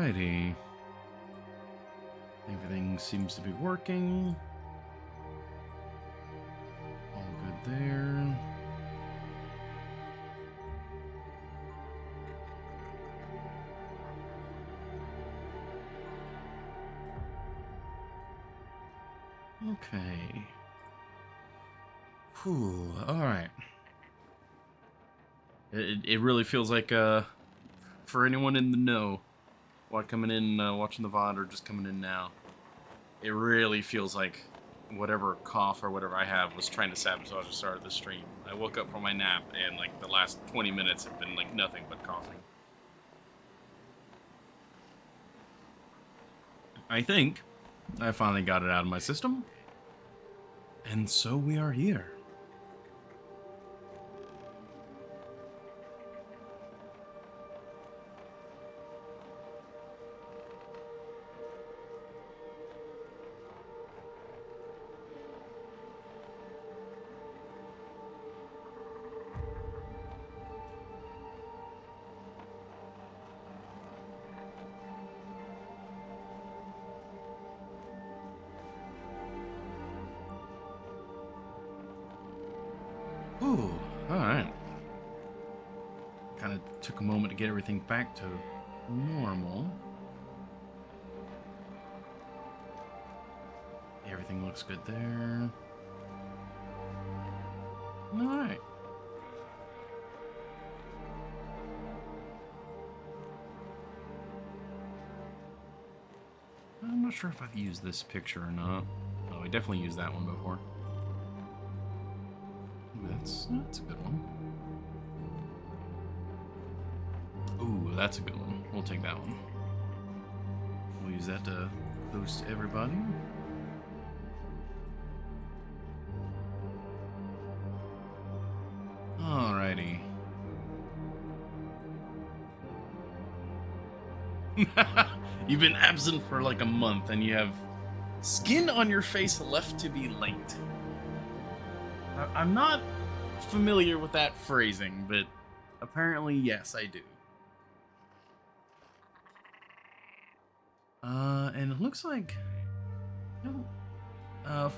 Alrighty. Everything seems to be working. All good there. Okay. Whew, alright. It really feels like, for anyone in the know, coming in, watching the VOD or just coming in now, it really feels like whatever cough or whatever I have was trying to sabotage the start of the stream. I woke up from my nap and, like, the last 20 minutes have been, like, nothing but coughing. I think I finally got it out of my system. And so we are here. Ooh, alright. Kind of took a moment to get everything back to normal. Everything looks good there. Alright. I'm not sure if I've used this picture or not. Oh, I definitely used that one before. Ooh, that's a good one. Ooh, that's a good one. We'll take that one. We'll use that to boost everybody. Alrighty. You've been absent for like a month and you have skin on your face left to be late. I'm not familiar with that phrasing, but apparently, yes, I do. And it looks like,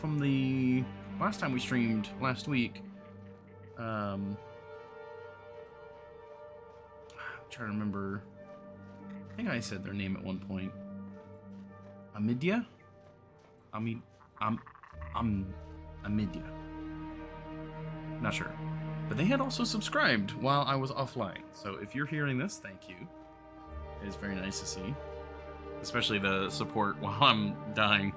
from the last time we streamed last week, I'm trying to remember. I think I said their name at one point. Amidia? Amidia. Not sure. But they had also subscribed while I was offline. So if you're hearing this, thank you. It is very nice to see. Especially the support while I'm dying.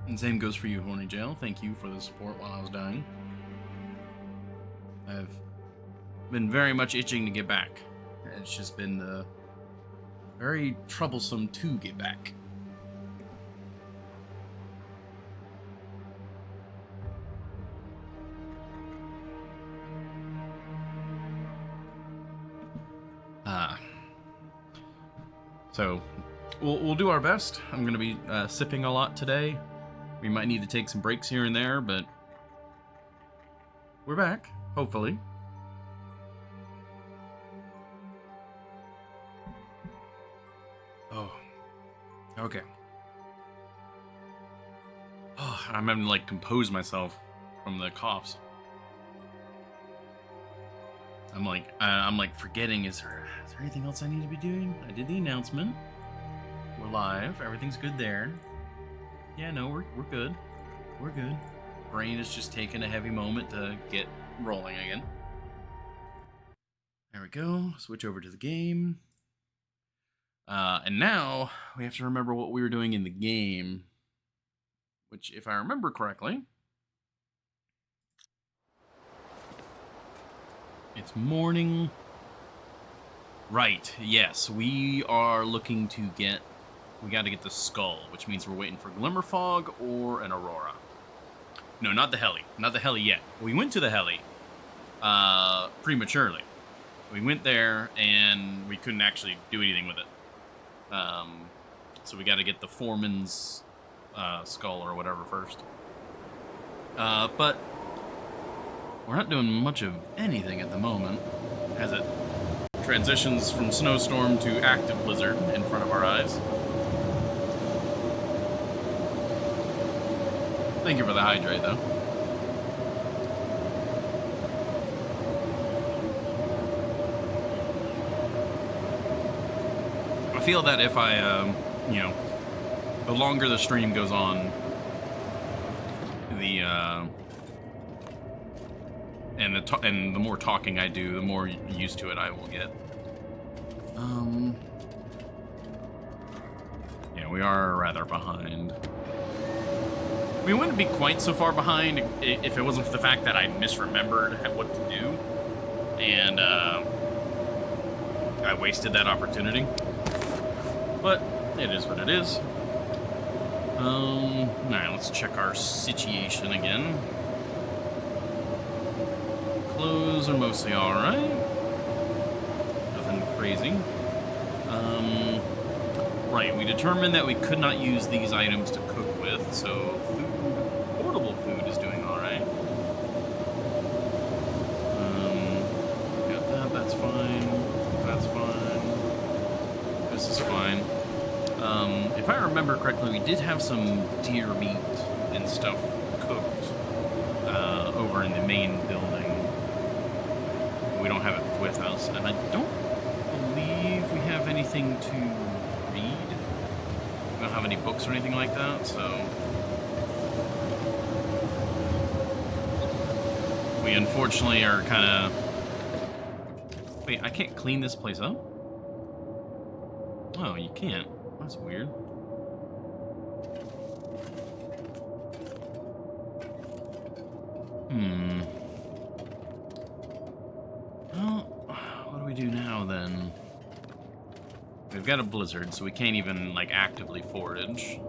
And same goes for you, Horny Jail. Thank you for the support while I was dying. I've been very much itching to get back. It's just been very troublesome to get back. So, we'll do our best. I'm going to be sipping a lot today. We might need to take some breaks here and there, but we're back, hopefully. Oh, okay. Oh, I'm having to, like, compose myself from the coughs. I'm like forgetting, is there anything else I need to be doing? I did the announcement. We're live. Everything's good there. Yeah, no, we're good. We're good. Brain is just taking a heavy moment to get rolling again. There we go. Switch over to the game. And now we have to remember what we were doing in the game. Which, if I remember correctly, it's morning. Right, yes, we are looking to get... We gotta get the skull, which means we're waiting for Glimmer Fog or an Aurora. No, not the heli. Not the heli yet. We went to the heli prematurely. We went there, and we couldn't actually do anything with it. So we gotta get the foreman's skull or whatever first. But we're not doing much of anything at the moment. Has it Transitions from snowstorm to active blizzard in front of our eyes. Thank you for the hydrate, though. I feel that if I, you know, the longer the stream goes on, and the more talking I do, the more used to it I will get. Yeah, we are rather behind. We wouldn't be quite so far behind if it wasn't for the fact that I misremembered what to do, and I wasted that opportunity. But it is what it is. Alright, let's check our situation again. Clothes are mostly alright. Nothing crazy. Right, we determined that we could not use these items to cook with, so portable food is doing alright. Got that, that's fine. That's fine. This is fine. If I remember correctly, we did have some deer meat and stuff cooked over in the main building. We don't have it with us, and I don't believe we have anything to read. We don't have any books or anything like that, so we unfortunately are kind of... Wait, I can't clean this place up? Oh, you can't. That's weird. Well, what do we do now, then? We've got a blizzard, so we can't even, like, actively forage.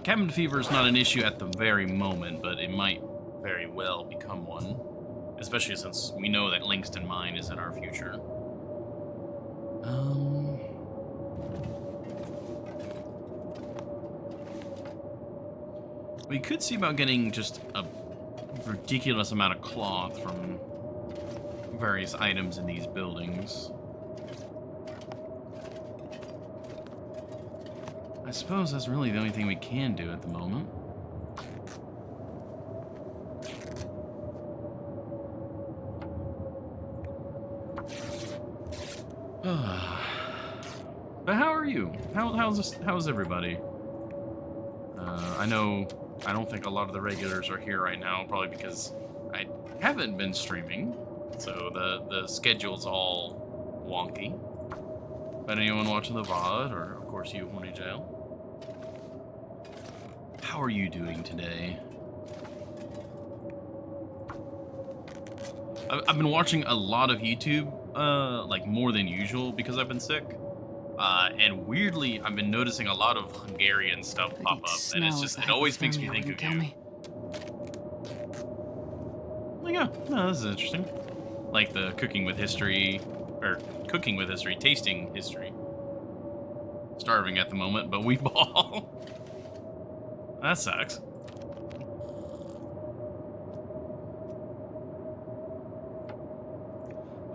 Cabin fever is not an issue at the very moment, but it might very well become one. Especially since we know that Langston Mine is in our future. We could see about getting just a ridiculous amount of cloth from various items in these buildings. I suppose that's really the only thing we can do at the moment. But how are you? How's everybody? I know I don't think a lot of the regulars are here right now, probably because I haven't been streaming, so the schedule's all wonky. But anyone watching the VOD, or of course you, Horny Jail, how are you doing today? I've been watching a lot of YouTube, like more than usual because I've been sick. And weirdly, I've been noticing a lot of Hungarian stuff pop up, and it's just, it always makes me think of you. Oh yeah, no, this is interesting. Like the cooking with history, tasting history. Starving at the moment, but we ball. That sucks.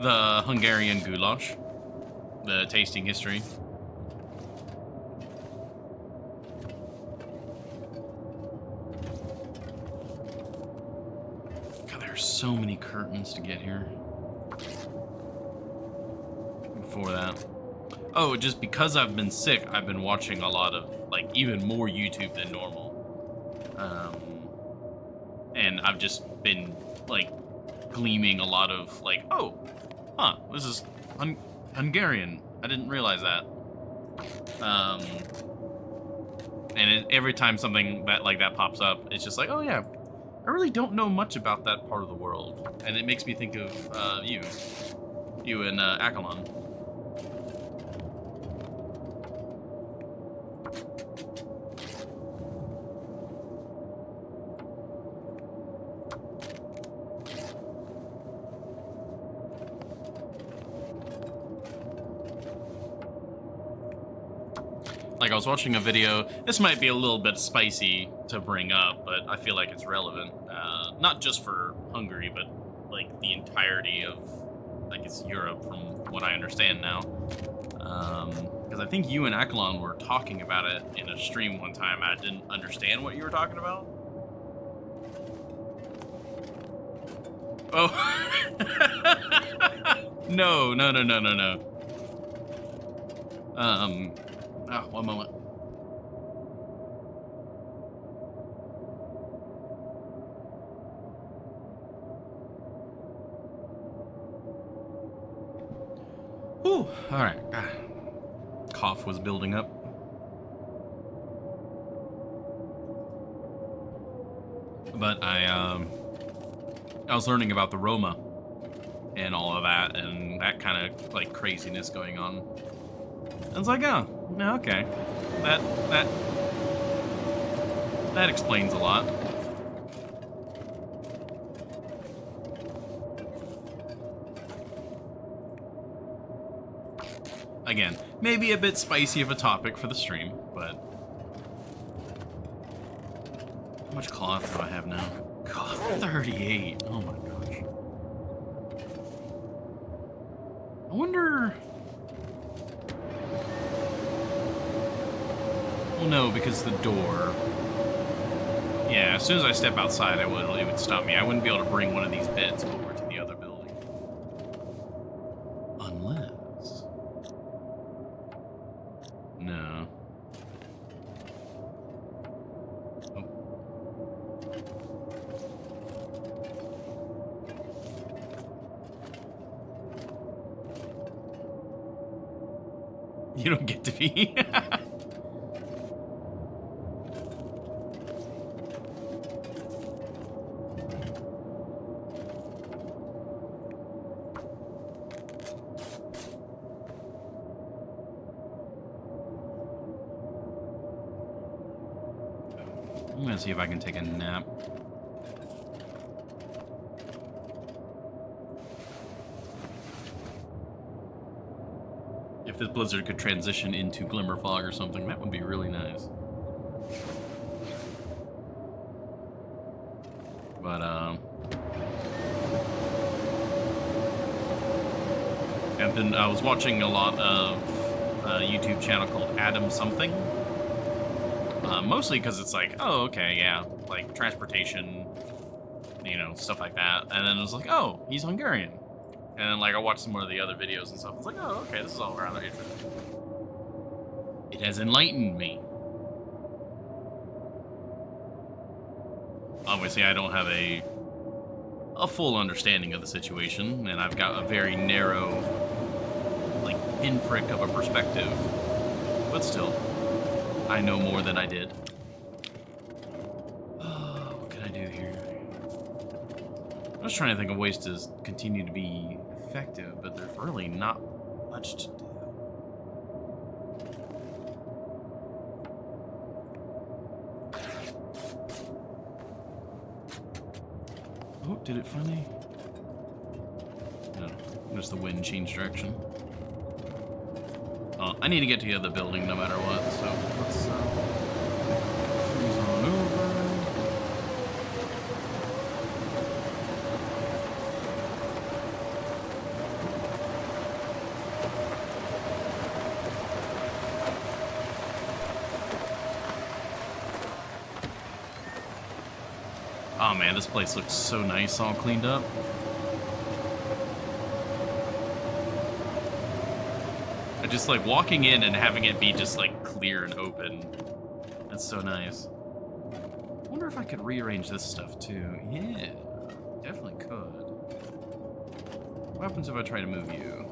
The Hungarian goulash. The tasting history. God, there's so many curtains to get here. Before that. Oh, just because I've been sick, I've been watching a lot of, like, even more YouTube than normal. And I've just been, like, gleaming a lot of, like, oh, huh, this is Hungarian. I didn't realize that. And every time something like that pops up, it's just like, oh yeah, I really don't know much about that part of the world. And it makes me think of you and Akalon. Like, I was watching a video. This might be a little bit spicy to bring up, but I feel like it's relevant. Not just for Hungary, but like the entirety of, I guess, Europe, from what I understand now. Because I think you and Akalon were talking about it in a stream one time. I didn't understand what you were talking about. Oh. No. Oh, one moment. Whew. All right. Cough was building up. But I was learning about the Roma and all of that, and that kind of like craziness going on. I was like, oh, yeah, okay, that explains a lot. Again, maybe a bit spicy of a topic for the stream, but how much cloth do I have now? God, 38. Oh my gosh. I wonder. Well, no, because the door. Yeah, as soon as I step outside, it would stop me. I wouldn't be able to bring one of these beds over to the other building. Unless. No. Oh. You don't get to be. I'm gonna see if I can take a nap. If this blizzard could transition into glimmer fog or something, that would be really nice. But I was watching a lot of a YouTube channel called Adam Something. Mostly because it's like, oh, okay, yeah, like transportation, you know, stuff like that. And then it was like, oh, he's Hungarian. And then, like, I watched some more of the other videos and stuff. It's like, oh, okay, this is all rather interesting. It has enlightened me. Obviously, I don't have a full understanding of the situation, and I've got a very narrow, like, pinprick of a perspective. But still, I know more than I did. Oh, what can I do here? I was trying to think of ways to continue to be effective, but there's really not much to do. Oh, did it finally? No, just the wind changed direction. I need to get to the other building no matter what, so let's cruise on over. Oh man, this place looks so nice, all cleaned up. Just like walking in and having it be just like clear and open. That's so nice. I wonder if I could rearrange this stuff too. Yeah, definitely could. What happens if I try to move you?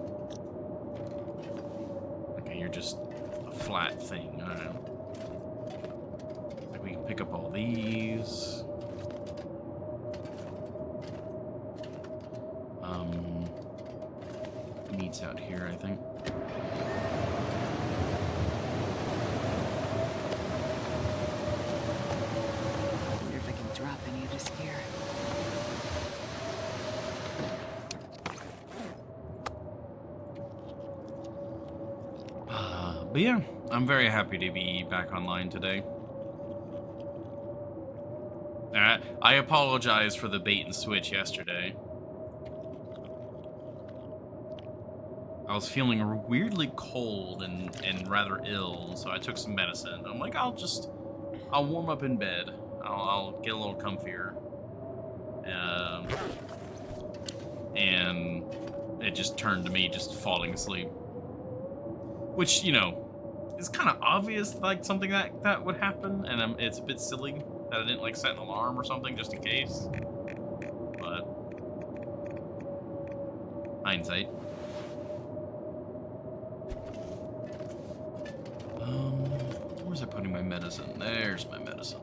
Okay, you're just a flat thing. I don't know. Like we can pick up all these. Meat's out here, I think. Drop any of this gear. But yeah, I'm very happy to be back online today. I apologize for the bait and switch yesterday. I was feeling weirdly cold and rather ill, so I took some medicine. I'm like, I'll warm up in bed. I'll get a little comfier. Um, and it just turned to me just falling asleep. Which, you know, is kind of obvious, like something that would happen, and it's a bit silly that I didn't like set an alarm or something just in case. But hindsight. Where's I putting my medicine? There's my medicine.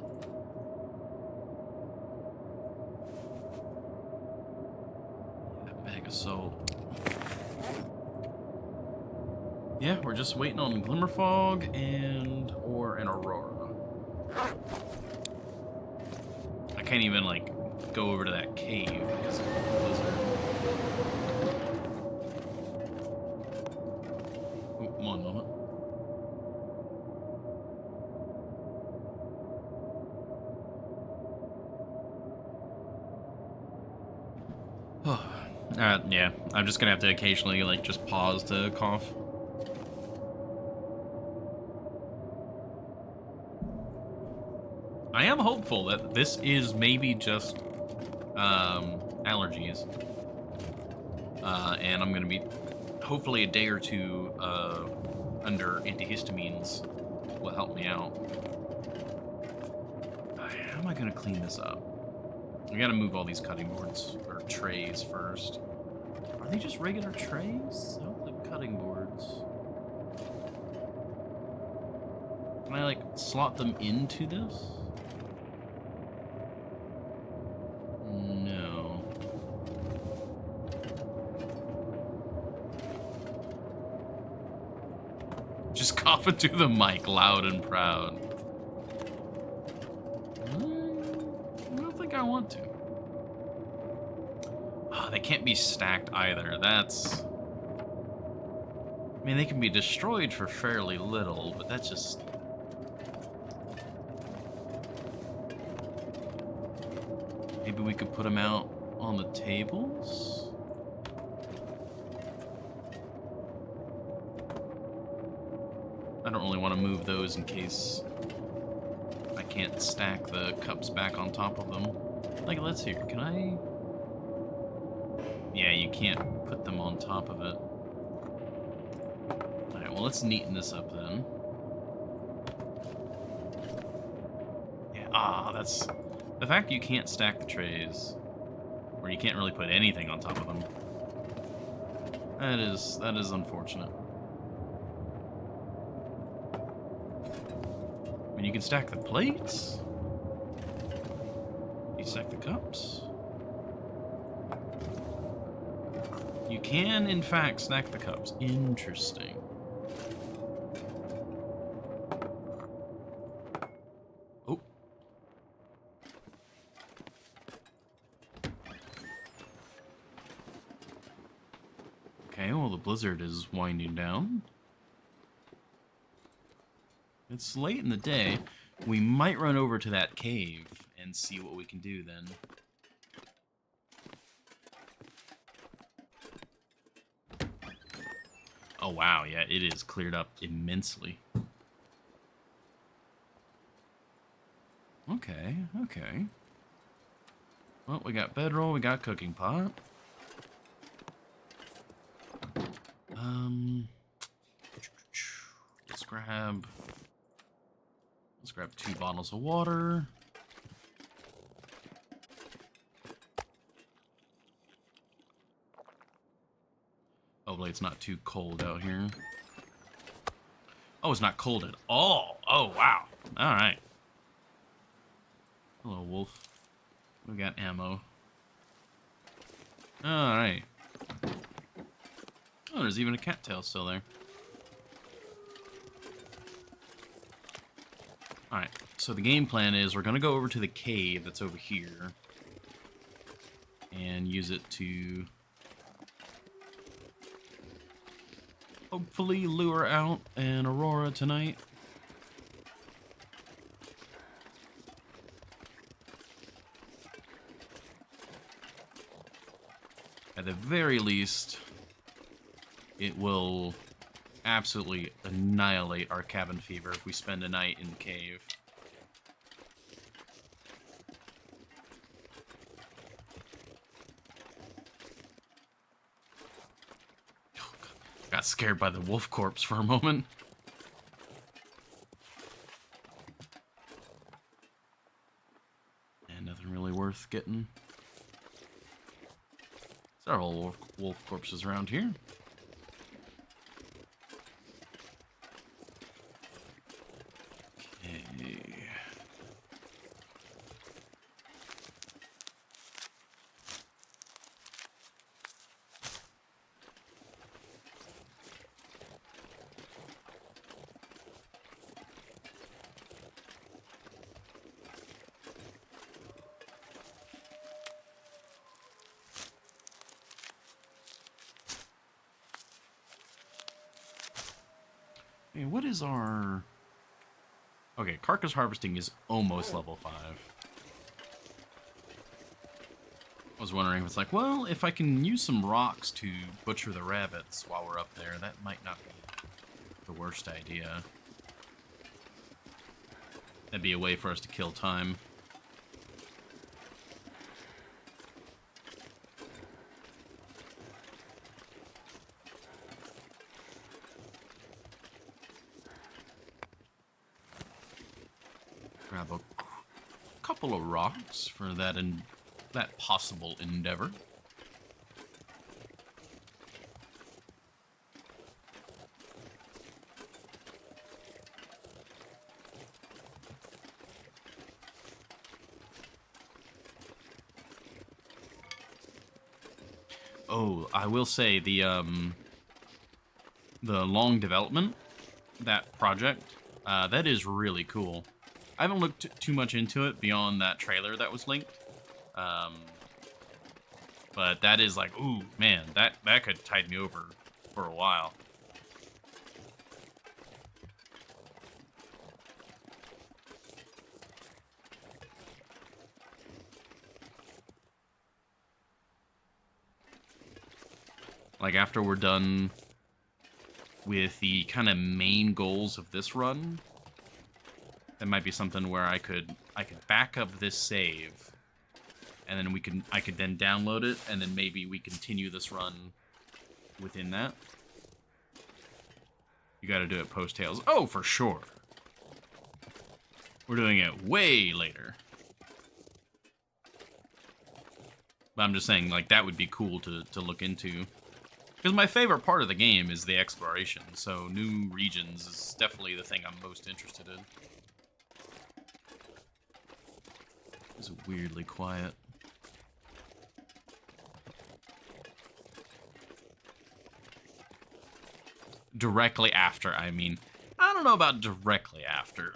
That bag of salt. Yeah, we're just waiting on glimmer fog or an aurora. I can't even like go over to that cave because of the blizzard. Oh, 1 moment. Yeah, I'm just gonna have to occasionally like just pause to cough. I am hopeful that this is maybe just allergies, and I'm gonna be hopefully a day or two under antihistamines will help me out. How am I gonna clean this up? I gotta move all these cutting boards or trays first. Are they just regular trays? They look like cutting boards. Can I like slot them into this? No. Just cough into the mic loud and proud. I don't think I want to. Oh, they can't be stacked either. That's... I mean, they can be destroyed for fairly little, but that's just... Maybe we could put them out on the tables? I don't really want to move those in case I can't stack the cups back on top of them. Like, let's see, can I... Yeah, you can't put them on top of it. Alright, well, let's neaten this up then. Yeah, that's... The fact you can't stack the trays, or you can't really put anything on top of them, that is unfortunate. I mean, you can stack the plates. You stack the cups. You can, in fact, stack the cups. Interesting. Oh. Okay, well, the blizzard is winding down. It's late in the day. We might run over to that cave and see what we can do then. Oh, wow, yeah, it is cleared up immensely. Okay, okay. Well, we got bedroll, we got cooking pot. Let's grab 2 bottles of water. Hopefully it's not too cold out here. Oh, it's not cold at all. Oh, wow. All right. Hello, wolf. We got ammo. All right. Oh, there's even a cattail still there. All right. So the game plan is we're going to go over to the cave that's over here and use it to hopefully lure out an Aurora tonight. At the very least, it will absolutely annihilate our cabin fever if we spend a night in the cave. Got scared by the wolf corpse for a moment. And nothing really worth getting. Several wolf corpses around here. Okay. Hey, what is our... Okay, carcass harvesting is almost level 5. I was wondering if it's like, well, if I can use some rocks to butcher the rabbits while we're up there, that might not be the worst idea. That'd be a way for us to kill time. Grab a couple of rocks for that that possible endeavor. Oh, I will say the long development, that project, that is really cool. I haven't looked too much into it beyond that trailer that was linked. But that is like, ooh, man, that could tide me over for a while. Like, after we're done with the kind of main goals of this run, that might be something where I could back up this save, and then I could then download it, and then maybe we continue this run within that. You got to do it post Tales. Oh, for sure. We're doing it way later. But I'm just saying, like, that would be cool to look into. Because my favorite part of the game is the exploration, so new regions is definitely the thing I'm most interested in. It's weirdly quiet. Directly after, I mean. I don't know about directly after.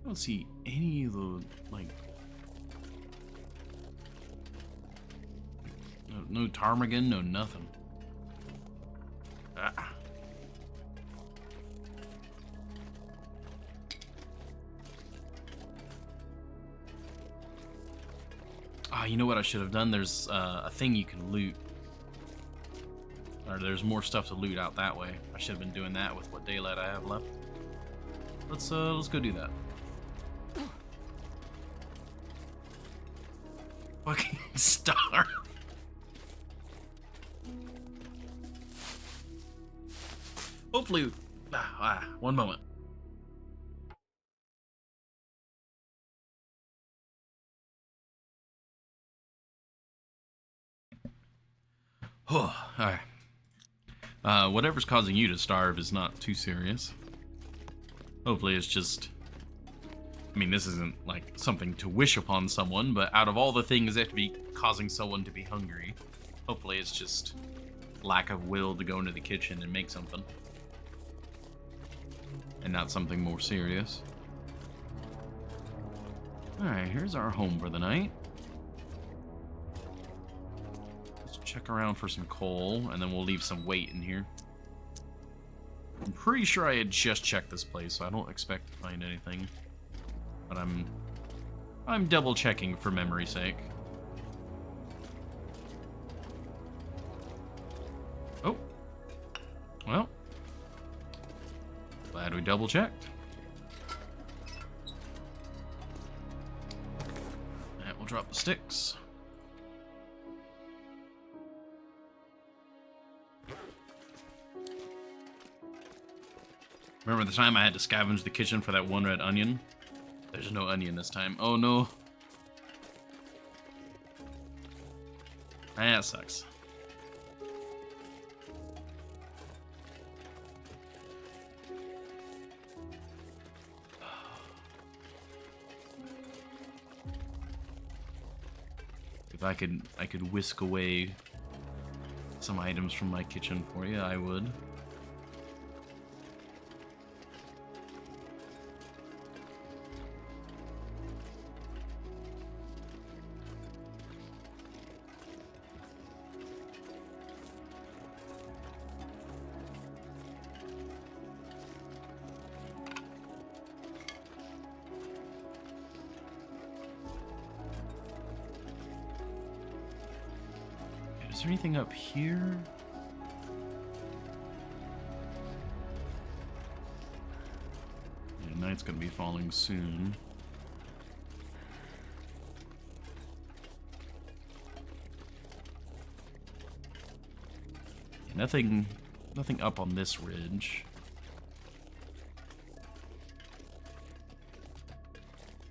I don't see any of the, like... No ptarmigan, no nothing. Ah. Ah, you know what I should have done? There's a thing you can loot. Or there's more stuff to loot out that way. I should have been doing that with what daylight I have left. Let's go do that. Fucking star. Hopefully, one moment. Oh, alright. Whatever's causing you to starve is not too serious. Hopefully it's just... I mean, this isn't, like, something to wish upon someone, but out of all the things that have to be causing someone to be hungry, hopefully it's just lack of will to go into the kitchen and make something. And not something more serious. Alright, here's our home for the night. Let's check around for some coal, and then we'll leave some weight in here. I'm pretty sure I had just checked this place, so I don't expect to find anything. But I'm double checking for memory's sake. Oh. Well. Glad we double checked. And we'll drop the sticks. Remember the time I had to scavenge the kitchen for that one red onion? There's no onion this time. Oh no. That sucks. If I could whisk away some items from my kitchen for you, I would. Is there anything up here? Yeah, night's gonna be falling soon. Yeah, nothing up on this ridge.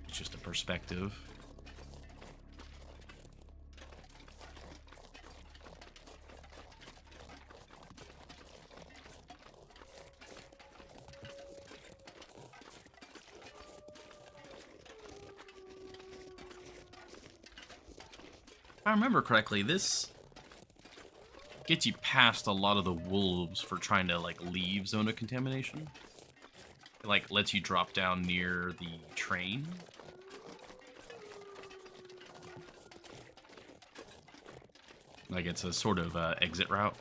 It's just a perspective. If I remember correctly, this gets you past a lot of the wolves for trying to, like, leave zone of contamination. It, like, lets you drop down near the train. Like, it's a sort of exit route.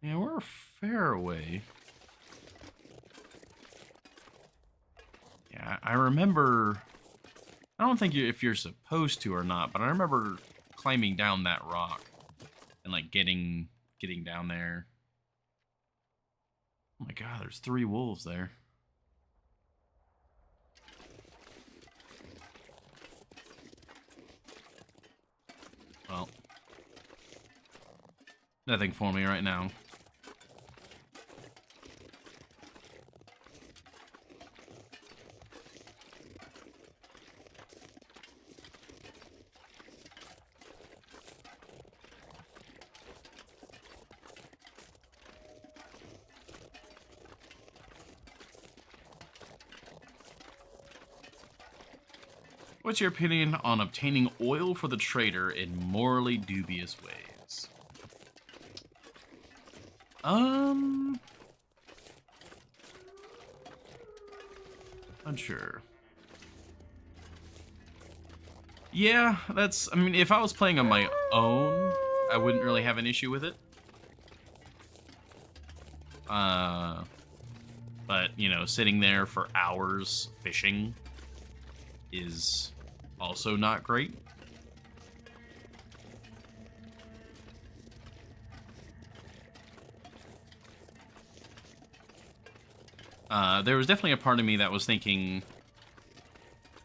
Yeah, we're a fair way. Yeah, I remember... I don't think if you're supposed to or not, but I remember climbing down that rock and, like, getting down there. Oh my god, there's 3 wolves there. Well, nothing for me right now. What's your opinion on obtaining oil for the trader in morally dubious ways? Unsure. Yeah, that's... I mean, if I was playing on my own, I wouldn't really have an issue with it. But, you know, sitting there for hours fishing is also not great. There was definitely a part of me that was thinking,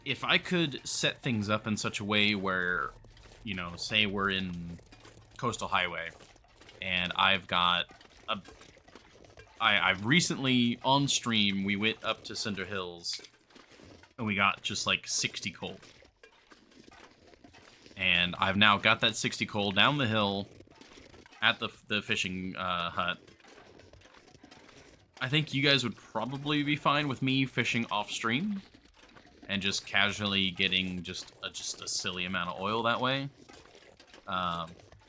if I could set things up in such a way where, you know, say we're in Coastal Highway, and I've got a... I've recently, on stream, we went up to Cinder Hills, and we got just like 60 coal. And I've now got that 60 coal down the hill at the fishing hut. I think you guys would probably be fine with me fishing off stream and just casually getting just a silly amount of oil that way.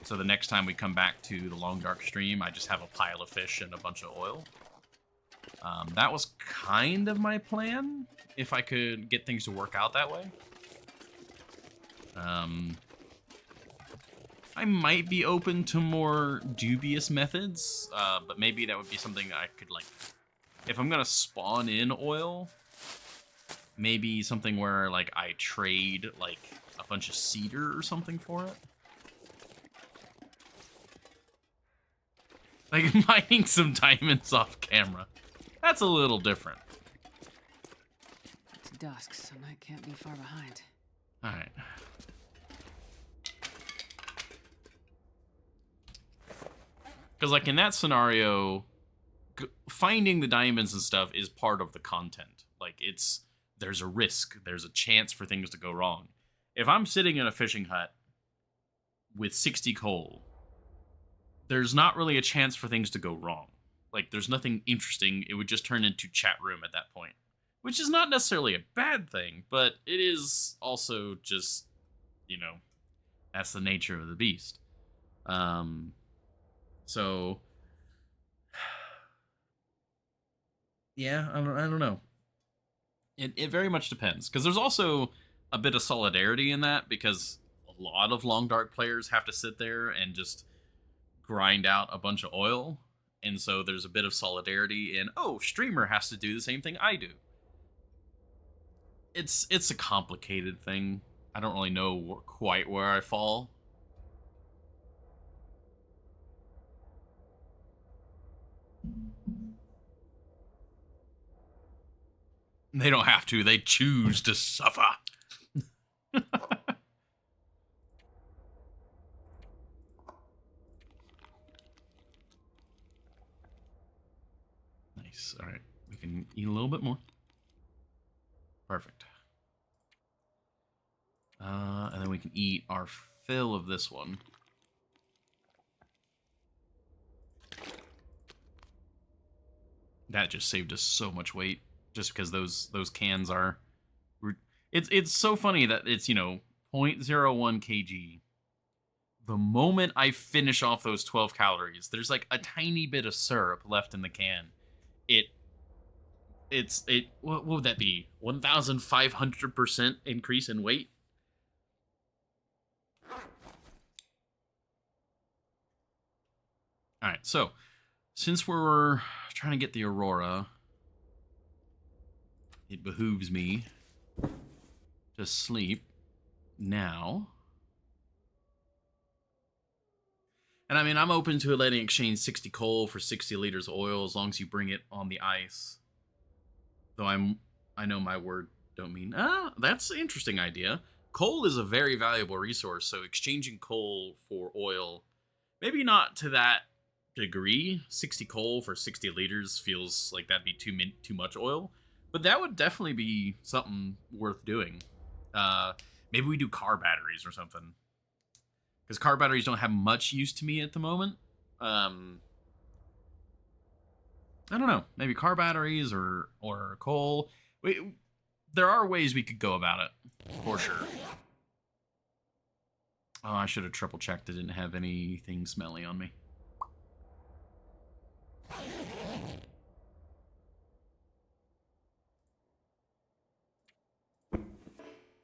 So the next time we come back to the Long Dark stream, I just have a pile of fish and a bunch of oil. That was kind of my plan, if I could get things to work out that way. I might be open to more dubious methods, but maybe that would be something I could, like, if I'm gonna spawn in oil, maybe something where, like, I trade, like, a bunch of cedar or something for it. Like, mining some diamonds off camera. That's a little different. It's dusk, so night can't be far behind. Alright. Because, like, in that scenario, finding the diamonds and stuff is part of the content. Like, there's a risk. There's a chance for things to go wrong. If I'm sitting in a fishing hut with 60 coal, there's not really a chance for things to go wrong. Like, there's nothing interesting. It would just turn into chat room at that point. Which is not necessarily a bad thing, but it is also just, you know, that's the nature of the beast. So, yeah, I don't know. It very much depends, because there's also a bit of solidarity in that, because a lot of Long Dark players have to sit there and just grind out a bunch of oil, and so there's a bit of solidarity in, oh, streamer has to do the same thing I do. It's a complicated thing. I don't really know quite where I fall. They don't have to. They choose to suffer. Nice. All right. We can eat a little bit more. Perfect. And then we can eat our fill of this one. That just saved us so much weight, just because those cans are. It's so funny that it's, you know, 0.01 kg. The moment I finish off those 12 calories, there's like a tiny bit of syrup left in the can. What would that be? 1,500% increase in weight? All right, so since we're trying to get the Aurora, it behooves me to sleep now. And I mean, I'm open to letting exchange 60 coal for 60 liters of oil as long as you bring it on the ice. Though I know my word don't mean, that's an interesting idea. Coal is a very valuable resource, so exchanging coal for oil, maybe not to that degree. 60 coal for 60 liters feels like that'd be too much oil, but that would definitely be something worth doing. Maybe we do car batteries or something, because car batteries don't have much use to me at the moment. I don't know. Maybe car batteries or coal. There are ways we could go about it, for sure. Oh, I should have triple checked. I didn't have anything smelly on me.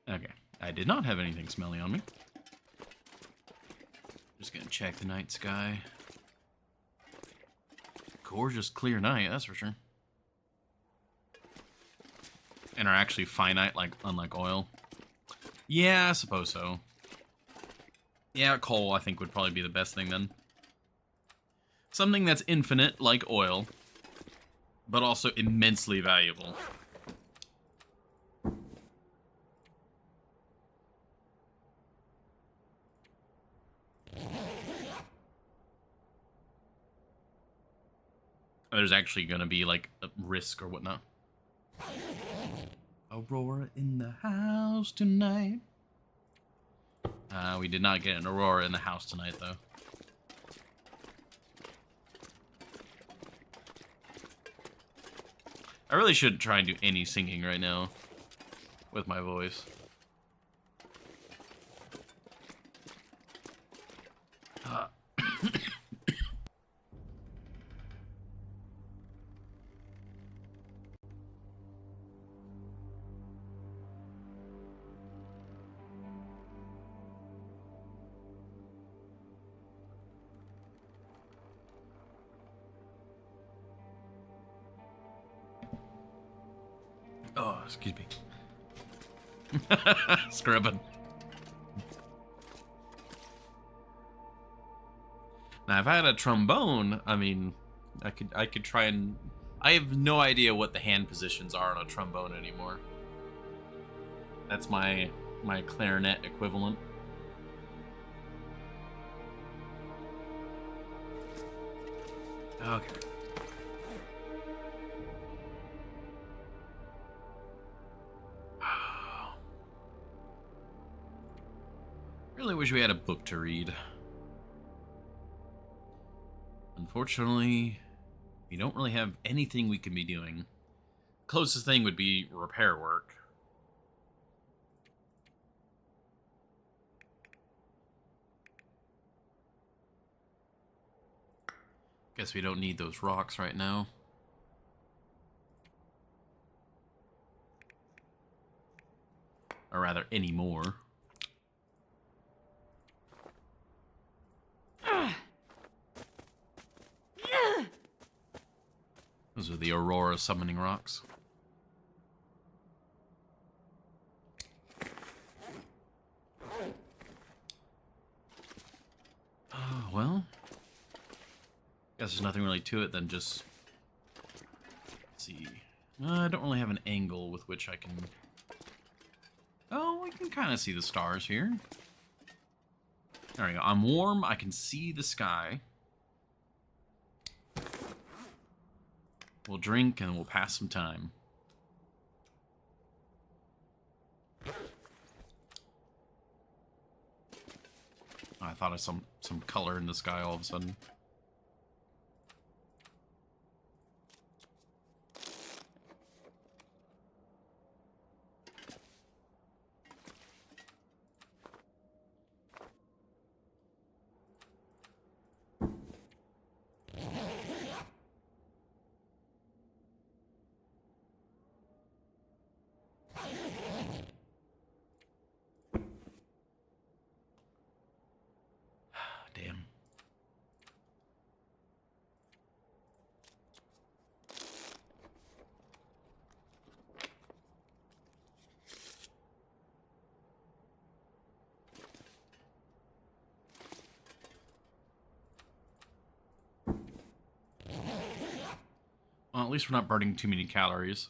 Okay, I did not have anything smelly on me. Just gonna check the night sky. Gorgeous clear night, that's for sure. And are actually finite, like unlike oil. Yeah, I suppose so. Yeah, coal I think would probably be the best thing then. Something that's infinite, like oil, but also immensely valuable. There's actually gonna be like a risk or whatnot. Aurora in the house tonight. We did not get an Aurora in the house tonight, though. I really shouldn't try and do any singing right now. with my voice. Oh, excuse me. Scrubbing. Now, if I had a trombone, I mean, I could try and... I have no idea what the hand positions are on a trombone anymore. That's my clarinet equivalent. Okay. Really wish we had a book to read. Unfortunately, we don't really have anything we can be doing. Closest thing would be repair work. Guess we don't need those rocks right now. Or rather, any more. Those are the Aurora summoning rocks. Well, guess there's nothing really to it than just... Let's see. I don't really have an angle with which I can... Oh, we can kind of see the stars here. There we go. I'm warm. I can see the sky. We'll drink and we'll pass some time. I thought of some color in the sky all of a sudden. Damn. Well, at least we're not burning too many calories.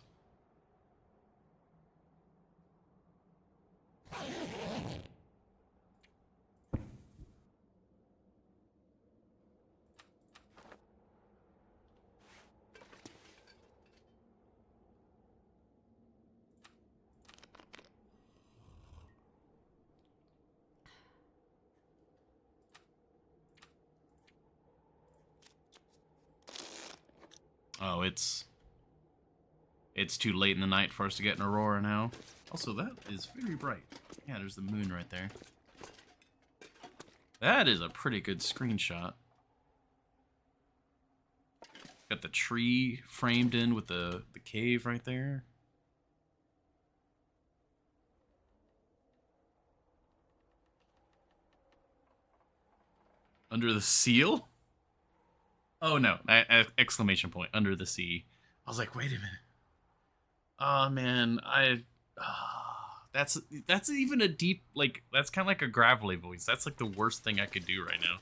Oh, it's too late in the night for us to get an aurora now. Also, that is very bright. Yeah, there's the moon right there. That is a pretty good screenshot. Got the tree framed in with the cave right there. Under the seal? Oh no, exclamation point, under the sea. I was like, wait a minute. Oh man, that's even a deep, like, that's kind of like a gravelly voice. That's like the worst thing I could do right now.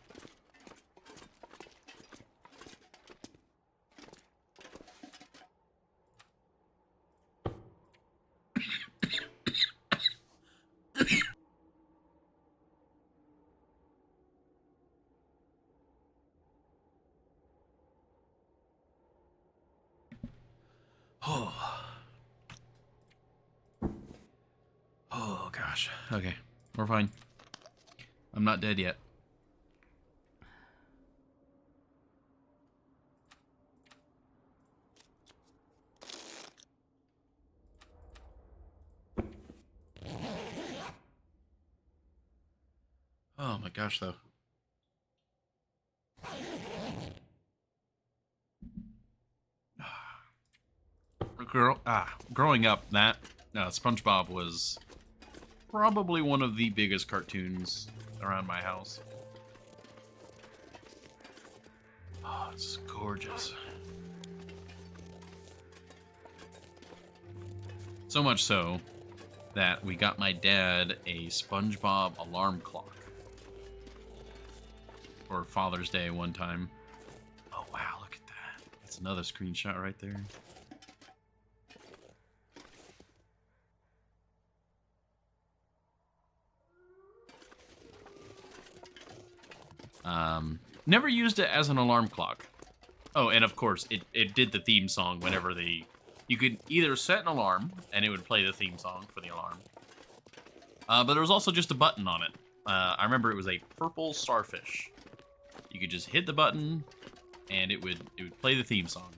Oh. Oh gosh. Okay, we're fine. I'm not dead yet. Oh my gosh, though. Growing up, that SpongeBob was probably one of the biggest cartoons around my house. Oh, it's gorgeous. So much so that we got my dad a SpongeBob alarm clock for Father's Day one time. Oh, wow, look at that. That's another screenshot right there. Never used it as an alarm clock. Oh, and of course, it did the theme song whenever you could either set an alarm, and it would play the theme song for the alarm. But there was also just a button on it. I remember it was a purple starfish. You could just hit the button, and it would play the theme song.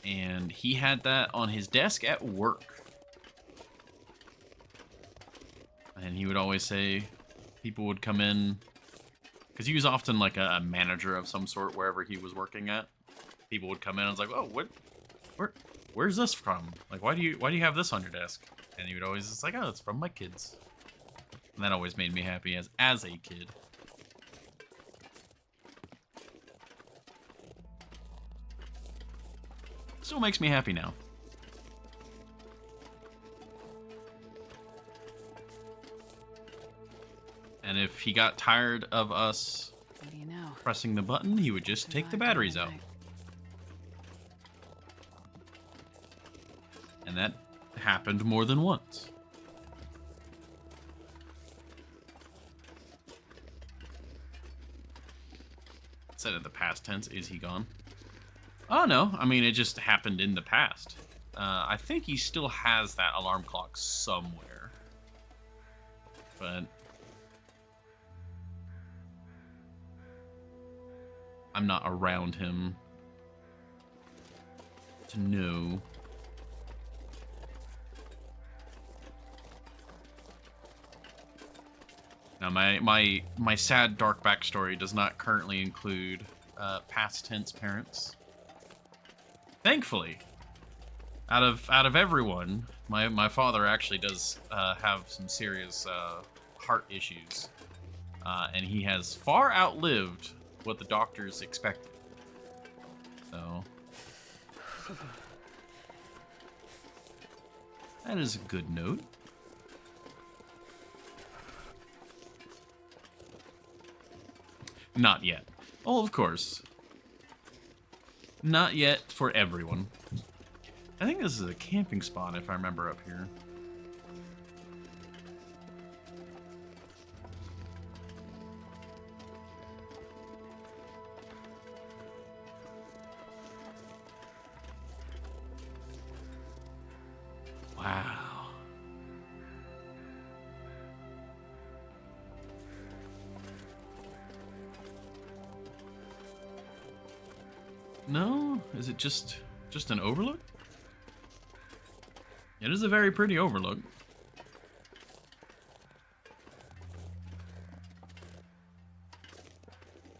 And he had that on his desk at work. And he would always say people would come in, because he was often like a manager of some sort wherever he was working at. People would come in and was like, "Oh, where's this from? Like, why do you have this on your desk?" And he would always just like, "Oh, it's from my kids." And that always made me happy as a kid. Still makes me happy now. And if he got tired of us What do you know? pressing the button, he would just take the batteries out. And that happened more than once. Said in the past tense, is he gone? Oh, no. I mean, it just happened in the past. I think he still has that alarm clock somewhere. But I'm not around him to know. Now, my sad, dark backstory does not currently include past tense parents. Thankfully, out of everyone, my father actually does have some serious heart issues, and he has far outlived what the doctors expected. So that is a good note. Not yet. Oh, of course. Not yet for everyone. I think this is a camping spot, if I remember up here. Wow. No? Is it just an overlook? It is a very pretty overlook.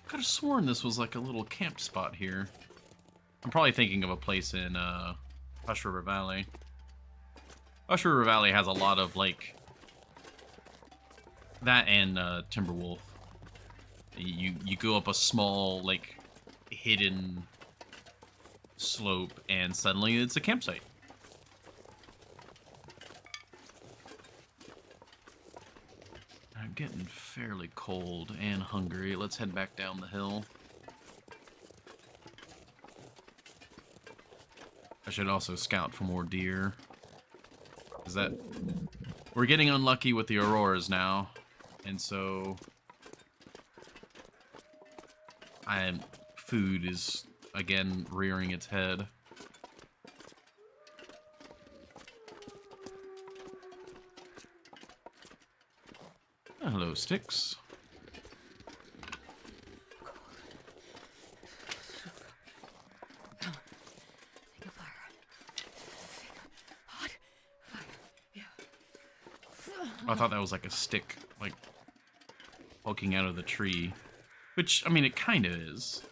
Could have sworn this was like a little camp spot here. I'm probably thinking of a place in Hush River Valley. Hush River Valley has a lot of like that and Timberwolf. You go up a small like hidden slope and suddenly it's a campsite. I'm getting fairly cold and hungry. Let's head back down the hill. I should also scout for more deer. Is that we're getting unlucky with the auroras now, and so food is again rearing its head. Hello, Sticks. Think of fire. Hot fire. Yeah. I thought that was like a stick, like poking out of the tree. Which, I mean, it kind of is.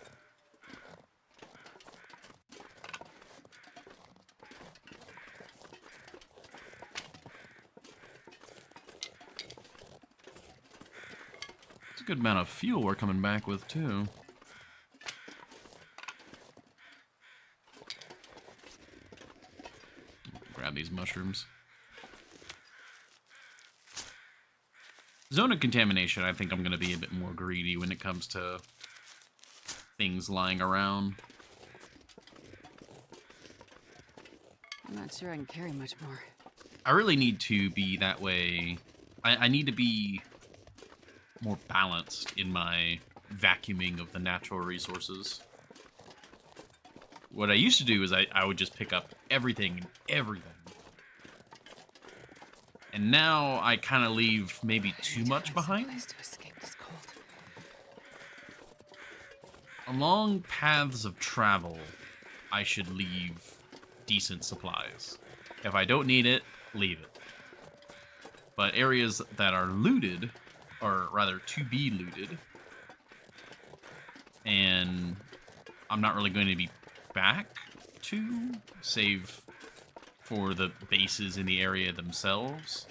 It's a good amount of fuel we're coming back with, too. Grab these mushrooms. Zone of contamination, I think I'm going to be a bit more greedy when it comes to things lying around. I'm not sure I can carry much more. I really need to be that way. I need to be more balanced in my vacuuming of the natural resources. What I used to do is I would just pick up everything and everything. And now I kind of leave maybe too much behind. Place to escape this cold. Along paths of travel, I should leave decent supplies. If I don't need it, leave it. But areas that are looted, or rather to be looted, and I'm not really going to be back to, save for the bases in the area themselves,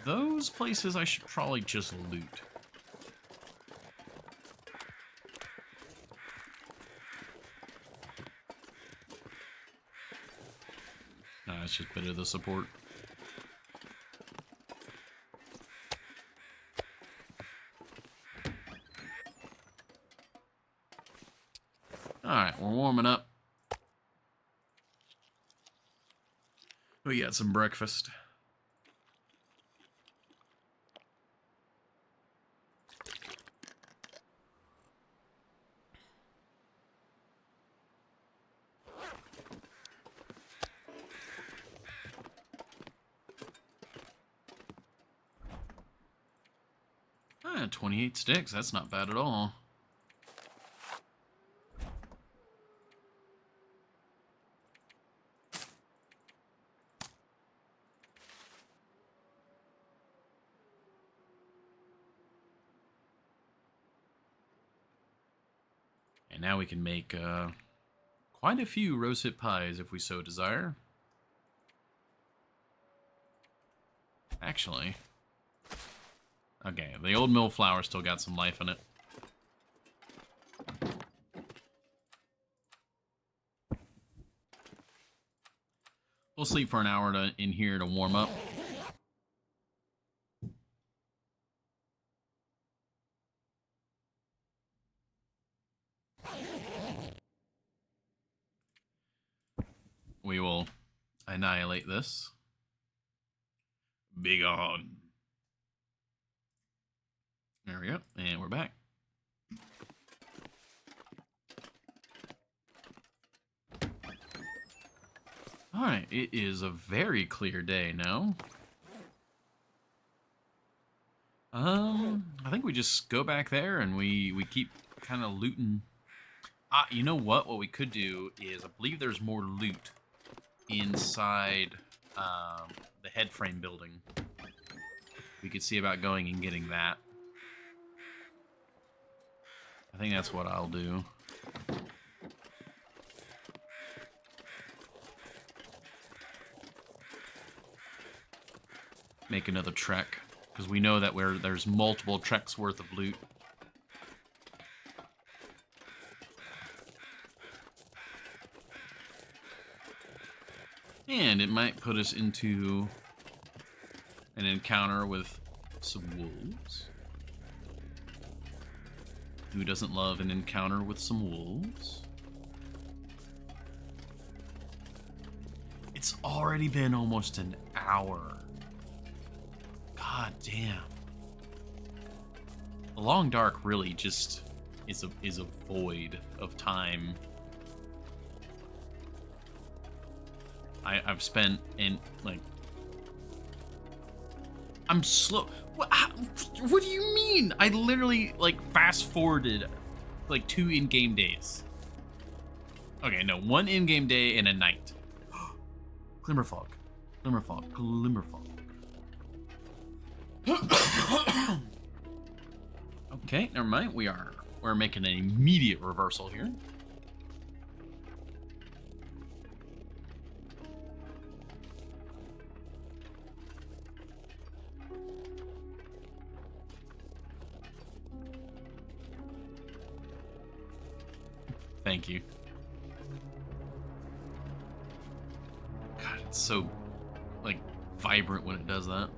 those places I should probably just loot. Nah, it's just a bit of the support. Alright, we're warming up. We got some breakfast. Ah, 28 sticks, that's not bad at all. And now we can make quite a few rosehip pies if we so desire. Actually, okay, the old mill flour still got some life in it. We'll sleep for an hour in here to warm up. We will annihilate this. Big on. There we go, and we're back. Alright, it is a very clear day now. I think we just go back there and we keep kind of looting. You know what? What we could do is, I believe there's more loot inside the head frame building. We could see about going and getting that. I think that's what I'll do. Make another trek, because we know that there's multiple treks worth of loot. And it might put us into an encounter with some wolves. Who doesn't love an encounter with some wolves? It's already been almost an hour. God damn. The Long Dark really just is a void of time. I've spent in, like, I'm slow. What do you mean? I literally, like, fast forwarded like 2 in-game days. Okay, no, 1 in-game day and a night. Glimmerfog. Glimmerfog. Glimmerfog. Okay, never mind. We're making an immediate reversal here. Thank you. God, it's so, like, vibrant when it does that.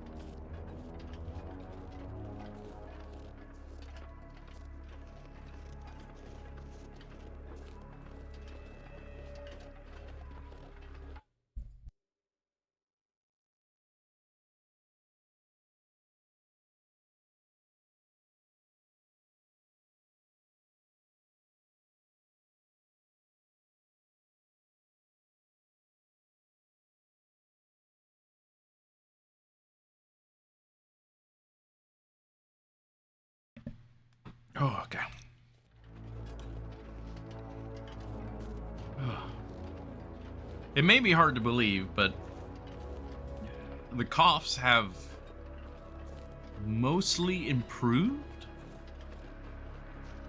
Oh, okay. It may be hard to believe, but the coughs have mostly improved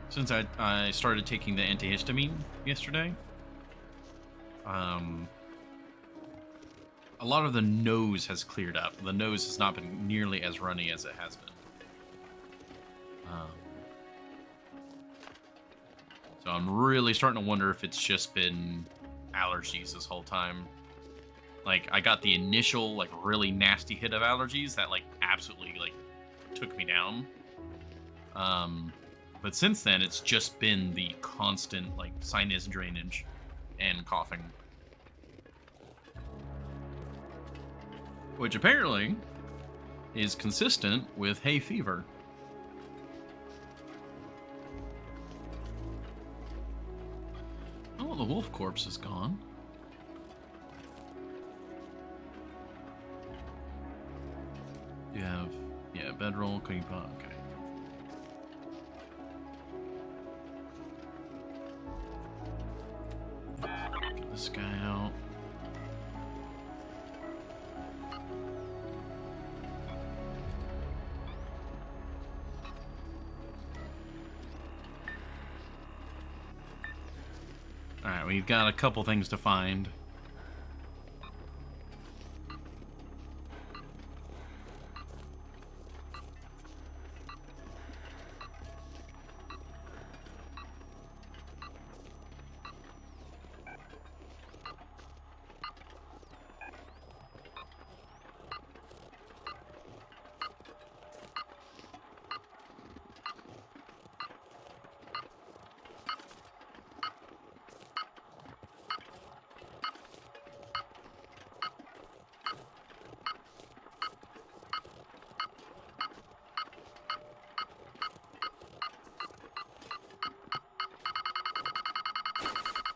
since I started taking the antihistamine yesterday. A lot of the nose has cleared up. The nose has not been nearly as runny as it has been. So I'm really starting to wonder if it's just been allergies this whole time. Like, I got the initial, like, really nasty hit of allergies that, like, absolutely, like, took me down. But since then, it's just been the constant, like, sinus drainage and coughing. Which apparently is consistent with hay fever. Oh, the wolf corpse is gone. You have, yeah, bedroll, cooking pot, okay. Get this guy out. Alright, we've got a couple things to find.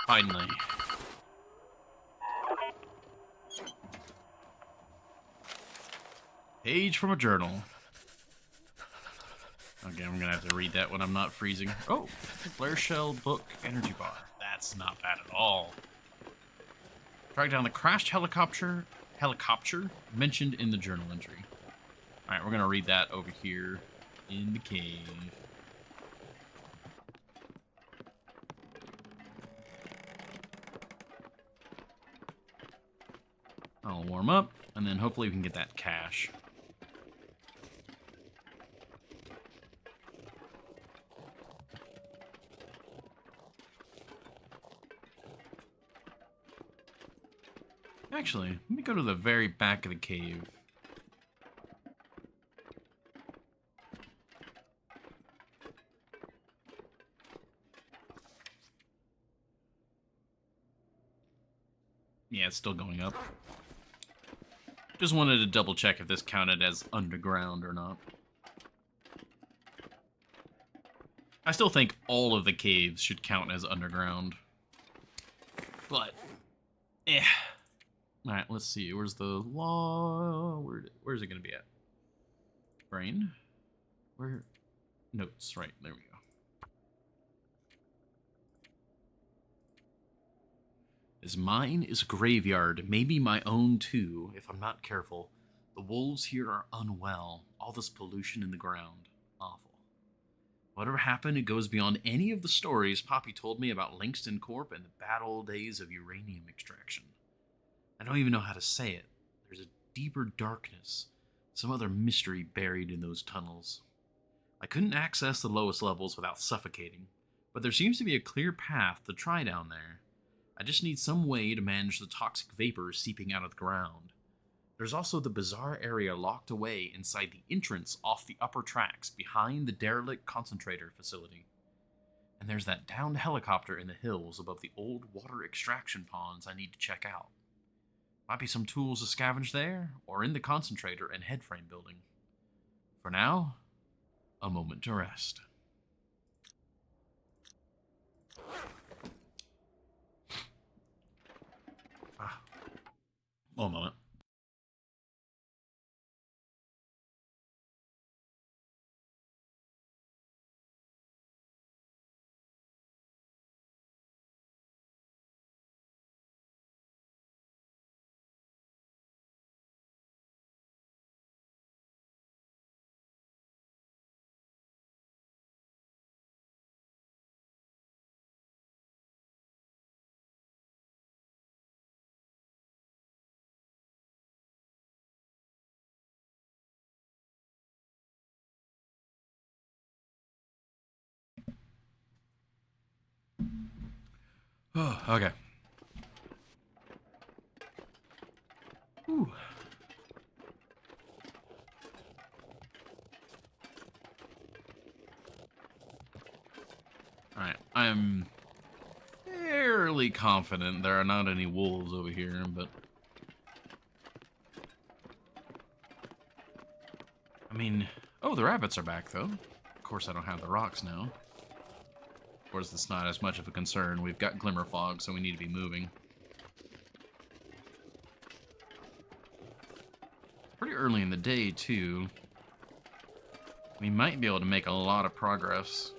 Finally. Page from a journal. Okay, I'm gonna have to read that when I'm not freezing. Oh, Flare Shell Book Energy Bar. That's not bad at all. Track down the crashed helicopter mentioned in the journal entry. Alright, we're gonna read that over here in the cave. I'll warm up, and then hopefully we can get that cache. Actually, let me go to the very back of the cave. Yeah, it's still going up. Just wanted to double check if this counted as underground or not. I still think all of the caves should count as underground. But, eh. Alright, let's see. Where's the law? Where's it going to be at? Brain? Where? Notes. Right, there we go. As mine is a graveyard, maybe my own too, if I'm not careful. The wolves here are unwell. All this pollution in the ground. Awful. Whatever happened, it goes beyond any of the stories Poppy told me about Langston Corp and the bad old days of uranium extraction. I don't even know how to say it. There's a deeper darkness, some other mystery buried in those tunnels. I couldn't access the lowest levels without suffocating, but there seems to be a clear path to try down there. I just need some way to manage the toxic vapors seeping out of the ground. There's also the bizarre area locked away inside the entrance off the upper tracks behind the derelict concentrator facility. And there's that downed helicopter in the hills above the old water extraction ponds I need to check out. Might be some tools to scavenge there, or in the concentrator and headframe building. For now, a moment to rest. One moment. Oh, okay. Ooh. Alright, I'm fairly confident there are not any wolves over here, but... I mean... Oh, the rabbits are back, though. Of course, I don't have the rocks now. Of course, it's not as much of a concern. We've got glimmer fog, so we need to be moving. It's pretty early in the day, too. We might be able to make a lot of progress.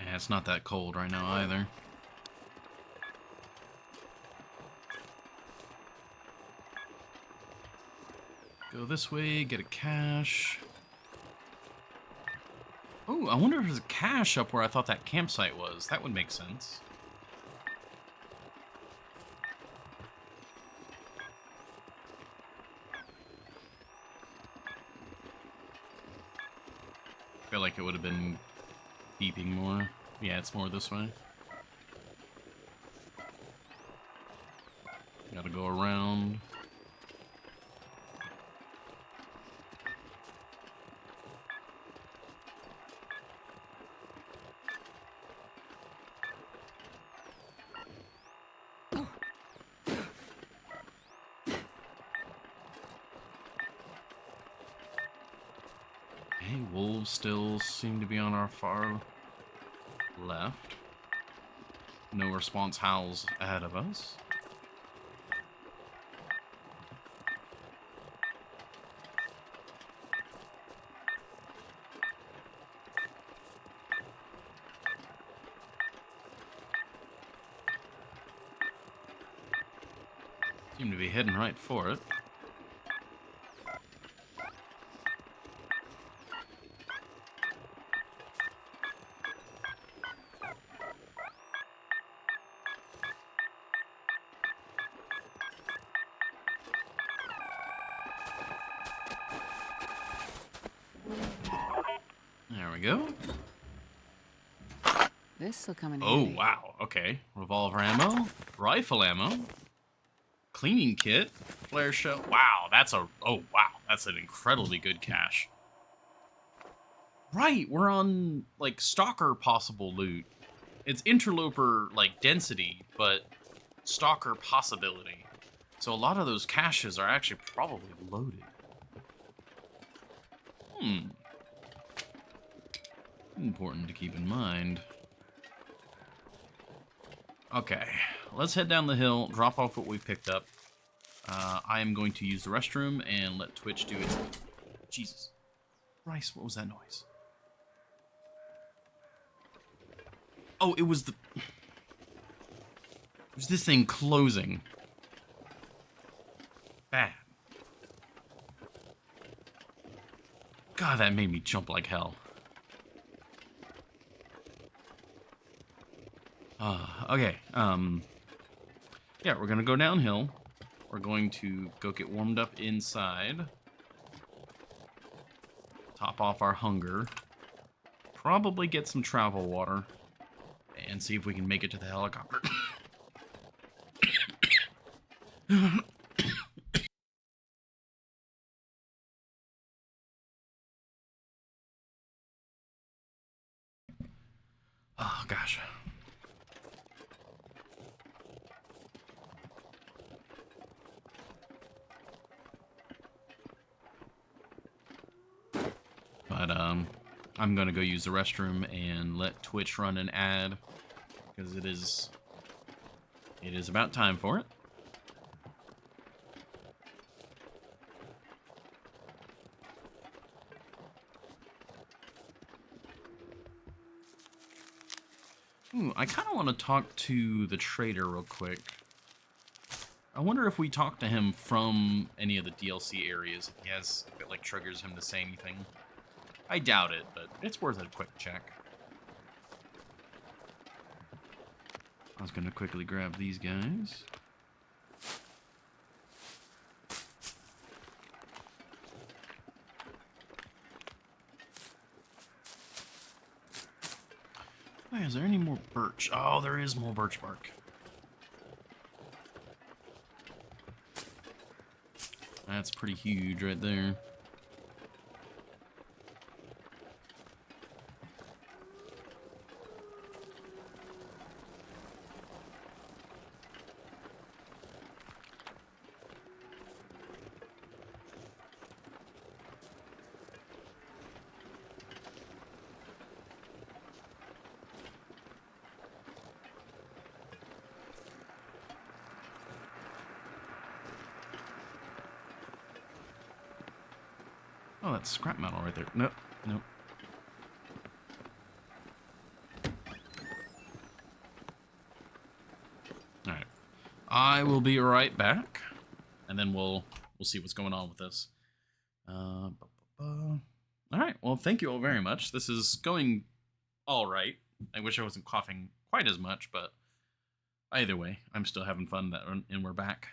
Yeah, it's not that cold right now, either. Go this way, get a cache. Oh, I wonder if there's a cache up where I thought that campsite was. That would make sense. I feel like it would have been beeping more. Yeah, it's more this way. Gotta go around. Okay, wolves still seem to be on our far left. No response howls ahead of us. Seem to be heading right for it. There we go. This'll come in Oh, handy. wow. Okay. Revolver ammo. Rifle ammo. Cleaning kit. Flare shell. Wow, that's a... Oh, wow. That's an incredibly good cache. Right, we're on, like, stalker possible loot. It's interloper, like, density, but stalker possibility. So a lot of those caches are actually probably loaded. Important to keep in mind. Okay, let's head down the hill, drop off what we picked up. I am going to use the restroom and let Twitch do its... Jesus. Rice, what was that noise? Oh, it was the... It was this thing closing. Bad. God, that made me jump like hell. Okay, yeah, we're gonna go downhill. We're going to go get warmed up inside. Top off our hunger. Probably get some travel water. And see if we can make it to the helicopter. Oh, gosh. But, I'm gonna go use the restroom and let Twitch run an ad. Because it is about time for it. Ooh, I kind of want to talk to the trader real quick. I wonder if we talk to him from any of the DLC areas, if it like triggers him to say anything. I doubt it, but it's worth a quick check. I was gonna quickly grab these guys. Hey, is there any more birch? Oh, there is more birch bark. That's pretty huge right there. Oh, that's scrap metal right there. Nope, nope. Alright. I will be right back. And then we'll see what's going on with this. Alright, well, thank you all very much. This is going alright. I wish I wasn't coughing quite as much, but either way, I'm still having fun, and we're back.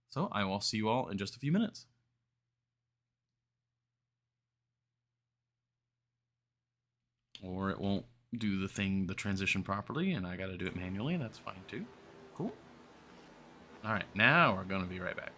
So I will see you all in just a few minutes. Or it won't do the transition properly, and I gotta do it manually. That's fine too. Cool. Alright, now we're gonna be right back.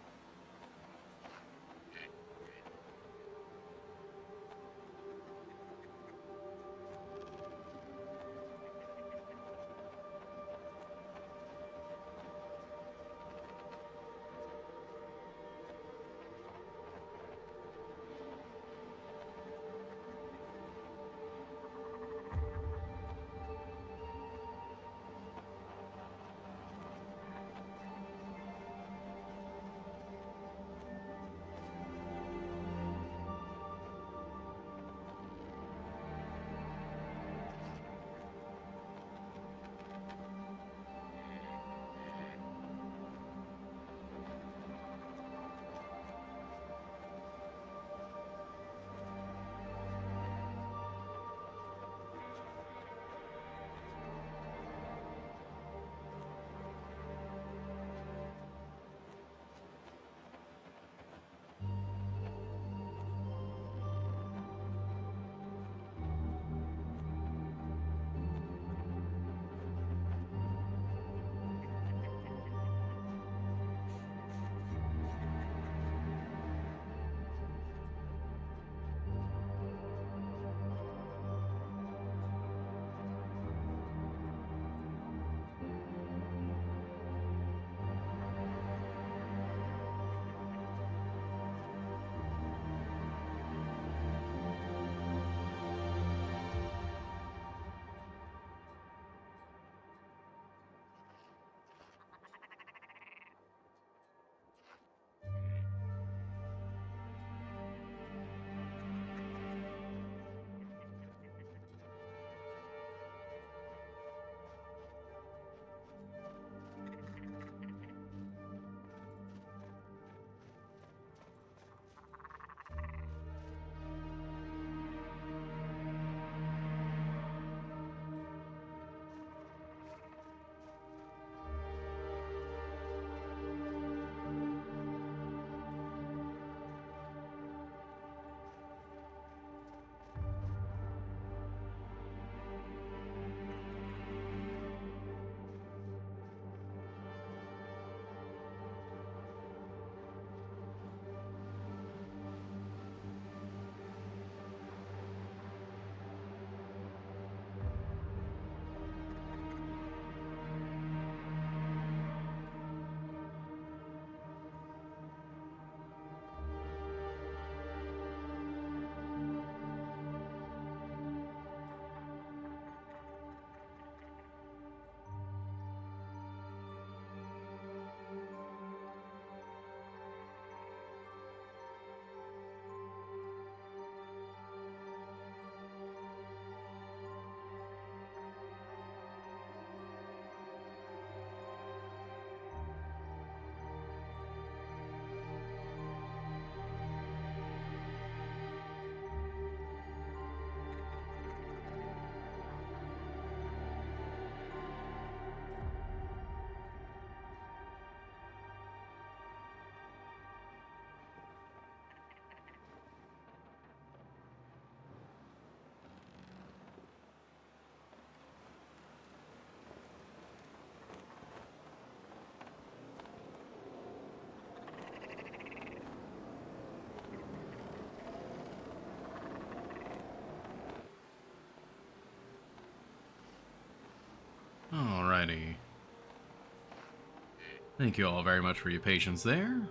Thank you all very much for your patience there.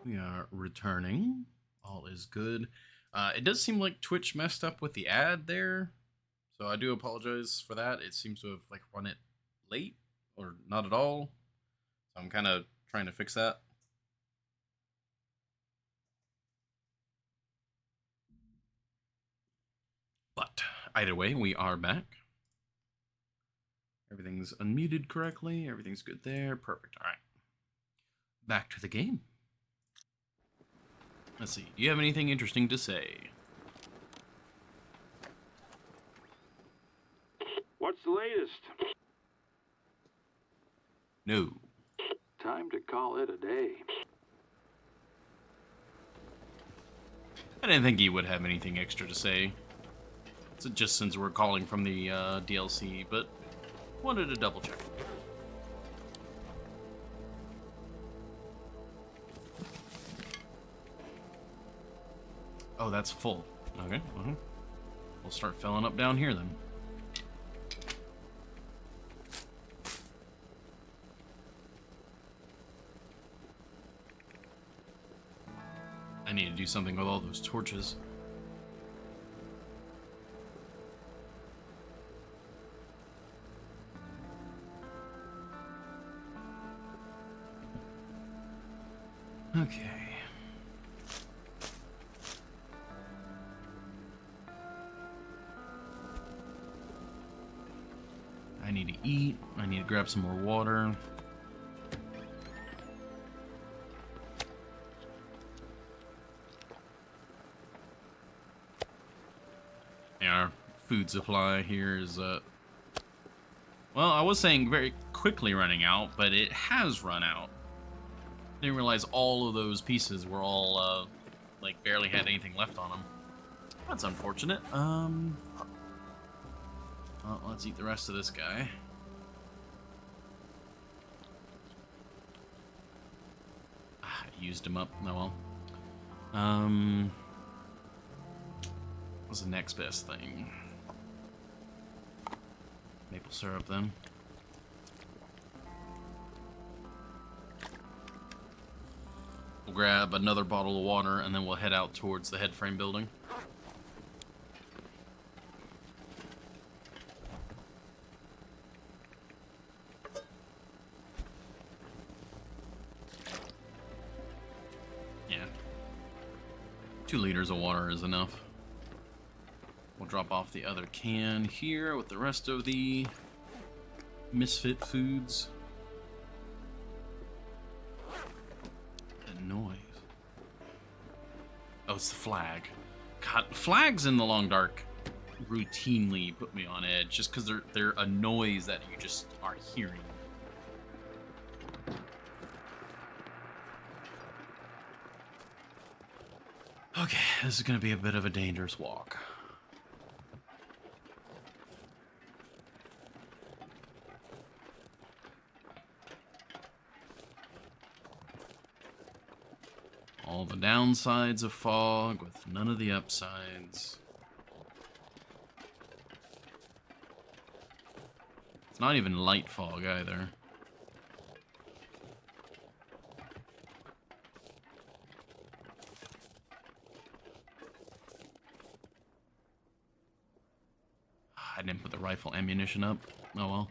We are returning. All is good. It does seem like Twitch messed up with the ad there, so I do apologize for that. It seems to have like run it late or not at all. So I'm kind of trying to fix that. But either way, we are back. Everything's unmuted correctly. Everything's good there. Perfect. All right. Back to the game. Let's see. Do you have anything interesting to say? What's the latest? No. Time to call it a day. I didn't think he would have anything extra to say. So just since we're calling from the DLC, but wanted to double check. Oh, that's full. Okay. We'll start filling up down here then. I need to do something with all those torches. Okay. I need to eat. I need to grab some more water. Yeah, our food supply here is, well, I was saying very quickly running out, but it has run out. Didn't realize all of those pieces were all, like, barely had anything left on them. That's unfortunate. Well, let's eat the rest of this guy. I used him up. Oh well. What's the next best thing? Maple syrup, then. We'll grab another bottle of water, and then we'll head out towards the headframe building. Yeah. 2 liters of water is enough. We'll drop off the other can here with the rest of the misfit foods. That noise. Oh, it's the flag. God, flags in the long dark routinely put me on edge just because they're a noise that you just are hearing. Okay, this is gonna be a bit of a dangerous walk. All the downsides of fog with none of the upsides. It's not even light fog either. I didn't put the rifle ammunition up. Oh well.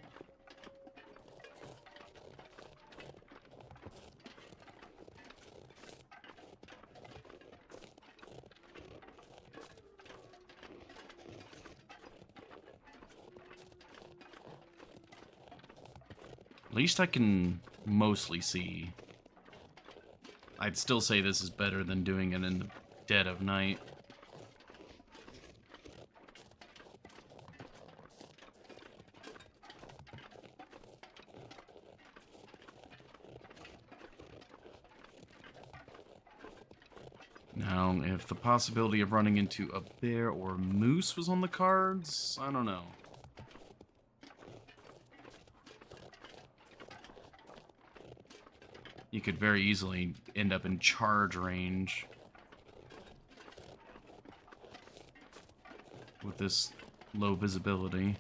At least I can mostly see. I'd still say this is better than doing it in the dead of night. Now, if the possibility of running into a bear or moose was on the cards, I don't know. You could very easily end up in charge range with this low visibility.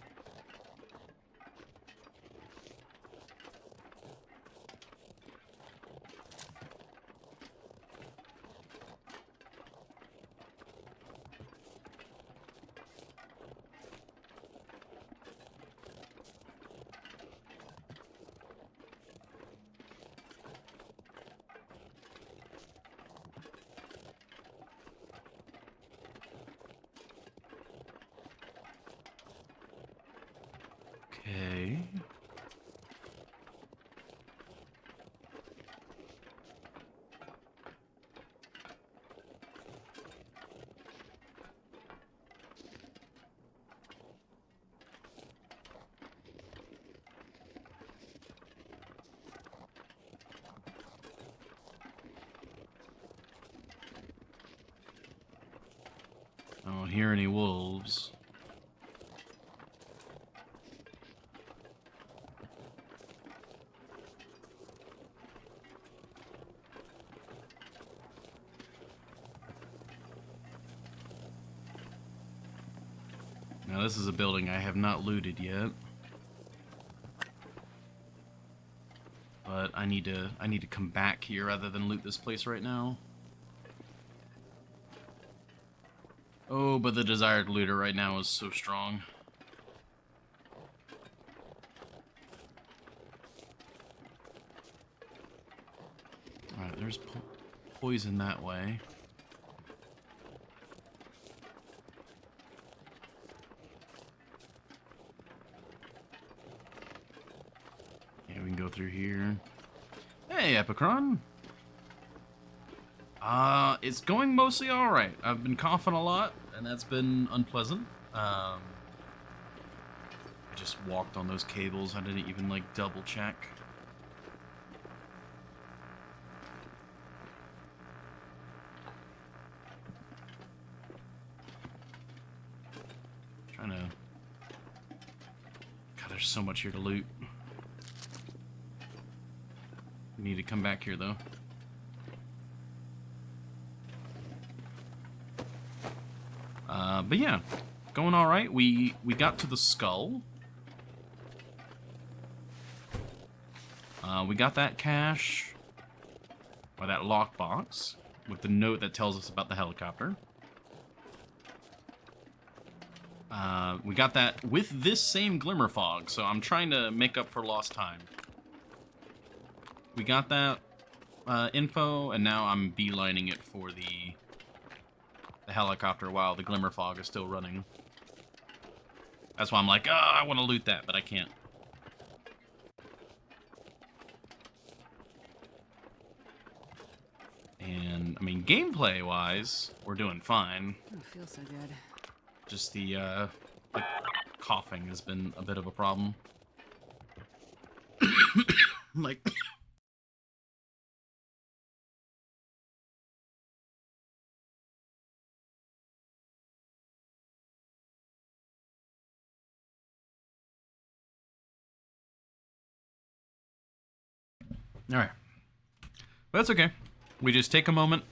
I don't hear any wolves. Now this is a building I have not looted yet. But I need to come back here rather than loot this place right now. Oh, but the desired looter right now is so strong. Alright, there's poison that way. Yeah, we can go through here. Hey, Epicron! It's going mostly alright. I've been coughing a lot, and that's been unpleasant. I just walked on those cables. I didn't even, like, double check. Trying to... God, there's so much here to loot. Need to come back here, though. But yeah, going all right. We got to the skull. We got that cache, or that lockbox, with the note that tells us about the helicopter. We got that with this same glimmer fog, so I'm trying to make up for lost time. We got that info, and now I'm beelining it for the helicopter while the glimmer fog is still running. That's why I'm like, I want to loot that, but I can't. And, I mean, gameplay-wise, we're doing fine. Oh, it feels so good. Just the coughing has been a bit of a problem. Like... Alright. But that's okay. We just take a moment.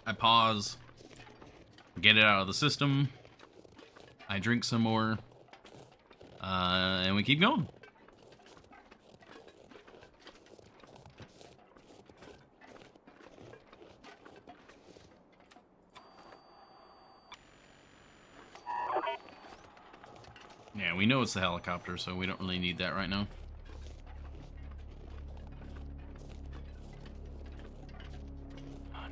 I pause. Get it out of the system. I drink some more. And we keep going. Yeah, we know it's the helicopter, so we don't really need that right now.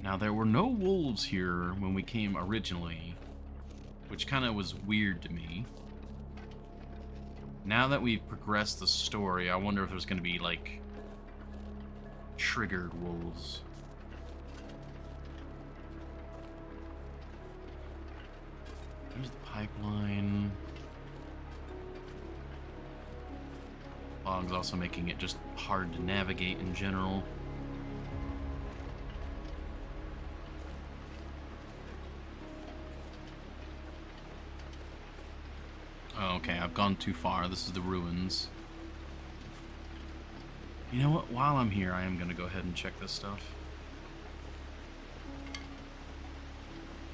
Now, there were no wolves here when we came originally, which kind of was weird to me. Now that we've progressed the story, I wonder if there's going to be, like, triggered wolves. There's the pipeline. Fog's also making it just hard to navigate in general. Oh, okay, I've gone too far. This is the ruins. You know what? While I'm here, I am going to go ahead and check this stuff.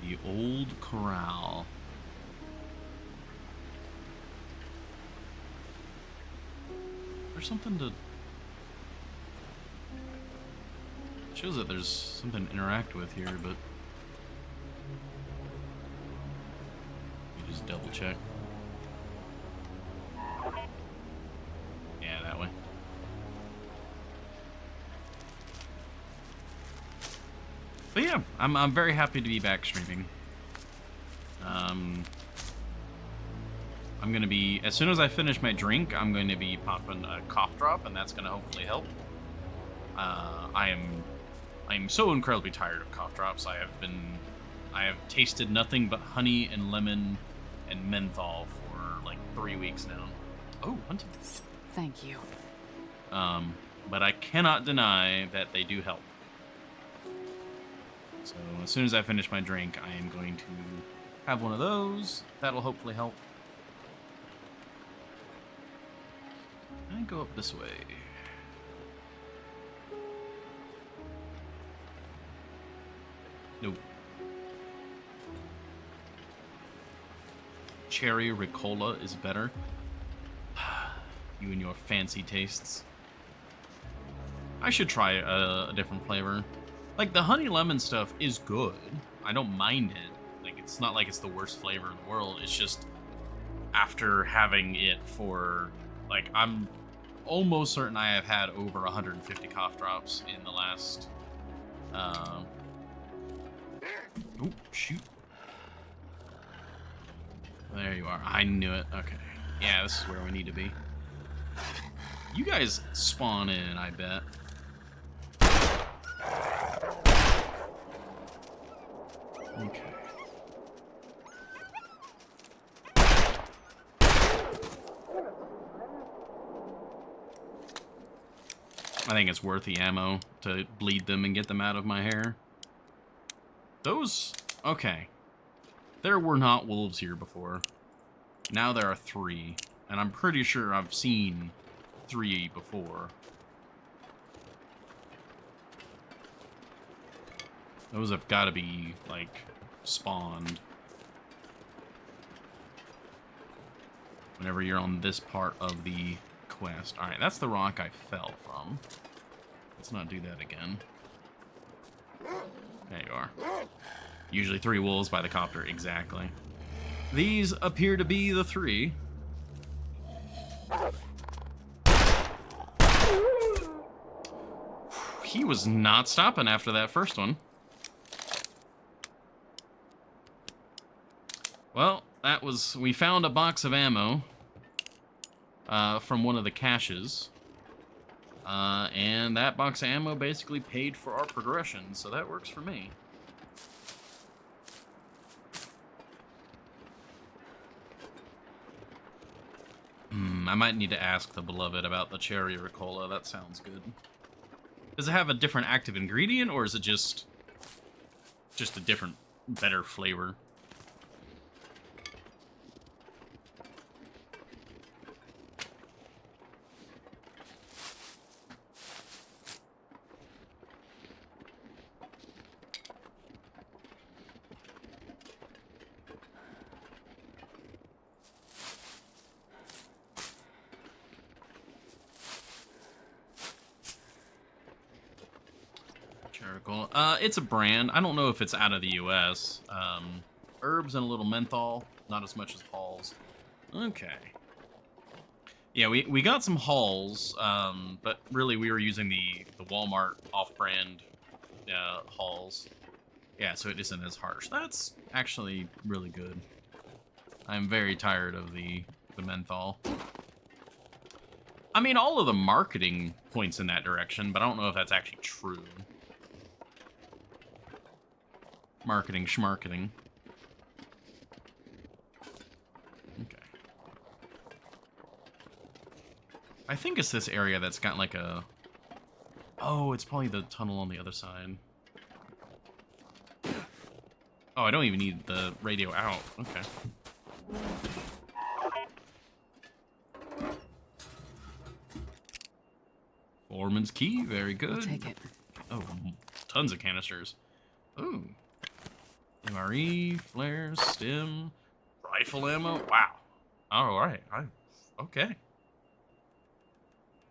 The Old Corral. There's something to... Shows that there's something to interact with here, but... You just double check. Yeah, that way. But yeah, I'm very happy to be back streaming. I'm gonna be, as soon as I finish my drink, I'm going to be popping a cough drop, and that's gonna hopefully help. I am so incredibly tired of cough drops. I have tasted nothing but honey and lemon and menthol for like 3 weeks now. Oh, hunting. Thank you. But I cannot deny that they do help. So as soon as I finish my drink, I am going to have one of those. That'll hopefully help. I go up this way. Nope. Cherry Ricola is better. You and your fancy tastes. I should try a different flavor. Like, the honey lemon stuff is good. I don't mind it. Like, it's not like it's the worst flavor in the world. It's just, after having it for, like, I'm almost certain I have had over 150 cough drops in the last, oh, shoot. There you are. I knew it. Okay. Yeah, this is where we need to be. You guys spawn in, I bet. Okay. I think it's worth the ammo to bleed them and get them out of my hair. Those... Okay. There were not wolves here before. Now there are 3. And I'm pretty sure I've seen 3 before. Those have got to be, like, spawned. Whenever you're on this part of the quest. Alright, that's the rock I fell from. Let's not do that again. There you are. Usually 3 wolves by the copter, exactly. These appear to be the 3. He was not stopping after that first one. Well, that was... We found a box of ammo from one of the caches. And that box of ammo basically paid for our progression, so that works for me. I might need to ask the beloved about the cherry Ricola. That sounds good. Does it have a different active ingredient, or is it just a different, better flavor? It's a brand. I don't know if it's out of the U.S. Herbs and a little menthol. Not as much as Halls. Okay. Yeah, we got some Halls, but really we were using the Walmart off-brand Halls. Yeah, so it isn't as harsh. That's actually really good. I'm very tired of the menthol. I mean, all of the marketing points in that direction, but I don't know if that's actually true. Marketing schmarketing. Okay. I think it's this area that's got like a... Oh, it's probably the tunnel on the other side. Oh, I don't even need the radio out. Okay. Foreman's key, very good. I'll take it. Oh, tons of canisters. Ooh. MRE, flares, stim, rifle ammo. Wow. All right. Okay.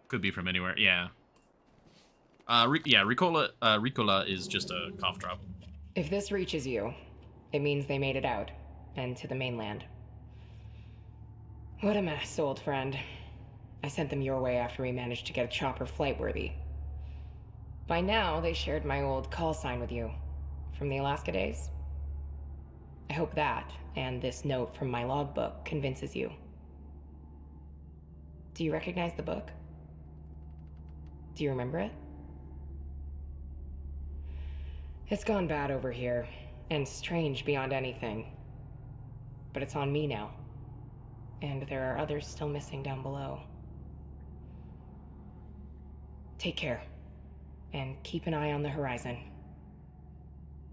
Could be from anywhere. Yeah. Ricola is just a cough drop. If this reaches you, it means they made it out and to the mainland. What a mess, old friend. I sent them your way after we managed to get a chopper flight-worthy. By now, they shared my old call sign with you from the Alaska days. I hope that, and this note from my logbook, convinces you. Do you recognize the book? Do you remember it? It's gone bad over here, and strange beyond anything. But it's on me now. And there are others still missing down below. Take care, and keep an eye on the horizon.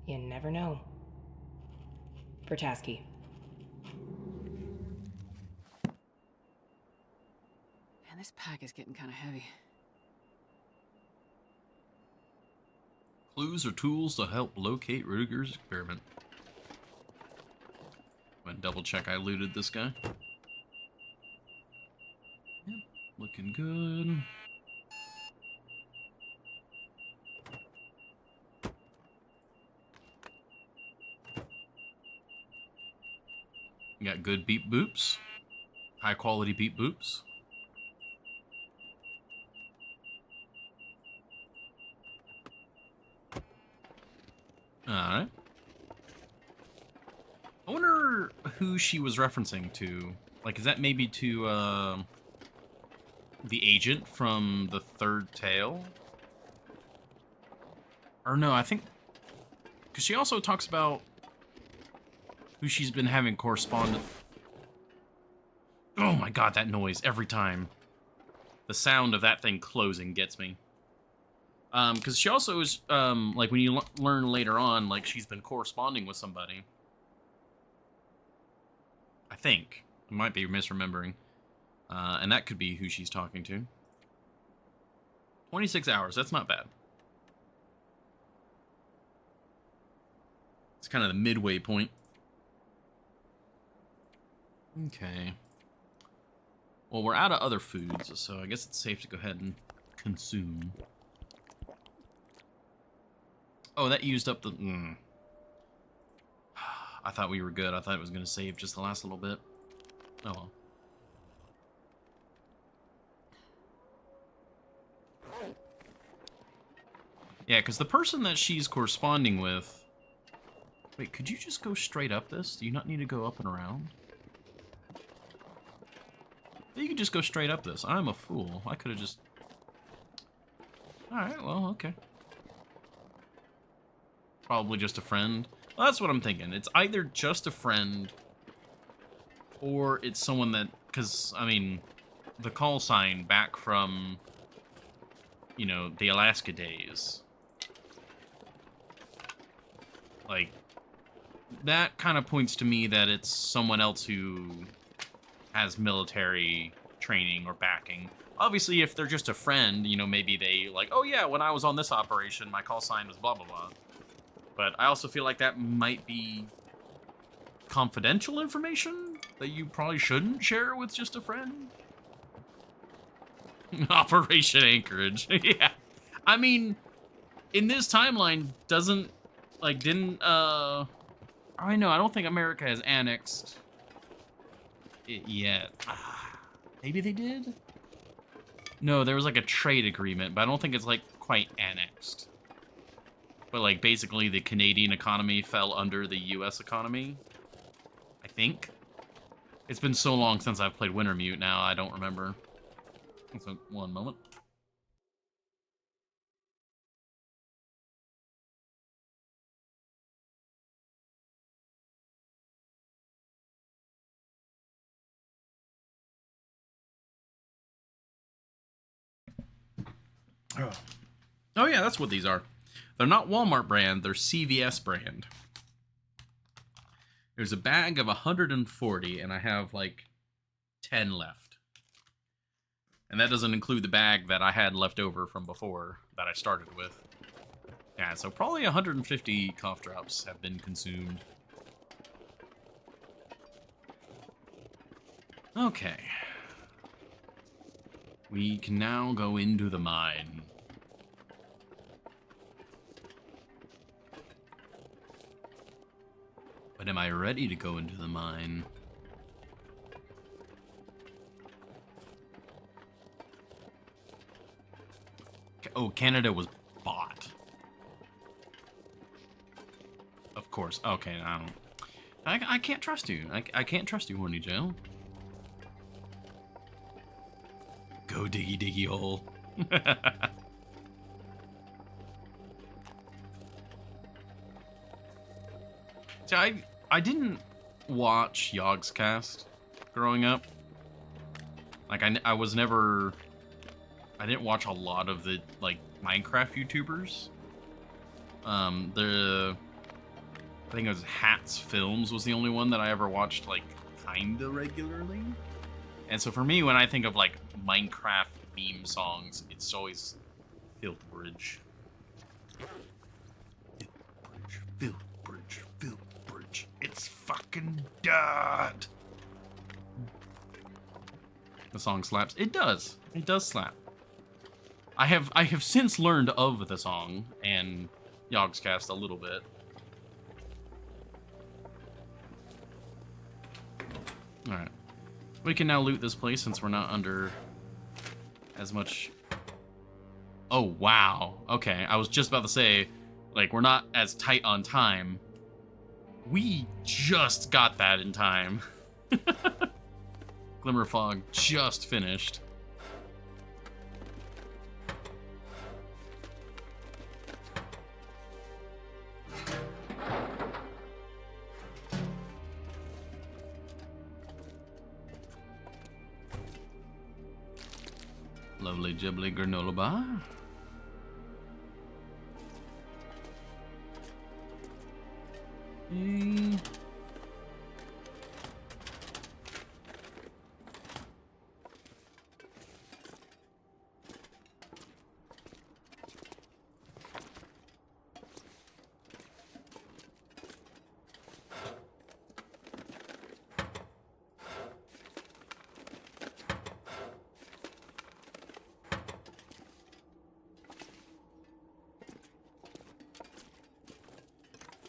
You never know. Bertasky. this pack is getting kind of heavy. Clues or tools to help locate Rudiger's experiment. I'm gonna double check I looted this guy. Yep, looking good. You got good beep boops. High quality beep boops. Alright. I wonder who she was referencing to. Like, is that maybe to, the agent from the third tale? Or no, I think... Because she also talks about who she's been having correspondence... Oh my god, that noise every time. The sound of that thing closing gets me. Because she also is, like, when you learn later on, like, she's been corresponding with somebody. I think. I might be misremembering. And that could be who she's talking to. 26 hours, that's not bad. It's kind of the midway point. Okay. Well, we're out of other foods, so I guess it's safe to go ahead and consume. Oh, that used up the... I thought we were good. I thought it was going to save just the last little bit. Oh, well. Yeah, because the person that she's corresponding with... Wait, could you just go straight up this? Do you not need to go up and around? You can just go straight up this. I'm a fool. I could have just... Alright, well, okay. Probably just a friend. Well, that's what I'm thinking. It's either just a friend, or it's someone that... Because, I mean, the call sign back from, you know, the Alaska days. Like, that kind of points to me that it's someone else who has military training or backing. Obviously, if they're just a friend, you know, maybe they like, oh yeah, when I was on this operation, my call sign was blah, blah, blah. But I also feel like that might be confidential information that you probably shouldn't share with just a friend. Operation Anchorage. Yeah. I mean, in this timeline, didn't, I know, I don't think America has annexed it yet. Maybe they did? No, there was like a trade agreement, but I don't think it's like quite annexed. But like basically the Canadian economy fell under the US economy. I think. It's been so long since I've played Wintermute now, I don't remember. So, one moment. Oh yeah, that's what these are. They're not Walmart brand, they're CVS brand. There's a bag of 140, and I have like 10 left. And that doesn't include the bag that I had left over from before that I started with. Yeah, so probably 150 cough drops have been consumed. Okay. We can now go into the mine. But am I ready to go into the mine? Oh, Canada was bought. Of course. Okay, I can't trust you. I can't trust you, Horny Joe. Go diggy diggy hole. See, I didn't watch Yogscast growing up. Like, I was never... I didn't watch a lot of the, like, Minecraft YouTubers. I think it was Hats Films was the only one that I ever watched, like, kinda regularly. And so for me, when I think of like Minecraft theme songs, it's always Filth Bridge. Filth Bridge, Filth Bridge. It's fucking dirt. The song slaps. It does. It does slap. I have since learned of the song and Yogscast a little bit. Alright. We can now loot this place since we're not under as much... Oh, wow. Okay, I was just about to say, like, we're not as tight on time. We just got that in time. Glimmer Fog just finished. Lovely jibbly granola bar.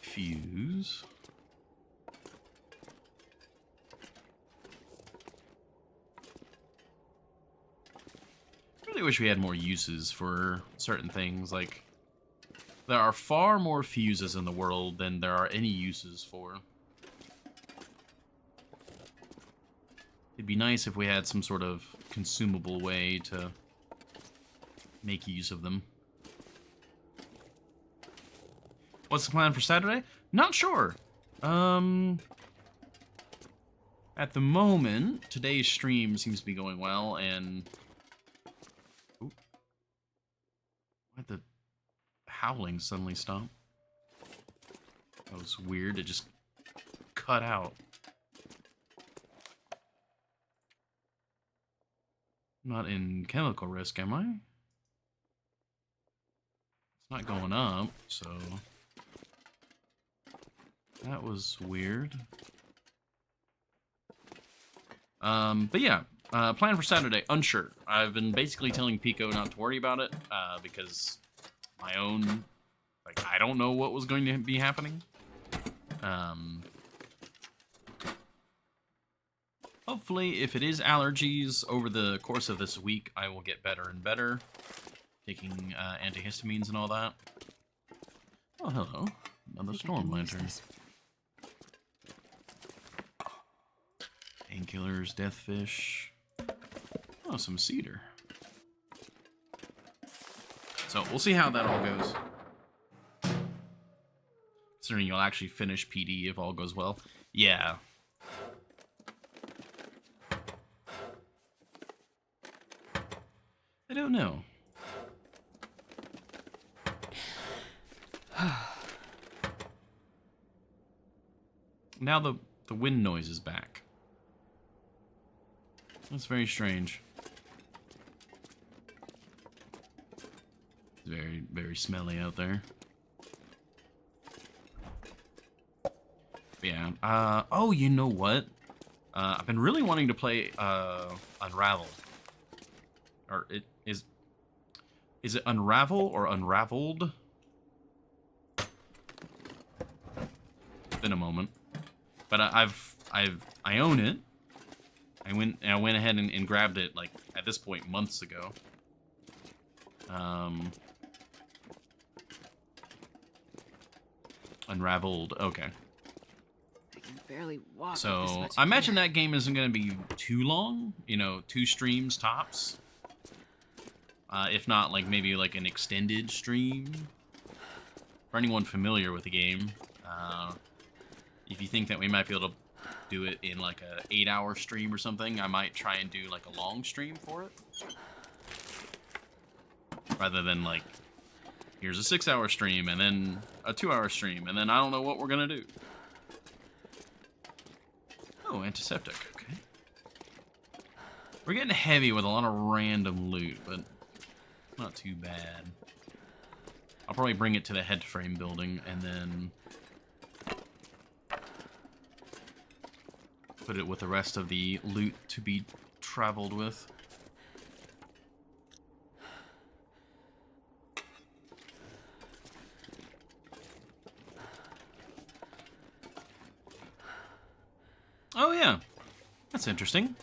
Fuse. I really wish we had more uses for certain things. Like, there are far more fuses in the world than there are any uses for. It'd be nice if we had some sort of consumable way to make use of them. What's the plan for Saturday? Not sure. At the moment, today's stream seems to be going well, and... Ooh. Why'd the howling suddenly stop? That was weird. It just cut out. I'm not in chemical risk, am I? It's not going up, so... That was weird. But yeah, plan for Saturday, unsure. I've been basically telling Pico not to worry about it, because my own, like, I don't know what was going to be happening. Hopefully, if it is allergies, over the course of this week, I will get better and better. Taking, antihistamines and all that. Oh, hello. Another storm lantern. Painkillers, deathfish. Oh, some cedar. So, we'll see how that all goes. Considering you'll actually finish PD if all goes well. Yeah. I don't know. Now the wind noise is back. That's very strange. It's very, very smelly out there. But yeah. Oh, you know what? I've been really wanting to play Unravel. Or is it Unravel or Unraveled? It's been a moment. But I own it. I went ahead and grabbed it, like, at this point, months ago. Unraveled, okay. I can barely walk. So, I imagine that game isn't going to be too long. You know, 2 streams tops. If not, like, maybe, like, an extended stream. For anyone familiar with the game, if you think that we might be able to do it in like a 8-hour stream or something, I might try and do like a long stream for it. Rather than like, here's a 6-hour stream and then a 2-hour stream and then I don't know what we're gonna do. Oh, antiseptic, okay. We're getting heavy with a lot of random loot, but not too bad. I'll probably bring it to the head frame building and then put it with the rest of the loot to be traveled with. Oh yeah, that's interesting.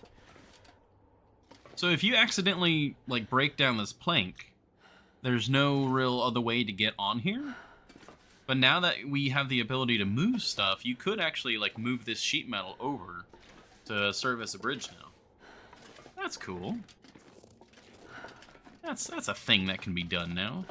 So if you accidentally, like, break down this plank, there's no real other way to get on here. But now that we have the ability to move stuff, you could actually, like, move this sheet metal over to serve as a bridge now. That's cool. That's a thing that can be done now.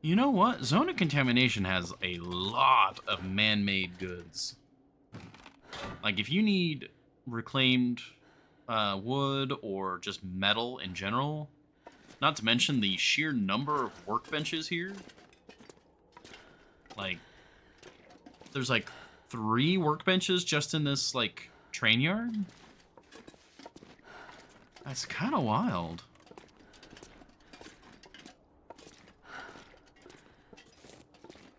You know what? Zone of Contamination has a lot of man-made goods. Like, if you need reclaimed wood or just metal in general, not to mention the sheer number of workbenches here. Like, there's like 3 workbenches just in this, like, train yard? That's kind of wild.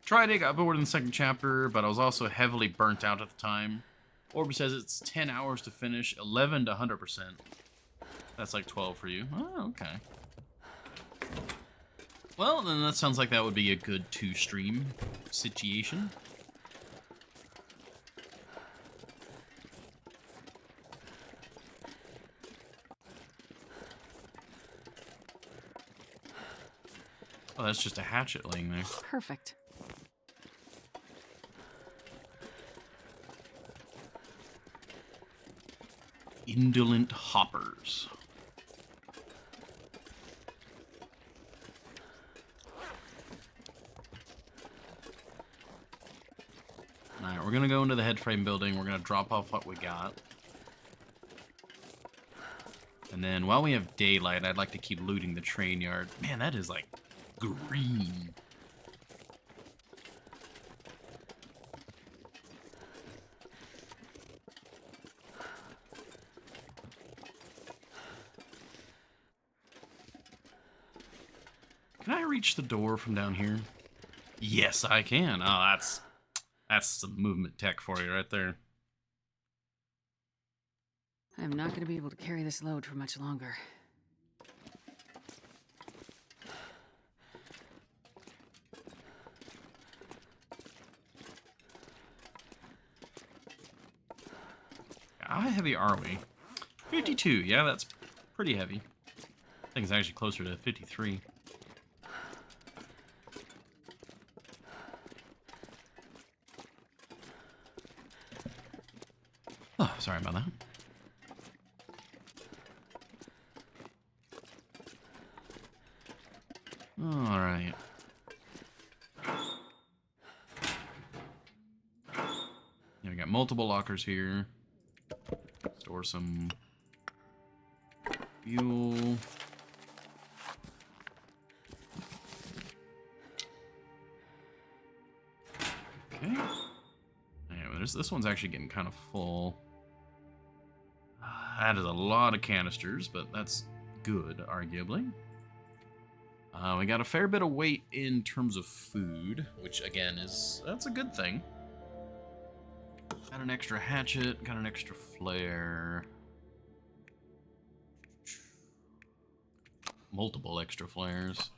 Tried it, got bored in the second chapter, but I was also heavily burnt out at the time. Orby says it's 10 hours to finish, 11 to 100%. That's like 12 for you. Oh, okay. Well, then that sounds like that would be a good 2-stream situation. Oh, that's just a hatchet laying there. Perfect. Indolent hoppers. Alright, we're gonna go into the head frame building. We're gonna drop off what we got. And then while we have daylight, I'd like to keep looting the train yard. Man, that is like green. Can I reach the door from down here? Yes, I can. Oh, that's some movement tech for you right there. I'm not going to be able to carry this load for much longer. How heavy are we? 52. Yeah, that's pretty heavy. I think it's actually closer to 53. Oh, sorry about that. All right. Yeah, we got multiple lockers here. Store some fuel. Okay. Yeah, this one's actually getting kind of full. That is a lot of canisters, but that's good, arguably. We got a fair bit of weight in terms of food, which again that's a good thing. Got an extra hatchet, got an extra flare. Multiple extra flares.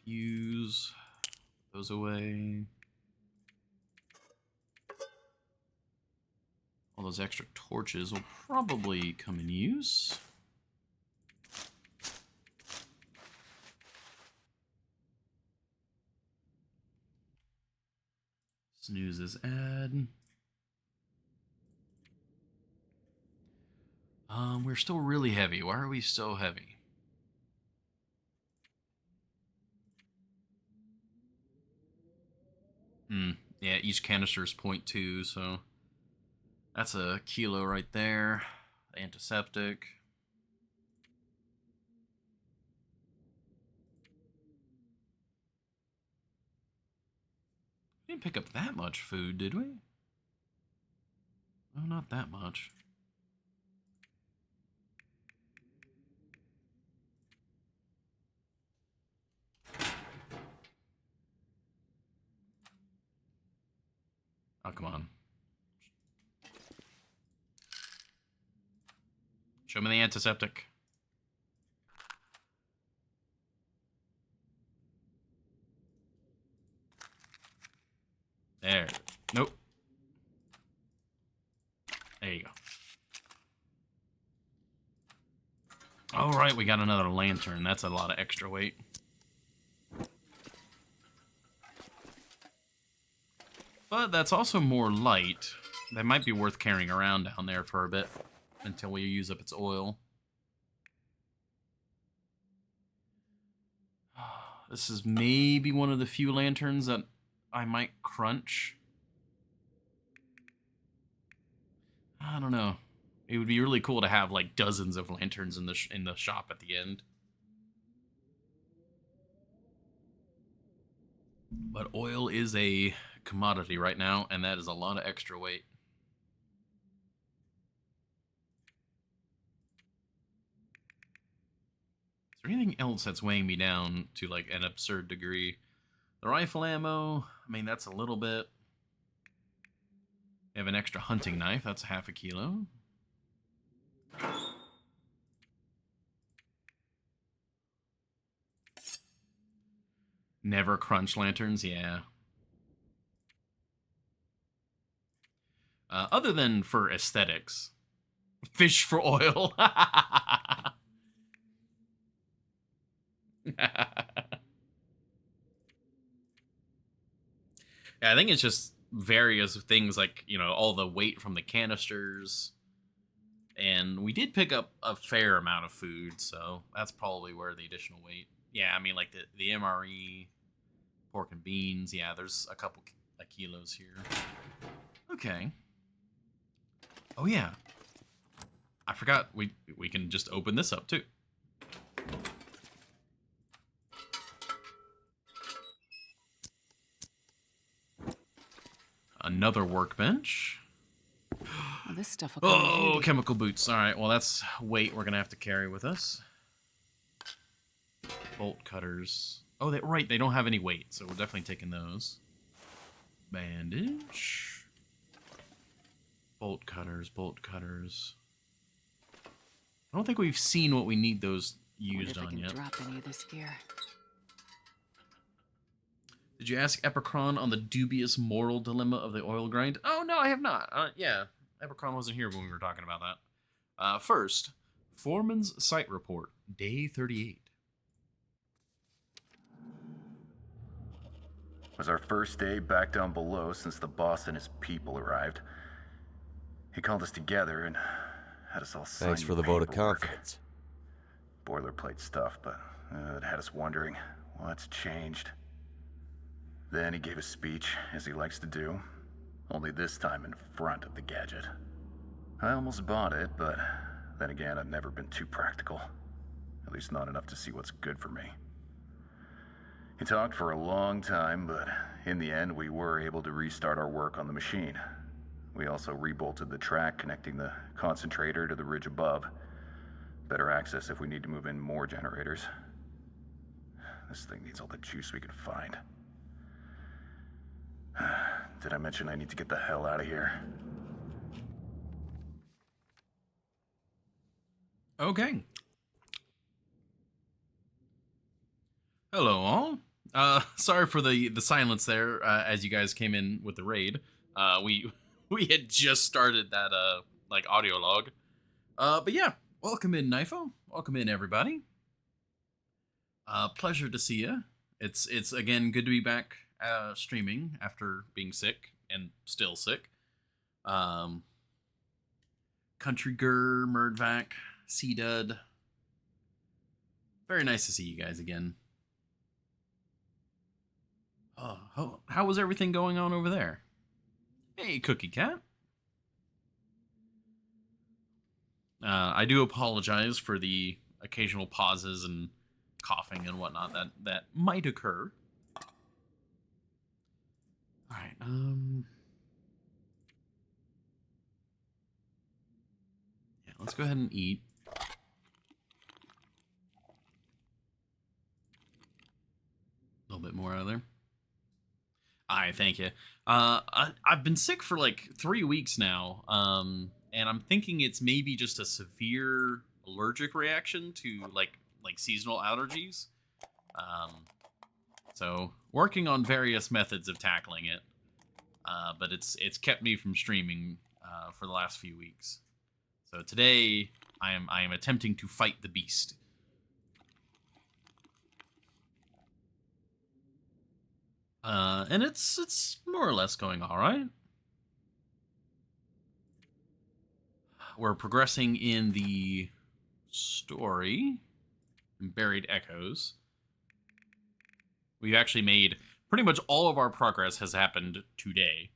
Fuse those away. All those extra torches will probably come in use. Snooze is add. We're still really heavy. Why are we so heavy? Yeah, each canister is 0.2, so That's a kilo right there. Antiseptic. We didn't pick up that much food, did we? Oh, not that much. Oh, come on. Show me the antiseptic. There. Nope. There you go. All right, we got another lantern. That's a lot of extra weight. But that's also more light. That might be worth carrying around down there for a bit until we use up its oil. This is maybe one of the few lanterns that I might crunch. I don't know. It would be really cool to have like dozens of lanterns in the shop at the end. But oil is a commodity right now, and that is a lot of extra weight. Is there anything else that's weighing me down to like an absurd degree? The rifle ammo, I mean, that's a little bit. We have an extra hunting knife, that's half a kilo. Never crunch lanterns, yeah. Other than for aesthetics. Fish for oil. Yeah, I think it's just various things like, you know, all the weight from the canisters. And we did pick up a fair amount of food, so that's probably where the additional weight. Yeah, I mean, like the MRE, pork and beans. Yeah, there's a couple kilos here. Okay. Oh, yeah. I forgot we can just open this up, too. Another workbench. Well, this stuff will come in Oh, handy. chemical boots. All right, well, that's weight we're going to have to carry with us. Bolt cutters. Oh, right, they don't have any weight, so we're definitely taking those. Bandage. Bolt cutters, bolt cutters. I don't think we've seen what we need those used Wonder on if I can yet. drop any of this gear. Did you ask Epicron on the dubious moral dilemma of the oil grind? Oh, no, I have not. Yeah, Epicron wasn't here when we were talking about that. First, Foreman's Site Report, Day 38. It was our first day back down below since the boss and his people arrived. He called us together and had us all sign Thanks for the vote of paperwork. confidence. Boilerplate stuff, but it had us wondering what's changed. Then he gave a speech, as he likes to do, only this time in front of the gadget. I almost bought it, but then again, I've never been too practical. At least not enough to see what's good for me. He talked for a long time, but in the end, we were able to restart our work on the machine. We also rebolted the track connecting the concentrator to the ridge above. Better access if we need to move in more generators. This thing needs all the juice we can find. Did I mention I need to get the hell out of here? Okay. Hello, all. Sorry for the silence there as you guys came in with the raid. We had just started that like audio log. But yeah, welcome in, Knifo. Welcome in, everybody. Pleasure to see you. It's again good to be back streaming after being sick and still sick. Country Gur, Murdvac, C-Dud. Very nice to see you guys again. How was everything going on over there? Hey, Cookie Cat. I do apologize for the occasional pauses and coughing and whatnot that might occur. All right. Yeah, let's go ahead and eat. A little bit more out of there. All right, thank you. I've been sick for like 3 weeks now, and I'm thinking it's maybe just a severe allergic reaction to like seasonal allergies. Um, so working on various methods of tackling it, but it's kept me from streaming for the last few weeks. So today I am attempting to fight the beast. And it's more or less going all right. We're progressing in the story. Buried Echoes. We've actually made pretty much all of our progress has happened today.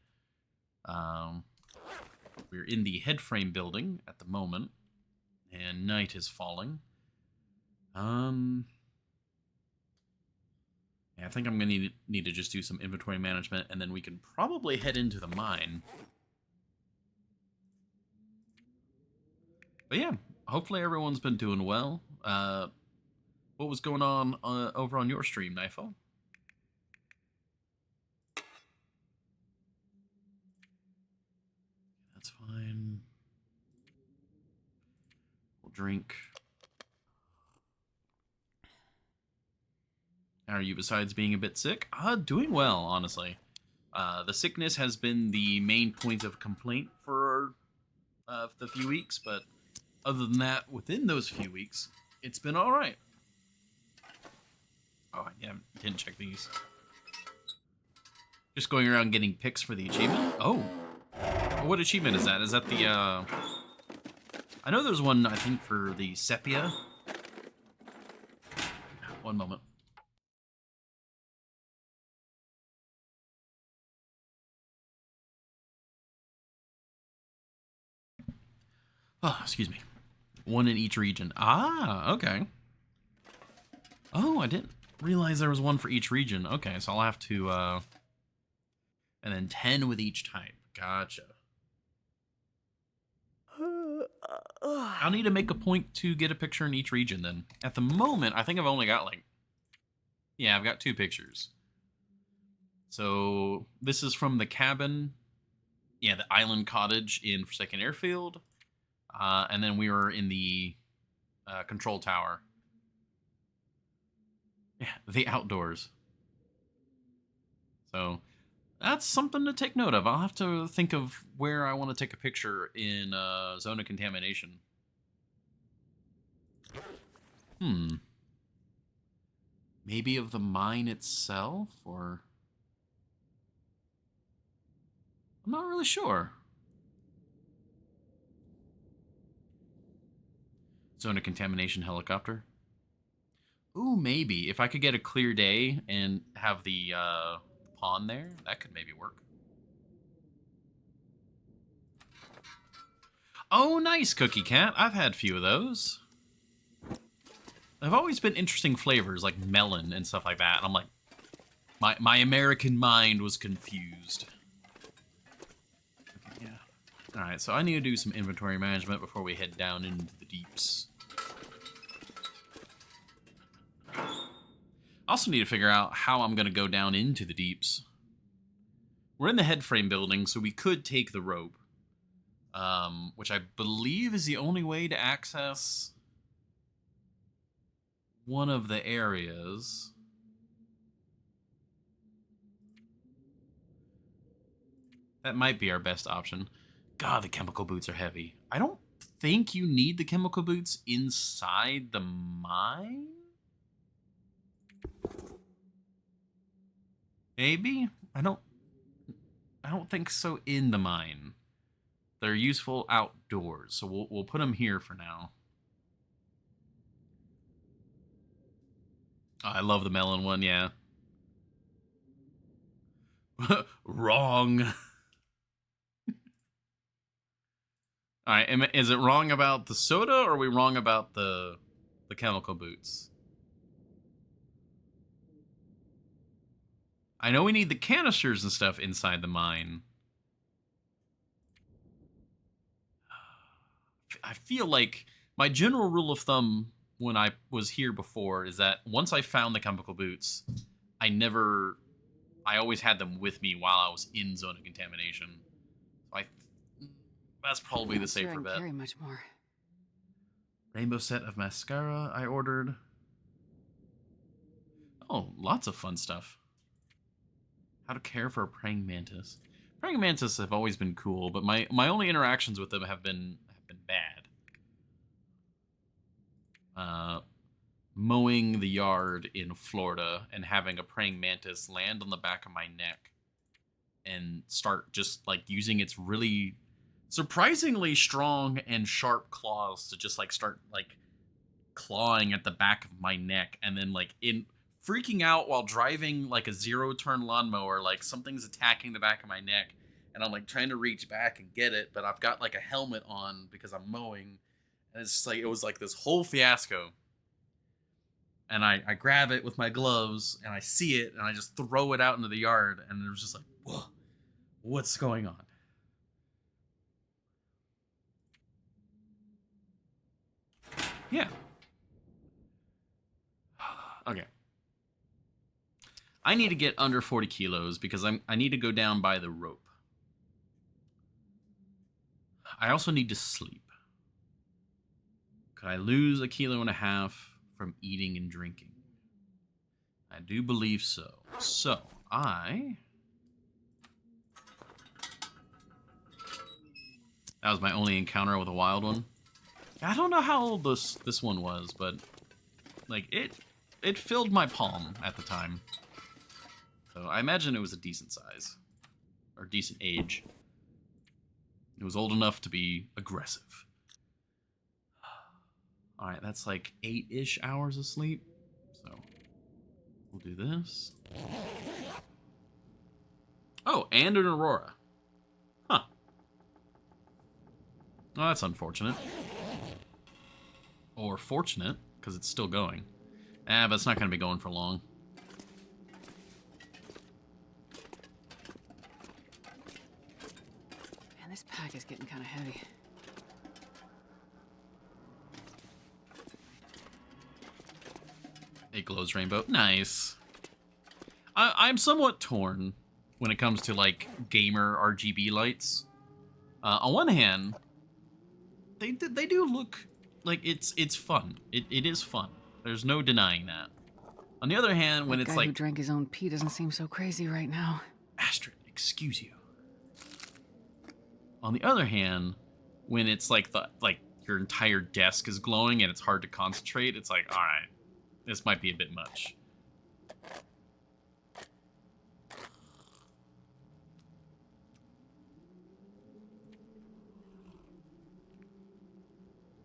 We're in the headframe building at the moment, and night is falling. Yeah, I think I'm gonna need to just do some inventory management, and then we can probably head into the mine. But yeah, hopefully everyone's been doing well. What was going on over on your stream, Nifo? That's fine. We'll drink. How are you besides being a bit sick? Doing well, honestly. The sickness has been the main point of complaint for the few weeks, but other than that, within those few weeks, it's been all right. Oh, yeah, didn't check these. Just going around getting picks for the achievement? Oh. What achievement is that? Is that the, I know there's one, I think, for the sepia. One moment. Oh, excuse me. One in each region. Ah, okay. Oh, I didn't realize there was one for each region. Okay, so I'll have to, and then 10 with each type. Gotcha. I'll need to make a point to get a picture in each region then. At the moment, I think I've only got like... Yeah, I've got 2 pictures. So, this is from the cabin. Yeah, the island cottage in Forsaken Airfield. And then we were in the control tower. Yeah, the outdoors. So, that's something to take note of. I'll have to think of where I want to take a picture in Zone of Contamination. Maybe of the mine itself, or... I'm not really sure. Zone of Contamination helicopter. Ooh, maybe. If I could get a clear day and have the pond there, that could maybe work. Oh, nice, Cookie Cat. I've had a few of those. They've always been interesting flavors, like melon and stuff like that. And I'm like, my American mind was confused. Okay, yeah. All right, so I need to do some inventory management before we head down into the deeps. I also need to figure out how I'm going to go down into the deeps. We're in the headframe building, so we could take the rope. Which I believe is the only way to access one of the areas. That might be our best option. God, the chemical boots are heavy. I don't think you need the chemical boots inside the mine? Maybe? I don't think so in the mine. They're useful outdoors, so we'll put them here for now. Oh, I love the melon one, yeah. Wrong. All right, is it wrong about the soda, or are we wrong about the chemical boots? I know we need the canisters and stuff inside the mine. I feel like my general rule of thumb when I was here before is that once I found the chemical boots, I always had them with me while I was in zone of contamination. So that's probably the safer sure I bet. can carry much more. Rainbow set of mascara I ordered. Oh, lots of fun stuff. How to care for a praying mantis. Praying mantis have always been cool, but my only interactions with them have been bad. Mowing the yard in Florida and having a praying mantis land on the back of my neck and start just like using its really surprisingly strong and sharp claws to just like start like clawing at the back of my neck, and then like in freaking out while driving like a 0-turn lawnmower, like something's attacking the back of my neck, and I'm like trying to reach back and get it, but I've got like a helmet on because I'm mowing, and it's just like it was like this whole fiasco. And I grab it with my gloves, and I see it, and I just throw it out into the yard, and it was just like, whoa, what's going on? Yeah. Okay. I need to get under 40 kilos because I need to go down by the rope. I also need to sleep. Could I lose 1.5 kilos from eating and drinking? I do believe so. So, that was my only encounter with a wild one. I don't know how old this one was, but like it filled my palm at the time. So I imagine it was a decent size or decent age. It was old enough to be aggressive. All right, that's like 8-ish hours of sleep. So we'll do this. Oh, and an aurora. Huh. Well, that's unfortunate. Or fortunate, because it's still going. But it's not going to be going for long. Man, this pack is getting kind of heavy. It glows rainbow. Nice. I'm somewhat torn when it comes to like gamer RGB lights. On one hand, they do look like it's fun. It is fun. There's no denying that. On the other hand, when That it's guy like who drank his own pee doesn't seem so crazy right now. Astrid, excuse you. On the other hand, when it's like your entire desk is glowing and it's hard to concentrate, it's like, all right, this might be a bit much.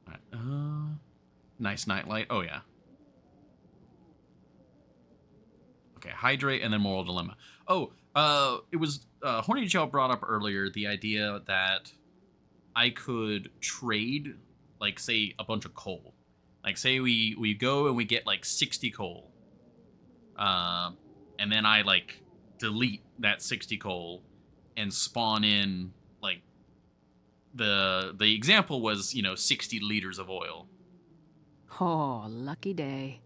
All right, nice nightlight. Oh yeah. Okay, hydrate and then moral dilemma. Oh, it was Horny Gel brought up earlier the idea that I could trade, like, say, a bunch of coal. Like, say we go and we get, like, 60 coal. And then I, like, delete that 60 coal and spawn in, like, the example was, 60 liters of oil. Oh, lucky day.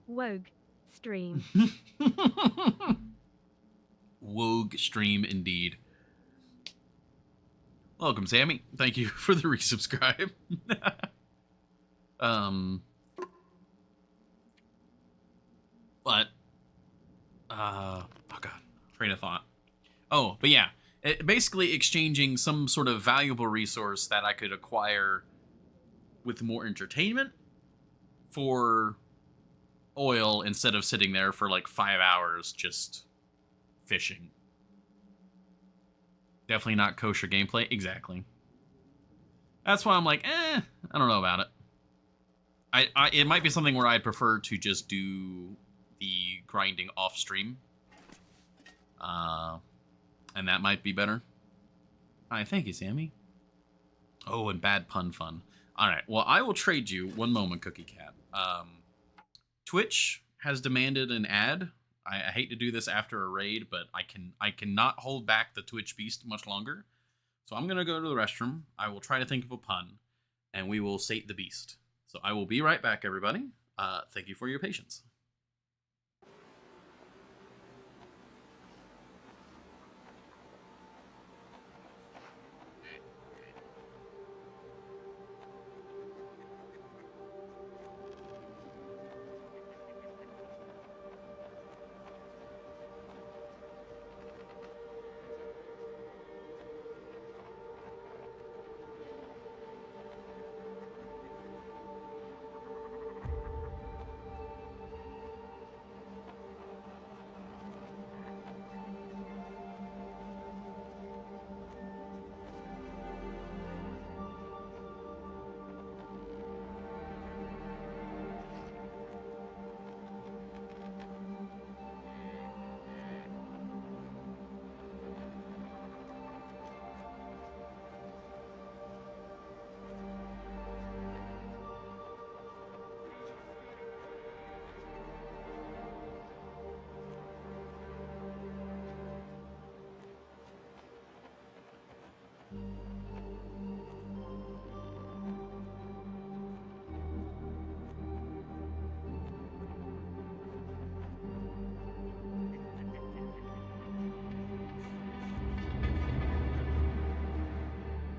Wogue stream. Wogue stream indeed. Welcome, Sammy. Thank you for the resubscribe. But, oh god, train of thought. Oh, but yeah, basically exchanging some sort of valuable resource that I could acquire with more entertainment for oil instead of sitting there for like 5 hours just fishing. Definitely not kosher gameplay. Exactly. That's why I'm like, I don't know about it. It might be something where I'd prefer to just do the grinding off stream. And that might be better. Hi, thank you, Sammy. Oh, and bad pun fun. All right. Well, I will trade you one moment, Cookie Cat. Twitch has demanded an ad. I hate to do this after a raid, but I cannot hold back the Twitch beast much longer. So I'm gonna go to the restroom. I will try to think of a pun, and we will sate the beast. So I will be right back, everybody. Thank you for your patience.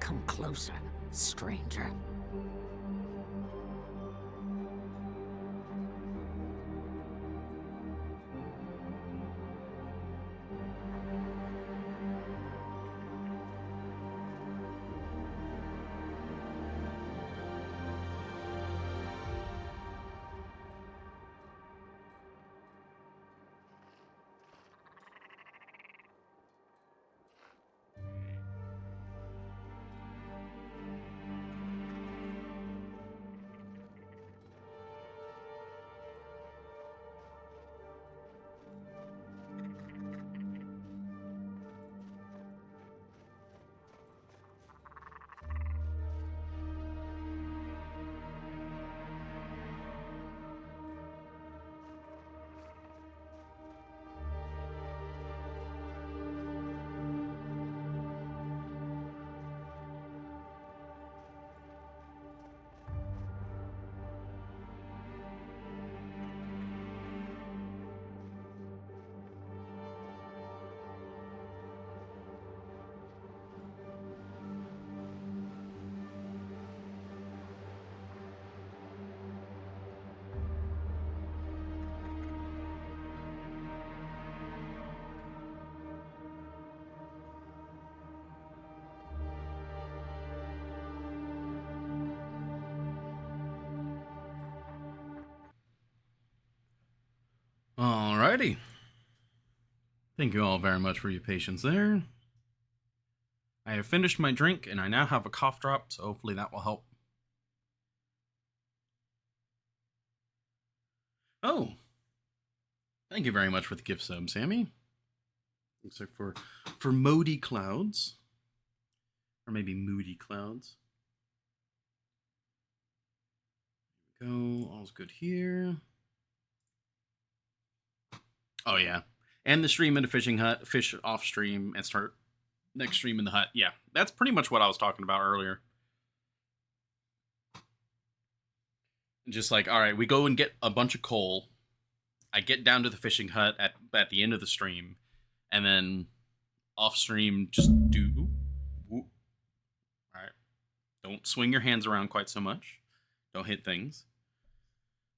Come closer, stranger. Alrighty. Thank you all very much for your patience there. I have finished my drink, and I now have a cough drop, so hopefully that will help. Oh, thank you very much for the gift sub, Sammy. Looks like for Modi Clouds, or maybe Moody Clouds. There we go. All's good here. Oh yeah, and the stream in the fishing hut, fish off stream, and start next stream in the hut. Yeah, that's pretty much what I was talking about earlier. Just like, all right, we go and get a bunch of coal. I get down to the fishing hut at the end of the stream, and then off stream just do. All right, don't swing your hands around quite so much. Don't hit things.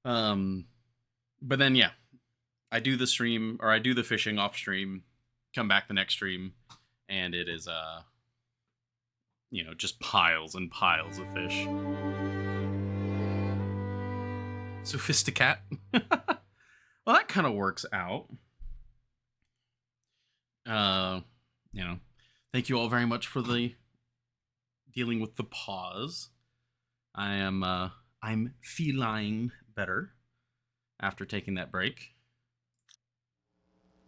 But then yeah, I do the stream or I do the fishing off stream, come back the next stream, and it is just piles and piles of fish. Sophisticat. Well, that kind of works out. Thank you all very much for the dealing with the pause. I'm feline better after taking that break.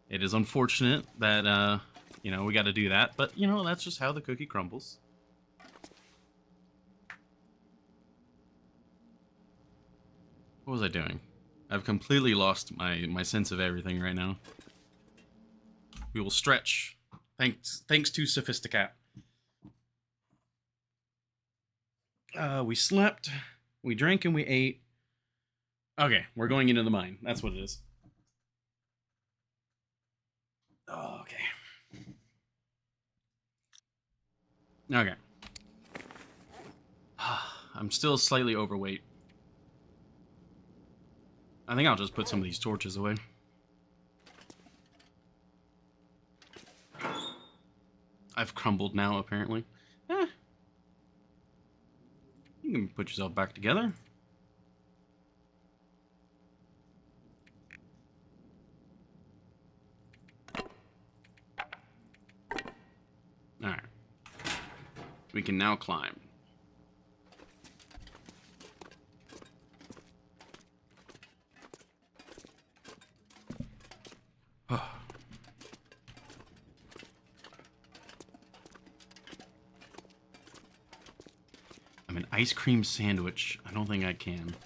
It is unfortunate that we got to do that, but that's just how the cookie crumbles. What was I doing? I've completely lost my sense of everything right now. We will stretch. Thanks to Sophisticat. We slept, we drank, and we ate. Okay, we're going into the mine. That's what it is. Oh, okay. Okay. I'm still slightly overweight. I think I'll just put some of these torches away. I've crumbled now, apparently. You can put yourself back together. Alright. We can now climb. I'm an ice cream sandwich. I don't think I can.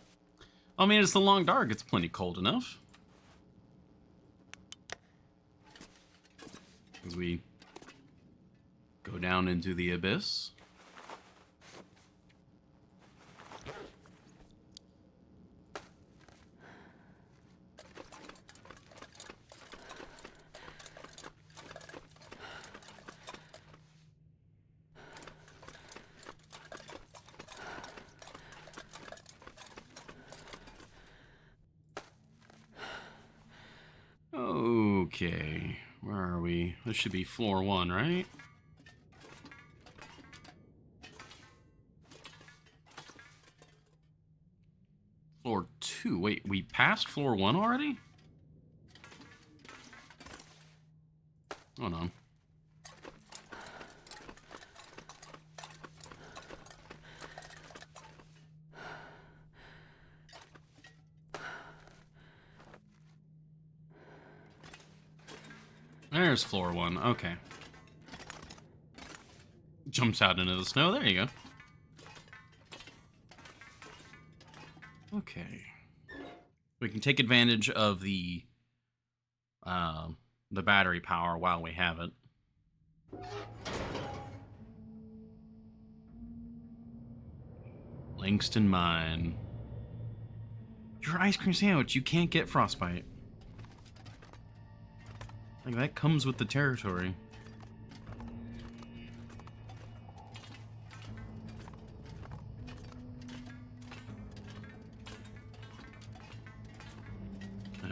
I mean, it's the long dark. It's plenty cold enough. As we go down into the abyss. Okay, where are we? This should be floor 1, right? Floor 2. Wait, we passed floor 1 already? Hold on. There's floor 1. Okay. Jumps out into the snow. There you go. Okay. We can take advantage of the battery power while we have it. Langston Mine. Your ice cream sandwich. You can't get frostbite. Like, that comes with the territory.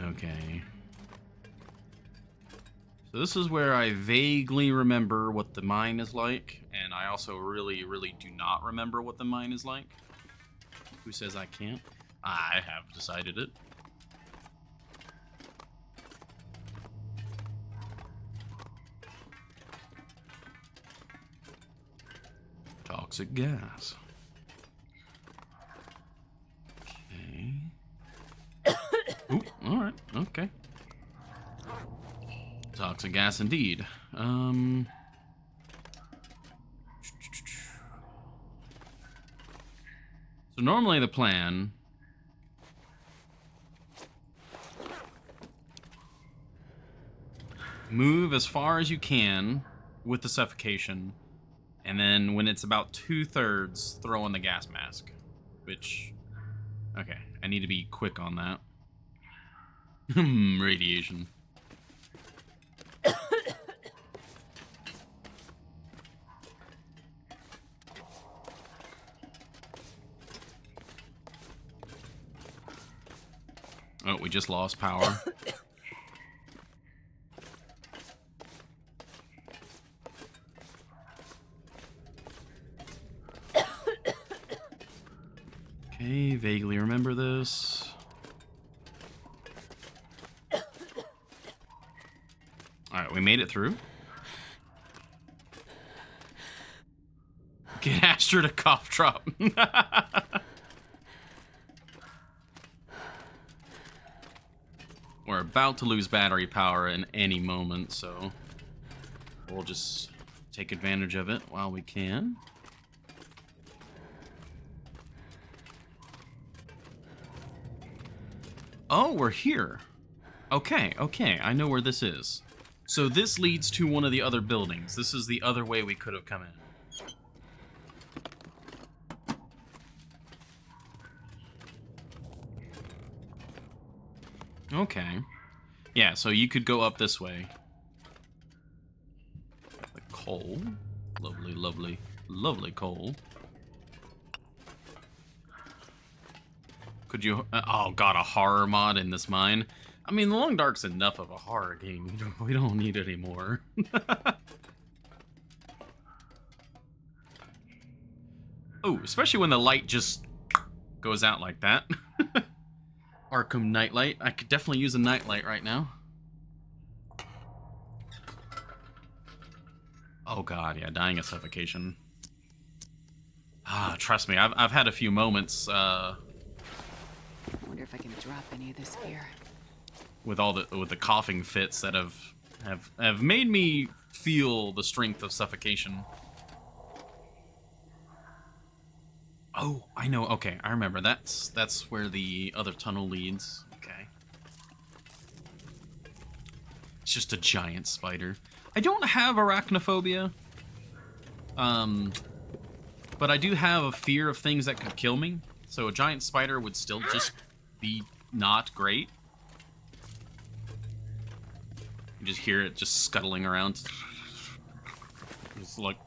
Okay. So this is where I vaguely remember what the mine is like, and I also really, really do not remember what the mine is like. Who says I can't? I have decided it. Toxic gas. Okay. Oop, alright, okay. Toxic gas indeed. So normally the plan move as far as you can with the suffocation, and then when it's about 2/3, throw in the gas mask. Which, okay, I need to be quick on that. Radiation. Oh, we just lost power. Okay, vaguely remember this. Alright, we made it through. Get Astra to cough drop. We're about to lose battery power in any moment, so we'll just take advantage of it while we can. Oh, we're here. Okay, okay, I know where this is. So this leads to one of the other buildings. This is the other way we could have come in. Okay. Yeah, so you could go up this way. The coal. Lovely, lovely, lovely coal. Could you... oh, God, a horror mod in this mine. I mean, The Long Dark's enough of a horror game. We don't need it anymore. Oh, especially when the light just goes out like that. Arkham Nightlight. I could definitely use a nightlight right now. Oh God, yeah, dying of suffocation. Ah, trust me, I've had a few moments I wonder if I can drop any of this gear. with the coughing fits that have made me feel the strength of suffocation. Oh, I know. Okay, I remember. That's where the other tunnel leads. Okay. It's just a giant spider. I don't have arachnophobia. But I do have a fear of things that could kill me. So a giant spider would still just be not great. You just hear it just scuttling around. It's like...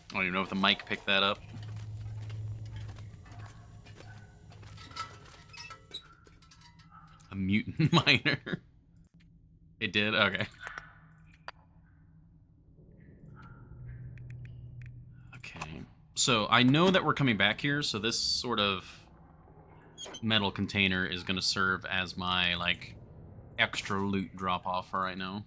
I don't even know if the mic picked that up. A mutant miner. It did? Okay. Okay. So I know that we're coming back here, so this sort of metal container is going to serve as my, like, extra loot drop-off for right now.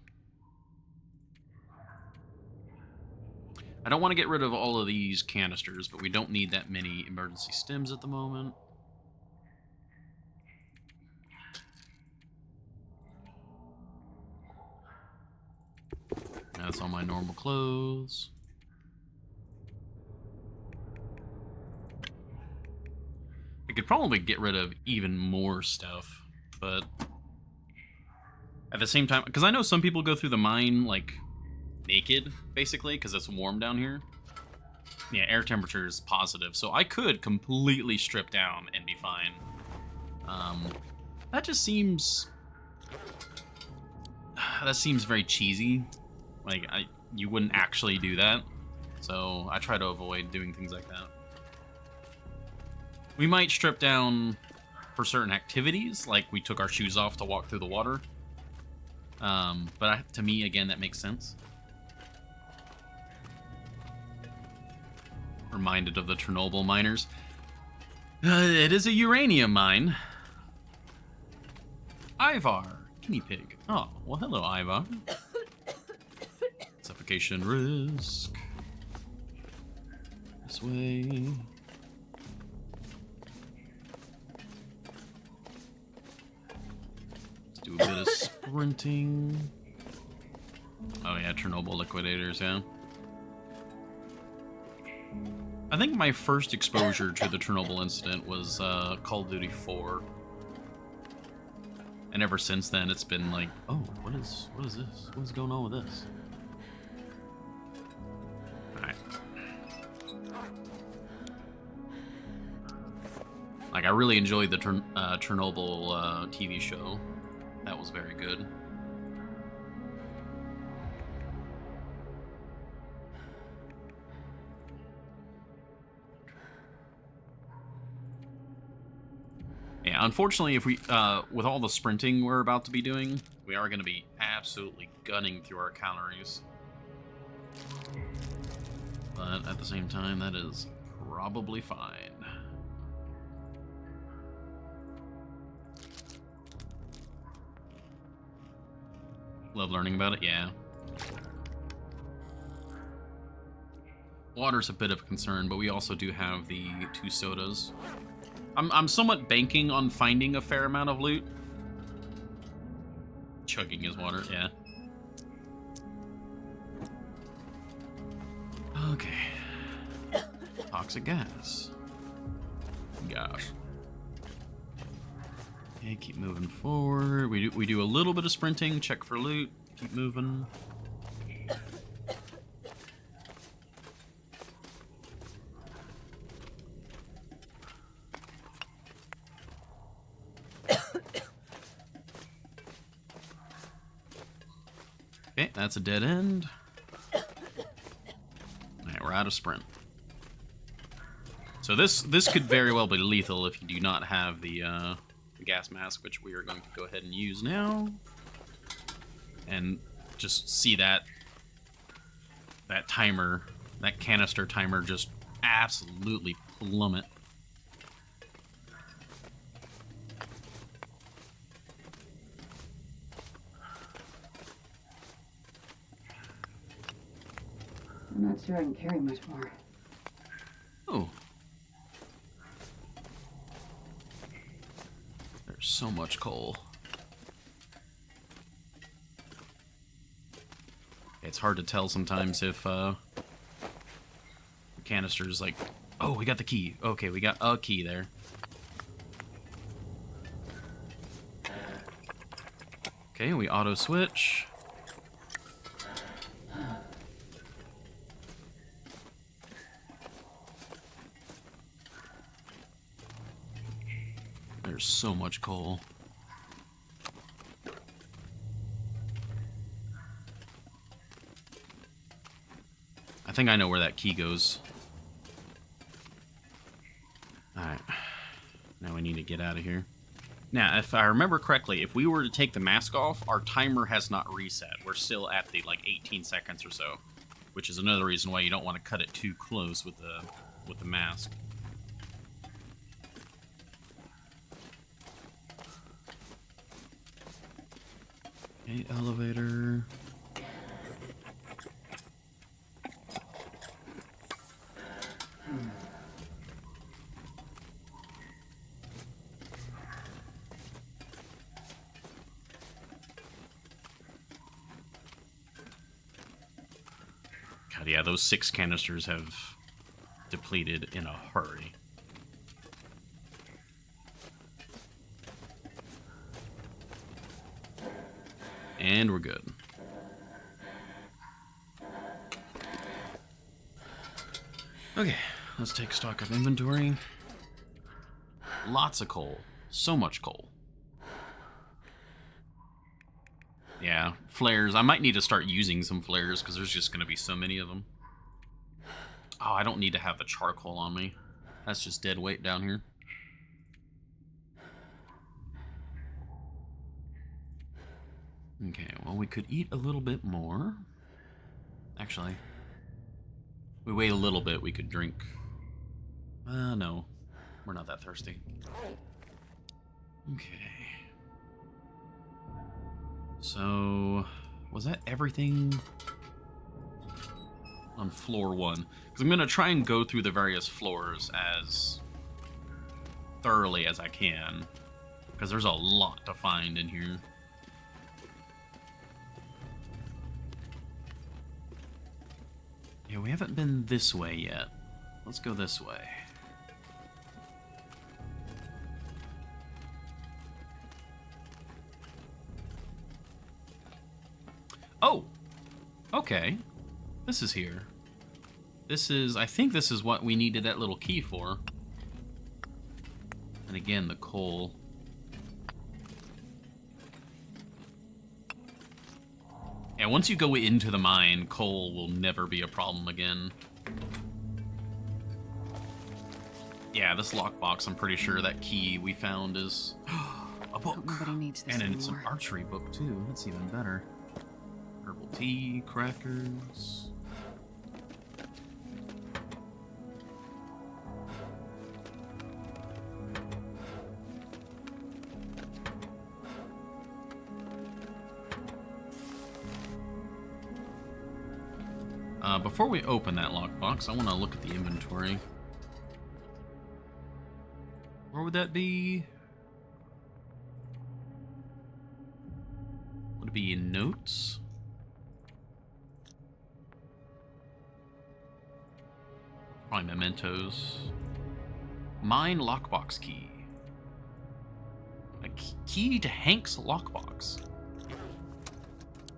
I don't want to get rid of all of these canisters, but we don't need that many emergency stims at the moment. That's all my normal clothes. I could probably get rid of even more stuff, but at the same time, because I know some people go through the mine, like, naked, basically, because it's warm down here. Yeah, air temperature is positive, so I could completely strip down and be fine. That just seems... that seems very cheesy. Like, you wouldn't actually do that, so I try to avoid doing things like that. We might strip down for certain activities, like we took our shoes off to walk through the water. But to me, again, that makes sense. Reminded of the Chernobyl miners. It is a uranium mine. Ivar, guinea pig. Oh, well, hello, Ivar. Suffocation risk. This way. Let's do a bit of sprinting. Oh yeah, Chernobyl liquidators, yeah. I think my first exposure to the Chernobyl incident was Call of Duty 4. And ever since then, it's been like, oh, what is this? What is going on with this? Alright. Like, I really enjoyed the Chernobyl TV show. That was very good. Yeah, unfortunately, if we, with all the sprinting we're about to be doing, we are going to be absolutely gunning through our calories. But at the same time, that is probably fine. Love learning about it, yeah. Water's a bit of a concern, but we also do have the 2 sodas. I'm somewhat banking on finding a fair amount of loot. Chugging his water, yeah. Okay. Toxic gas. Gosh. Okay, keep moving forward. We do a little bit of sprinting, check for loot, keep moving. Okay, that's a dead end. Alright, we're out of sprint. So this could very well be lethal if you do not have the gas mask, which we are going to go ahead and use now. And just see that timer, that canister timer just absolutely plummet. I'm not sure I can carry much more. Oh. There's so much coal. It's hard to tell sometimes if the canister's like, oh, we got the key. Okay, we got a key there. Okay, we auto switch. There's so much coal. I think I know where that key goes. Alright. Now we need to get out of here. Now, if I remember correctly, if we were to take the mask off, our timer has not reset. We're still at the, like, 18 seconds or so. Which is another reason why you don't want to cut it too close with the mask. Okay, elevator. God, yeah, those 6 canisters have depleted in a hurry. And we're good. Okay, let's take stock of inventory. Lots of coal. So much coal. Yeah, flares. I might need to start using some flares because there's just going to be so many of them. Oh, I don't need to have the charcoal on me. That's just dead weight down here. Okay, well, we could eat a little bit more. Actually, we wait a little bit, we could drink. No, we're not that thirsty. Okay. So, was that everything on floor 1? Because I'm going to try and go through the various floors as thoroughly as I can. Because there's a lot to find in here. Yeah, we haven't been this way yet. Let's go this way. Oh! Okay. This is here. This is... I think this is what we needed that little key for. And again, the coal. Yeah, once you go into the mine, coal will never be a problem again. Yeah, this lockbox, I'm pretty sure that key we found is a book. Nobody needs this and anymore. it's an archery book, too. That's even better. Herbal tea, crackers. Before we open that lockbox, I want to look at the inventory. Where would that be? Would it be in notes? Probably mementos. Mine lockbox key. key to Hank's lockbox.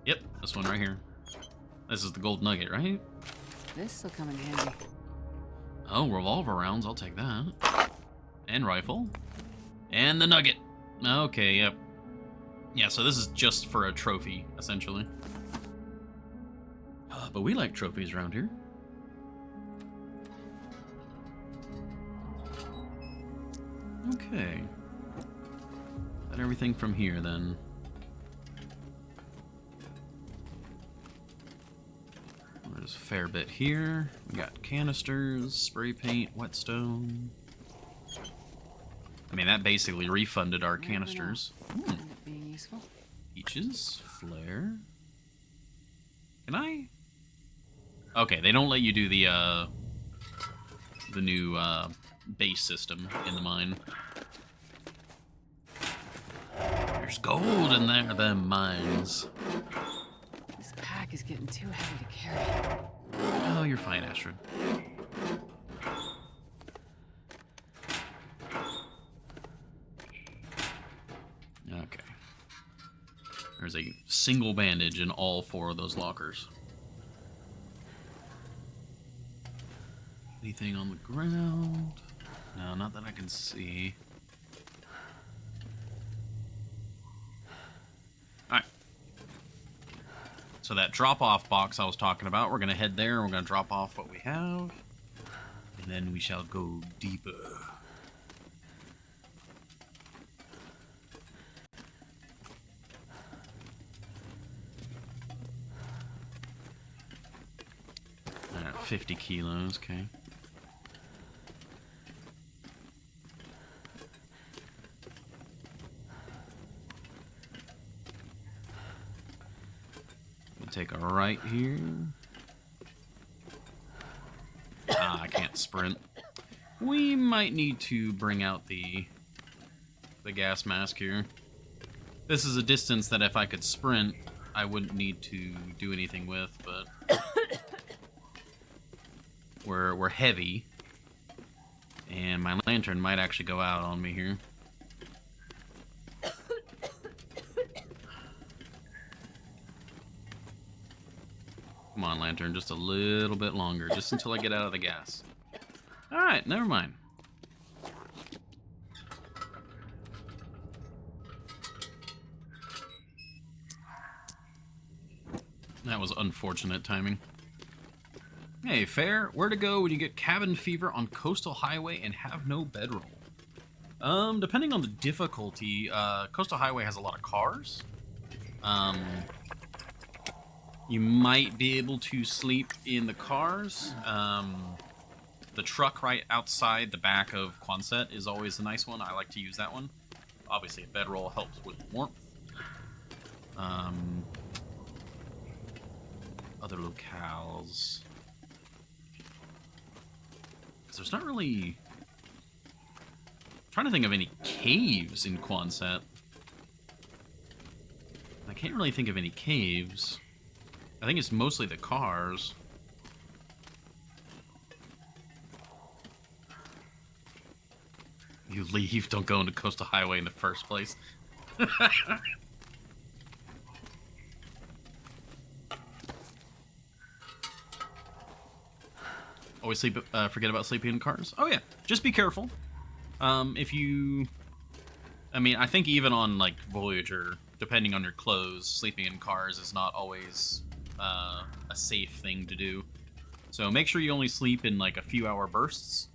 Yep, this one right here. This is the gold nugget, right? This'll come in handy. Oh, revolver rounds, I'll take that. And rifle. And the nugget. Okay, yep. Yeah, so this is just for a trophy, essentially. But we like trophies around here. Okay. Got everything from here, then. There's a fair bit here. We got canisters, spray paint, whetstone. I mean, that basically refunded our canisters. End up being useful. Peaches, flare. Can I? Okay, they don't let you do the new base system in the mine. There's gold in there, them mines. This pack is getting too heavy to carry. Oh, you're fine, Astrid. Okay. There's a single bandage in all 4 of those lockers. Anything on the ground? No, not that I can see. Alright. So that drop-off box I was talking about, we're going to head there and we're going to drop off what we have. And then we shall go deeper. Alright, 50 kilos, okay. Take a right here. Ah, I can't sprint. We might need to bring out the gas mask here. This is a distance that if I could sprint, I wouldn't need to do anything with, but we're heavy, and my lantern might actually go out on me here. Come on, lantern, just a little bit longer, just until I get out of the gas. Alright, never mind. That was unfortunate timing. Hey, Fair, where to go when you get cabin fever on coastal highway and have no bedroll? Depending on the difficulty, coastal highway has a lot of cars. You might be able to sleep in the cars. The truck right outside the back of Quonset is always a nice one. I like to use that one. Obviously, a bedroll helps with warmth. Other locales. Because there's not really... I'm trying to think of any caves in Quonset. I can't really think of any caves. I think it's mostly the cars. You leave, don't go into Coastal Highway in the first place. Always forget about sleeping in cars. Oh yeah, just be careful. If you... I mean, I think even on, like, Voyager, depending on your clothes, sleeping in cars is not always... a safe thing to do. So make sure you only sleep in like a few hour bursts.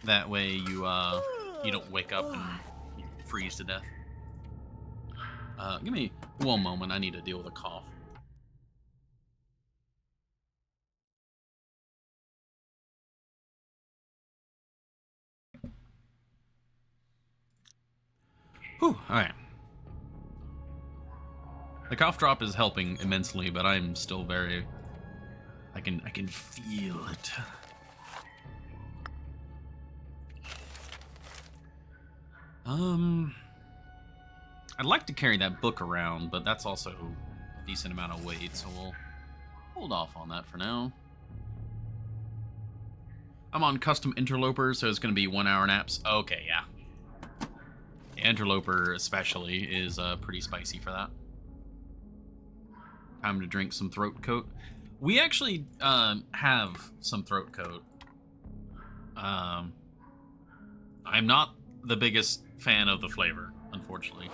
That way you you don't wake up and you freeze to death. Give me one moment, I need to deal with a cough. Whew, alright. The cough drop is helping immensely, but I'm still very... I can feel it. I'd like to carry that book around, but that's also a decent amount of weight, so we'll hold off on that for now. I'm on custom interloper, so it's going to be 1 hour naps. Okay, yeah. The interloper especially is pretty spicy for that. Time to drink some throat coat. We actually have some throat coat. I'm not the biggest fan of the flavor, unfortunately.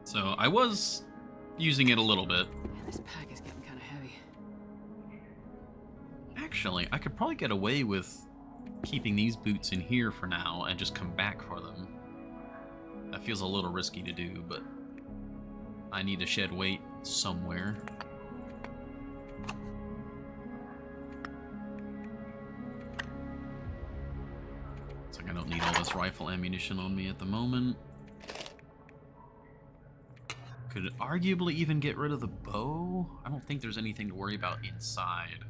So I was using it a little bit. Man, this pack is getting kind of heavy. Actually, I could probably get away with keeping these boots in here for now and just come back for them. That feels a little risky to do, but I need to shed weight somewhere. Looks like I don't need all this rifle ammunition on me at the moment. Could arguably even get rid of the bow. I don't think there's anything to worry about inside.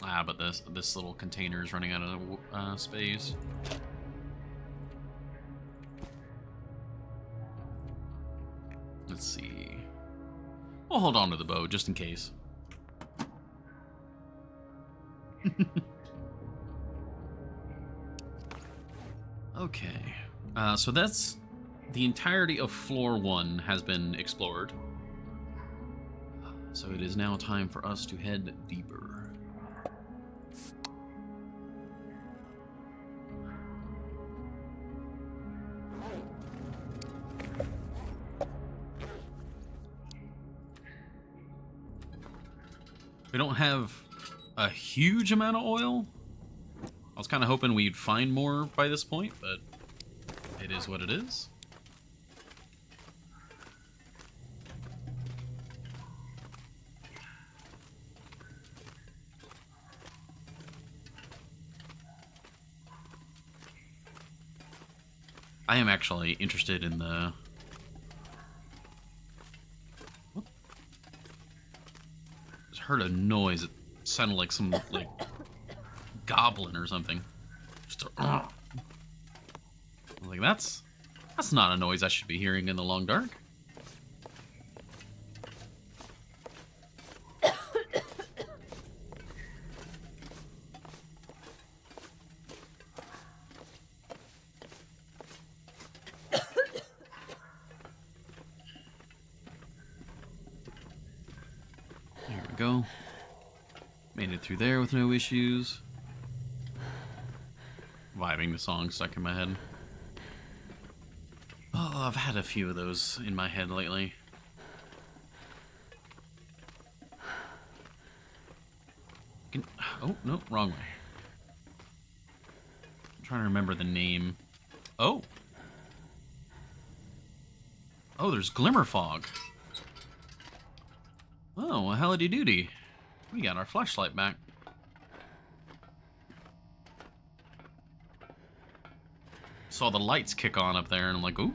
Ah, but this little container is running out of space. Let's see. We'll hold on to the bow just in case. Okay. So that's the entirety of floor 1 has been explored. So it is now time for us to head deeper. We don't have a huge amount of oil. I was kind of hoping we'd find more by this point, but it is what it is. I am actually interested in the... Just heard a noise. It sounded like some like goblin or something. Just I was like, that's not a noise I should be hearing in the long dark. There we go. Made it through there with no issues. Vibing the song stuck in my head. Oh, I've had a few of those in my head lately. Oh, no, wrong way. I'm trying to remember the name. Oh. Oh, there's glimmer fog. Oh, well, howdy doody. We got our flashlight back. Saw the lights kick on up there, and I'm like, ooh.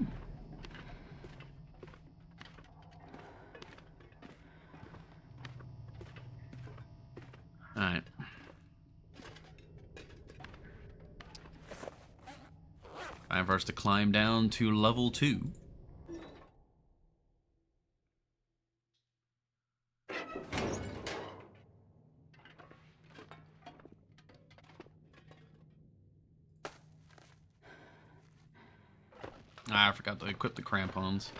Alright. Time for us to climb down to level 2. I forgot to equip the crampons.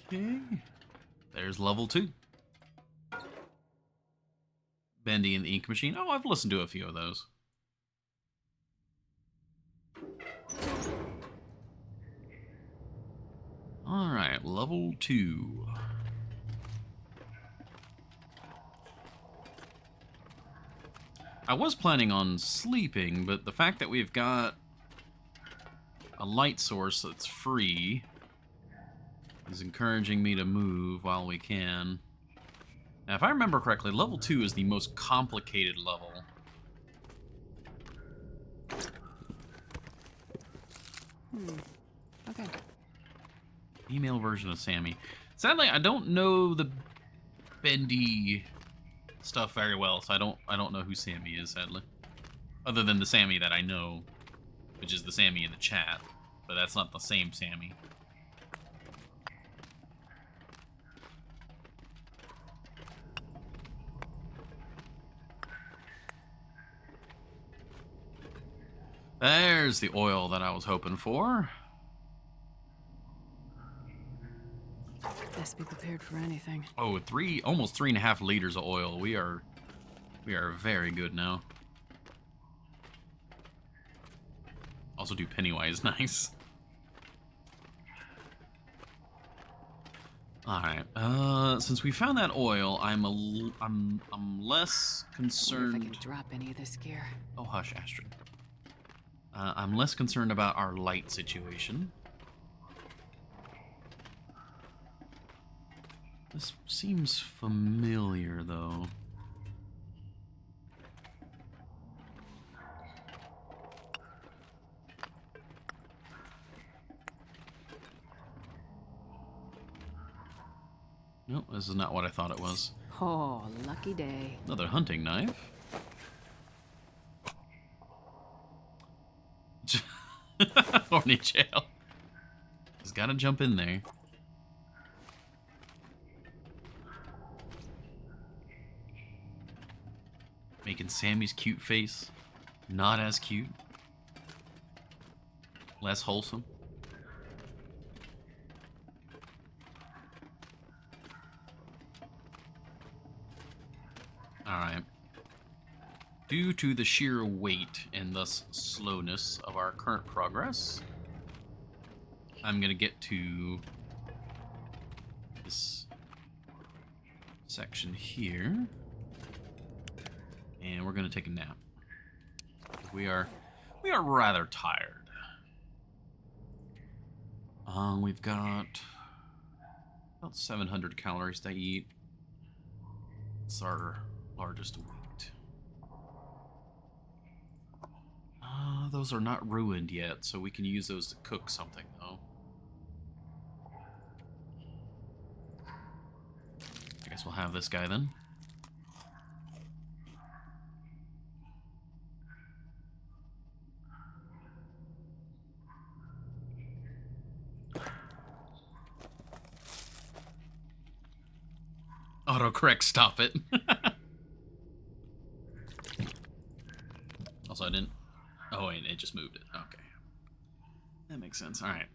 Okay. There's level 2. Bendy and the Ink Machine. Oh, I've listened to a few of those. Alright, level 2. I was planning on sleeping, but the fact that we've got a light source that's free is encouraging me to move while we can. Now, if I remember correctly, level 2 is the most complicated level. Okay. Female version of Sammy. Sadly, I don't know the Bendy stuff very well, so I don't know who Sammy is, sadly. Other than the Sammy that I know. which is the Sammy in the chat, but that's not the same Sammy. There's the oil that I was hoping for. Best be prepared for anything. Oh, almost 3.5 liters of oil. We are very good now. Also do Pennywise, nice. All right. Since we found that oil, I'm less Wonder concerned. if I can drop any of this gear. Oh, hush, Astrid. I'm less concerned about our light situation. This seems familiar, though. No, this is not what I thought it was. Oh, lucky day. Another hunting knife. Horny jail. He's got to jump in there. Making Sammy's cute face not as cute. Less wholesome. Alright. Due to the sheer weight and thus slowness of our current progress, I'm going to get to this section here. And we're going to take a nap. We are rather tired. We've got about 700 calories to eat. It's our largest weight. Those are not ruined yet, so we can use those to cook something, though. I guess we'll have this guy then. Autocorrect, stop it. Also, I didn't... Oh, wait, it just moved it. Okay. That makes sense. Alright.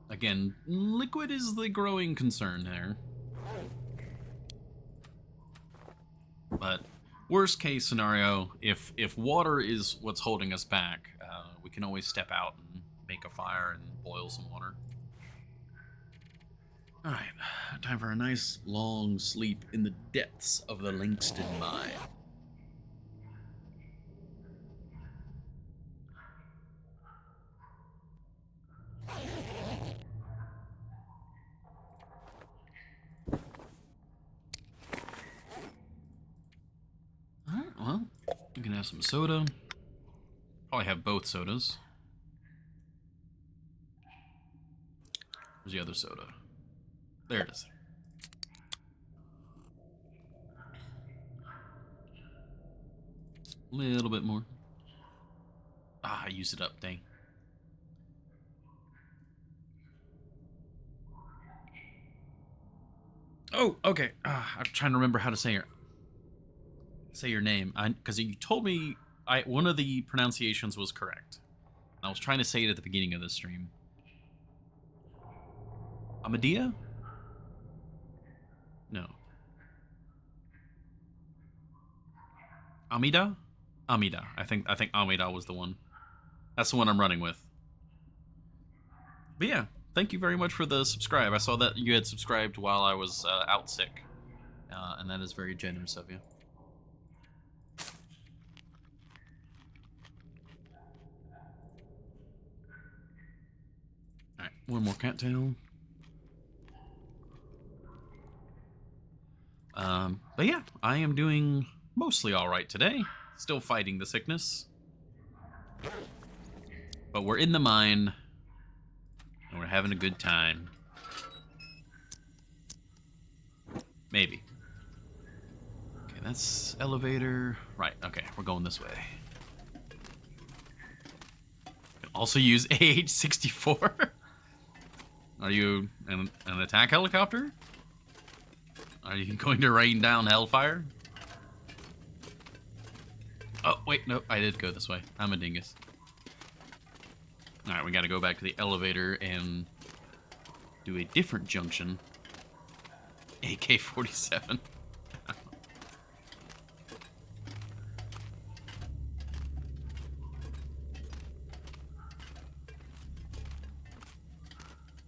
Again, liquid is the growing concern there. But, worst case scenario, if water is what's holding us back, we can always step out and make a fire and boil some water. Alright, time for a nice long sleep in the depths of the Linkston mine. Alright, well, we can have some soda. Probably have both sodas. Where's the other soda? There it is. A little bit more. Ah, I used it up, dang. Oh, okay. I'm trying to remember how to say your name. Because you told me one of the pronunciations was correct. I was trying to say it at the beginning of the stream. Amadea? No. Amida? Amida. I think Amida was the one. That's the one I'm running with. But yeah, thank you very much for the subscribe. I saw that you had subscribed while I was out sick. And that is very generous of you. Alright, one more cattail. But yeah, I am doing mostly alright today. Still fighting the sickness. But we're in the mine, and we're having a good time. Maybe. Okay, that's elevator. Right, okay, we're going this way. Also use AH-64? Are you an attack helicopter? Are you going to rain down hellfire? Oh, wait, no, I did go this way. I'm a dingus. Alright, we gotta go back to the elevator and do a different junction. AK-47.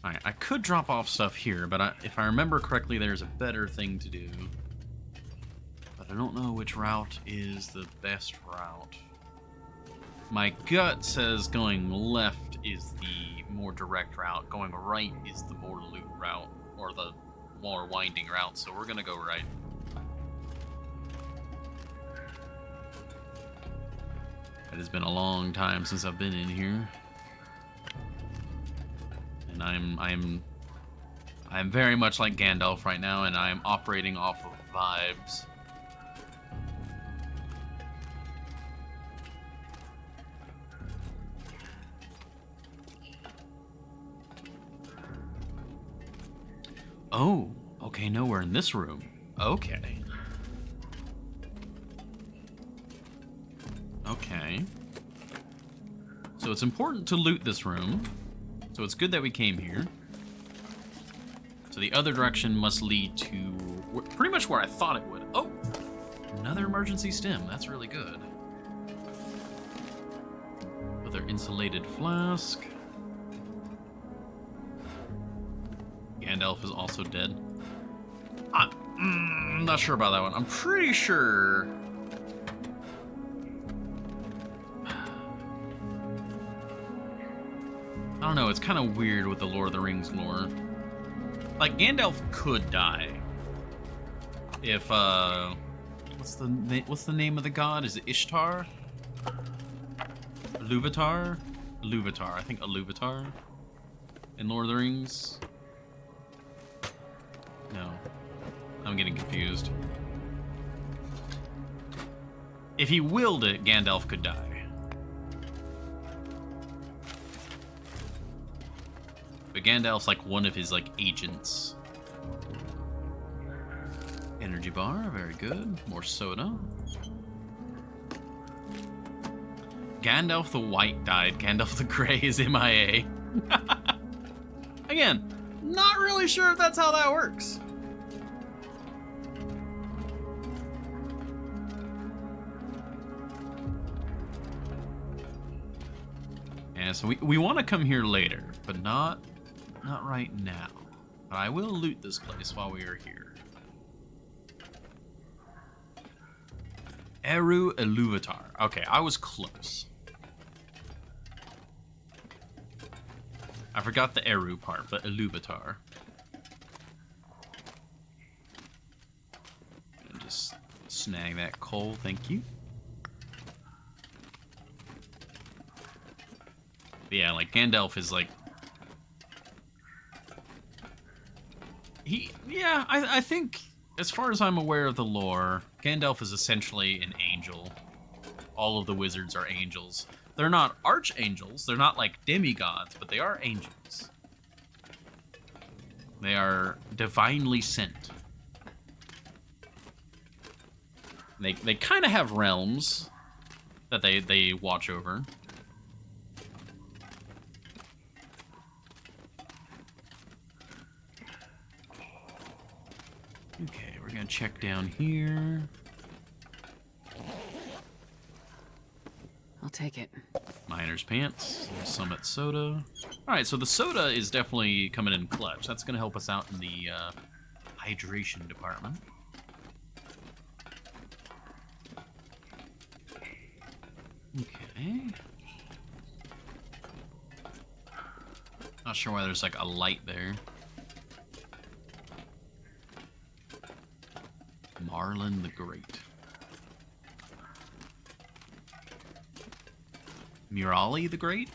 Alright, I could drop off stuff here, but if I remember correctly, there's a better thing to do. But I don't know which route is the best route. My gut says going left is the more direct route. Going right is the more loot route, or the more winding route, so we're gonna go right. It has been a long time since I've been in here. And I'm very much like Gandalf right now, and I am operating off of vibes. Oh, okay, no, we're in this room. Okay. Okay. So it's important to loot this room. So it's good that we came here. So the other direction must lead to pretty much where I thought it would. Oh, another emergency stim. That's really good. Another insulated flask. Gandalf is also dead. I'm not sure about that one. I'm pretty sure... I don't know, it's kind of weird with the Lord of the Rings lore. Like, Gandalf could die. If, what's the name of the god? Is it Ishtar? Iluvatar? Iluvatar, I think Iluvatar. In Lord of the Rings? No. I'm getting confused. If he willed it, Gandalf could die. But Gandalf's like one of his like agents. Energy bar, very good. More soda. Gandalf the White died. Gandalf the Grey is MIA. Again, not really sure if that's how that works. And so we want to come here later, but not right now. But I will loot this place while we are here. Eru Iluvatar. Okay, I was close. I forgot the Eru part, but Iluvatar. And just snag that coal, thank you. But yeah, like Gandalf is like... I think, as far as I'm aware of the lore, Gandalf is essentially an angel. All of the wizards are angels. They're not archangels, they're not like demigods, but they are angels. They are divinely sent. They kind of have realms that they watch over. Okay, we're gonna check down here. I'll take it. Miner's pants, Summit soda. Alright, so the soda is definitely coming in clutch. That's gonna help us out in the hydration department. Okay. Not sure why there's like a light there. Marlin the Great. Murali the Great?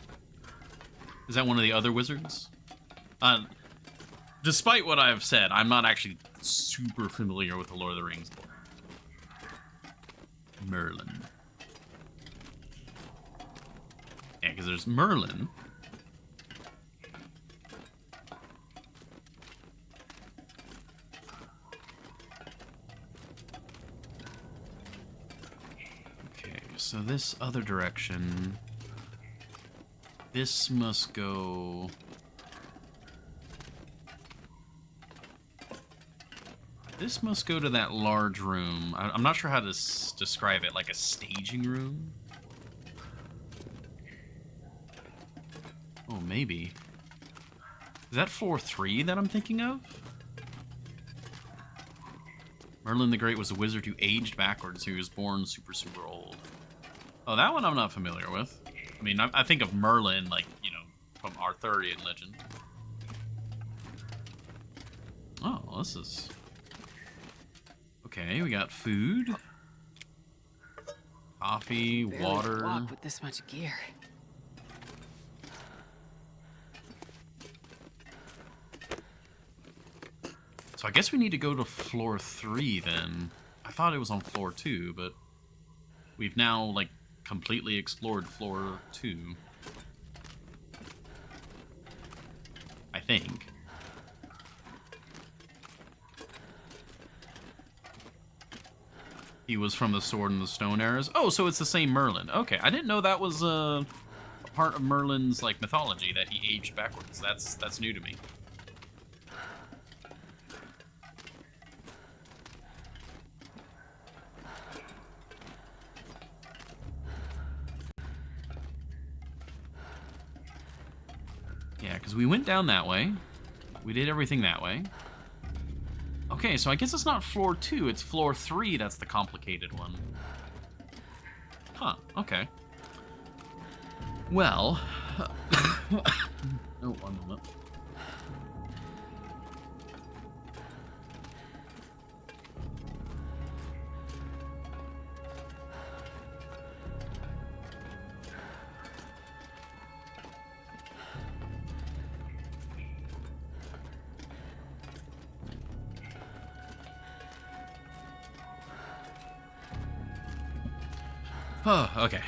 Is that one of the other wizards? Despite what I've said, I'm not actually super familiar with the Lord of the Rings lore. Merlin. Yeah, because there's Merlin. Okay, so this other direction... This must go... This must go to that large room. I'm not sure how to describe it, like a staging room? Oh, maybe. Is that floor 3 that I'm thinking of? Merlin the Great was a wizard who aged backwards. He was born super, super old. Oh, that one I'm not familiar with. I mean, I think of Merlin, like, you know, from Arthurian legend. Oh, well, this is... Okay, we got food. Coffee, Barely water. walk with this much gear. So I guess we need to go to floor 3 then. I thought it was on floor 2, but we've now, like, completely explored floor 2. I think. He was from the Sword and the Stone eras. Oh, so it's the same Merlin. Okay, I didn't know that was a part of Merlin's, like, mythology, that he aged backwards. That's new to me. Yeah, because we went down that way. We did everything that way. Okay, so I guess it's not floor 2, it's floor 3 that's the complicated one. Huh, okay. Well... oh, one moment. Oh, okay.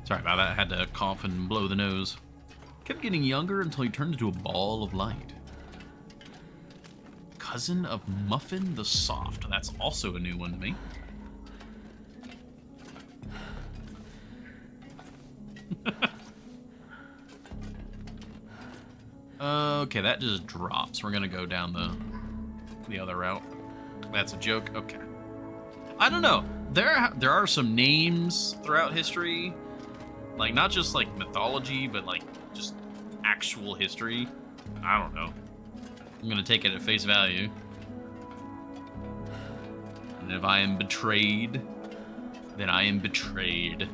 Sorry about that. I had to cough and blow the nose. Kept getting younger until he turned into a ball of light. Cousin of Muffin the Soft. That's also a new one to me. Okay, that just drops. We're gonna go down the other route. That's a joke? Okay. I don't know. There are some names throughout history, like not just like mythology, but like just actual history. I don't know. I'm gonna take it at face value. And if I am betrayed, then I am betrayed.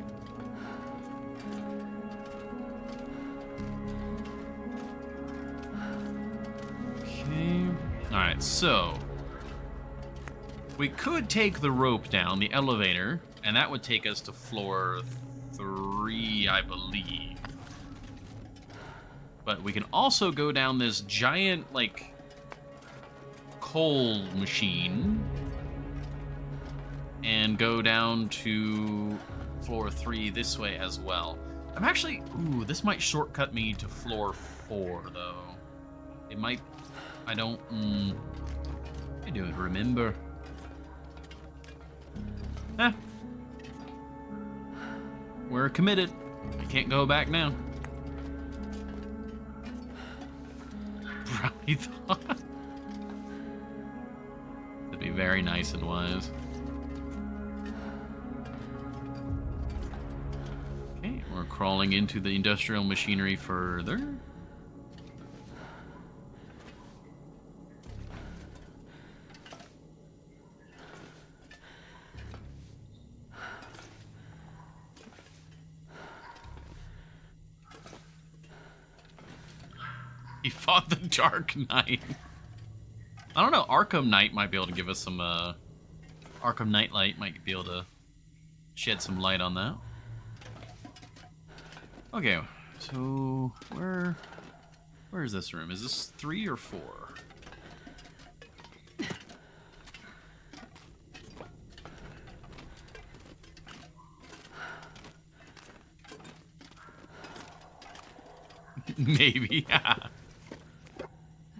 Okay. Alright, so we could take the rope down, the elevator, and that would take us to floor 3, I believe. But we can also go down this giant, like, coal machine and go down to floor 3 this way as well. I'm actually... Ooh, this might shortcut me to floor 4, though. It might... I don't... I don't remember. Eh. We're committed. I can't go back now. Probably thought. That'd be very nice and wise. Okay, we're crawling into the industrial machinery further. He fought the Dark Knight. I don't know, Arkham Knight might be able to give us some, Arkham Nightlight might be able to shed some light on that. Okay, so where is this room? Is this 3 or 4? Maybe. I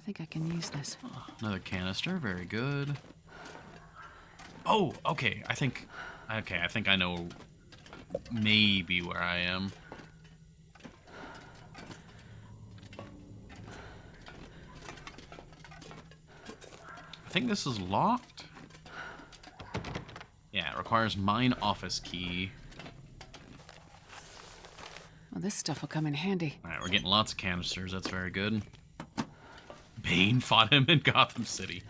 think I can use this. Another canister. Very good. Oh, okay. I think I know maybe where I am. I think this is locked. Yeah, it requires mine office key. Well, this stuff will come in handy. Alright, we're getting lots of canisters. That's very good. Bane fought him in Gotham City.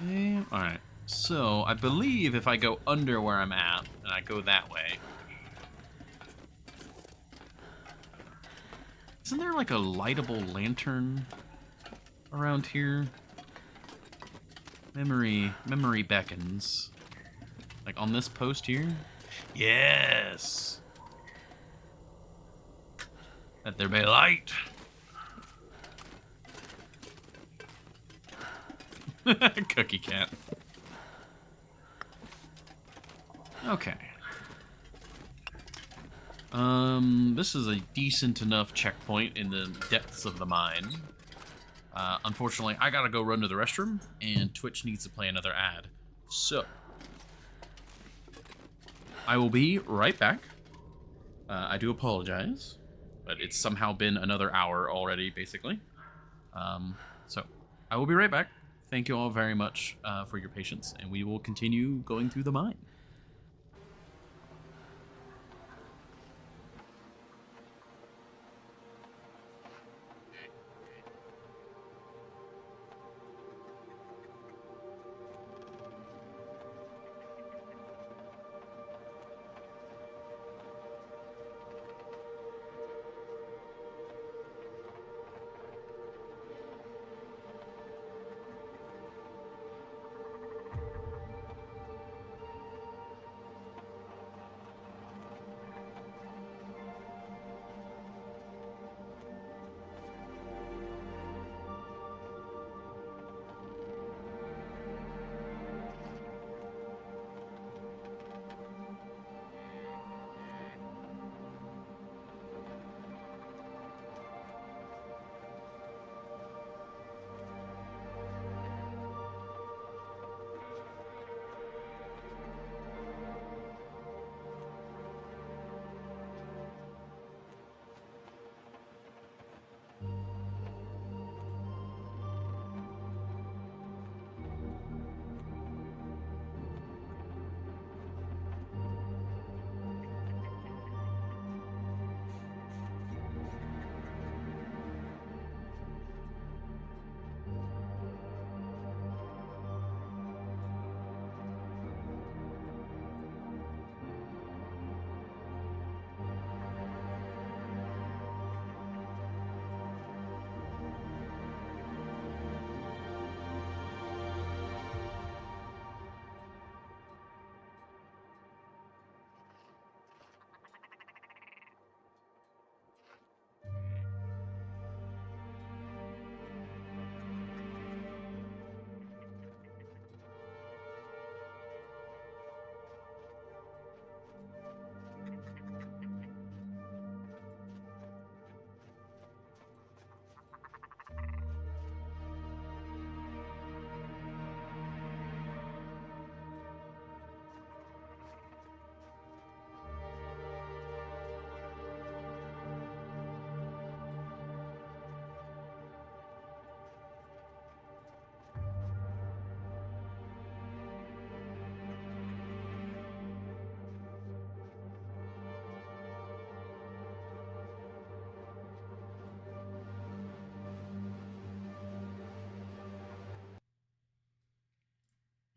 Okay, alright. So, I believe if I go under where I'm at, and I go that way... Isn't there like a lightable lantern around here? Memory beckons. Like on this post here? Yes! Let there be light! Cookie cat. Okay. This is a decent enough checkpoint in the depths of the mine. Unfortunately, I gotta go run to the restroom, and Twitch needs to play another ad. So, I will be right back. I do apologize, but it's somehow been another hour already, basically. So, I will be right back. Thank you all very much for your patience, and we will continue going through the mine.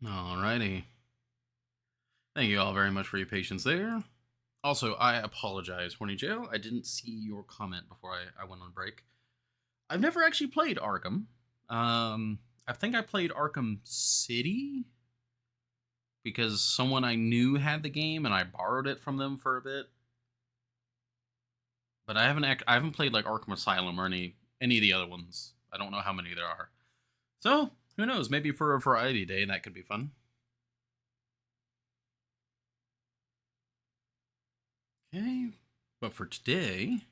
Alrighty. Thank you all very much for your patience there. Also, I apologize, Horny Jail. I didn't see your comment before I went on break. I've never actually played Arkham. I think I played Arkham City because someone I knew had the game and I borrowed it from them for a bit. But I haven't played like Arkham Asylum or any of the other ones. I don't know how many there are. So, who knows? Maybe for a variety day that could be fun. Okay, but for today,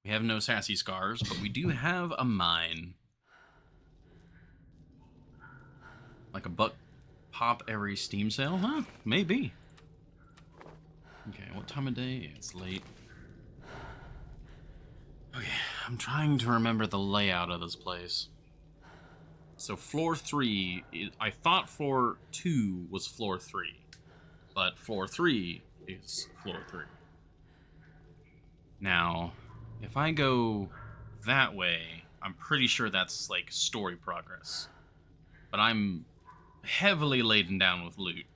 we have no sassy scars, but we do have a mine. Like a buck pop every Steam sale? Huh, maybe. Okay, what time of day? It's late. Okay, I'm trying to remember the layout of this place. So floor 3, I thought floor 2 was floor 3, but floor 3 is floor 3. Now, if I go that way, I'm pretty sure that's like story progress. But I'm heavily laden down with loot.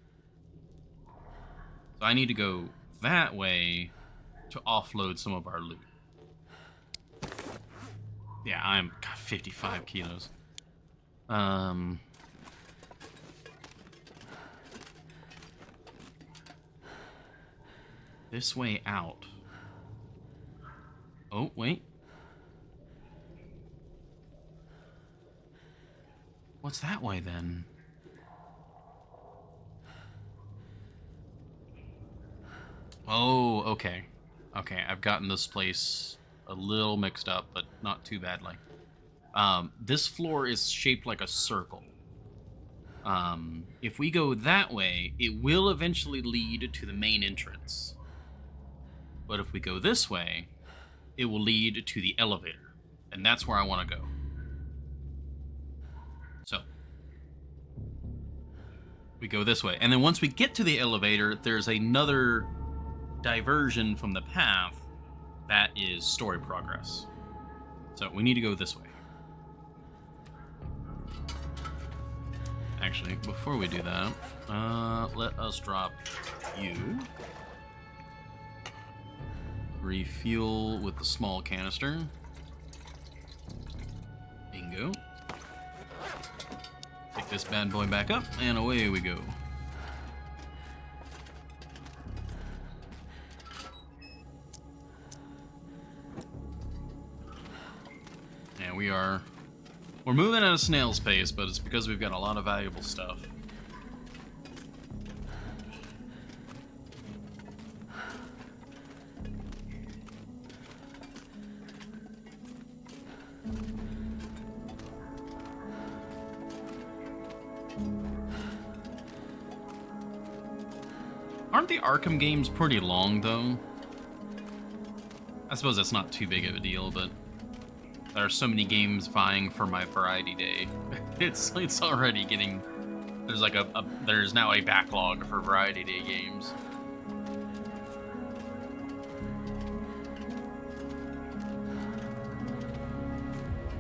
So I need to go that way to offload some of our loot. Yeah, I'm 55 kilos. This way out. Oh, wait. What's that way then? Oh, okay. Okay, I've gotten this place a little mixed up, but not too badly. This floor is shaped like a circle. If we go that way, it will eventually lead to the main entrance. But if we go this way, it will lead to the elevator. And that's where I want to go. So, we go this way. And then once we get to the elevator, there's another diversion from the path that is story progress. So, we need to go this way. Actually, before we do that, let us drop you. Refuel with the small canister. Bingo. Pick this bad boy back up, and away we go. And we're moving at a snail's pace, but it's because we've got a lot of valuable stuff. Aren't the Arkham games pretty long, though? I suppose that's not too big of a deal, but there are so many games vying for my variety day. It's already getting... There's like there's now a backlog for variety day games.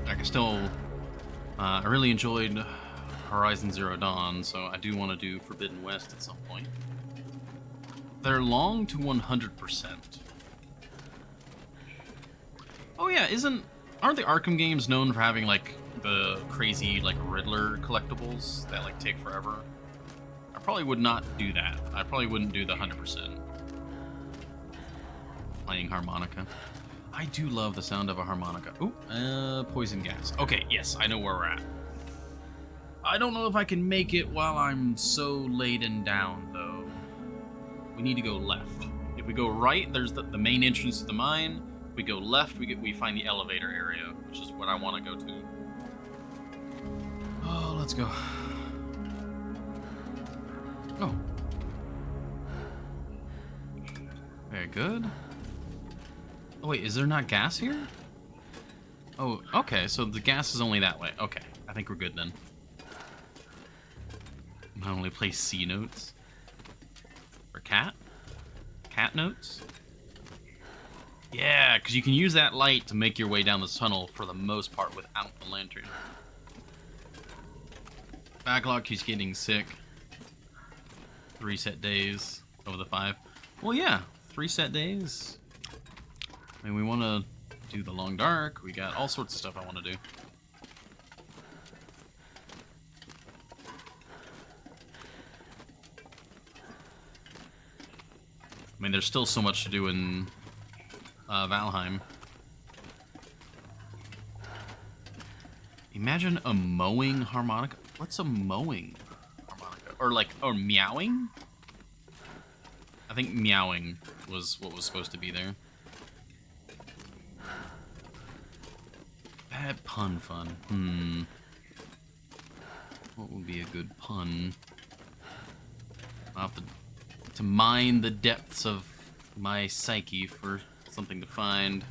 I can still... I really enjoyed Horizon Zero Dawn, so I do want to do Forbidden West at some point. They're long to 100%. Oh yeah, aren't the Arkham games known for having like the crazy like Riddler collectibles that like take forever? I probably would not do that. I probably wouldn't do the 100%. Playing harmonica. I do love the sound of a harmonica. Ooh, poison gas. Okay, yes, I know where we're at. I don't know if I can make it while I'm so laden down though. We need to go left. If we go right, there's the main entrance to the mine. If we go left, we find the elevator area, which is what I want to go to. Oh, let's go. Oh. Very good. Oh, wait, is there not gas here? Oh, okay, so the gas is only that way. Okay, I think we're good then. I only play C notes. For cat? Cat notes? Yeah, because you can use that light to make your way down this tunnel for the most part without the lantern. Backlog keeps getting sick. 3 set days over the 5. Well, yeah, 3 set days. I mean, we want to do the long dark. We got all sorts of stuff I want to do. I mean, there's still so much to do in Valheim. Imagine a mowing harmonica. What's a mowing harmonica? Or meowing? I think meowing was what was supposed to be there. Bad pun fun. What would be a good pun? I'll have to mine the depths of my psyche for something to find.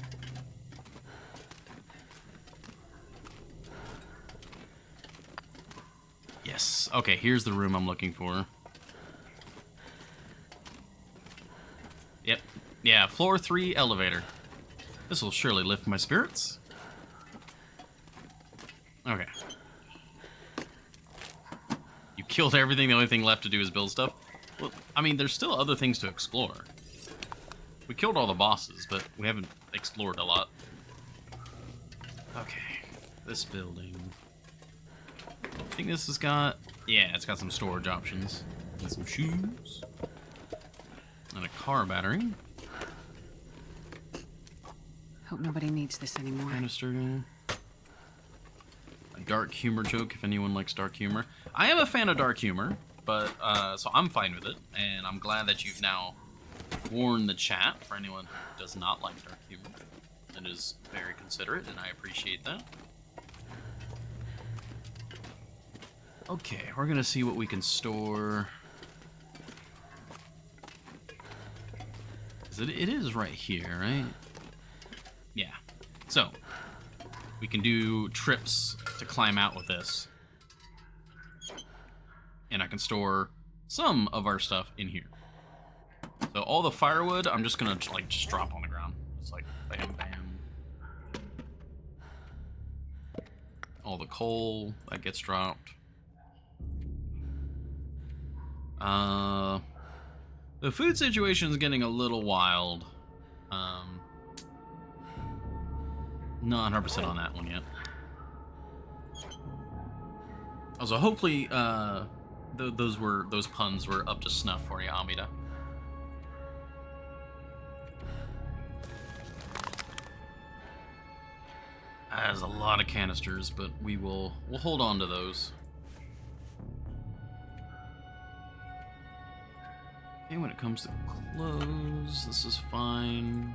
Yes. Okay, here's the room I'm looking for. Yep. Yeah, floor 3 elevator. This will surely lift my spirits. Okay. You killed everything, the only thing left to do is build stuff? Well, I mean, there's still other things to explore. We killed all the bosses, but we haven't explored a lot. Okay. This building. I think this has got... Yeah, it's got some storage options. And some shoes. And a car battery. Hope nobody needs this anymore. Canister. A dark humor joke, if anyone likes dark humor. I am a fan of dark humor, but, so I'm fine with it. And I'm glad that you've now warned the chat for anyone who does not like dark humor. It is very considerate, and I appreciate that. Okay, we're gonna see what we can store. It is right here, right? Yeah. So, we can do trips to climb out with this. And I can store some of our stuff in here. So all the firewood, I'm just gonna like just drop on the ground. It's like bam, bam. All the coal that gets dropped. The food situation is getting a little wild. Not 100% on that one yet. Also, hopefully, those puns were up to snuff for you, Amida. There's a lot of canisters, but we'll hold on to those. Okay, when it comes to clothes, this is fine.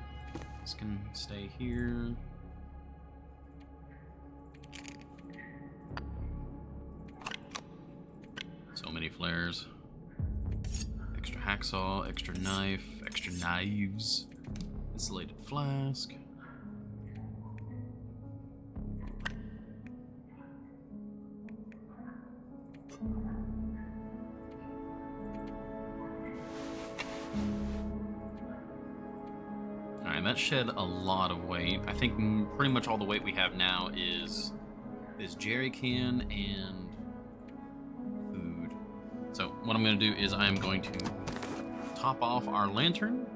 This can stay here. So many flares. Extra hacksaw, extra knife, extra knives. Insulated flask. Alright, that shed a lot of weight. I think pretty much all the weight we have now is this jerry can and food. So what I'm going to do is I'm going to top off our lantern.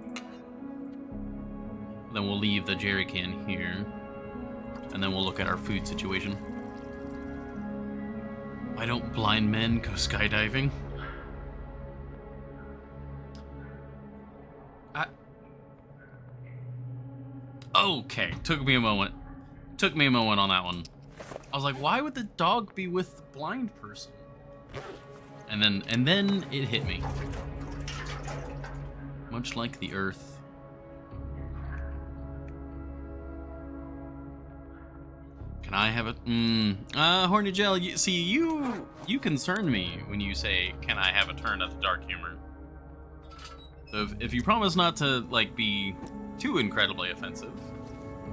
Then we'll leave the jerry can here. And then we'll look at our food situation. Why don't blind men go skydiving? Okay, took me a moment. Took me a moment on that one. I was like, why would the dog be with the blind person? And then it hit me. Much like the earth. Can I have it? Horny Gel, you concern me when you say, can I have a turn at the dark humor? So if you promise not to, like, be too incredibly offensive,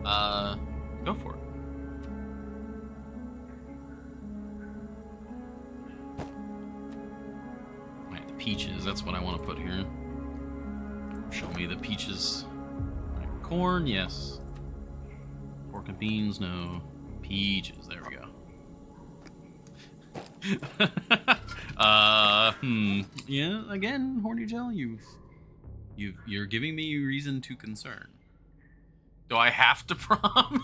go for it. Alright, the peaches, that's what I want to put here. Show me the peaches. Right, corn, yes. Pork and beans, no. Peaches, there we go. Yeah, again, Horny Gel, you're giving me reason to concern. Do I have to promise?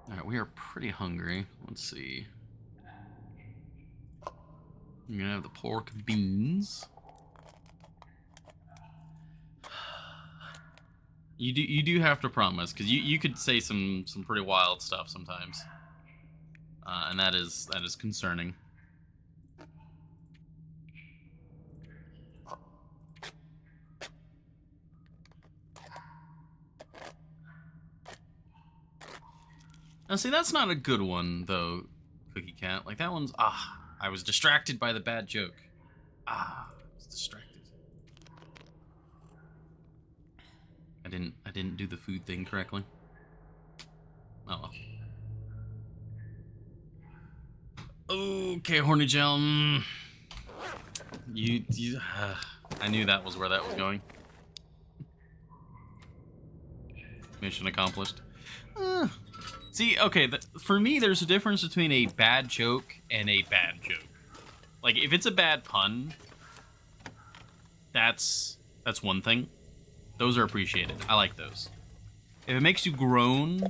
Alright, we are pretty hungry. Let's see. I'm gonna have the pork beans. You do have to promise, because you could say some pretty wild stuff sometimes, and that is concerning. Now, see, that's not a good one, though, Cookie Cat. Like, that one's... I was distracted by the bad joke. I was distracted. I didn't do the food thing correctly. Oh, well. Okay, Horny Gel. I knew that was where that was going. Mission accomplished. See, okay, for me, there's a difference between a bad joke and a bad joke. Like, if it's a bad pun, that's one thing. Those are appreciated. I like those. If it makes you groan,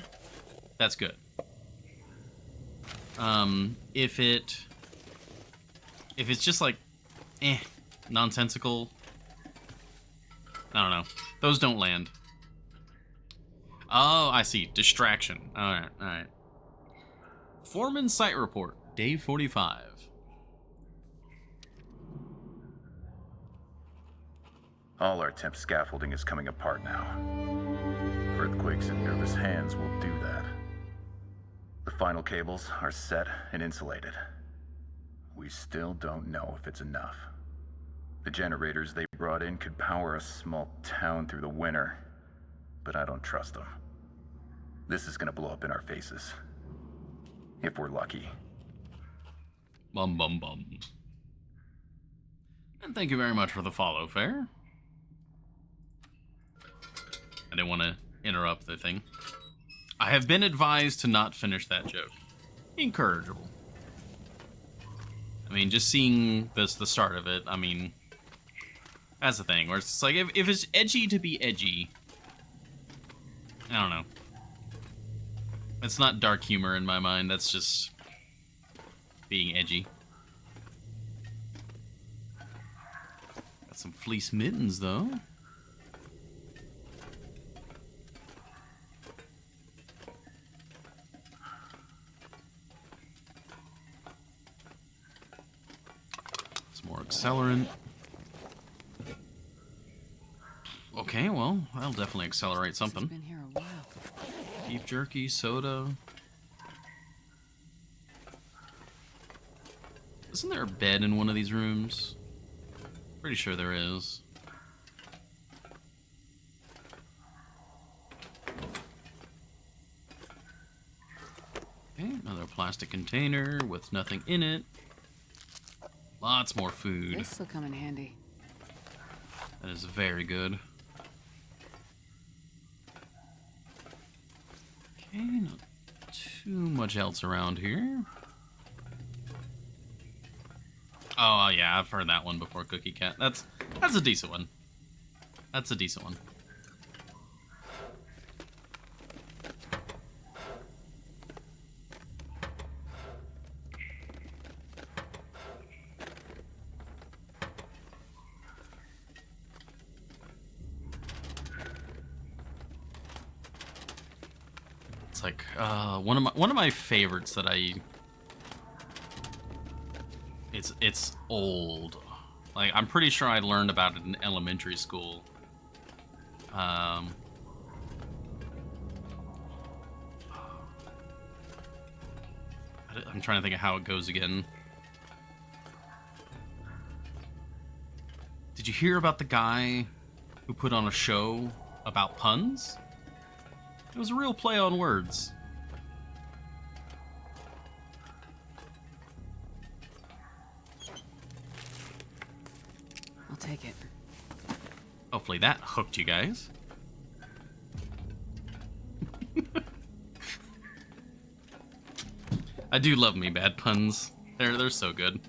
that's good. If it's just like, nonsensical, I don't know. Those don't land. Oh, I see. Distraction. Alright. Foreman site report, day 45. All our temp scaffolding is coming apart now. Earthquakes and nervous hands will do that. The final cables are set and insulated. We still don't know if it's enough. The generators they brought in could power a small town through the winter, but I don't trust them. This is gonna blow up in our faces. If we're lucky. Bum bum bum. And thank you very much for the follow, Fair. I didn't want to interrupt the thing. I have been advised to not finish that joke. Incorrigible. I mean, just seeing the start of it, I mean, that's the thing, where it's just like, if it's edgy to be edgy, I don't know. It's not dark humor in my mind, that's just being edgy. Got some fleece mittens, though. Some more accelerant. Okay, well, that'll definitely accelerate something. Been here a while. Beef jerky, soda. Isn't there a bed in one of these rooms? Pretty sure there is. Okay, another plastic container with nothing in it. Lots more food. This'll come in handy. That is very good. Okay, not too much else around here. Oh, yeah, I've heard that one before, Cookie Cat. That's a decent one. That's a decent one. It's like one of my favorites that it's old. Like, I'm pretty sure I learned about it in elementary school. I'm trying to think of how it goes again. Did you hear about the guy who put on a show about puns? It was a real play on words. I'll take it. Hopefully that hooked you guys. I do love me bad puns. They're so good.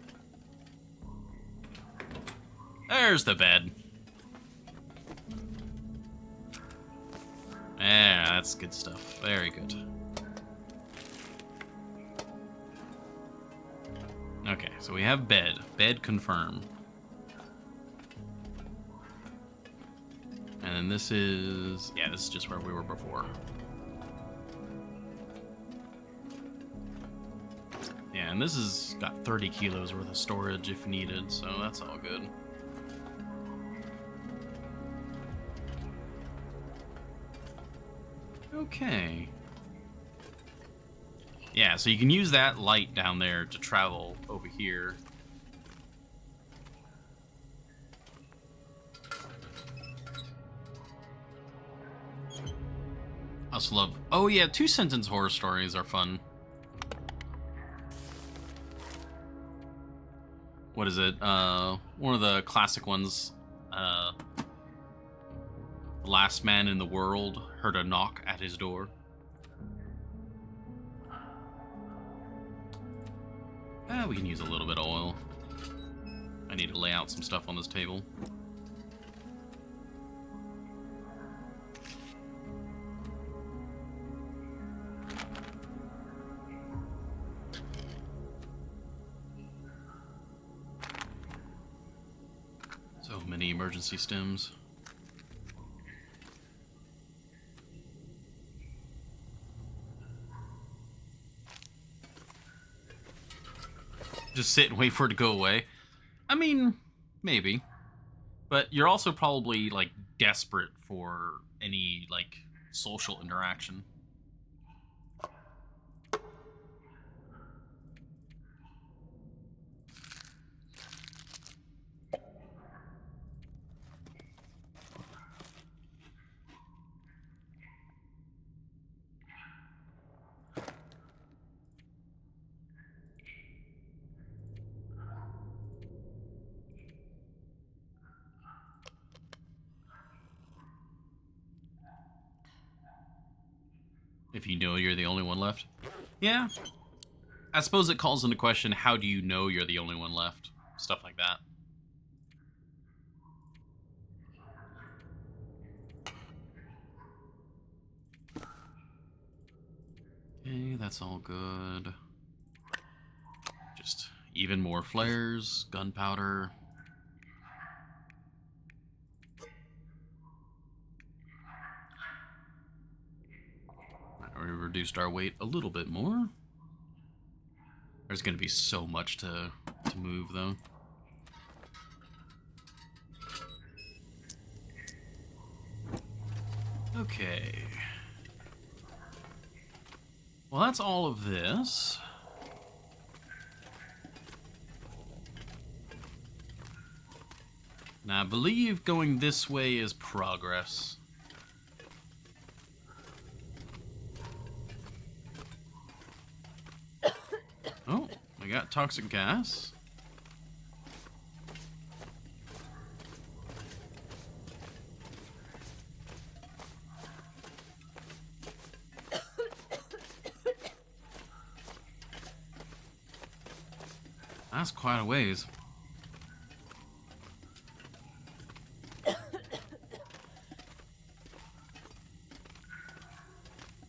There's the bed. Yeah, that's good stuff. Very good. Okay, so we have bed. Bed confirmed. And then And this is... yeah, this is just where we were before. Yeah, and this has got 30 kilos worth of storage if needed, so that's all good. Okay. Yeah, so you can use that light down there to travel over here. I also love... oh yeah, 2-sentence horror stories are fun. What is it? One of the classic ones. Last man in the world heard a knock at his door. We can use a little bit of oil. I need to lay out some stuff on this table. So many emergency stems. Just sit and wait for it to go away. I mean, maybe. But you're also probably, like, desperate for any, like, social interaction. If you know you're the only one left. Yeah. I suppose it calls into question, how do you know you're the only one left? Stuff like that. Okay, that's all good. Just even more flares, gunpowder. We reduced our weight a little bit more. There's going to be so much to move, though. Okay. Well, that's all of this. Now, I believe going this way is progress. Oh, we got toxic gas. That's quite a ways.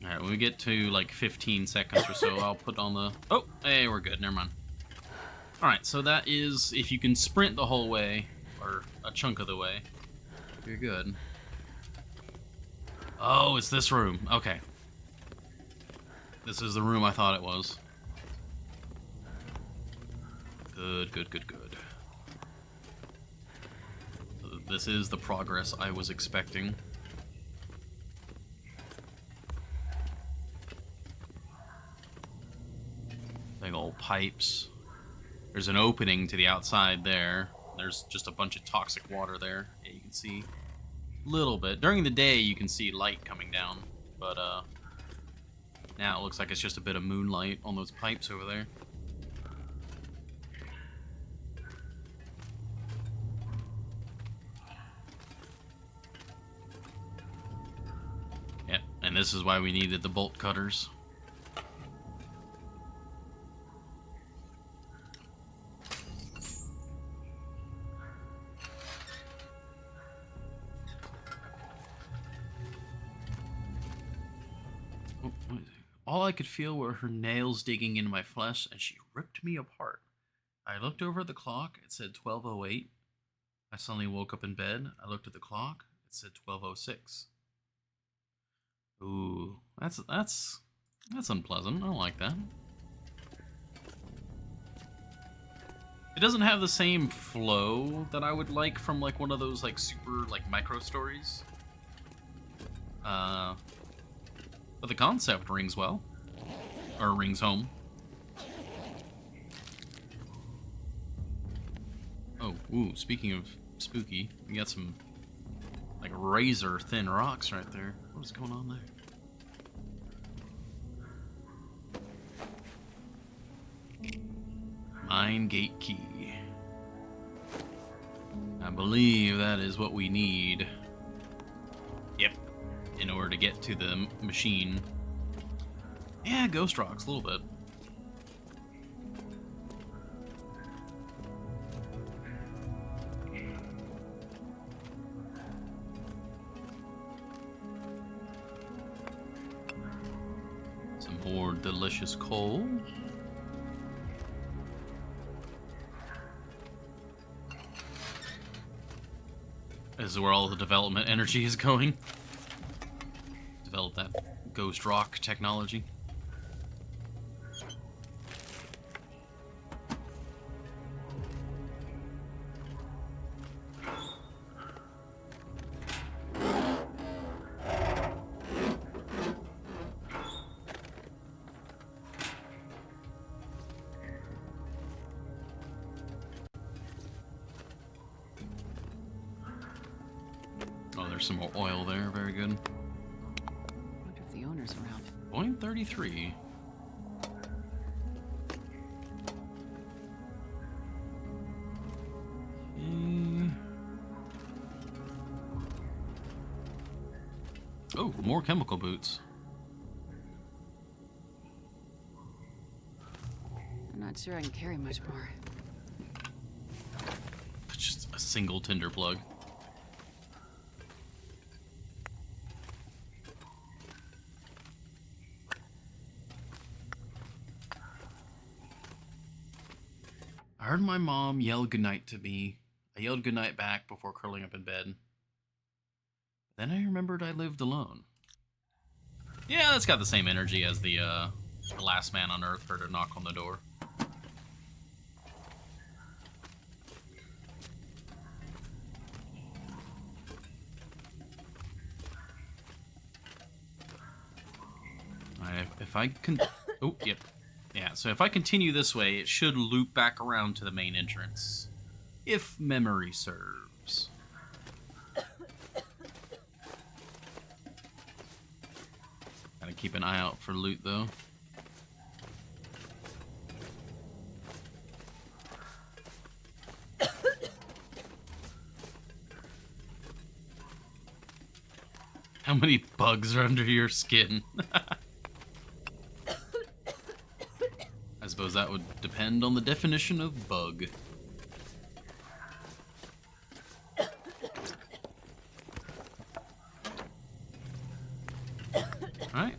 Alright, when we get to like 15 seconds or so, I'll put on the... oh, hey, we're good. Never mind. Alright, so that is if you can sprint the whole way, or a chunk of the way, you're good. Oh, it's this room. Okay. This is the room I thought it was. Good, good, good, good. So this is the progress I was expecting. Big old pipes. There's an opening to the outside there. There's just a bunch of toxic water there. Yeah, you can see a little bit. During the day, you can see light coming down, but now it looks like it's just a bit of moonlight on those pipes over there. Yep, and this is why we needed the bolt cutters. All I could feel were her nails digging into my flesh, and she ripped me apart. I looked over at the clock. It said 12:08. I suddenly woke up in bed. I looked at the clock. It's at 12:06. Ooh, that's unpleasant. I don't like that. It doesn't have the same flow that I would like from like one of those like super like micro stories. But the concept rings well, or rings home. Oh, ooh, speaking of spooky, we got some like razor thin rocks right there. What is going on there? Mine gate key. I believe that is what we need. Yep. In order to get to the machine. Yeah, ghost rocks a little bit. Some more delicious coal. This is where all the development energy is going. Develop that ghost rock technology. Oh, there's some more oil there. Very good. Wonder if the owner's around. Point 33. Oh, more chemical boots. I'm not sure I can carry much more. Just a single tinder plug. I heard my mom yell goodnight to me. I yelled goodnight back before curling up in bed. Then I remembered I lived alone. Yeah, that's got the same energy as the last man on Earth heard a knock on the door. If I can... Oh, yep. Yeah, so if I continue this way, it should loop back around to the main entrance. If memory serves. Gotta keep an eye out for loot, though. How many bugs are under your skin? I suppose that would depend on the definition of bug. Alright.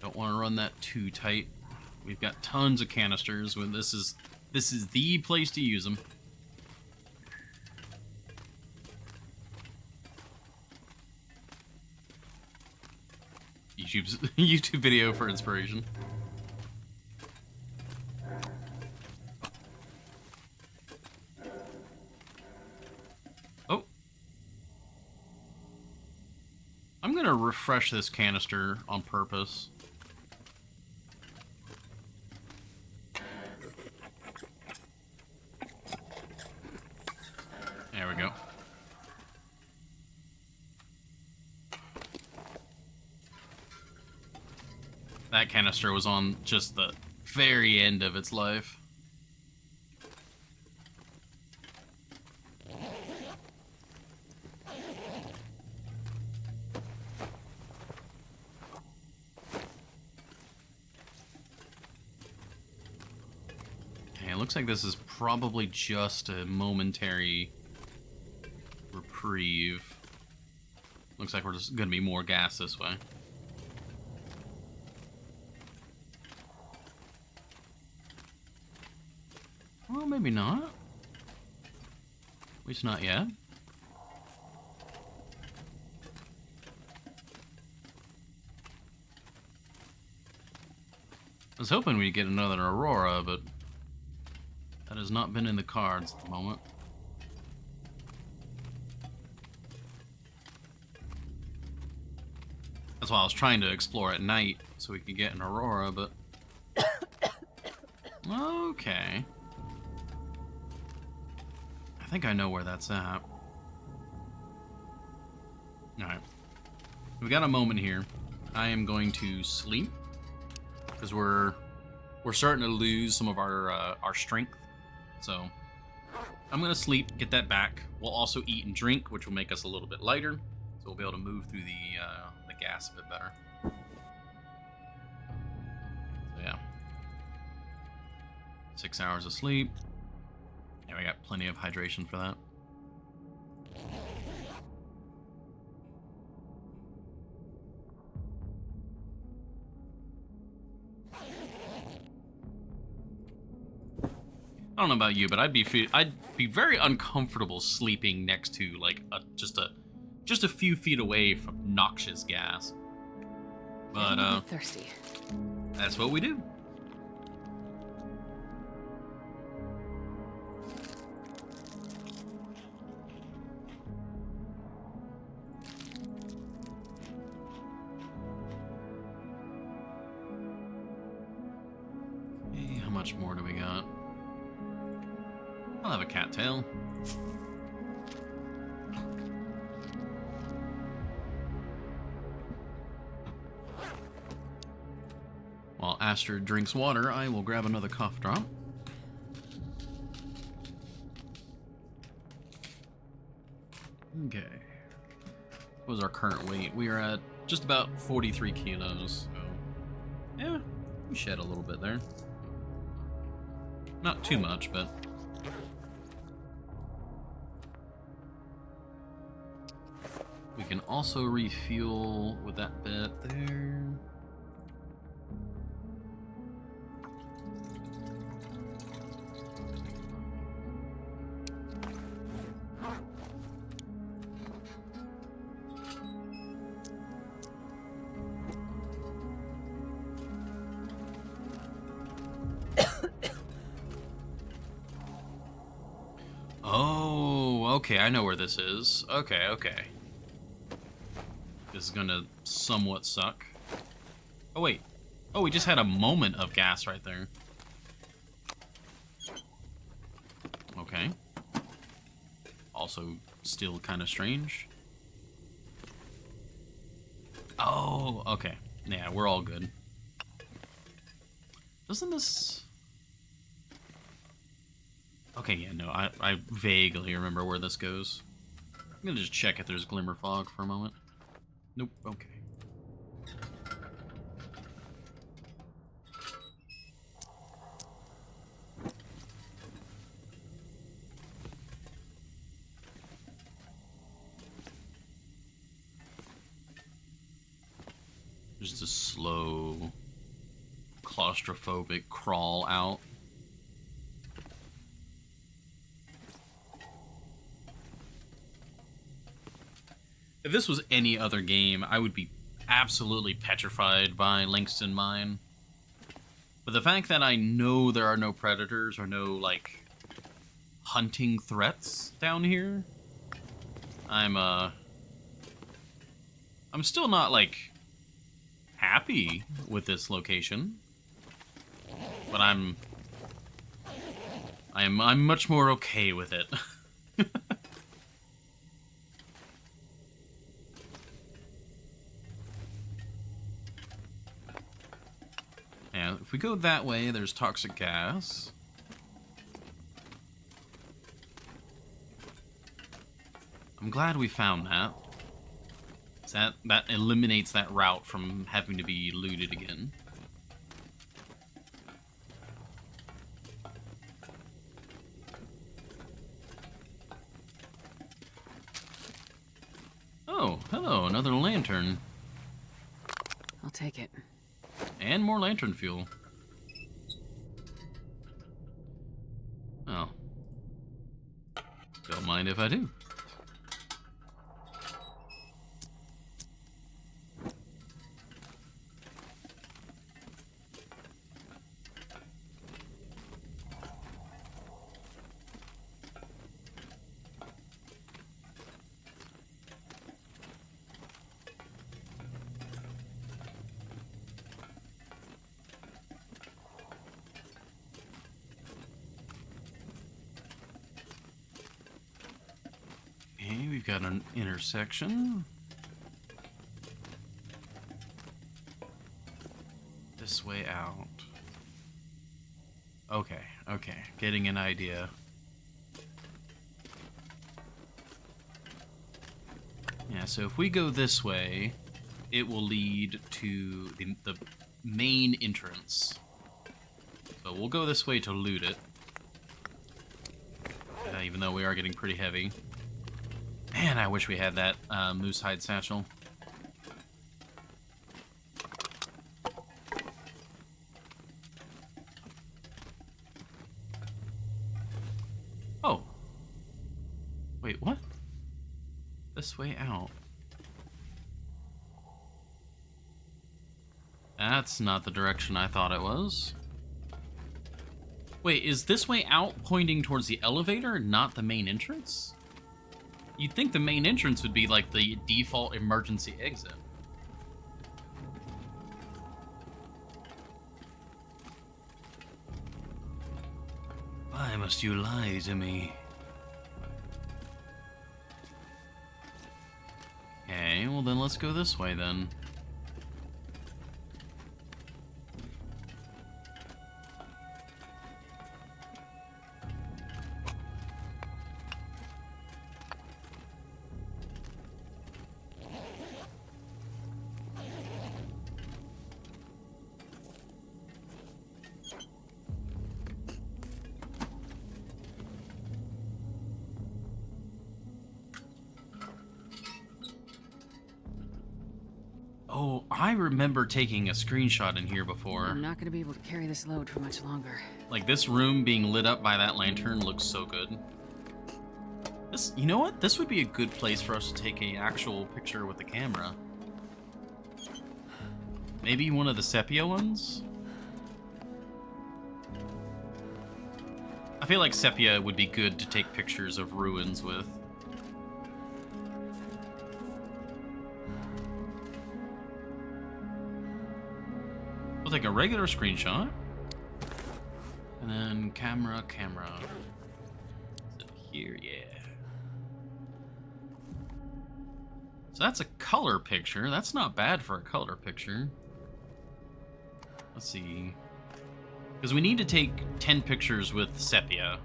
Don't want to run that too tight. We've got tons of canisters. When this is the place to use them. YouTube's YouTube video for inspiration. Oh. I'm gonna refresh this canister on purpose. There we go. That canister was on just the very end of its life. Okay, it looks like this is probably just a momentary reprieve. Looks like we're just gonna be more gas this way. maybe not. At least not yet. I was hoping we'd get another Aurora, but that has not been in the cards at the moment. That's why I was trying to explore at night so we could get an Aurora, but... Okay. I think I know where that's at. Alright. We got a moment here. I am going to sleep. Because we're starting to lose some of our strength. So I'm gonna sleep, get that back. We'll also eat and drink, which will make us a little bit lighter. So we'll be able to move through the gas a bit better. So yeah. 6 hours of sleep. Yeah, we got plenty of hydration for that. I don't know about you, but I'd be very uncomfortable sleeping next to like just a few feet away from noxious gas. But I'm thirsty. that's what we do. Okay, how much more do we got? I'll have a cattail. While Astrid drinks water, I will grab another cough drop. Okay. What was our current weight? We are at just about 43 kilos. So, yeah, we shed a little bit there. Not too much, but... We can also refuel with that bit there. Oh, okay, I know where this is. Okay, okay. This is gonna somewhat suck. Oh, wait. Oh, we just had a moment of gas right there. Okay. Also, still kind of strange. Oh, okay. Yeah, we're all good. Doesn't this... Okay, yeah, no, I vaguely remember where this goes. I'm gonna just check if there's glimmer fog for a moment. Nope, okay. Just a slow, claustrophobic crawl out. If this was any other game, I would be absolutely petrified by Langston Mine. But the fact that I know there are no predators or no, like, hunting threats down here, I'm still not, like, happy with this location. But I'm much more okay with it. Yeah, if we go that way, there's toxic gas. I'm glad we found that. That eliminates that route from having to be looted again. Oh, hello, another lantern. I'll take it. And more lantern fuel. Oh. Don't mind if I do. Okay, we've got an intersection. This way out. Okay, okay. Getting an idea. Yeah, so if we go this way, it will lead to the main entrance. So we'll go this way to loot it. Even though we are getting pretty heavy. Man, I wish we had that moose hide satchel. Oh. Wait, what? This way out. That's not the direction I thought it was. Wait, is this way out pointing towards the elevator, not the main entrance? You'd think the main entrance would be like the default emergency exit. Why must you lie to me? Okay, well then let's go this way then. Oh, I remember taking a screenshot in here before. I'm not gonna be able to carry this load for much longer. Like, this room being lit up by that lantern looks so good. This, you know what? This would be a good place for us to take an actual picture with the camera. Maybe one of the sepia ones? I feel like sepia would be good to take pictures of ruins with. We'll take a regular screenshot. And then camera. So here, yeah. So that's a color picture. That's not bad for a color picture. Let's see. Because we need to take 10 pictures with sepia.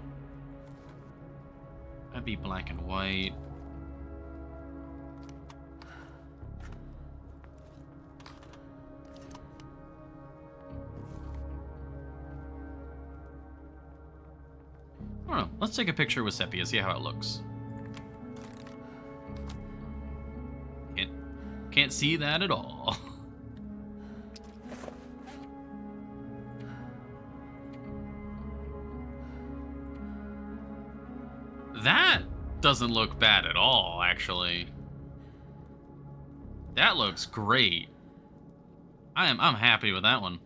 That'd be black and white. I don't know. Let's take a picture with sepia, see how it looks. Can't see that at all. That doesn't look bad at all, actually. That looks great. I'm happy with that one.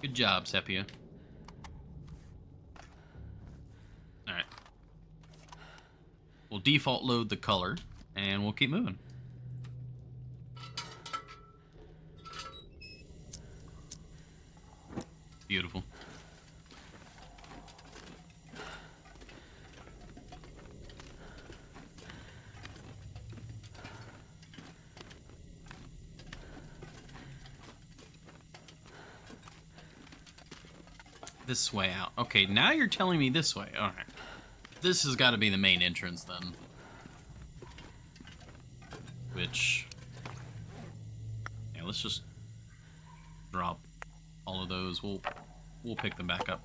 Good job, sepia. Alright. We'll default load the color, and we'll keep moving. Beautiful. This way out. Okay, now you're telling me this way. Alright. This has got to be the main entrance then. Which... yeah, let's just drop all of those. We'll pick them back up.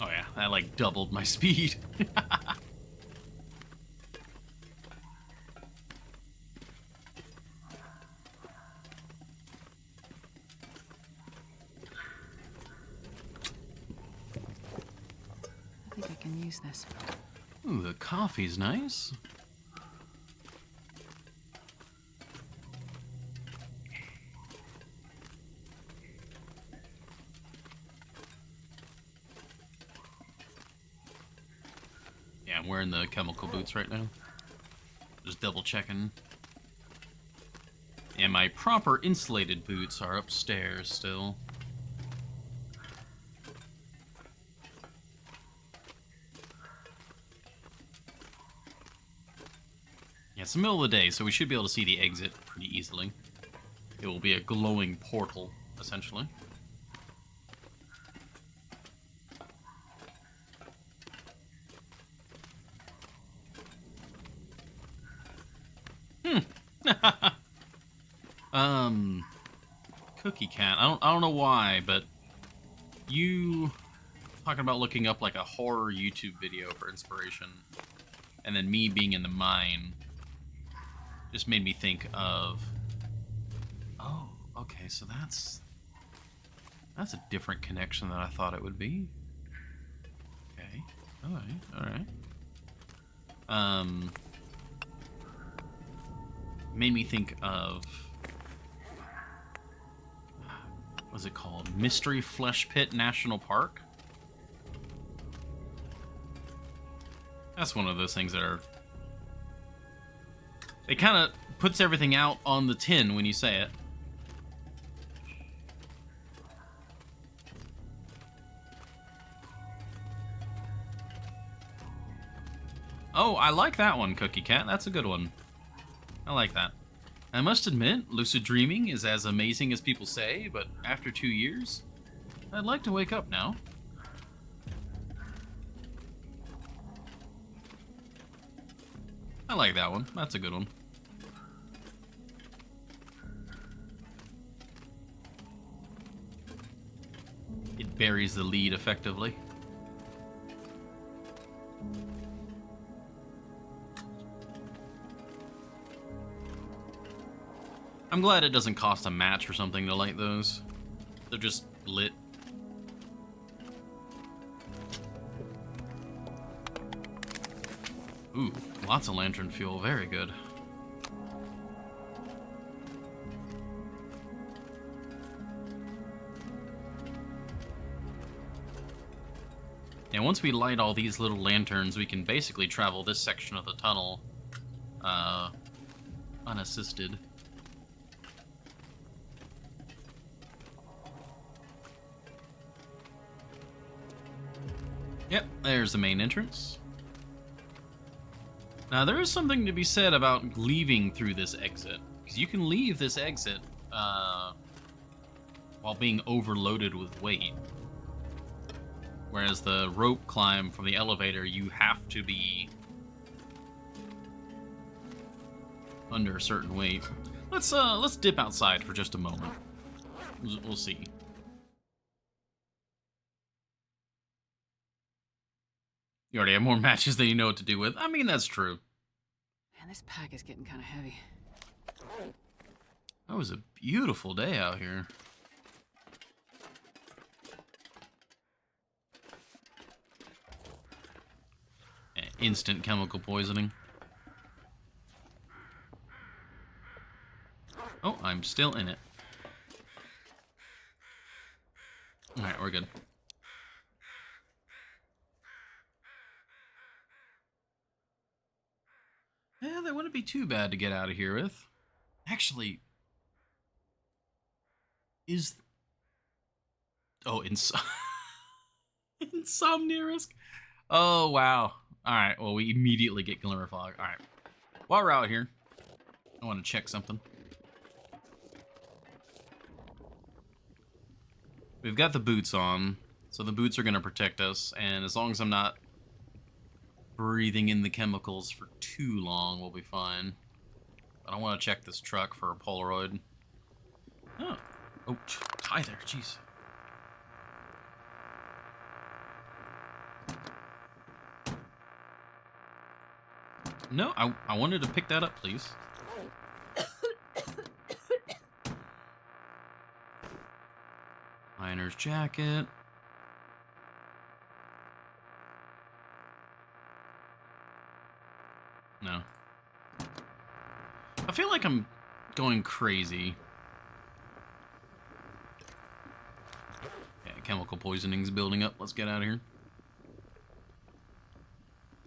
Oh yeah, that like doubled my speed. use this. Ooh, the coffee's nice. Yeah, I'm wearing the chemical boots right now. Just double checking. And my proper insulated boots are upstairs still. Yeah, it's the middle of the day, so we should be able to see the exit pretty easily. It will be a glowing portal, essentially. Cookie Cat. I don't know why, but you talking about looking up like a horror YouTube video for inspiration, and then me being in the mine just made me think of. Oh, okay, so that's a different connection than I thought it would be. Okay, all right. Made me think of. What's it called? Mystery Flesh Pit National Park? That's one of those things that are... It kind of puts everything out on the tin when you say it. Oh, I like that one, Cookie Cat. That's a good one. I like that. I must admit, lucid dreaming is as amazing as people say, but after 2 years, I'd like to wake up now. I like that one. That's a good one. It buries the lead effectively. I'm glad it doesn't cost a match or something to light those. They're just lit. Ooh, lots of lantern fuel. Very good. And once we light all these little lanterns, we can basically travel this section of the tunnel unassisted. Yep, there's the main entrance. Now, there is something to be said about leaving through this exit, because you can leave this exit while being overloaded with weight. Whereas the rope climb from the elevator, you have to be under a certain weight. Let's dip outside for just a moment. We'll see. You already have more matches than you know what to do with. I mean, that's true. Man, this pack is getting kind of heavy. That was a beautiful day out here. Instant chemical poisoning. Oh, I'm still in it. Alright, we're good. Yeah, that wouldn't be too bad to get out of here with. Actually, is... Oh, Insomnia risk? Oh, wow. Alright, well, we immediately get Glimmer Fog. Alright. While we're out here, I want to check something. We've got the boots on, so the boots are going to protect us, and as long as I'm not breathing in the chemicals for too long, we'll be fine. But I want to check this truck for a Polaroid. Oh, hi there, jeez. No, I wanted to pick that up, please. Miner's jacket. I feel like I'm going crazy. Yeah, chemical poisoning's building up. Let's get out of here.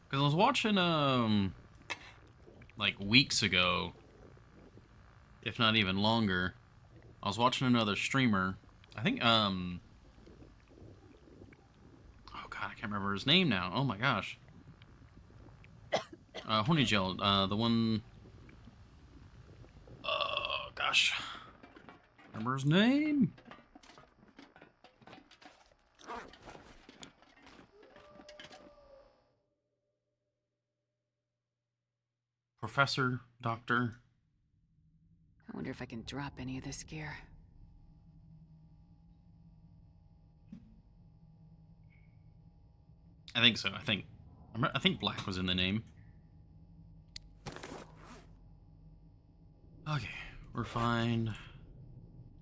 Because I was watching, like weeks ago, if not even longer, I was watching another streamer. I think, oh god, I can't remember his name now. Oh my gosh. Horny Gel, the one, gosh. Remember his name? Professor, Doctor. I wonder if I can drop any of this gear. I think so. I think Black was in the name. Okay, we're fine.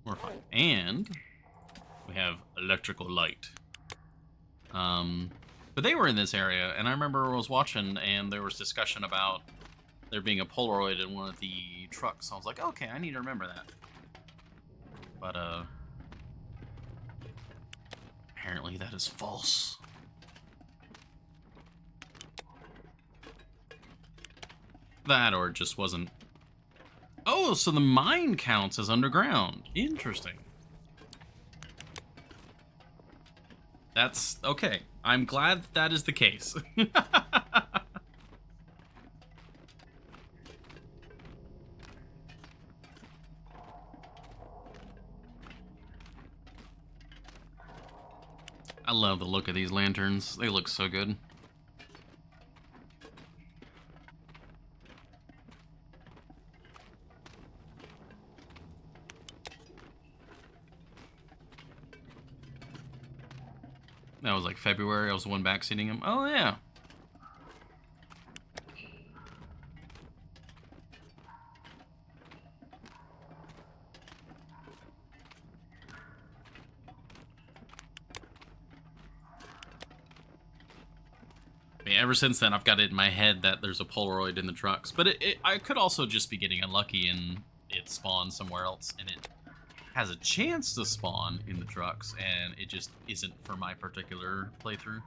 We're fine. And we have electrical light. But they were in this area, and I remember I was watching, and there was discussion about there being a Polaroid in one of the trucks. So I was like, okay, I need to remember that. But, apparently that is false. That, or it just wasn't. Oh, so the mine counts as underground. Interesting. That's okay. I'm glad that is the case. I love the look of these lanterns. They look so good. That was like February. I was the one backseating him. Oh, yeah. I mean, ever since then, I've got it in my head that there's a Polaroid in the trucks. But I could also just be getting unlucky and it spawns somewhere else. And it has a chance to spawn in the trucks. And it just isn't for my particular playthrough.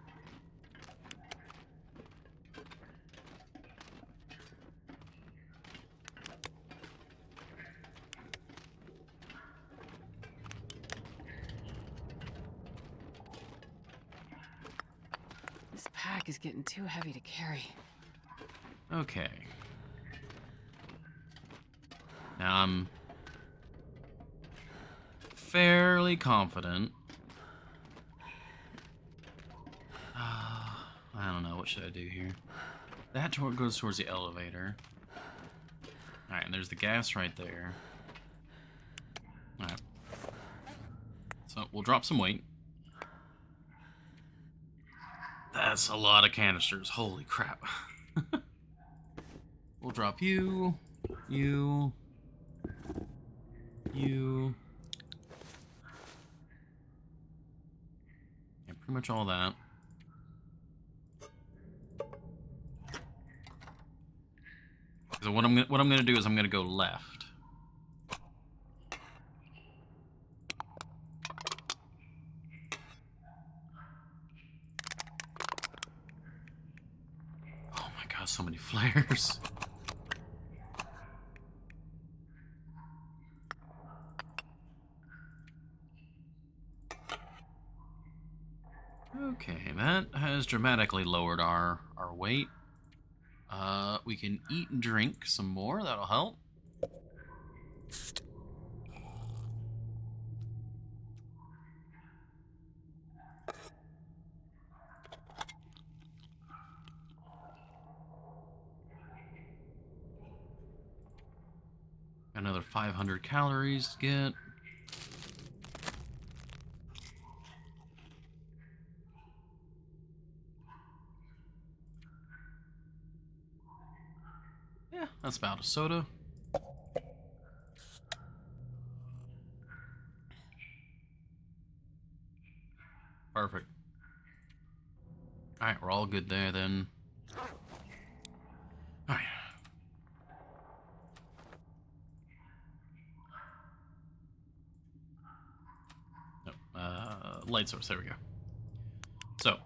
This pack is getting too heavy to carry. Okay. Now I'm fairly confident. I don't know. What should I do here? That goes towards the elevator. Alright, and there's the gas right there. Alright. So we'll drop some weight. That's a lot of canisters. Holy crap. We'll drop you. You. Yeah, pretty much all that. So what I'm gonna do is I'm gonna go left. Oh my god, so many flares. Okay, that has dramatically lowered our weight. We can eat and drink some more. That'll help. Another 500 calories to get. Yeah, that's about a soda. Perfect. Alright, we're all good there then. Alright. light source. There we go. So,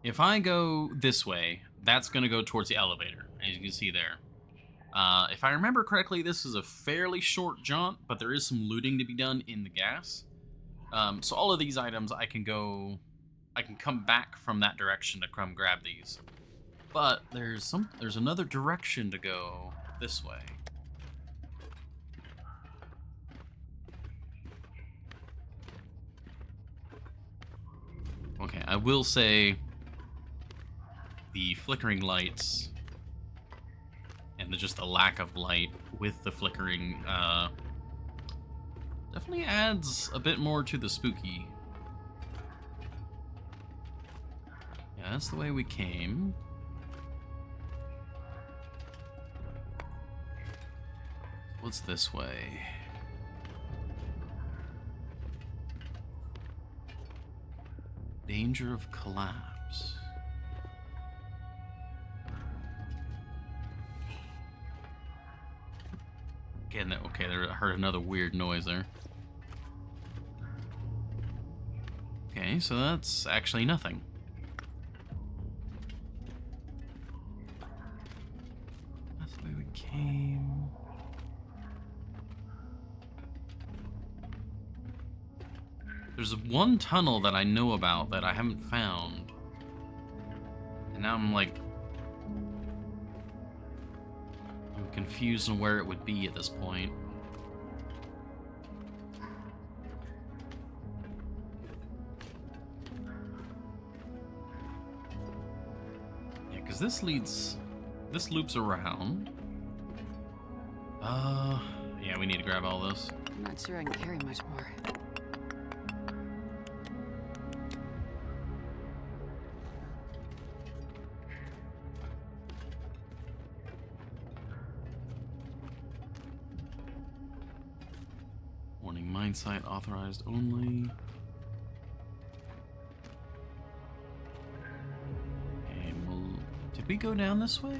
if I go this way, that's going to go towards the elevator, as you can see there. If I remember correctly, this is a fairly short jaunt, but there is some looting to be done in the gas. So all of these items, I can come back from that direction to come grab these. But there's another direction to go this way. Okay, I will say the flickering lights and just the lack of light with the flickering definitely adds a bit more to the spooky. Yeah, that's the way we came. What's this way? Danger of collapse. Again, okay, I heard another weird noise there. Okay, so that's actually nothing. That's the way we came. There's one tunnel that I know about that I haven't found. And now I'm confused on where it would be at this point. Yeah, because this loops around. Yeah, we need to grab all this. I'm not sure I can carry much more. Warning, mine site authorized only. And did we go down this way?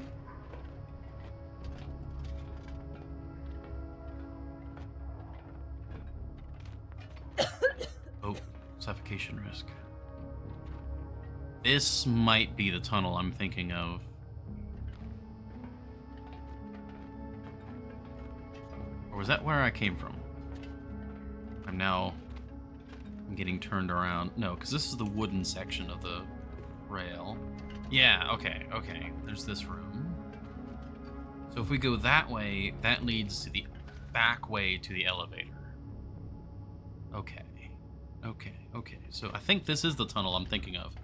Oh, suffocation risk. This might be the tunnel I'm thinking of. Or was that where I came from? I'm getting turned around. No, because this is the wooden section of the rail. Yeah, okay. There's this room. So if we go that way, that leads to the back way to the elevator. Okay. So I think this is the tunnel I'm thinking of.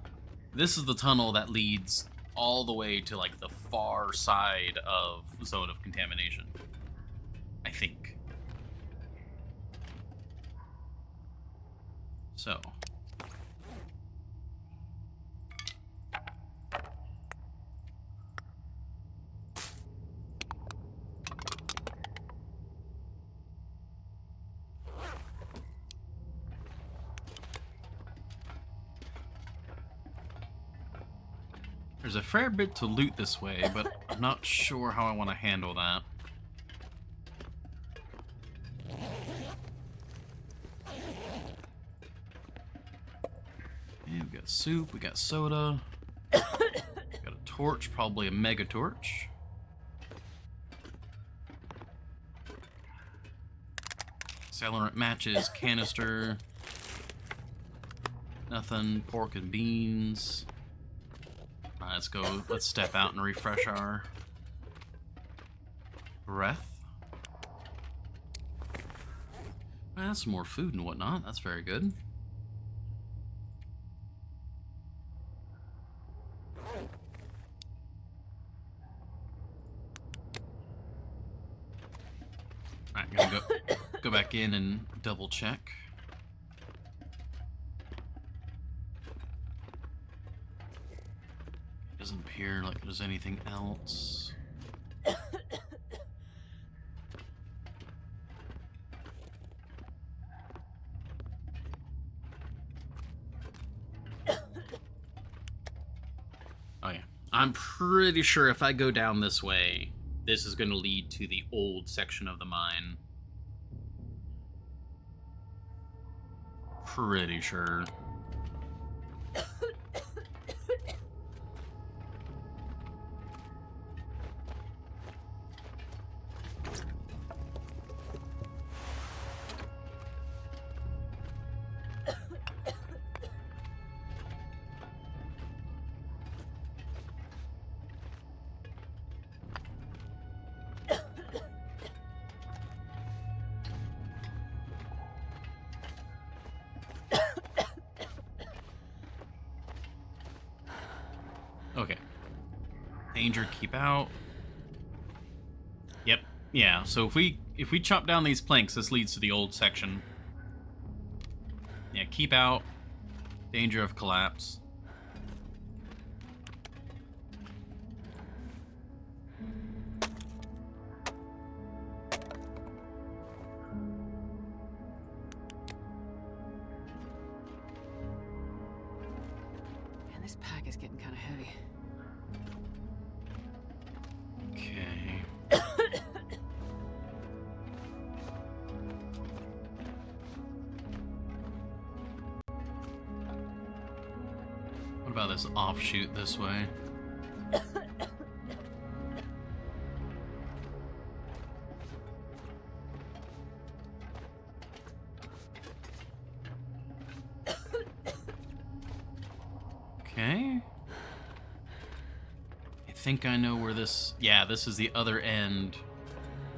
This is the tunnel that leads all the way to, the far side of zone of contamination. I think. So. There's a fair bit to loot this way, but I'm not sure how I want to handle that. We got soup, we got soda, got a torch, probably a mega torch. Accelerant matches, canister, nothing, pork and beans. Let's go, let's step out and refresh our breath. Well, that's some more food and whatnot, that's very good. Alright, gonna go back in and double check. Doesn't appear like there's anything else. Oh yeah, I'm pretty sure if I go down this way, this is going to lead to the old section of the mine. Pretty sure. Danger, keep out. Yep. Yeah, so if we chop down these planks, this leads to the old section. Yeah, keep out. Danger of collapse. Man, this pack is getting kind of heavy. Okay. What about this offshoot this way? Okay. I think I know where this... Yeah, this is the other end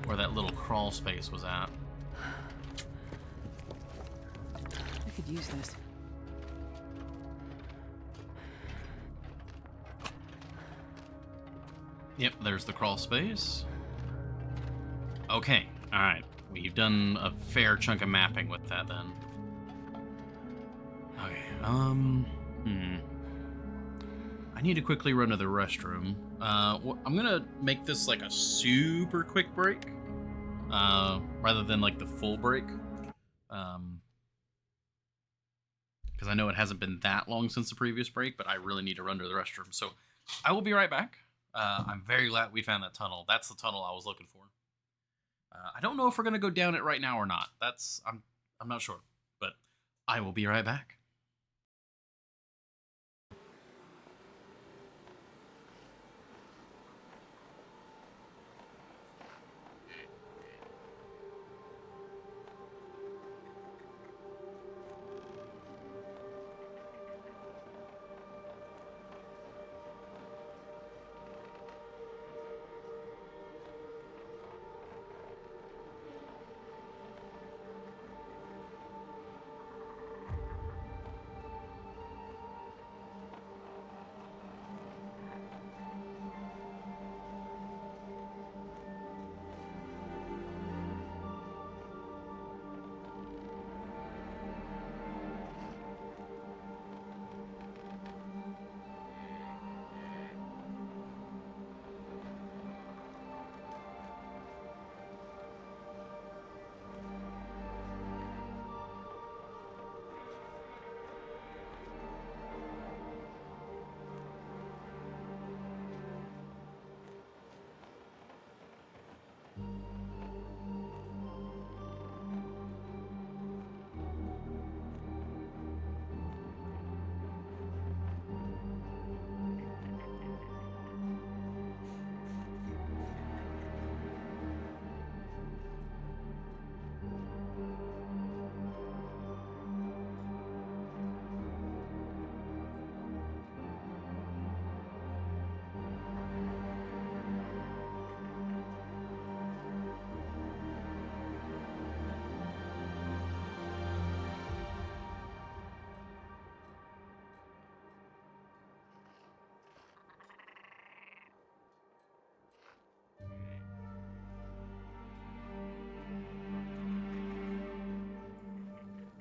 where that little crawl space was at. I could use this. Yep, there's the crawl space. Okay, alright. We've done a fair chunk of mapping with that then. Okay, I need to quickly run to the restroom. I'm gonna make this like a super quick break, rather than like the full break. Because I know it hasn't been that long since the previous break, but I really need to run to the restroom. So I will be right back. I'm very glad we found that tunnel. That's the tunnel I was looking for. I don't know if we're gonna go down it right now or not. I'm not sure, but I will be right back.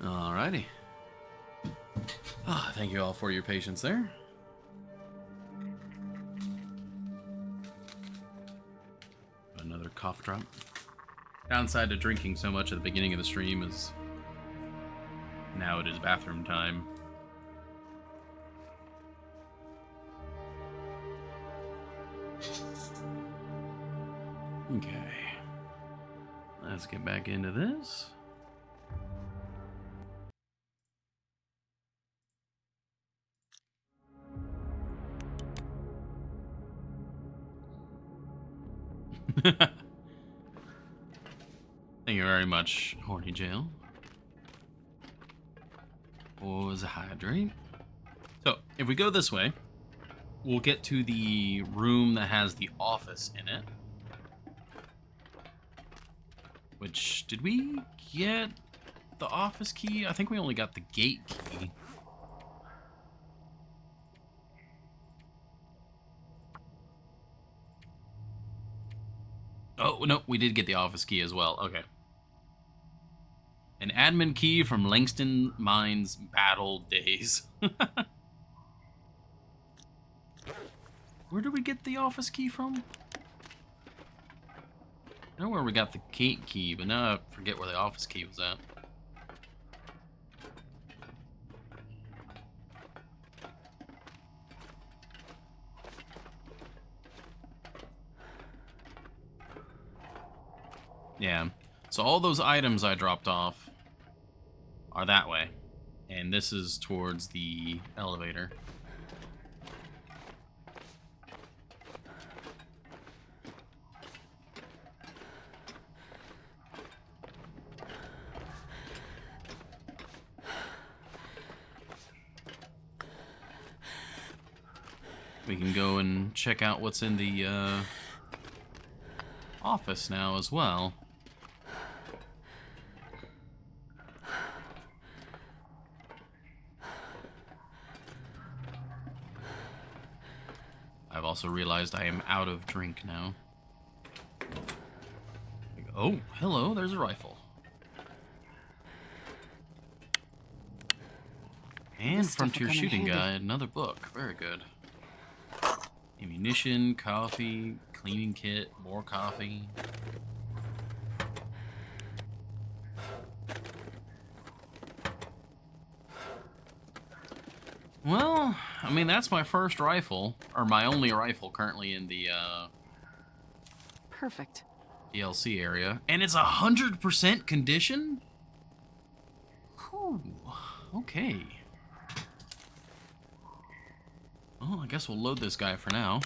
Alrighty. Thank you all for your patience there. Another cough drop. Downside to drinking so much at the beginning of the stream is now it is bathroom time. Okay. Let's get back into this. Thank you very much, Horny Jail. Was a hydrate. So, if we go this way, we'll get to the room that has the office in it. Which, did we get the office key? I think we only got the gate key. Oh, no, we did get the office key as well. Okay. An admin key from Langston Mines battle days. Where did we get the office key from? I know where we got the gate key, but now I forget where the office key was at. Yeah, so all those items I dropped off are that way. And this is towards the elevator. We can go and check out what's in the office now as well. I've also realized I am out of drink now. Oh, hello, there's a rifle. And This stuff will Frontier come in Shooting handy. Guide, another book. Very good. Ammunition, coffee, cleaning kit, more coffee. Well, I mean, that's my first rifle, or my only rifle currently in the Perfect. DLC area. And it's 100% condition? Whew, okay. Well, I guess we'll load this guy for now.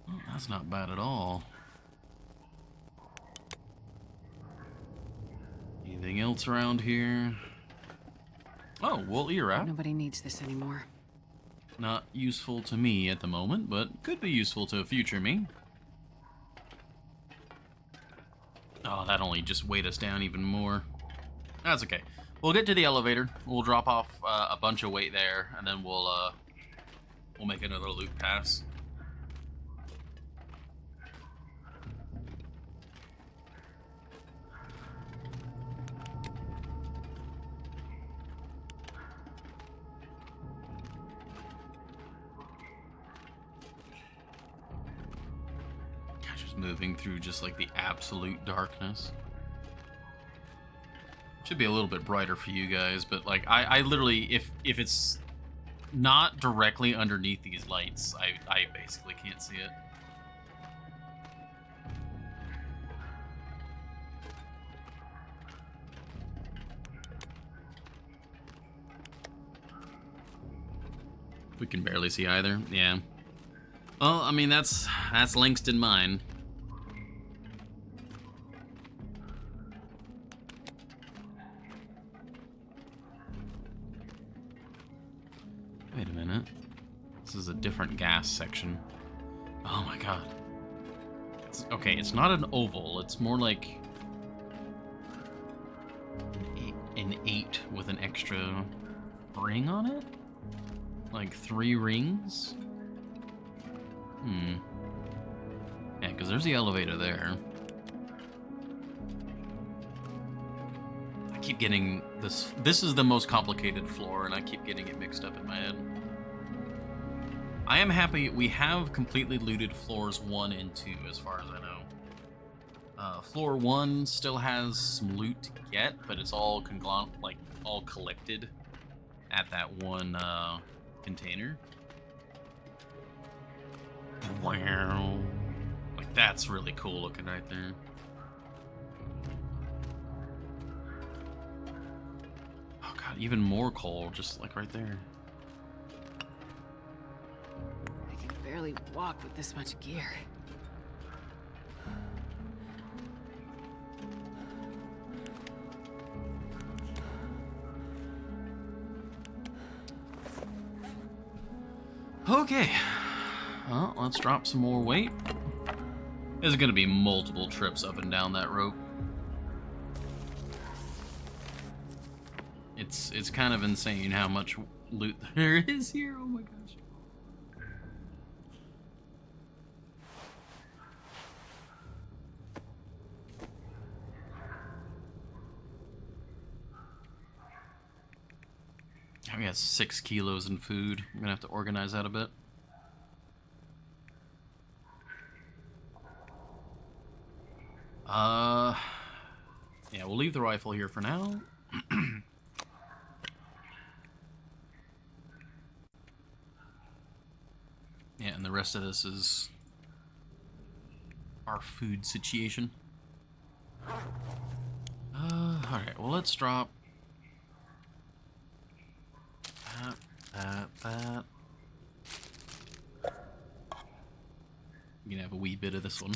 Well, that's not bad at all. Anything else around here? Oh, wool ear wrap. Nobody needs this anymore. Not useful to me at the moment, but could be useful to a future me. Oh, that only just weighed us down even more. That's okay. We'll get to the elevator. We'll drop off a bunch of weight there, and then we'll make another loop pass. Moving through just like the absolute darkness. Should be a little bit brighter for you guys, but like I literally, if it's not directly underneath these lights, I basically can't see it. We can barely see either. Yeah. Well, I mean that's Langston Mine. Wait a minute. This is a different gas section. Oh my god. Okay, it's not an oval. It's more like an 8 with an extra ring on it? Like 3 rings? Yeah, because there's the elevator there. I keep getting this. This is the most complicated floor, and I keep getting it mixed up in my head. I am happy we have completely looted floors 1 and 2, as far as I know. Floor 1 still has some loot to get, but it's all all collected at that one container. Wow. Like, that's really cool looking right there. Oh god, even more coal, just like right there. I can barely walk with this much gear. Okay. Well, let's drop some more weight. There's gonna be multiple trips up and down that rope. It's kind of insane how much loot there is here. Oh my gosh. We got 6 kilos in food. I'm gonna have to organize that a bit. Yeah, we'll leave the rifle here for now. Yeah, and the rest of this is our food situation. Alright, well, let's drop that. You can have a wee bit of this one.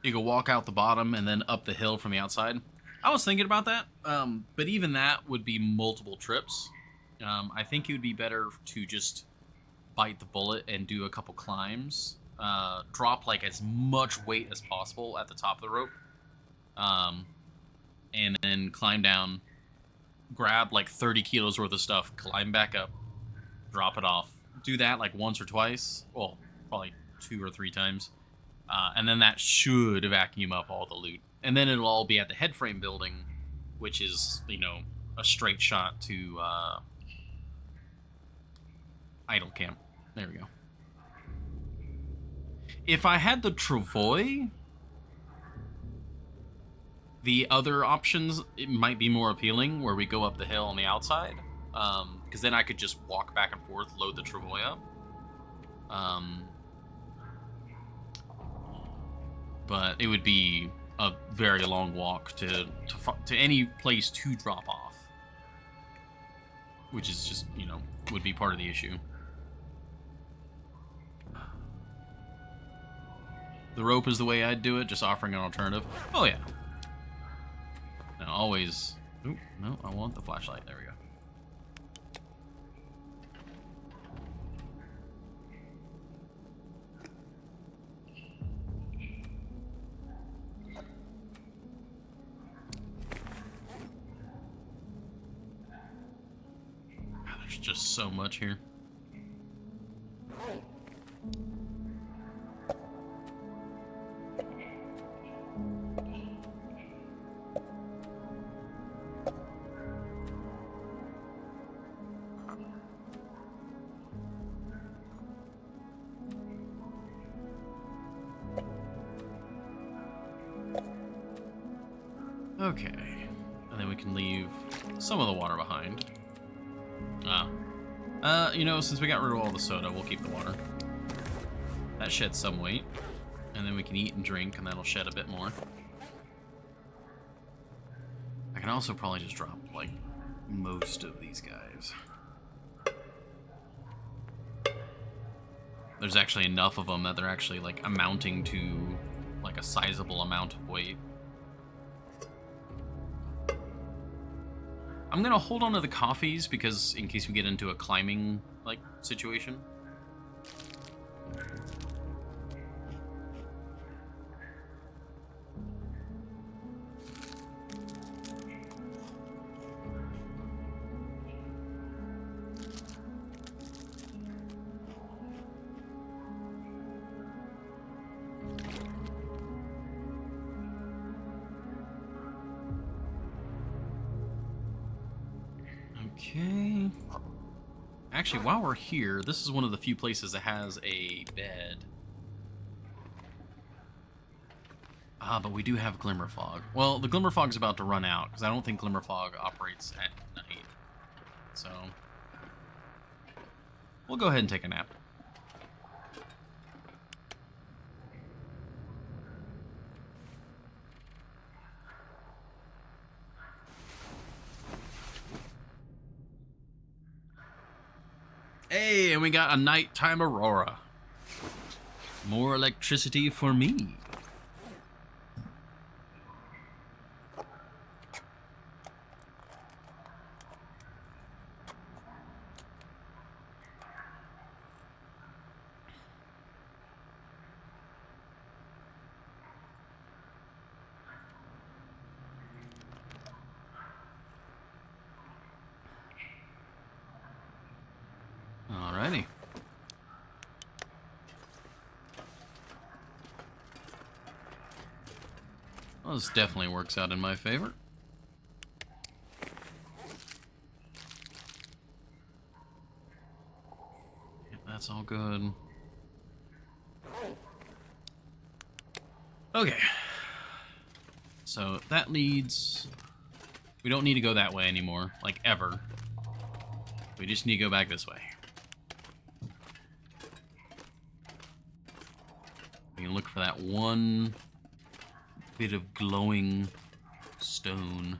You can walk out the bottom and then up the hill from the outside. I was thinking about that, but even that would be multiple trips. I think it would be better to just bite the bullet and do a couple climbs. Drop like as much weight as possible at the top of the rope. And then climb down, grab like 30 kilos worth of stuff, climb back up, drop it off. Do that like once or twice. Well, probably 2 or 3 times. And then that should vacuum up all the loot. And then it'll all be at the headframe building, which is, you know, a straight shot to idle camp. There we go. If I had the travois, the other options, it might be more appealing, where we go up the hill on the outside. Because then I could just walk back and forth, load the travois up. But it would be a very long walk to any place to drop off, which is just, you know, would be part of the issue. The rope is the way I'd do it, just offering an alternative. Oh yeah. Now always. Oop, no, I want the flashlight. There we go. There's just so much here. Okay, and then we can leave some of the water behind. You know, since we got rid of all the soda, we'll keep the water. That sheds some weight. And then we can eat and drink, and that'll shed a bit more. I can also probably just drop, like, most of these guys. There's actually enough of them that they're actually, like, amounting to, like, a sizable amount of weight. I'm gonna hold on to the coffees because in case we get into a climbing like situation. Okay. Actually, while we're here, this is one of the few places that has a bed. But we do have Glimmer Fog. Well, the Glimmer Fog's about to run out, because I don't think Glimmer Fog operates at night. So, we'll go ahead and take a nap. Hey, and we got a nighttime aurora. More electricity for me. Well, this definitely works out in my favor. Yeah, that's all good. Okay. So that leads... We don't need to go that way anymore, like ever. We just need to go back this way. We can look for that one bit of glowing stone.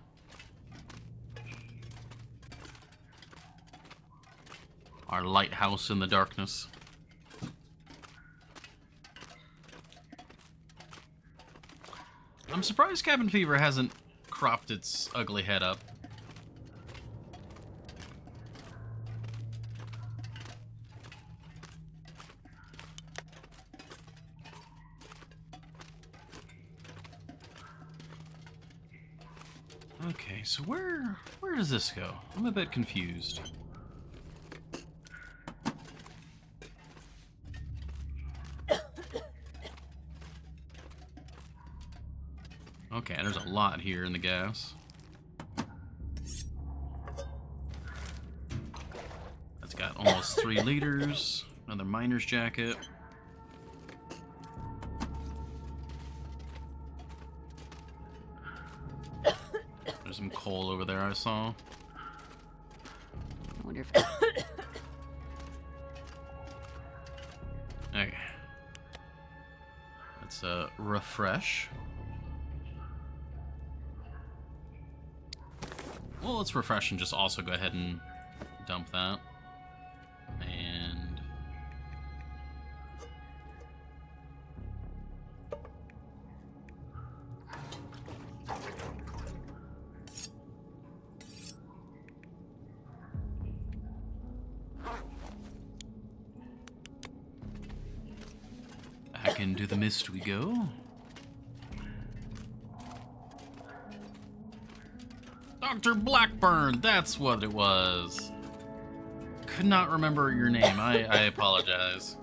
Our lighthouse in the darkness. I'm surprised cabin fever hasn't cropped its ugly head up. Okay, so where does this go? I'm a bit confused. Okay, there's a lot here in the gas. That's got almost 3 liters. Another miner's jacket. There's some coal over there I saw. I wonder if Okay. Let's refresh. Well, let's refresh and just also go ahead and dump that. And back into the mist we go. Dr. Blackburn, that's what it was. Could not remember your name. I apologize.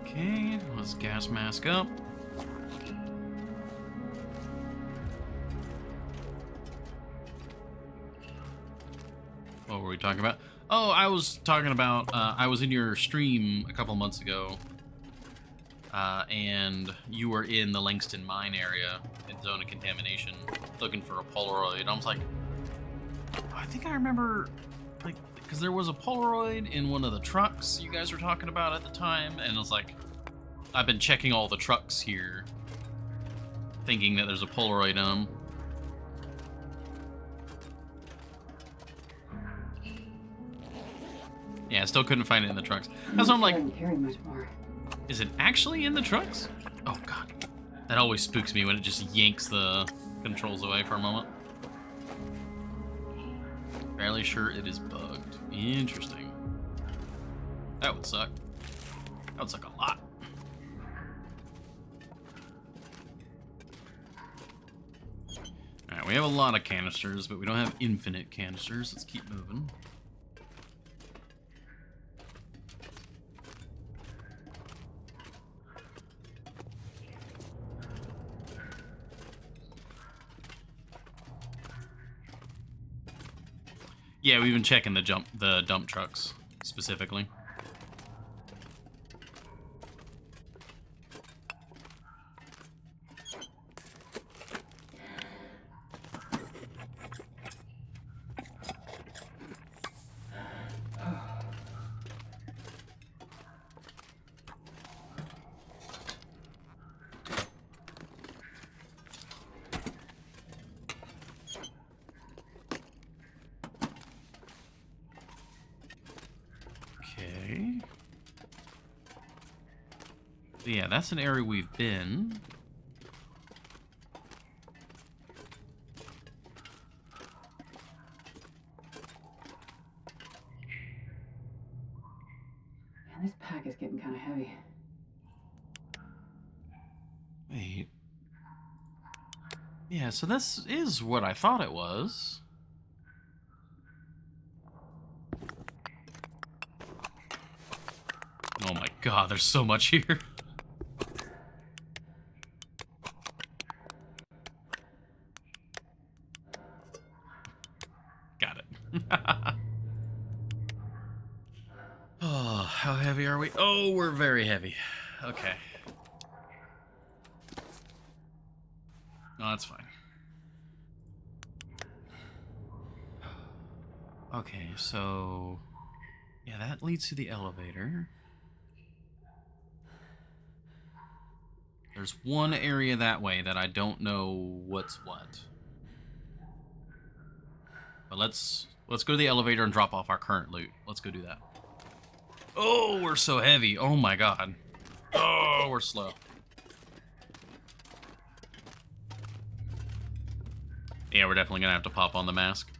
Okay, let's gas mask up. What were we talking about? Oh, I was talking about, I was in your stream a couple months ago, and you were in the Langston mine area in zone of contamination, looking for a Polaroid. I was like, I think I remember, like, because there was a Polaroid in one of the trucks you guys were talking about at the time, and I was like, I've been checking all the trucks here, thinking that there's a Polaroid in them. Yeah, I still couldn't find it in the trucks. That's why I'm like, carry much more. is it actually in the trucks? Oh god. That always spooks me when it just yanks the controls away for a moment. Fairly sure it is bugged. Interesting. That would suck. That would suck a lot. Alright, we have a lot of canisters, but we don't have infinite canisters. Let's keep moving. Yeah, we've been checking the dump trucks specifically. Okay. Yeah, that's an area we've been. Man, this pack is getting kind of heavy. Yeah, so this is what I thought it was. Oh my god, there's so much here. Got it. Oh, how heavy are we? Oh, we're very heavy. Okay. No, that's fine. Okay, so... yeah, that leads to the elevator. There's one area that way that I don't know what's what. But let's go to the elevator and drop off our current loot. Let's go do that. Oh, we're so heavy. Oh my god. Oh, we're slow. Yeah, we're definitely gonna have to pop on the mask.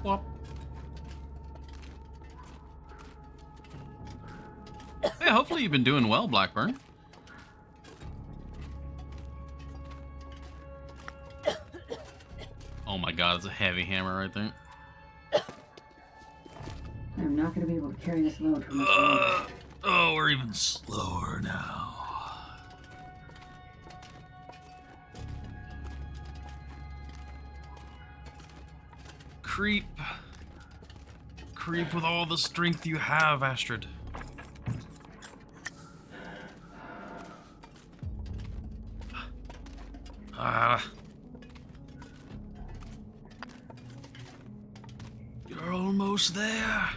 Whop. Hey, hopefully you've been doing well, Blackburn. Oh my god, it's a heavy hammer right there. I'm not going to be able to carry this load for much longer. Oh, we're even slower now. Creep. Creep with all the strength you have, Astrid. Ah. You're almost there.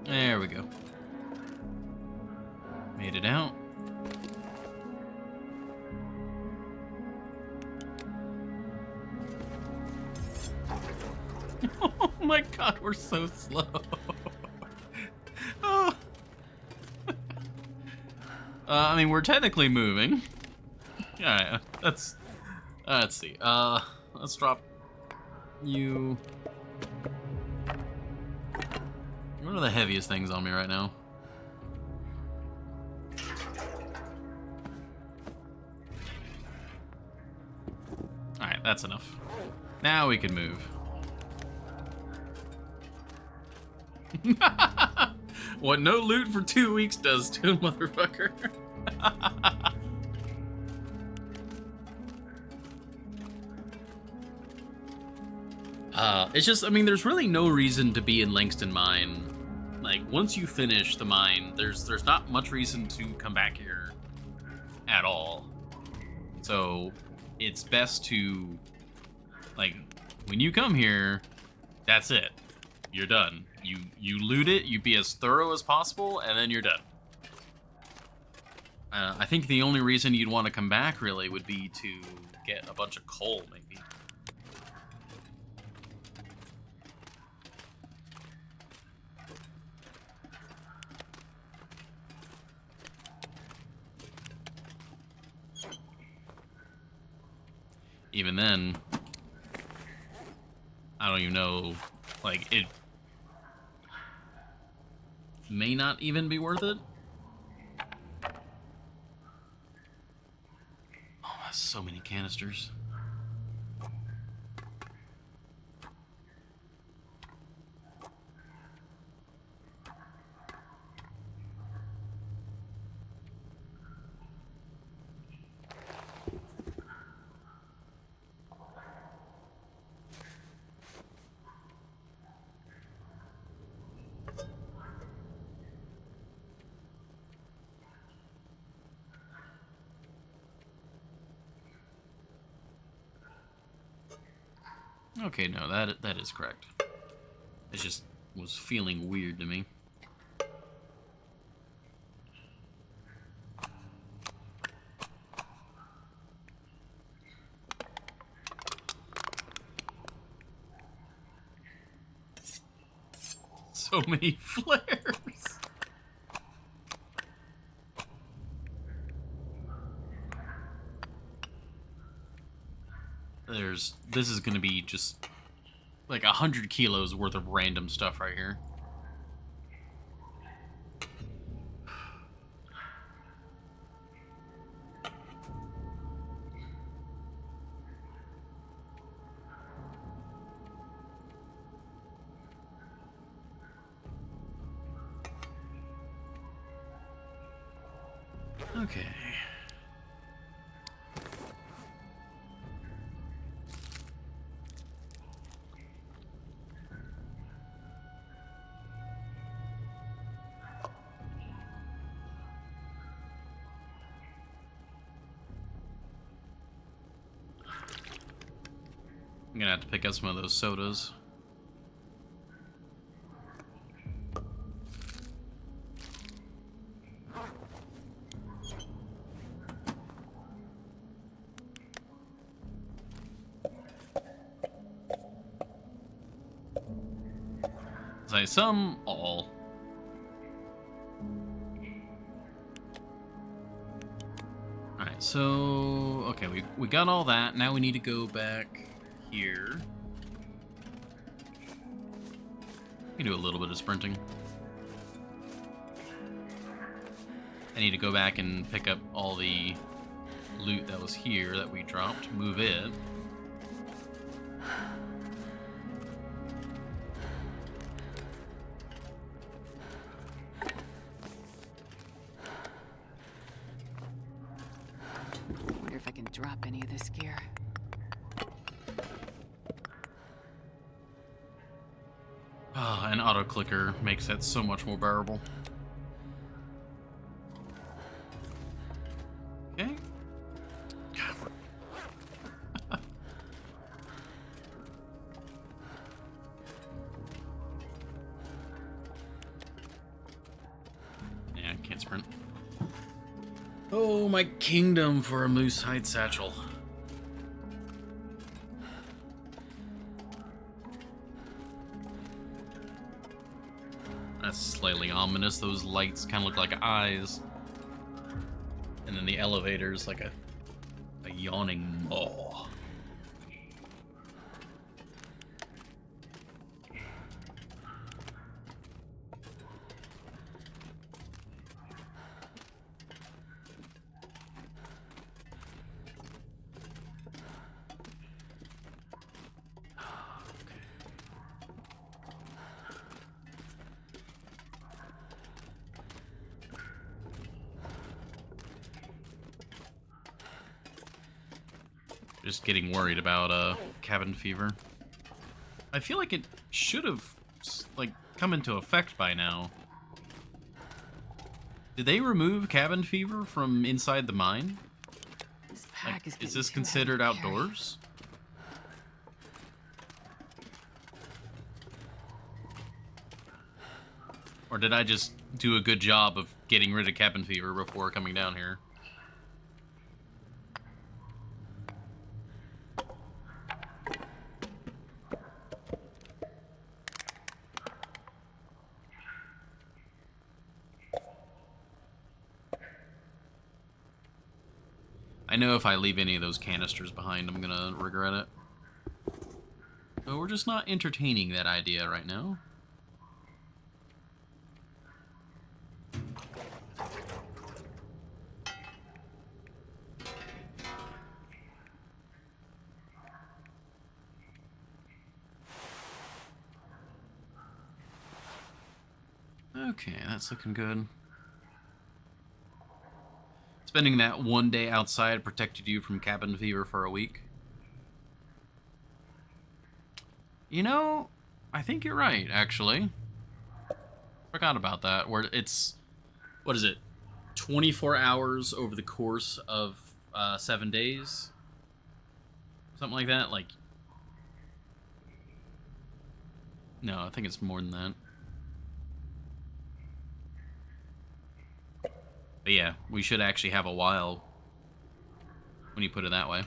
There we go. Made it out. Oh my god, we're so slow. Oh. I mean, we're technically moving. Alright, let's see. Let's drop you. What are the heaviest things on me right now? Alright, that's enough. Now we can move. What no loot for 2 weeks does to a motherfucker. It's just, I mean, there's really no reason to be in Langston Mine. Like, once you finish the mine, there's not much reason to come back here at all. So, it's best to, like, when you come here, that's it. You're done. You loot it, you be as thorough as possible, and then you're done. I think the only reason you'd want to come back, really, would be to get a bunch of coal, maybe. Even then, I don't even know, like, it may not even be worth it. Oh, that's so many canisters. Okay, no, that is correct. It just was feeling weird to me. so many flares. This is gonna be just like 100 kilos worth of random stuff right here. Okay. I'm gonna have to pick up some of those sodas. Say some, all. Alright, so... Okay, we got all that. Now we need to go back here. We can do a little bit of sprinting. I need to go back and pick up all the loot that was here that we dropped. Move it. Wonder if I can drop any of this gear. Ah, an auto clicker makes that so much more bearable. Okay. Yeah, I can't sprint. Oh, my kingdom for a moose hide satchel. That's slightly ominous. Those lights kind of look like eyes. And then the elevator's like a yawning maw. Just getting worried about cabin fever. I feel like it should have like come into effect by now. Did they remove cabin fever from inside the mine? This pack Like, is is getting this too heavy considered to carry. outdoors? Or did I just do a good job of getting rid of cabin fever before coming down here? I know if I leave any of those canisters behind, I'm gonna regret it. But we're just not entertaining that idea right now. Okay, that's looking good. Spending that one day outside protected you from cabin fever for a week. You know, I think you're right, actually. Forgot about that. Where it's, what is it, 24 hours over the course of 7 days? Something like that? Like, no, I think it's more than that. But yeah, we should actually have a while when you put it that way.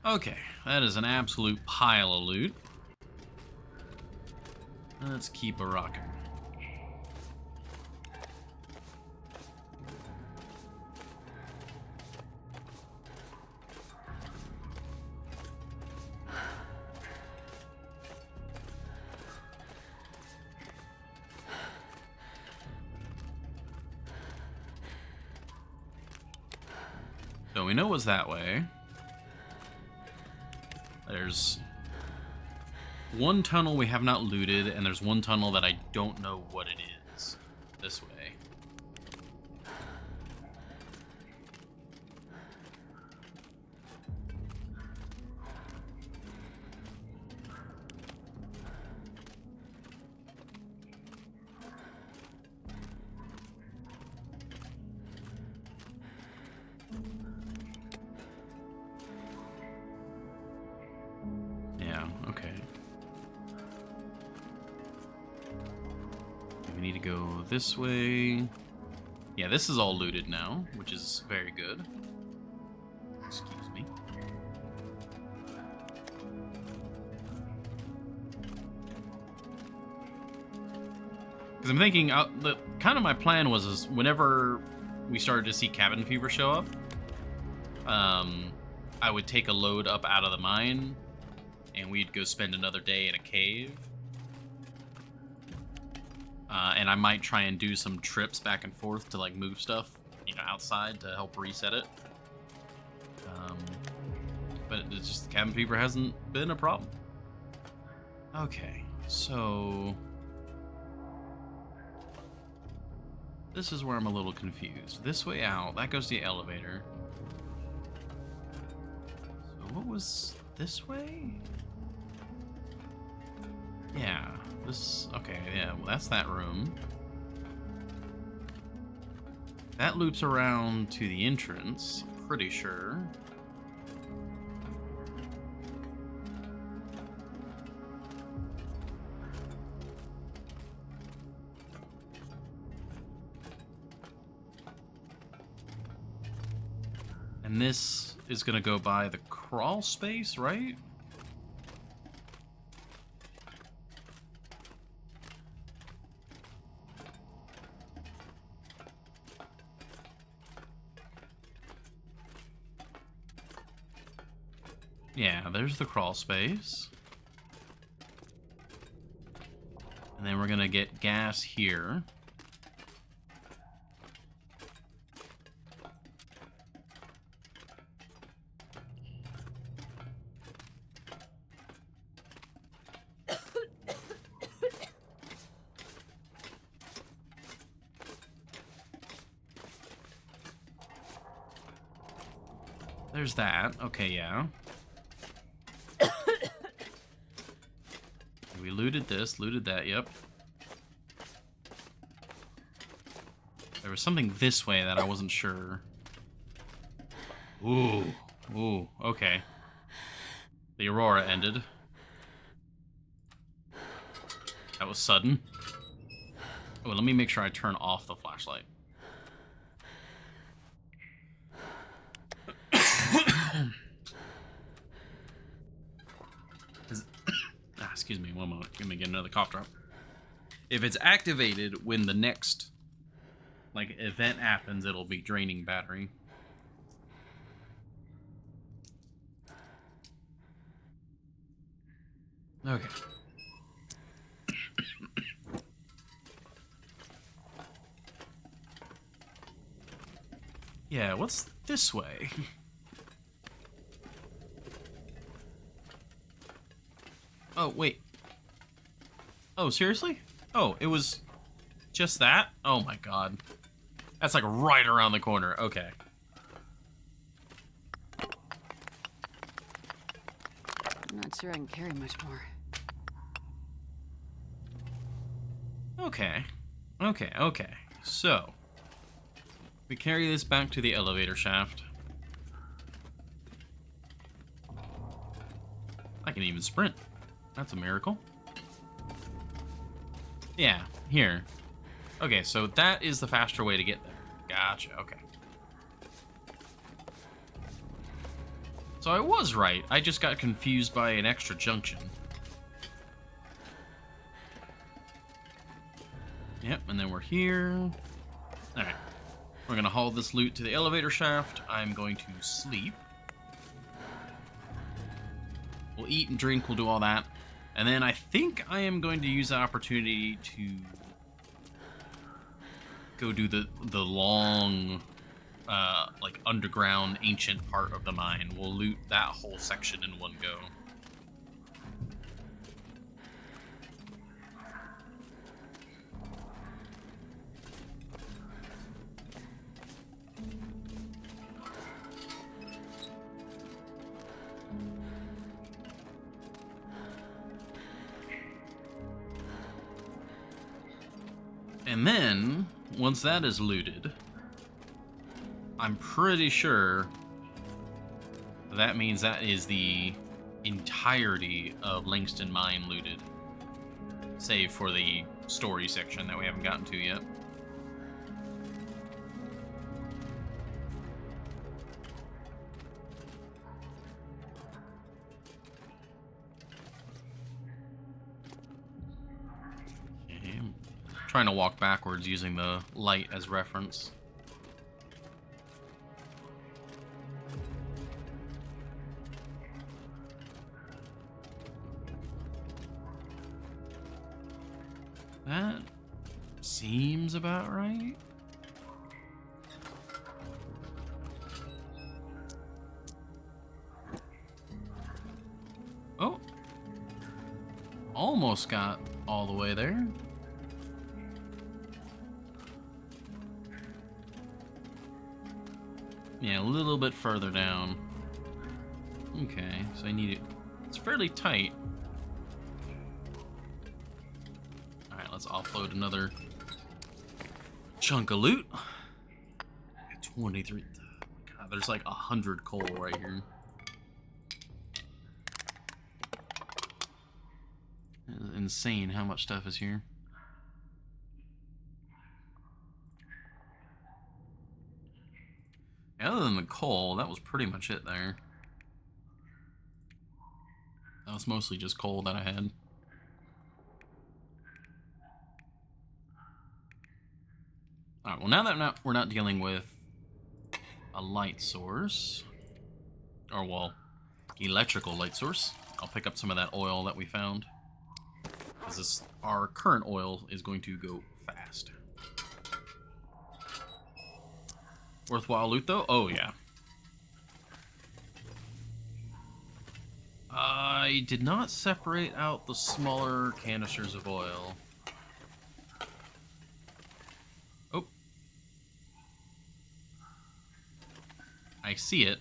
Okay, that is an absolute pile of loot. Let's keep a rockin'. So we know it was that way. There's one tunnel we have not looted, and there's one tunnel that I don't know what it is. This way. Okay. We need to go this way. Yeah, this is all looted now, which is very good. Excuse me. Because I'm thinking, kind of my plan was whenever we started to see cabin fever show up, I would take a load up out of the mine, and we'd go spend another day in a cave. And I might try and do some trips back and forth to like move stuff, outside to help reset it. But it's just cabin fever hasn't been a problem. Okay, so this is where I'm a little confused. This way out, that goes to the elevator. So what was this way? Yeah, okay, yeah, well that's that room. That loops around to the entrance, pretty sure. And this is gonna go by the crawl space, right? Yeah, there's the crawl space. And then we're gonna get gas here. There's that. Okay, yeah. We looted this, looted that, yep. There was something this way that I wasn't sure. Ooh, okay. The Aurora ended. That was sudden. Oh, let me make sure I turn off the flashlight. Excuse me, one moment. Let me get another cough drop. If it's activated when the next event happens, it'll be draining battery. Okay. Yeah, what's this way? Oh, wait. Oh, seriously? Oh, it was just that? Oh my god. That's like right around the corner. Okay. I'm not sure I can carry much more. Okay. Okay. So, we carry this back to the elevator shaft. I can even sprint. That's a miracle. Yeah, here. Okay, so that is the faster way to get there. Gotcha, okay. So I was right. I just got confused by an extra junction. Yep, and then we're here. Alright. We're going to haul this loot to the elevator shaft. I'm going to sleep. We'll eat and drink, we'll do all that. And then I think I am going to use the opportunity to go do the long, like, underground, ancient part of the mine. We'll loot that whole section in one go. And then, once that is looted, I'm pretty sure that means that is the entirety of Langston Mine looted. Save for the story section that we haven't gotten to yet. Trying to walk backwards using the light as reference. That seems about right. Oh. Almost got all the way there. Yeah, a little bit further down. Okay, so I need it. It's fairly tight. Alright, let's offload another chunk of loot. 23. God, there's like 100 coal right here. It's insane how much stuff is here. Other than the coal, that was pretty much it there. That was mostly just coal that I had. Alright, well now that we're not dealing with a light source, or well, electrical light source, I'll pick up some of that oil that we found. Because our current oil is going to go fast. Worthwhile loot though? Oh yeah. I did not separate out the smaller canisters of oil. Oh. I see it.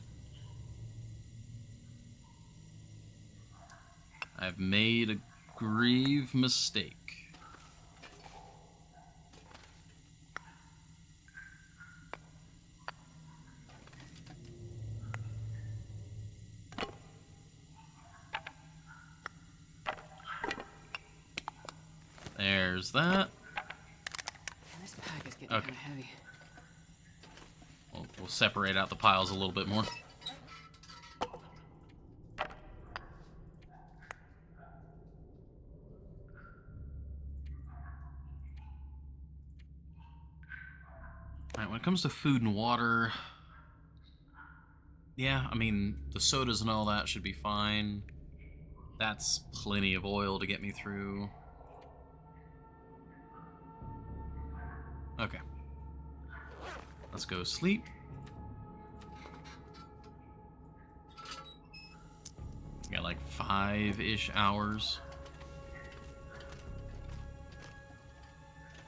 I've made a grave mistake. There's that. This pack is getting kind of heavy. We'll separate out the piles a little bit more. Alright, when it comes to food and water, yeah, I mean, the sodas and all that should be fine. That's plenty of oil to get me through. Okay. Let's go sleep. Got like 5-ish hours.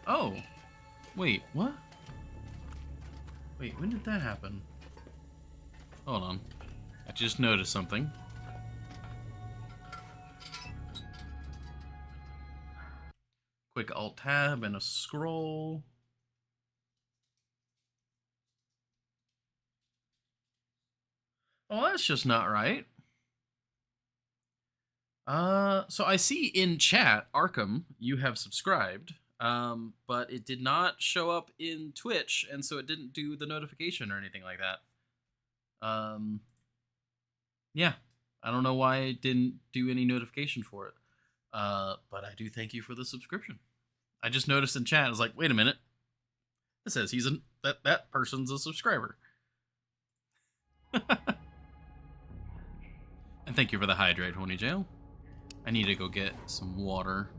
Oh! Wait, what? Wait, when did that happen? Hold on. I just noticed something. Quick Alt-Tab and a scroll. Oh, that's just not right. So I see in chat, Arkham, you have subscribed, but it did not show up in Twitch, and so it didn't do the notification or anything like that. Yeah, I don't know why it didn't do any notification for it. But I do thank you for the subscription. I just noticed in chat, I was like, wait a minute. It says that person's a subscriber. And thank you for the hydrate, Honey Jail. I need to go get some water.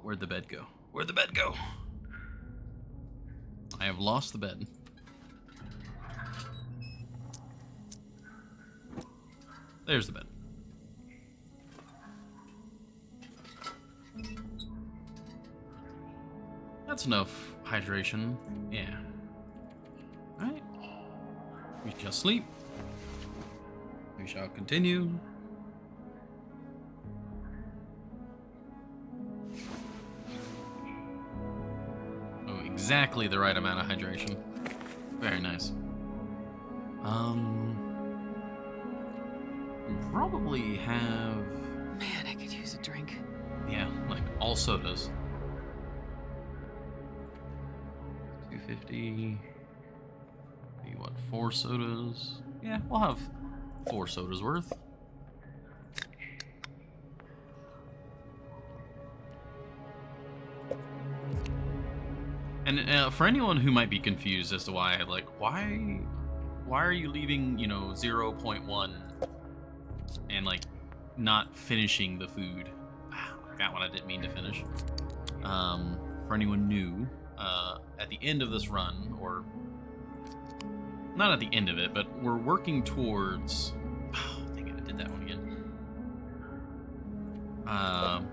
Where'd the bed go? Where'd the bed go? I have lost the bed. There's the bed. That's enough hydration. Yeah. Alright. We shall sleep. We shall continue. Oh, exactly the right amount of hydration. Very nice. Probably have... Man, I could use a drink. Yeah, like all sodas. 250. Maybe what, 4 sodas? Yeah, we'll have 4 sodas worth. And for anyone who might be confused as to why, like, why are you leaving, 0.1 and like not finishing the food? That one I didn't mean to finish. For anyone new, at the end of this run, or not at the end of it, but we're working towards. Dang it, I did that one again.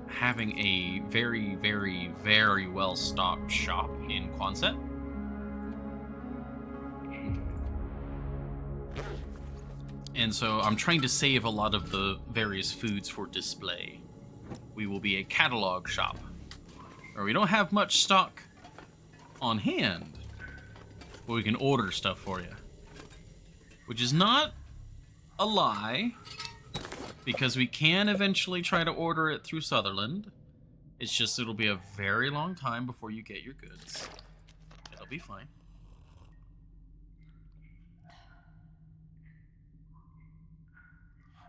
Having a very, very, very well stocked shop in Quonset. And so I'm trying to save a lot of the various foods for display. We will be a catalog shop, where we don't have much stock on hand, but we can order stuff for you. Which is not a lie, because we can eventually try to order it through Sutherland. It's just it'll be a very long time before you get your goods. It'll be fine.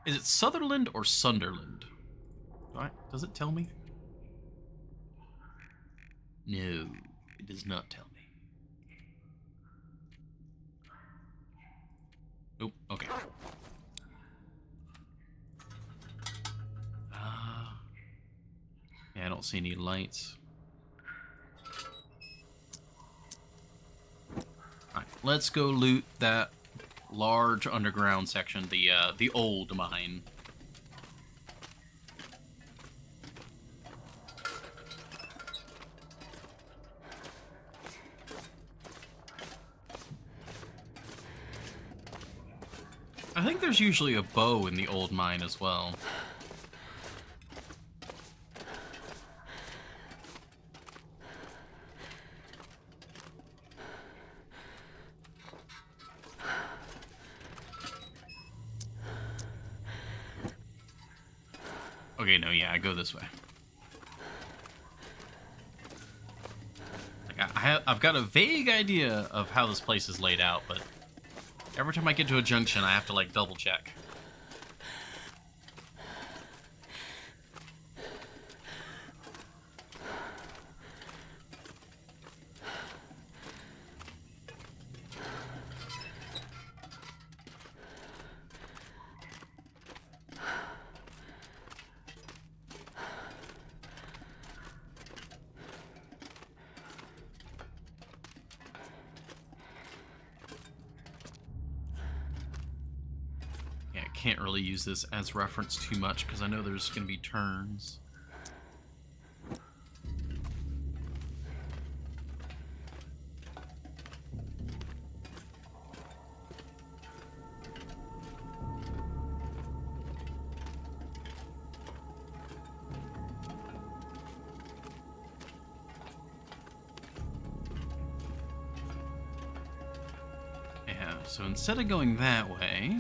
Is it Sutherland or Sunderland? Does it tell me? No, it does not tell me. Nope, okay. Yeah, I don't see any lights. Alright, let's go loot that large underground section, the old mine. I think there's usually a bow in the old mine as well. Okay, no, yeah, I go this way. Like, I've got a vague idea of how this place is laid out, but every time I get to a junction, I have to, like, double check. Can't really use this as reference too much because I know there's going to be turns. Yeah, so instead of going that way,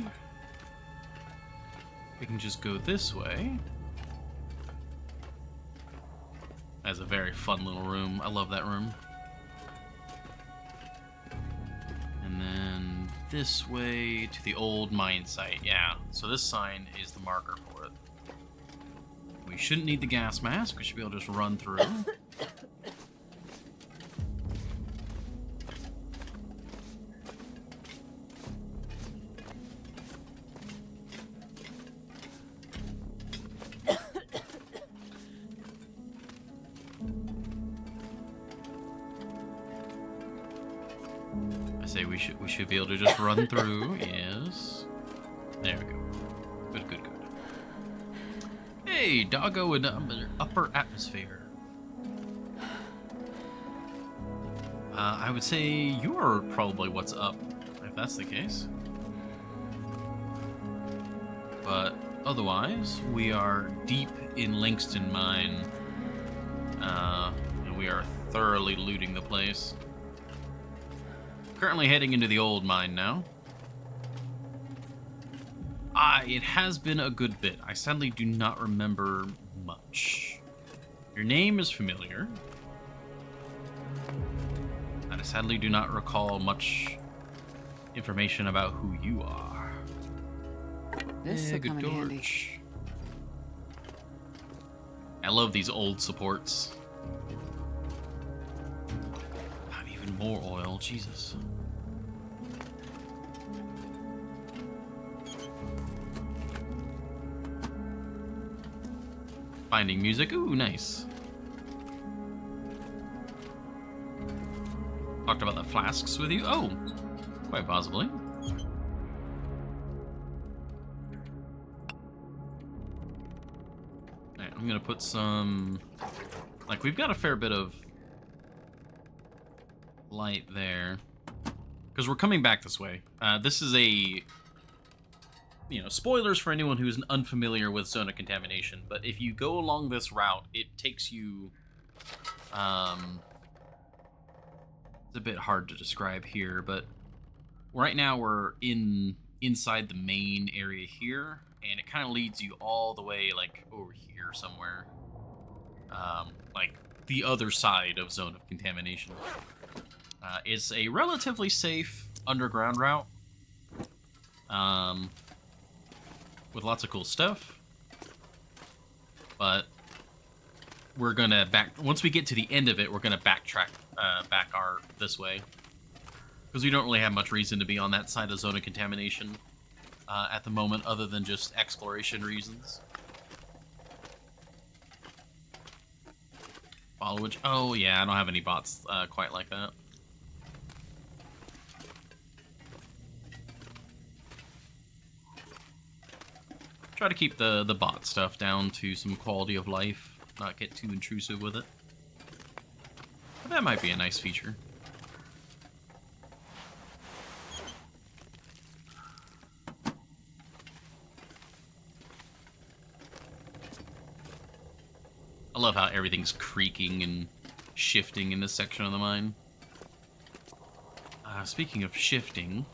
we can just go this way. That's a very fun little room. I love that room. And then this way to the old mine site. Yeah, so this sign is the marker for it. We We shouldn't need the gas mask. We should be able to just run through. I say we should be able to just run through. Yes. There we go. Good, good, good. Hey, doggo in upper atmosphere. I would say you're probably what's up, if that's the case. But otherwise, we are deep in Langston Mine. And we are thoroughly looting the place. Currently heading into the old mine now. It has been a good bit. I sadly do not remember much. Your name is familiar. And I sadly do not recall much information about who you are. This will come in handy. I love these old supports. Not even more oil, Jesus. Finding music. Ooh, nice. Talked about the flasks with you. Oh, quite possibly. Alright, I'm gonna put some... Like, we've got a fair bit of light there. Because we're coming back this way. This is a... You know, spoilers for anyone who's unfamiliar with zone of contamination, but if you go along this route, it takes you, it's a bit hard to describe here, but right now we're inside the main area here, and it kind of leads you all the way, like, over here somewhere, like, the other side of zone of contamination. It's a relatively safe underground route, with lots of cool stuff, but we're gonna once we get to the end of it, we're gonna backtrack this way, because we don't really have much reason to be on that side of zone of contamination at the moment, other than just exploration reasons. Followage. Oh yeah, I don't have any bots quite like that. Try to keep the bot stuff down to some quality of life, not get too intrusive with it. But that might be a nice feature. I love how everything's creaking and shifting in this section of the mine. Speaking of shifting,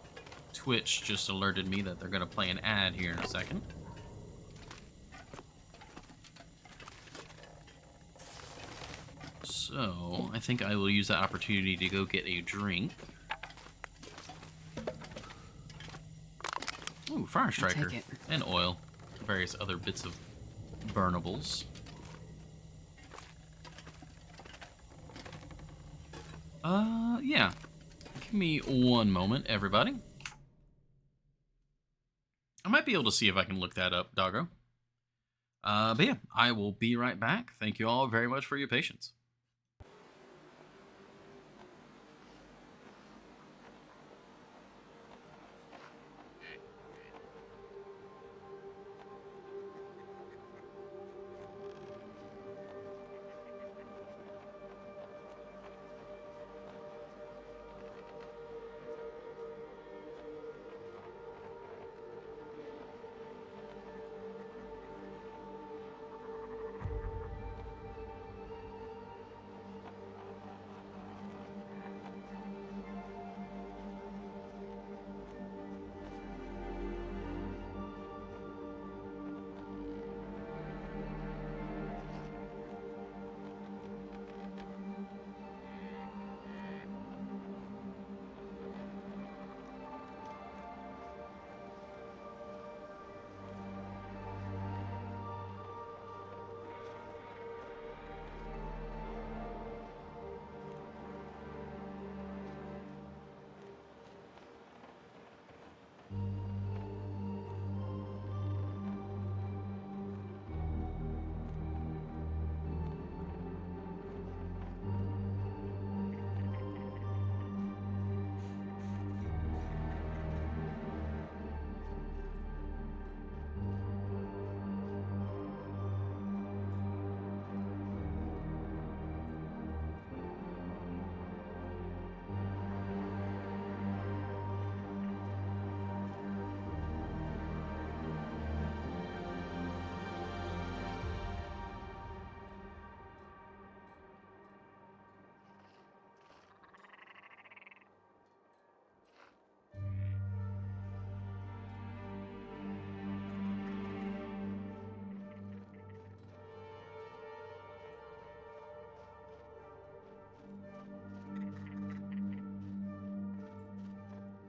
Twitch just alerted me that they're going to play an ad here in a second. So, I think I will use that opportunity to go get a drink. Ooh, Fire Striker. And oil. Various other bits of burnables. Yeah. Give me one moment, everybody. I might be able to see if I can look that up, doggo. But yeah, I will be right back. Thank you all very much for your patience.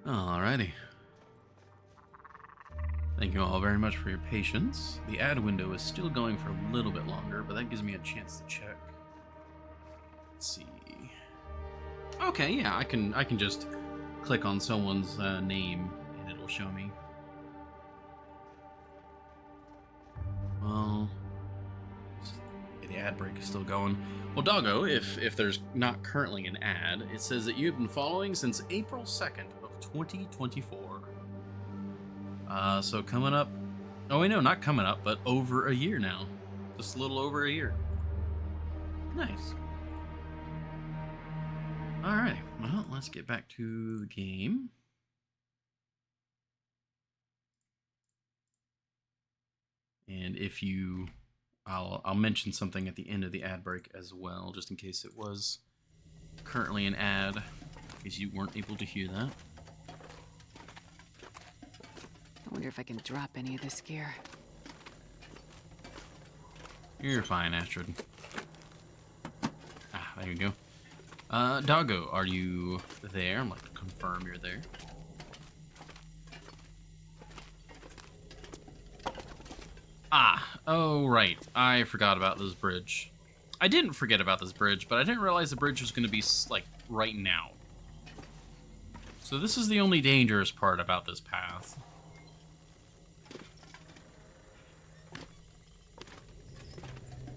Alrighty. Thank you all very much for your patience. The ad window is still going for a little bit longer, but that gives me a chance to check. Let's see. Okay, yeah, I can just click on someone's name and it'll show me. Well, yeah, the ad break is still going. Well, Doggo, if there's not currently an ad, it says that you've been following since April 2nd of 2024. So coming up, oh wait, no, not coming up, but over a year now. Just a little over a year. Nice. Alright, well, let's get back to the game. And if you, I'll mention something at the end of the ad break as well, just in case it was currently an ad, in case you weren't able to hear that. I wonder if I can drop any of this gear. You're fine, Astrid. Ah, there you go. Doggo, are you there? I'm like to confirm you're there. Ah, oh right. I forgot about this bridge. I didn't forget about this bridge, but I didn't realize the bridge was going to be, like, right now. So this is the only dangerous part about this path.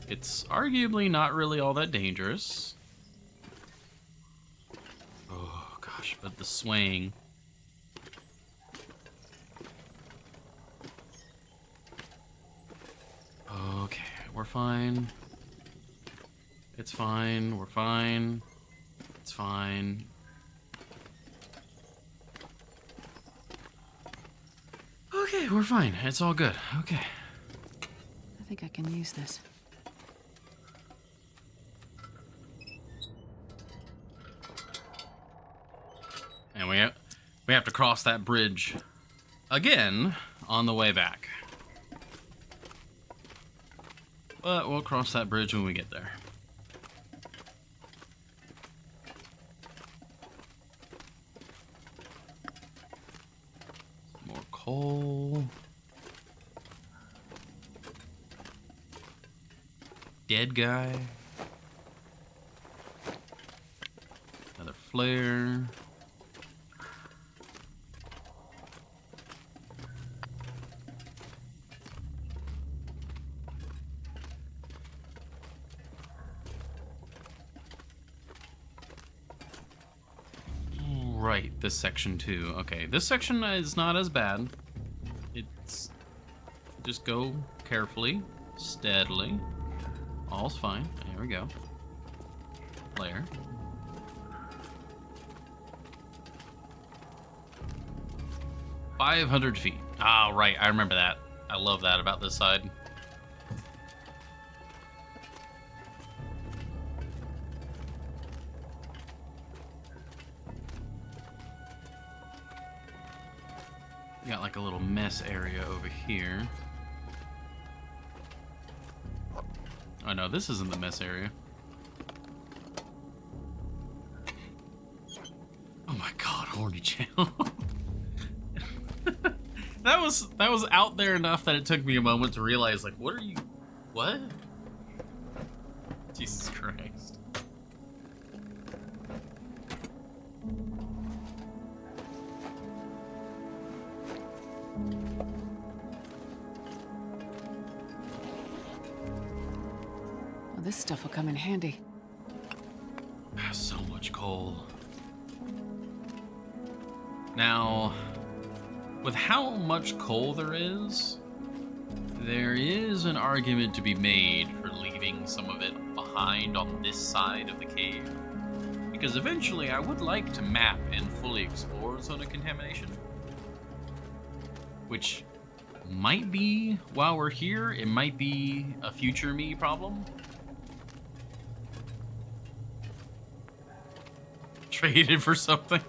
It's arguably not really all that dangerous. Oh, gosh, but the swaying. Okay, we're fine. It's fine, we're fine. It's fine. Okay, we're fine. It's all good. Okay. I think I can use this. And we have to cross that bridge again on the way back. But we'll cross that bridge when we get there. More coal. Dead guy. Another flare. Right, this section too. Okay, this section is not as bad. It's just go carefully, steadily. All's fine. There we go. Flare. $500 feet. Ah, right. I remember that. I love that about this side. Got like a little mess area over here. Oh no, this isn't the mess area. Oh my god, horny channel. That was out there enough that it took me a moment to realize, like, what? Jesus Christ. Well, this stuff will come in handy. So much coal. Now, with how much coal there is an argument to be made for leaving some of it behind on this side of the cave. Because eventually I would like to map and fully explore zone of contamination. Which might be, while we're here, it might be a future me problem. Traded for something.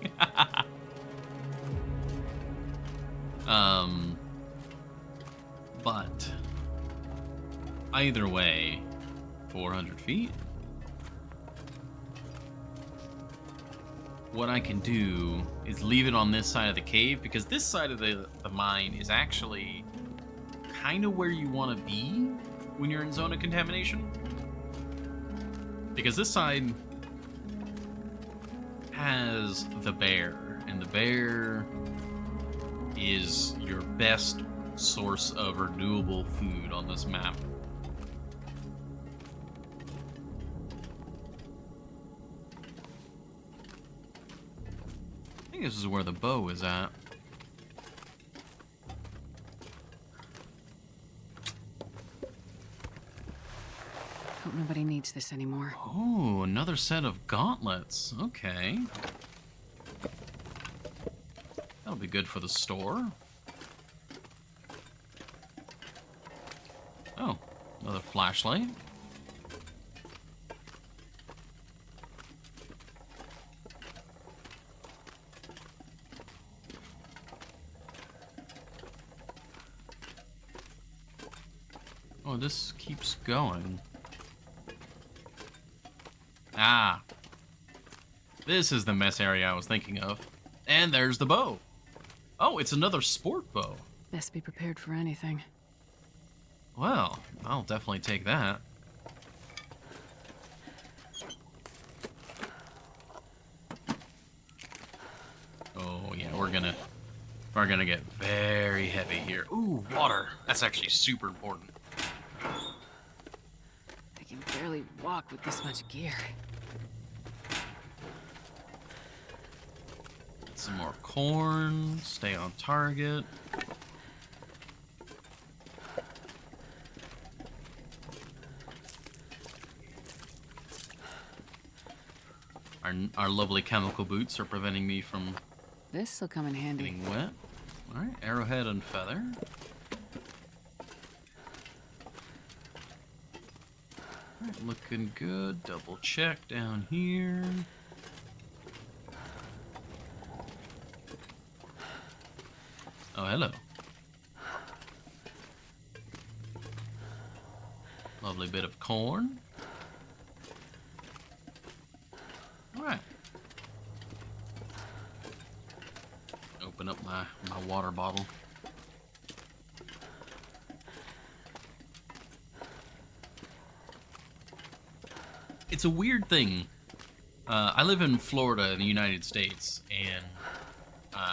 But either way, 400 feet. what I can do is leave it on this side of the cave, because this side of the mine is actually kind of where you want to be when you're in zone of contamination. Because this side has the bear, and the bear is your best source of renewable food on this map. I think this is where the bow is at. Hope nobody needs this anymore. Oh, another set of gauntlets. Okay. That'll be good for the store. Oh, another flashlight. Oh, this keeps going. Ah. This is the mess area I was thinking of. And there's the bow. Oh, it's another sport bow. Best be prepared for anything. Well, I'll definitely take that. Oh yeah, we're gonna get very heavy here. Ooh, water. That's actually super important. I can barely walk with this much gear. Some more corn. Stay on target. Our lovely chemical boots are preventing me from This'll come in handy. getting wet. Alright, arrowhead and feather. Alright, looking good. Double check down here. Oh, hello. Lovely bit of corn. Alright. Open up my water bottle. It's a weird thing. I live in Florida in the United States, and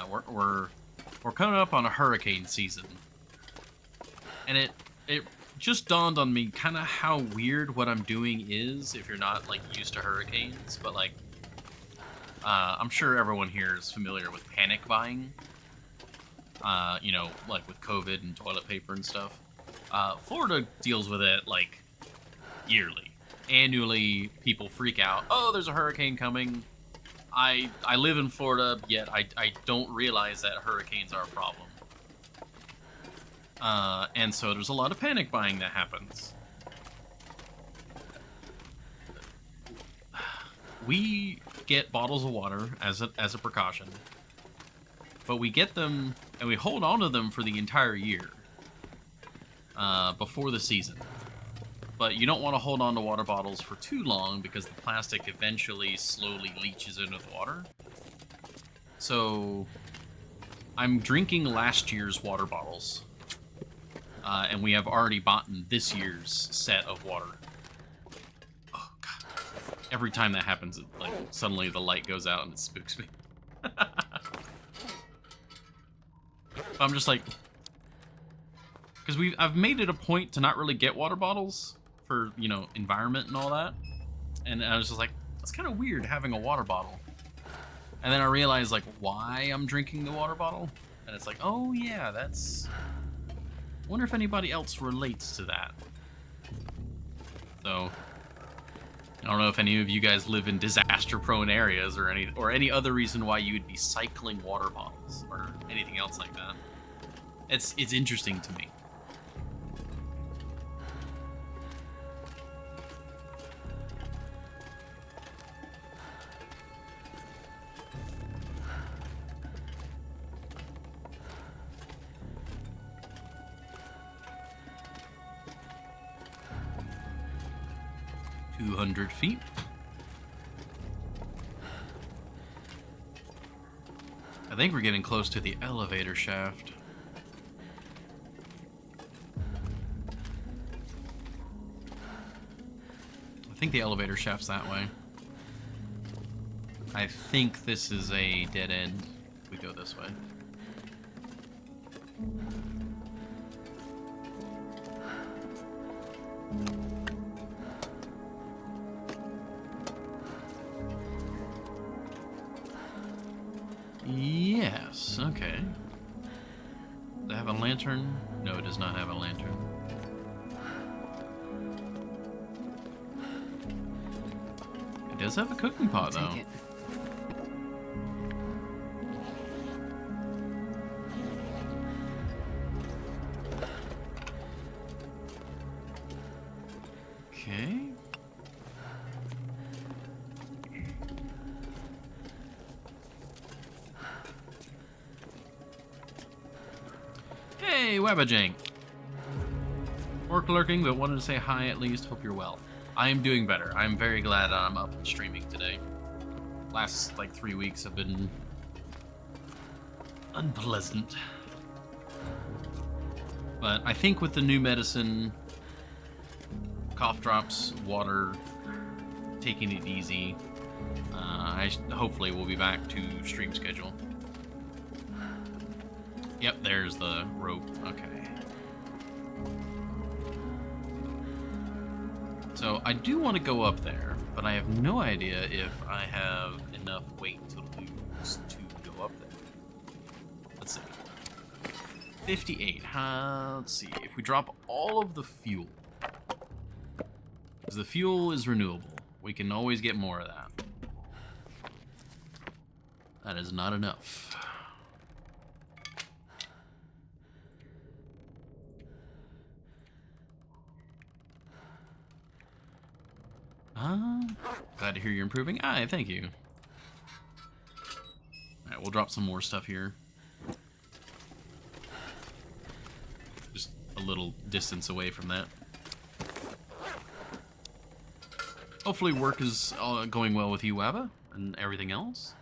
we're coming up on a hurricane season. And it just dawned on me kind of how weird what I'm doing is if you're not like used to hurricanes, but like I'm sure everyone here is familiar with panic buying. You know, like with COVID and toilet paper and stuff. Florida deals with it like yearly. Annually, people freak out. Oh, there's a hurricane coming. I live in Florida, yet I don't realize that hurricanes are a problem. And so there's a lot of panic buying that happens. We get bottles of water as a precaution, but we get them and we hold on to them for the entire year before the season. But you don't want to hold on to water bottles for too long because the plastic eventually slowly leaches into the water. So I'm drinking last year's water bottles. And we have already bought this year's set of water. Oh, God. Every time that happens, it, like, suddenly the light goes out and it spooks me. I'm just like... Because I've made it a point to not really get water bottles for, you know, environment and all that. And I was just like, it's kind of weird having a water bottle. And then I realized, like, why I'm drinking the water bottle. And it's like, oh, yeah, that's... Wonder if anybody else relates to that. So, I don't know if any of you guys live in disaster-prone areas or any other reason why you would be cycling water bottles or anything else like that. It's interesting to me. $200 feet. I think we're getting close to the elevator shaft. I think the elevator shaft's that way. I think this is a dead end. We go this way. Yes, okay. Does it have a lantern? No, it does not have a lantern. It does have a cooking pot, though. Take it. Okay. Hey, Webbajank. Orc lurking, but wanted to say hi at least. Hope you're well. I am doing better. I'm very glad I'm up and streaming today. Last, like, 3 weeks have been unpleasant. But I think with the new medicine, cough drops, water, taking it easy, hopefully we'll be back to stream schedule. Yep, there's the rope. Okay. So I do want to go up there, but I have no idea if I have enough weight to lose to go up there. Let's see. 58. Let's see. If we drop all of the fuel, because the fuel is renewable, we can always get more of that. That is not enough. Glad to hear you're improving. Aye, thank you. Alright, we'll drop some more stuff here. Just a little distance away from that. Hopefully work is going well with you, Wabba, and everything else.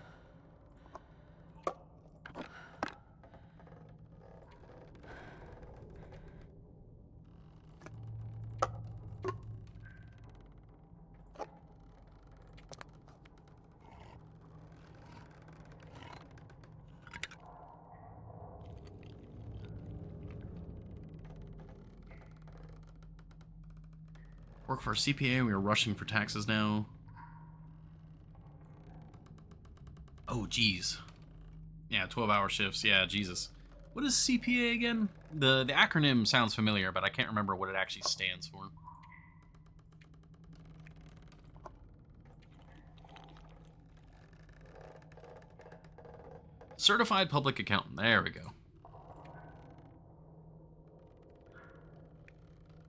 Work for a CPA, we are rushing for taxes now. Oh, geez. Yeah, 12-hour shifts. Yeah, Jesus. What is CPA again? The acronym sounds familiar, but I can't remember what it actually stands for. Certified Public Accountant. There we go.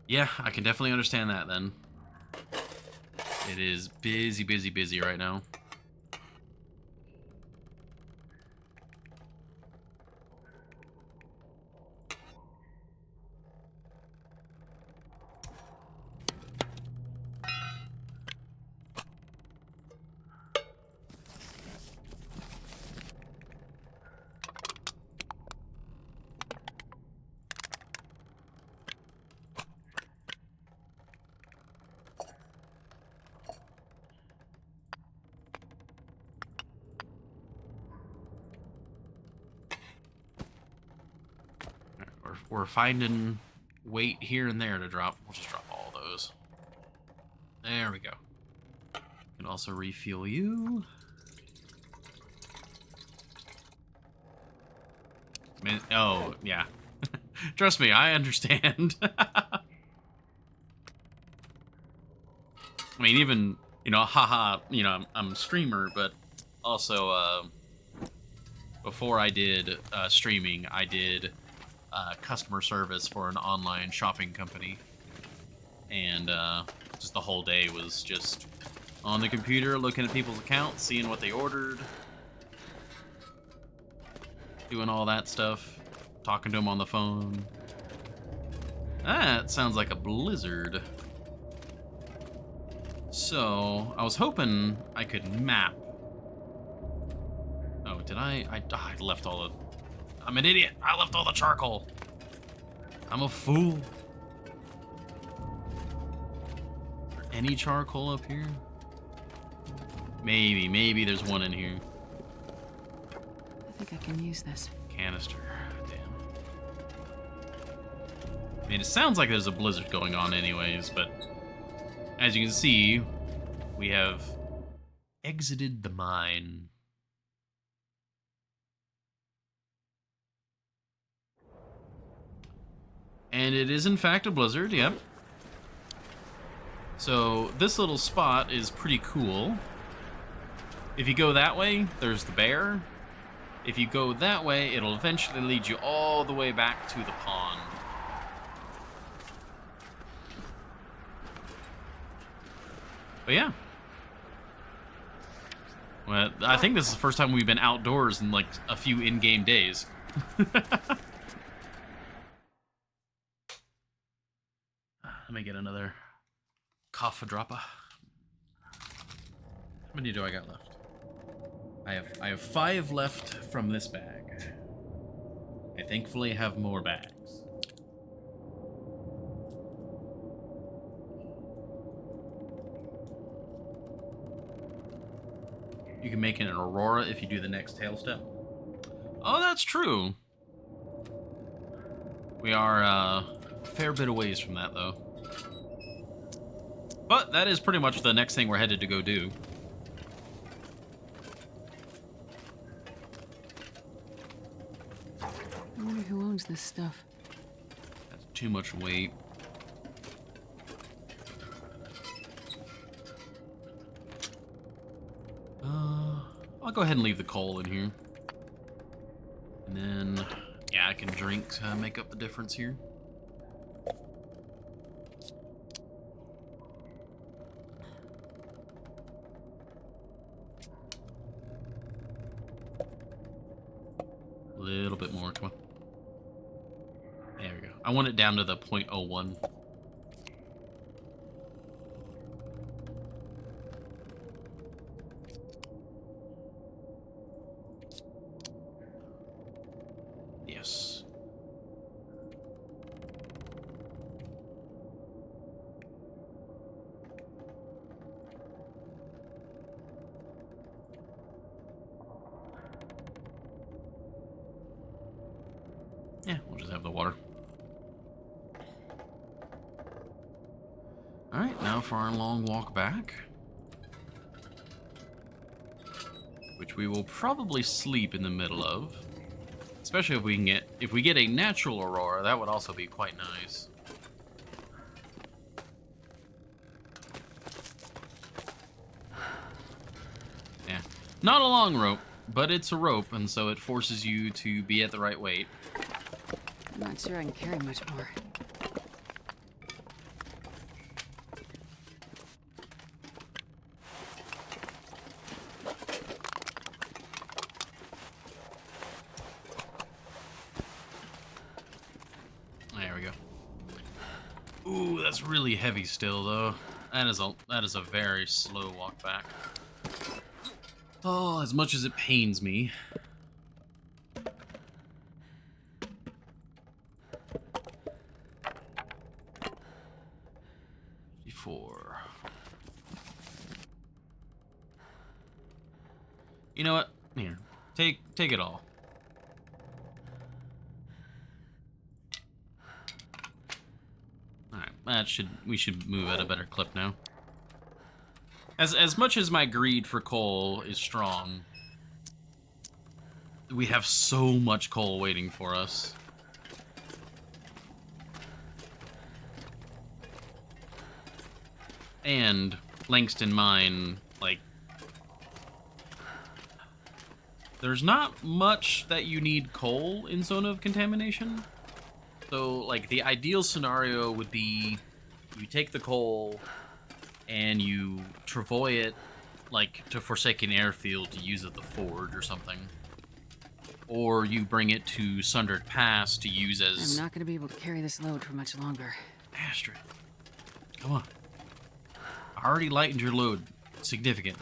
Yeah, I can definitely understand that then. It is busy, busy, busy right now. We're finding weight here and there to drop. We'll just drop all those. There we go. Can also refuel you. Oh, yeah. Trust me, I understand. I mean, even, you know, haha, you know, I'm a streamer, but also, before I did streaming, I did customer service for an online shopping company. And just the whole day was just on the computer, looking at people's accounts, seeing what they ordered, doing all that stuff, talking to them on the phone. That sounds like a blizzard. So, I was hoping I could map. Oh, did I left all the... I'm an idiot. I left all the charcoal. I'm a fool. Is there any charcoal up here? Maybe there's one in here. I think I can use this. Canister. Damn. I mean, it sounds like there's a blizzard going on anyways, but as you can see, we have exited the mine. And it is in fact a blizzard, yep. So this little spot is pretty cool. If you go that way, there's the bear. If you go that way, it'll eventually lead you all the way back to the pond. But yeah. Well, I think this is the first time we've been outdoors in like a few in-game days. Let me get another coffee dropper. How many do I got left? I have 5 left from this bag. I thankfully have more bags. You can make an aurora if you do the next tail step. Oh, that's true. We are a fair bit of ways from that, though. But that is pretty much the next thing we're headed to go do. I wonder who owns this stuff. That's too much weight. I'll go ahead and leave the coal in here. And then, yeah, I can drink to make up the difference here. A little bit more, come on. There we go. I want it down to the 0.01. Yes. Yeah, we'll just have the water. Alright, now for our long walk back. Which we will probably sleep in the middle of. Especially if we get a natural aurora, that would also be quite nice. Yeah. Not a long rope, but it's a rope, and so it forces you to be at the right weight. I'm not sure I can carry much more. There we go. Ooh, that's really heavy still, though. That is a very slow walk back. Oh, as much as it pains me. Before. You know what? Here, take it all. We should move at a better clip now. As much as my greed for coal is strong, we have so much coal waiting for us. And Langston Mine, like, there's not much that you need coal in Zone of Contamination. So, like, the ideal scenario would be you take the coal and you travoy it, like, to Forsaken Airfield to use at the forge or something. Or you bring it to Sundered Pass to use as... I'm not going to be able to carry this load for much longer. Astrid, come on. I already lightened your load. Significant.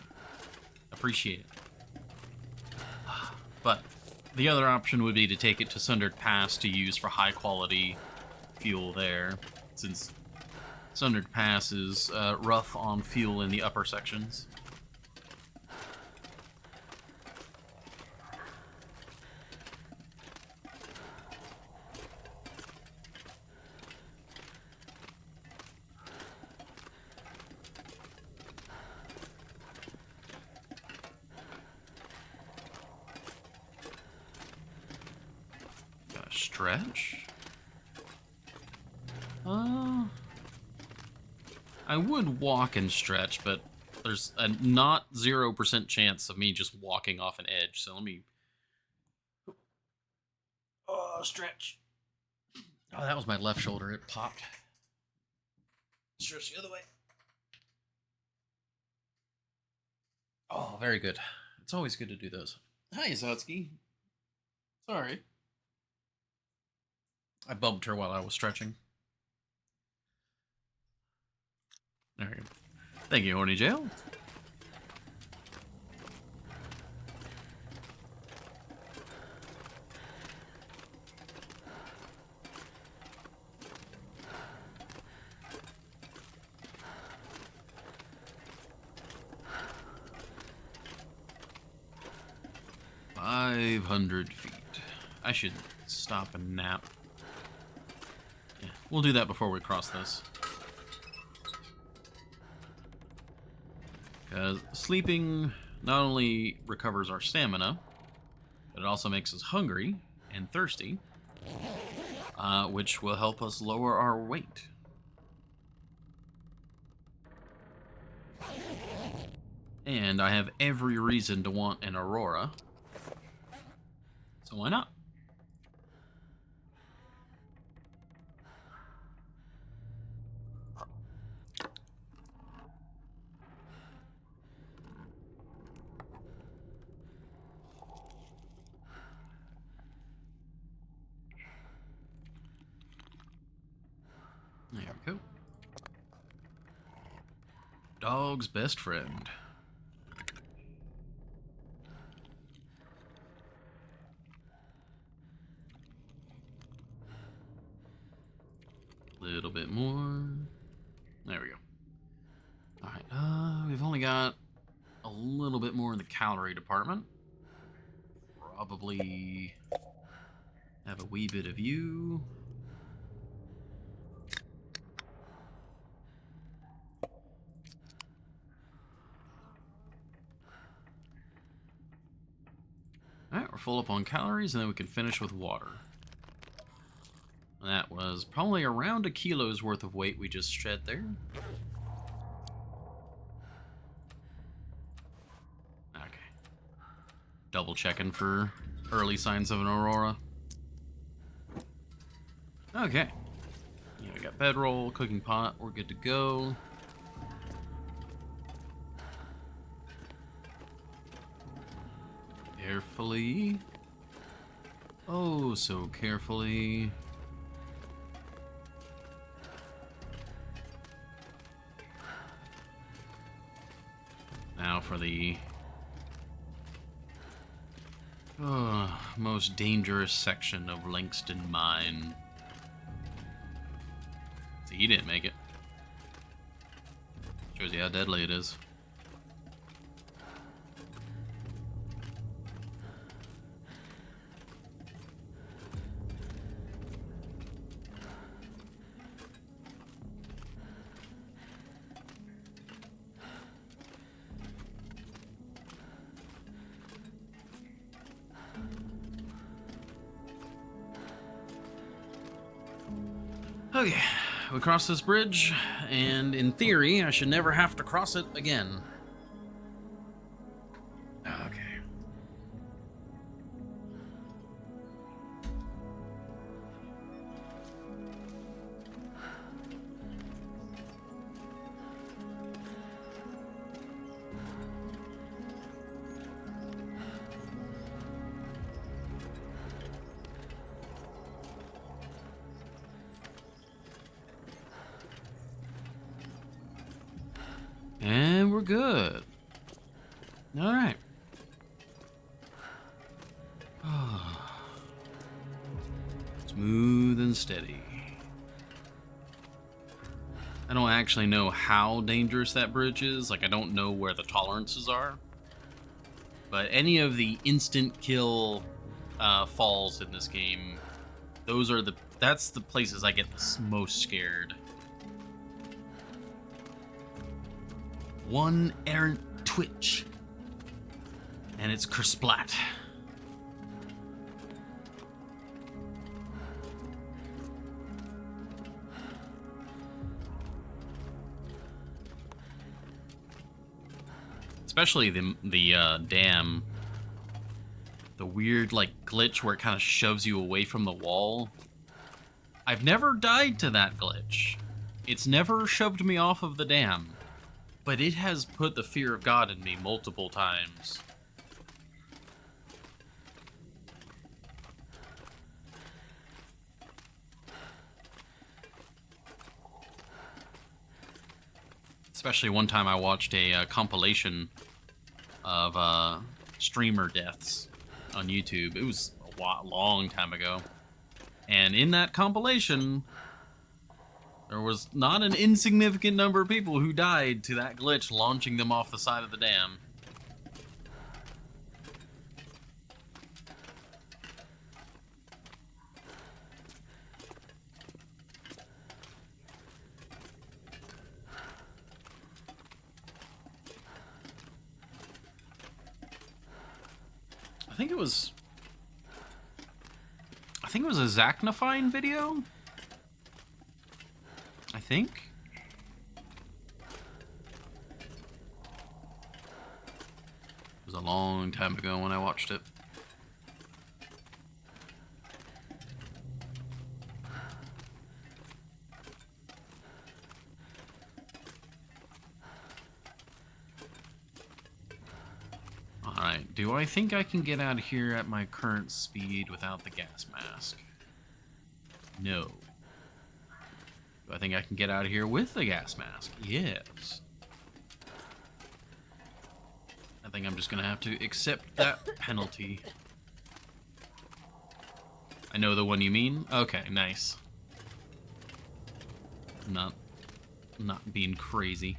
Appreciate it. But the other option would be to take it to Sundered Pass to use for high quality fuel there, since Sundered Pass is rough on fuel in the upper sections. Stretch? I would walk and stretch, but there's a not 0% chance of me just walking off an edge, so let me... stretch. Oh, that was my left shoulder. It popped. Stretch the other way. Oh, very good. It's always good to do those. Hi, Satsuki. Sorry. I bumped her while I was stretching. There we go. Thank you, Horny Jail. $500 feet. I should stop and nap. Yeah, we'll do that before we cross this. Because sleeping not only recovers our stamina, but it also makes us hungry and thirsty, which will help us lower our weight. And I have every reason to want an Aurora, so why not? There we go. Dog's best friend. Little bit more. There we go. Alright, we've only got a little bit more in the calorie department. Probably have a wee bit of you. Alright, we're full up on calories, and then we can finish with water. That was probably around 1 kilo's worth of weight we just shed there. Okay. Double checking for early signs of an Aurora. Okay. Yeah, we got bedroll, cooking pot, we're good to go. Carefully. Oh, so carefully. Now for the most dangerous section of Langston Mine. See, he didn't make it. Shows you how deadly it is. Okay, we crossed this bridge, and in theory, I should never have to cross it again. Okay. And we're good. All right. Smooth and steady. I don't actually know how dangerous that bridge is. Like, I don't know where the tolerances are. But any of the instant kill falls in this game, that's the places I get the most scared. One errant twitch, and it's kersplat. Especially the dam. The weird, like, glitch where it kind of shoves you away from the wall. I've never died to that glitch. It's never shoved me off of the dam. But it has put the fear of God in me multiple times. Especially one time I watched a compilation of streamer deaths on YouTube. It was a long time ago. And in that compilation, there was not an insignificant number of people who died to that glitch launching them off the side of the dam. I think it was a Zachnifying video. I think. It was a long time ago when I watched it. Alright, do I think I can get out of here at my current speed without the gas mask? No. Do I think I can get out of here with the gas mask? Yes. I think I'm just gonna have to accept that penalty. I know the one you mean. Okay, nice. Not being crazy.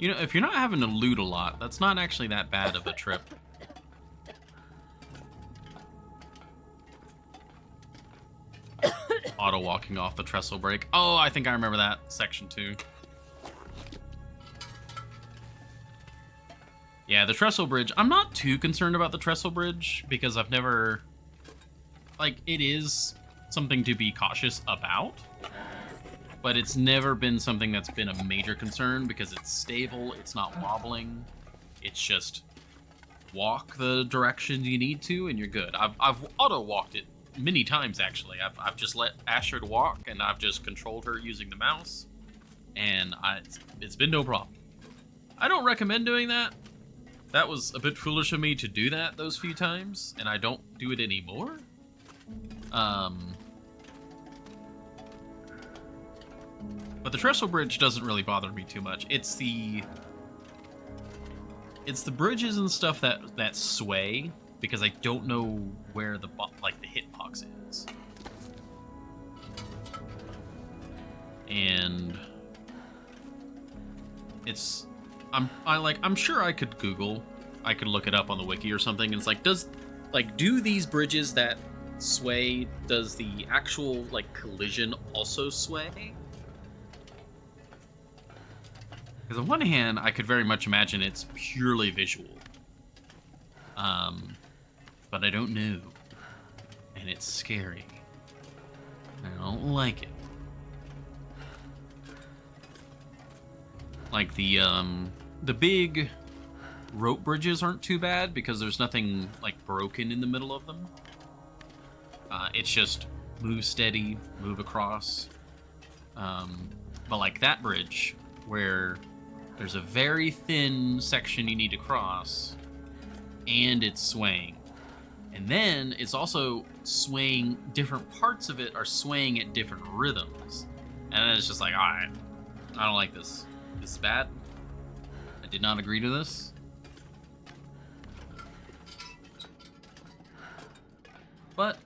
You know, if you're not having to loot a lot, that's not actually that bad of a trip. Auto walking off the trestle break. Oh, I think I remember that section too. Yeah, the trestle bridge. I'm not too concerned about the trestle bridge because I've never... Like, it is something to be cautious about. But it's never been something that's been a major concern because it's stable, it's not wobbling. It's just walk the directions you need to and you're good. I've auto-walked it many times, actually. I've just let Astrid walk and I've just controlled her using the mouse. And it's been no problem. I don't recommend doing that. That was a bit foolish of me to do that those few times, and I don't do it anymore. But the trestle bridge doesn't really bother me too much. It's the bridges and stuff that sway because I don't know where the hitbox is. And it's I'm sure I could look it up on the wiki or something, and it's like, do these bridges that sway, does the actual collision also sway? Because on one hand, I could very much imagine it's purely visual. But I don't know. And it's scary. I don't like it. Like the big rope bridges aren't too bad because there's nothing broken in the middle of them. It's just move steady, move across. But like that bridge where there's a very thin section you need to cross, and it's swaying. And then it's also swaying, different parts of it are swaying at different rhythms. And then it's just like, alright, I don't like this. This is bad. I did not agree to this. But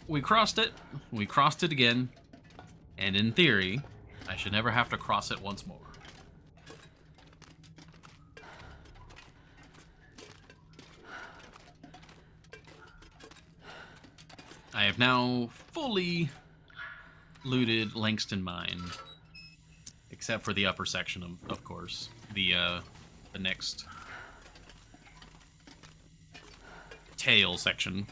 we crossed it again, and in theory, I should never have to cross it once more. I have now fully looted Langston Mine, except for the upper section, of course, the next tail section.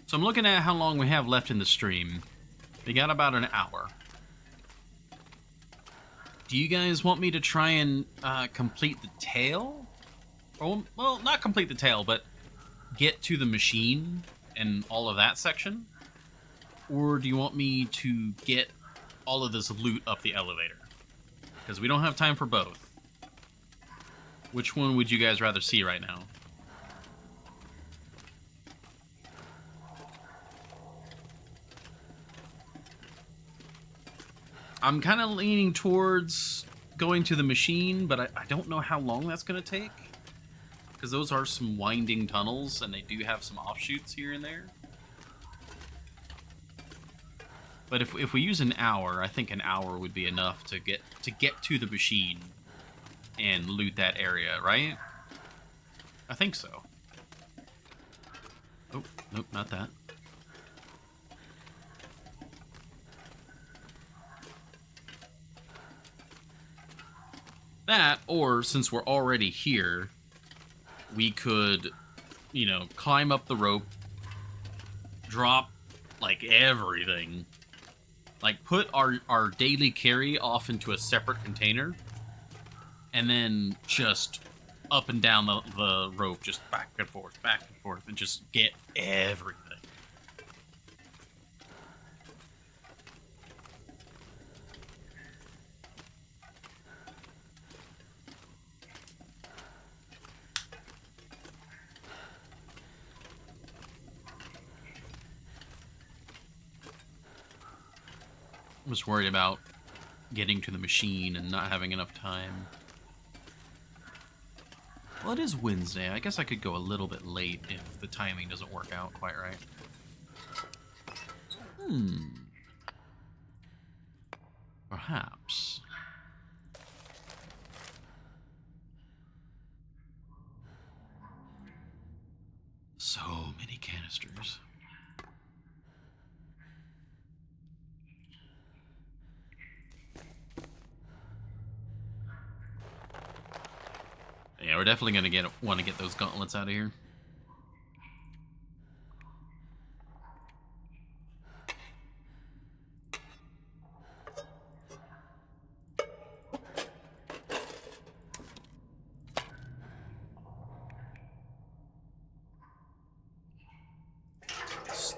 So I'm looking at how long we have left in the stream. We got about an hour. Do you guys want me to try and complete the tail? Or, well, not complete the tail, but get to the machine and all of that section? Or do you want me to get all of this loot up the elevator? Because we don't have time for both. Which one would you guys rather see right now? I'm kind of leaning towards going to the machine, but I don't know how long that's going to take. Because those are some winding tunnels, and they do have some offshoots here and there. But if we use an hour, I think an hour would be enough to get to the machine and loot that area, right? I think so. Oh, nope, not that. That, or since we're already here, we could, you know, climb up the rope, drop, like, everything. Like, put our daily carry off into a separate container, and then just up and down the rope, just back and forth, and just get everything. I'm just worried about getting to the machine and not having enough time. Well, it is Wednesday. I guess I could go a little bit late if the timing doesn't work out quite right. Perhaps. So many canisters. Yeah, we're definitely gonna want to get those gauntlets out of here.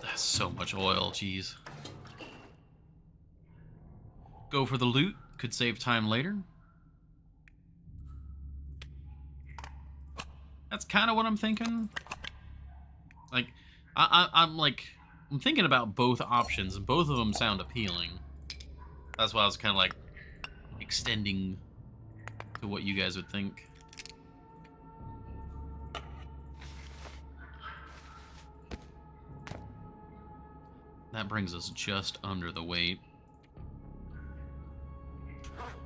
That's so much oil, jeez. Go for the loot, could save time later. That's kind of what I'm thinking. Like, I'm thinking about both options, and both of them sound appealing. That's why I was kind of like extending to what you guys would think. That brings us just under the weight.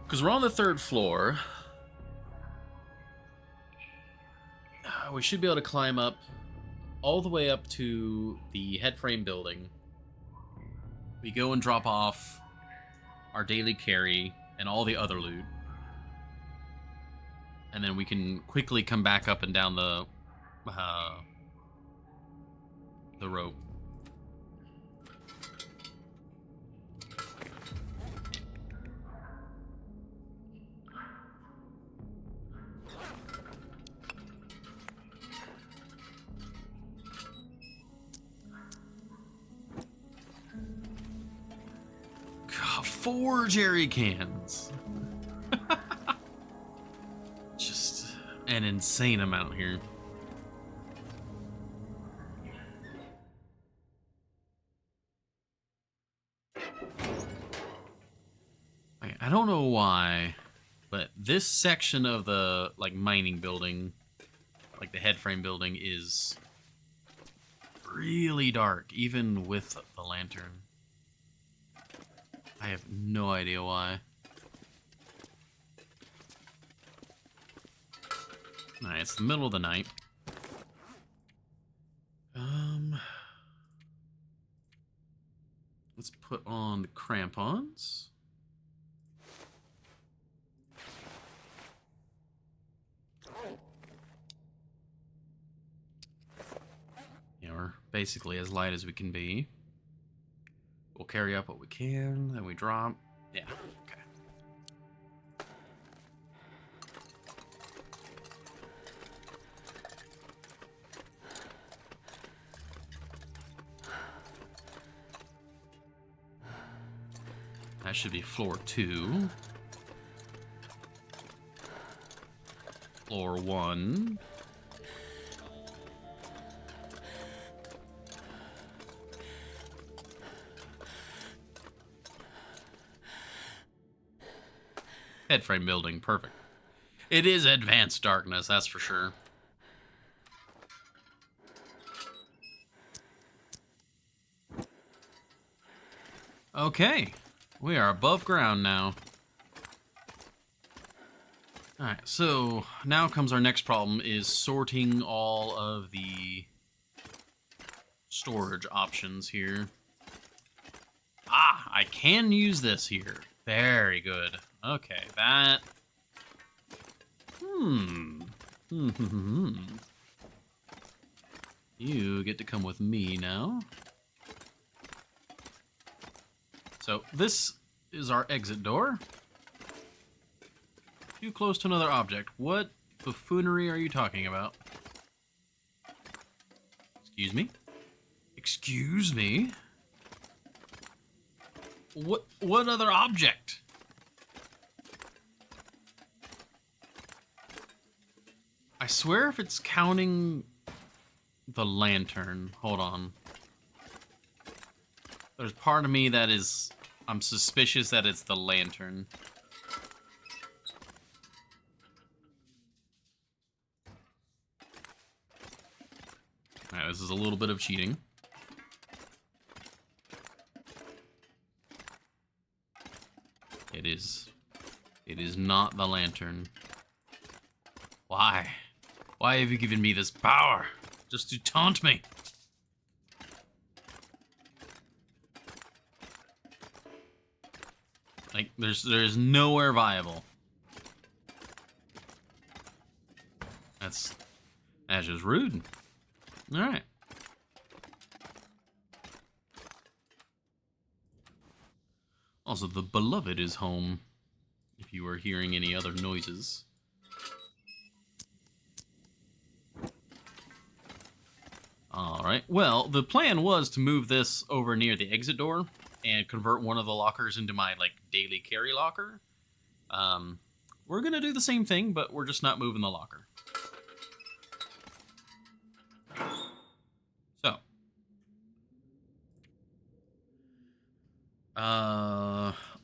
Because we're on the 3rd floor. We should be able to climb up all the way up to the headframe building. We go and drop off our daily carry and all the other loot. and then we can quickly come back up and down the rope. God, 4 jerry cans. Just an insane amount here. I don't know why, but this section of the mining building, like the headframe building, is really dark, even with the lantern. I have no idea why. Alright, it's the middle of the night. Let's put on the crampons. Yeah, we're basically as light as we can be. We'll carry up what we can, then we drop. Yeah, okay. That should be floor 2. Floor 1. Headframe building, perfect. It is advanced darkness, that's for sure. Okay, we are above ground now. Alright, so now comes our next problem, is sorting all of the storage options here. Ah, I can use this here. Very good. Okay, that... You get to come with me now. So, this is our exit door. Too close to another object. What buffoonery are you talking about? Excuse me? Excuse me? What other object? I swear if it's counting the lantern. Hold on. There's part of me that is... I'm suspicious that it's the lantern. Alright, this is a little bit of cheating. It is. It is not the lantern. Why? Why have you given me this power? Just to taunt me? Like, there's nowhere viable. That's just rude. Alright. Also, the beloved is home, if you are hearing any other noises. Alright, well, the plan was to move this over near the exit door and convert one of the lockers into my, daily carry locker. We're gonna do the same thing, but we're just not moving the locker. So.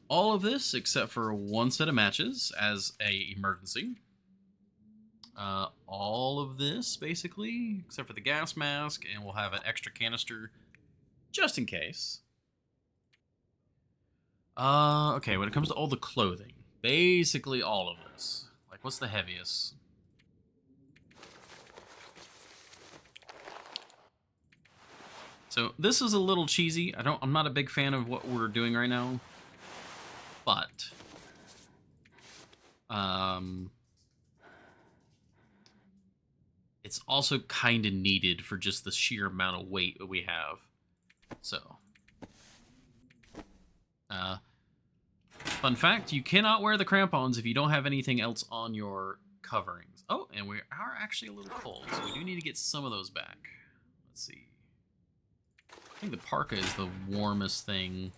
All of this, except for one set of matches as a emergency. All of this, basically, except for the gas mask, and we'll have an extra canister just in case. Okay, when it comes to all the clothing, basically all of this. Like, what's the heaviest? So, this is a little cheesy. I'm not a big fan of what we're doing right now. But, it's also kind of needed for just the sheer amount of weight that we have. So, fun fact, you cannot wear the crampons if you don't have anything else on your coverings. Oh, and we are actually a little cold, so we do need to get some of those back. Let's see. I think the parka is the warmest thing.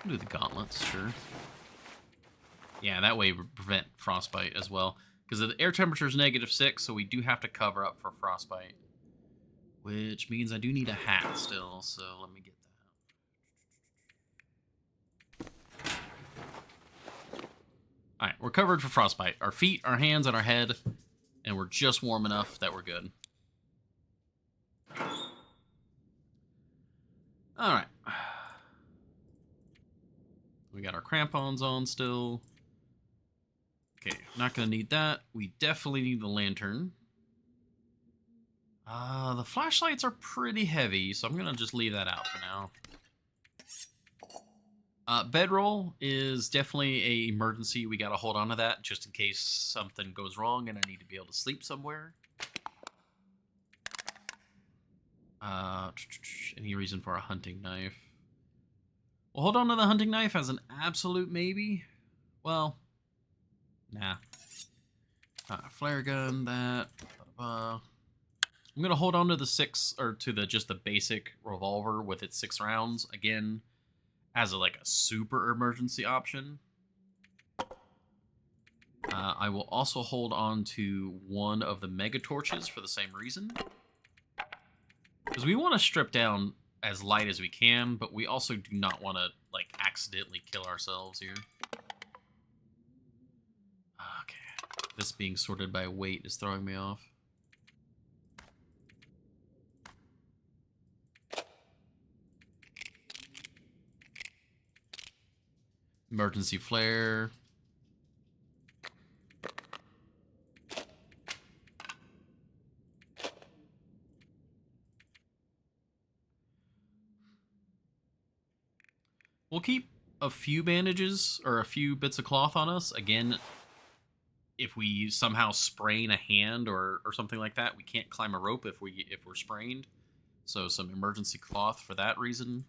I'll do the gauntlets, sure. Yeah, that way we prevent frostbite as well. Because the air temperature is -6, so we do have to cover up for frostbite. Which means I do need a hat still, so let me get that. Alright, we're covered for frostbite. Our feet, our hands, and our head. And we're just warm enough that we're good. Alright. We got our crampons on still. Okay, not going to need that. We definitely need the lantern. The flashlights are pretty heavy, so I'm going to just leave that out for now. Bedroll is definitely an emergency. We got to hold on to that just in case something goes wrong and I need to be able to sleep somewhere. Any reason for a hunting knife? We'll hold on to the hunting knife as an absolute maybe. Well, nah. Flare gun, that. I'm gonna hold on to the just the basic revolver with its 6 rounds again, as a super emergency option. I will also hold on to one of the mega torches for the same reason, because we want to strip down as light as we can, but we also do not want to accidentally kill ourselves here. Okay, this being sorted by weight is throwing me off. Emergency flare. We'll keep a few bandages or a few bits of cloth on us. Again, if we somehow sprain a hand or something like that, we can't climb a rope if we're sprained. So some emergency cloth for that reason.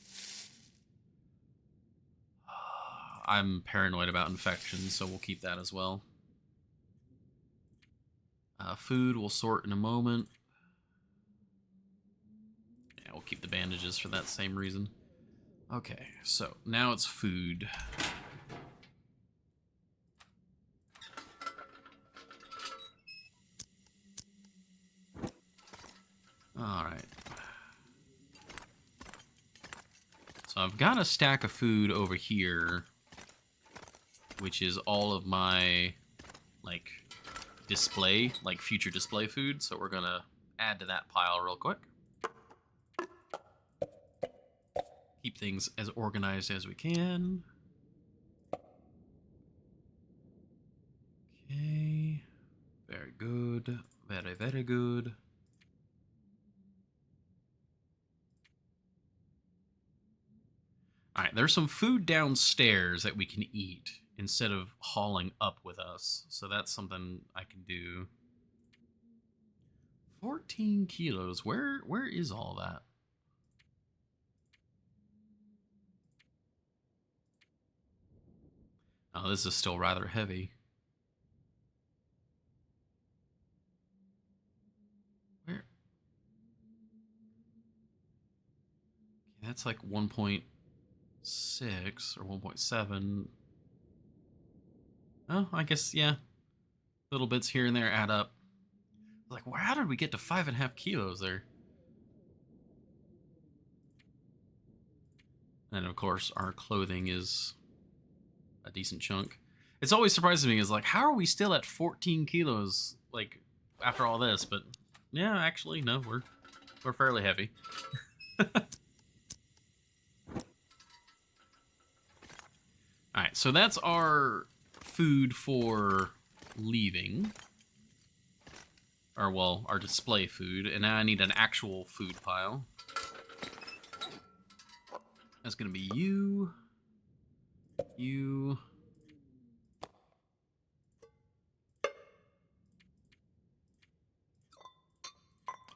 I'm paranoid about infections, so we'll keep that as well. Food we'll sort in a moment. Yeah, we'll keep the bandages for that same reason. Okay, so now it's food. Alright. So I've got a stack of food over here, which is all of my, display, future display food. So we're gonna add to that pile real quick. Keep things as organized as we can. Okay. Very good. Very, very good. Alright, there's some food downstairs that we can eat instead of hauling up with us. So that's something I can do. 14 kilos. Where is all that? Oh, this is still rather heavy. Where? Okay, that's like 1.6 or 1.7. Oh, I guess, yeah. Little bits here and there add up. How did we get to 5.5 kilos there? And of course, our clothing is a decent chunk. It's always surprising me is how are we still at 14 kilos after all this? But yeah, actually no, we're fairly heavy. All right, so that's our food for leaving. Or well, our display food, and now I need an actual food pile. That's gonna be you. few.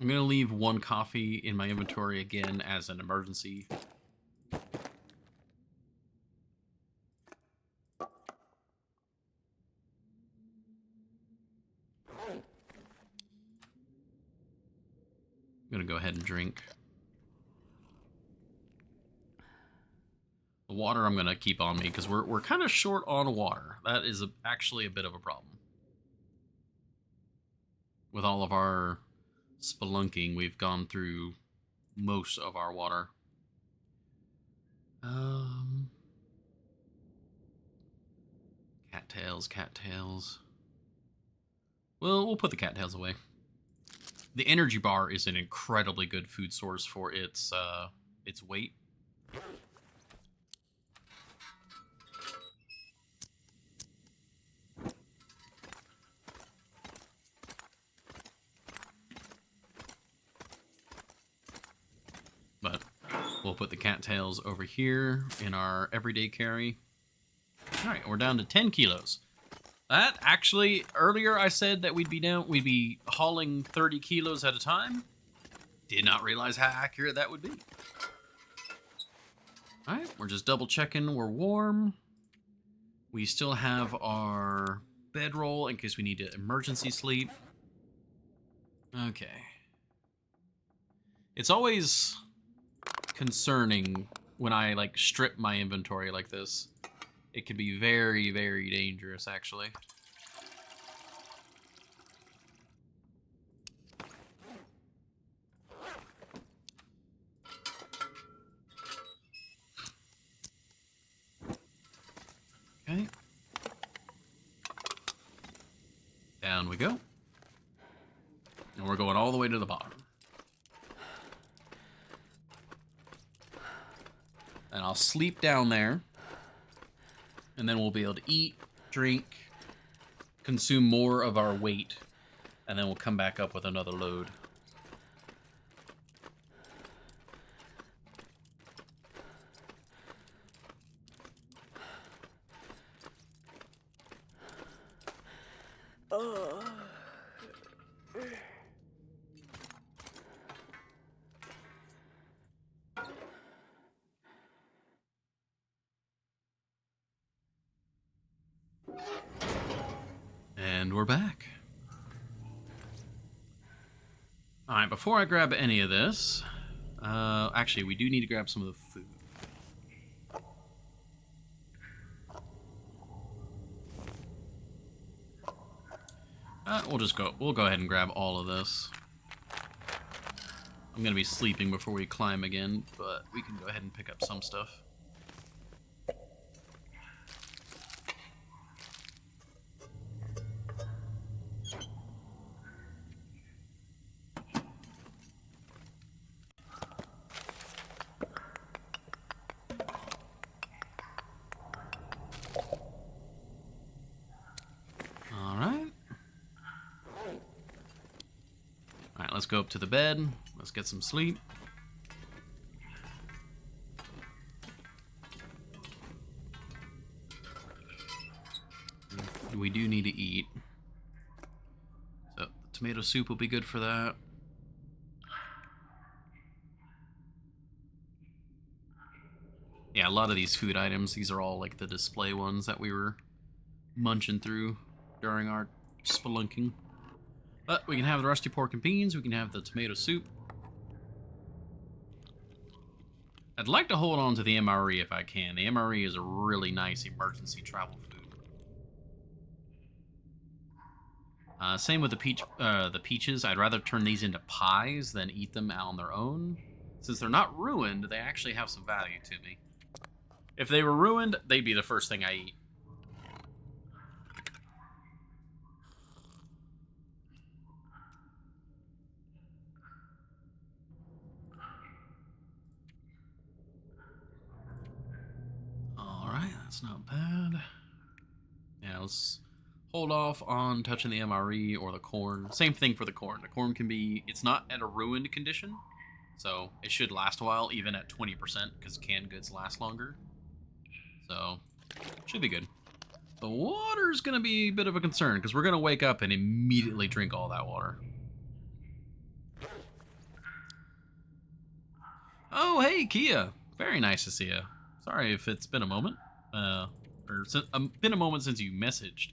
I'm gonna leave one coffee in my inventory again as an emergency. I'm gonna go ahead and drink. The water I'm gonna keep on me because we're kind of short on water. That is actually a bit of a problem. With all of our spelunking, we've gone through most of our water. Cattails, cattails. Well, we'll put the cattails away. The energy bar is an incredibly good food source for its weight. But we'll put the cattails over here in our everyday carry. All right, we're down to 10 kilos. That actually, earlier I said that we'd be hauling 30 kilos at a time. Did not realize how accurate that would be. All right, we're just double checking we're warm. We still have our bedroll in case we need to emergency sleep. Okay. It's always concerning when I like strip my inventory like this. It can be very, very dangerous, actually. Okay. Down we go. And we're going all the way to the bottom. And I'll sleep down there. And then we'll be able to eat, drink, consume more of our weight. And then we'll come back up with another load. And we're back. Alright, before I grab any of this, actually, we do need to grab some of the food. We'll go ahead and grab all of this. I'm gonna be sleeping before we climb again, but we can go ahead and pick up some stuff. Alright, let's go up to the bed. Let's get some sleep. We do need to eat. So, the tomato soup will be good for that. Yeah, a lot of these food items, these are all like the display ones that we were munching through during our spelunking. But we can have the rusty pork and beans, we can have the tomato soup. I'd like to hold on to the MRE if I can. The MRE is a really nice emergency travel food. Same with the peaches. I'd rather turn these into pies than eat them on their own. Since they're not ruined, they actually have some value to me. If they were ruined, they'd be the first thing I eat. Alright, that's not bad. Yeah, let's hold off on touching the MRE or the corn. Same thing for the corn. The corn can be, it's not at a ruined condition, so it should last a while, even at 20%, because canned goods last longer. So, Should be good. The water's gonna be a bit of a concern, because we're gonna wake up and immediately drink all that water. Oh, hey, Kia. Very nice to see you. Sorry if it's been a moment. Been a moment since you messaged.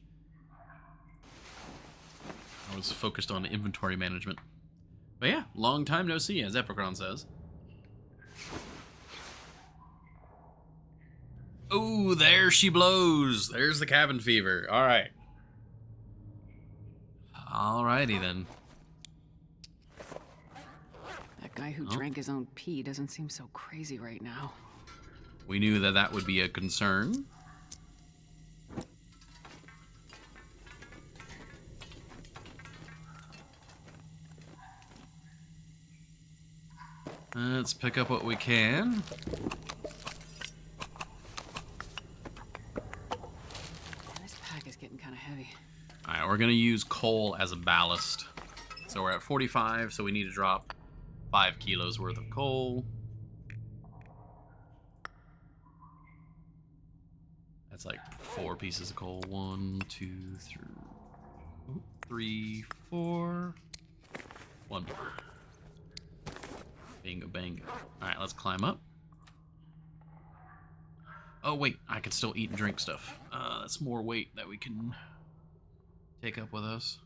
I was focused on inventory management. But yeah, long time no see, as Epicron says. Oh, there she blows. There's the cabin fever. All right. Alrighty then. That guy who drank his own pee doesn't seem so crazy right now. We knew that that would be a concern. Let's pick up what we can. Man, this pack is getting kind of heavy. Alright, we're going to use coal as a ballast. So we're at 45, so we need to drop 5 kilos worth of coal. That's like 4 pieces of coal. 1, 2, 3, 4. 1 more. Bingo, bango. Alright, let's climb up. Oh, wait, I can still eat and drink stuff. That's more weight that we can take up with us.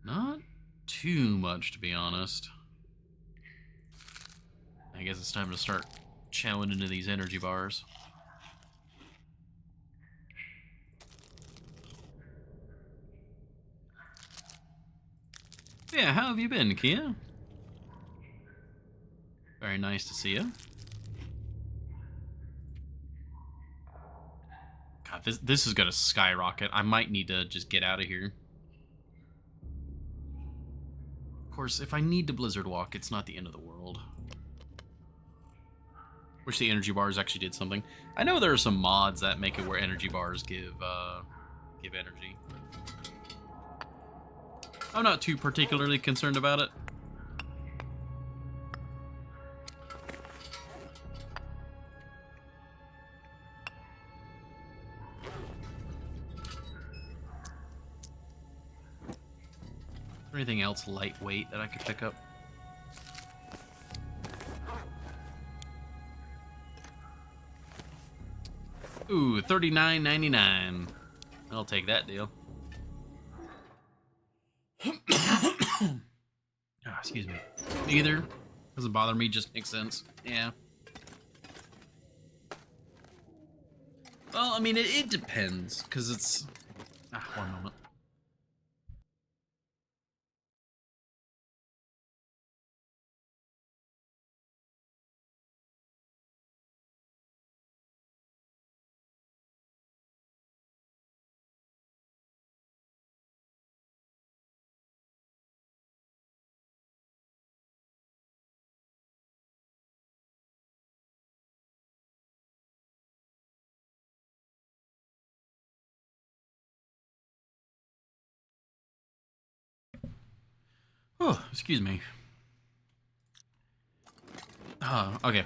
Not too much, to be honest. I guess it's time to start chowing into these energy bars. Yeah, how have you been, Kia? Very nice to see you. God, this is gonna skyrocket. I might need to just get out of here. Of course, if I need to blizzard walk, it's not the end of the world. Wish the energy bars actually did something. I know there are some mods that make it where energy bars give energy. I'm not too particularly concerned about it. Is there anything else lightweight that I could pick up? Ooh, $39.99. I'll take that deal. Excuse me. Either. Doesn't bother me, just makes sense. Yeah. Well, I mean, it depends, because it's... one moment. Oh, excuse me. Okay.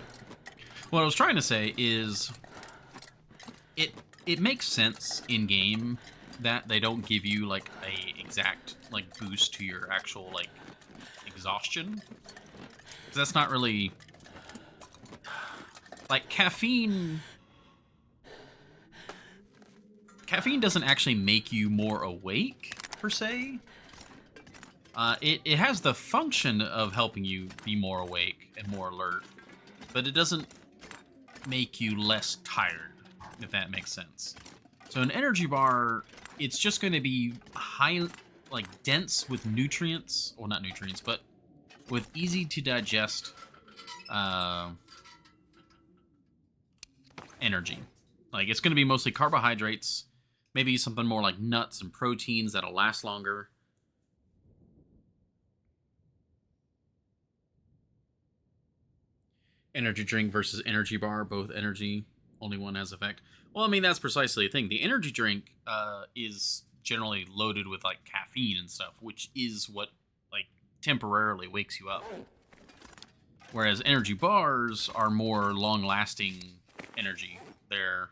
What I was trying to say is, it makes sense in game that they don't give you like a exact like boost to your actual like exhaustion. 'Cause that's not really like caffeine. Caffeine doesn't actually make you more awake per se. It has the function of helping you be more awake and more alert, but it doesn't make you less tired, if that makes sense. So an energy bar, it's just going to be high, like dense with nutrients, or not nutrients, but with easy to digest energy. Like it's going to be mostly carbohydrates, maybe something more like nuts and proteins that'll last longer. Energy drink versus energy bar, both energy, only one has effect. Well, I mean, that's precisely the thing. The energy drink is generally loaded with like caffeine and stuff, which is what like temporarily wakes you up. Whereas energy bars are more long-lasting energy. They're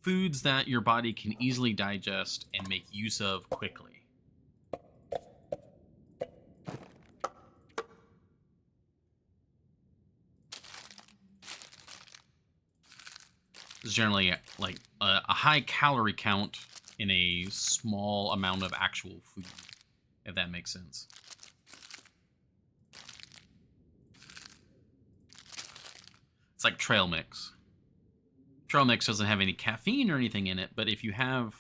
foods that your body can easily digest and make use of quickly. It's generally like a high calorie count in a small amount of actual food, if that makes sense. It's like trail mix. Trail mix doesn't have any caffeine or anything in it, but if you have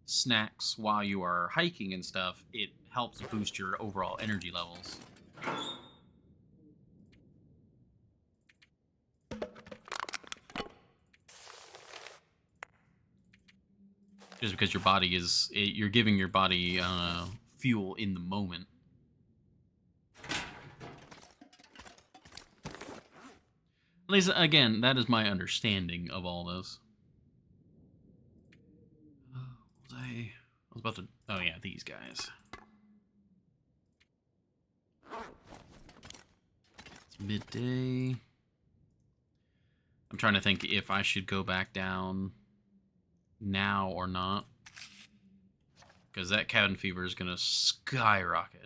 snacks while you are hiking and stuff, it helps boost your overall energy levels. Just because your body is, you're giving your body fuel in the moment. At least, again, that is my understanding of all this. I was about to... Oh, yeah, these guys. It's midday. I'm trying to think if I should go back down now or not. Because that cabin fever is going to skyrocket.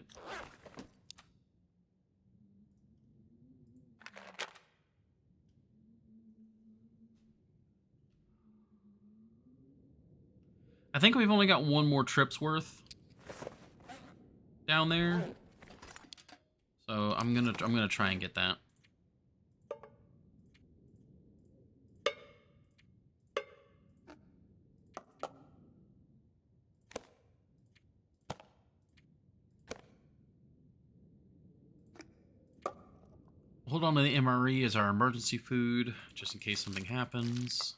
I think we've only got one more trip's worth down there. So I'm gonna try and get that. Hold on to the MRE as our emergency food, just in case something happens.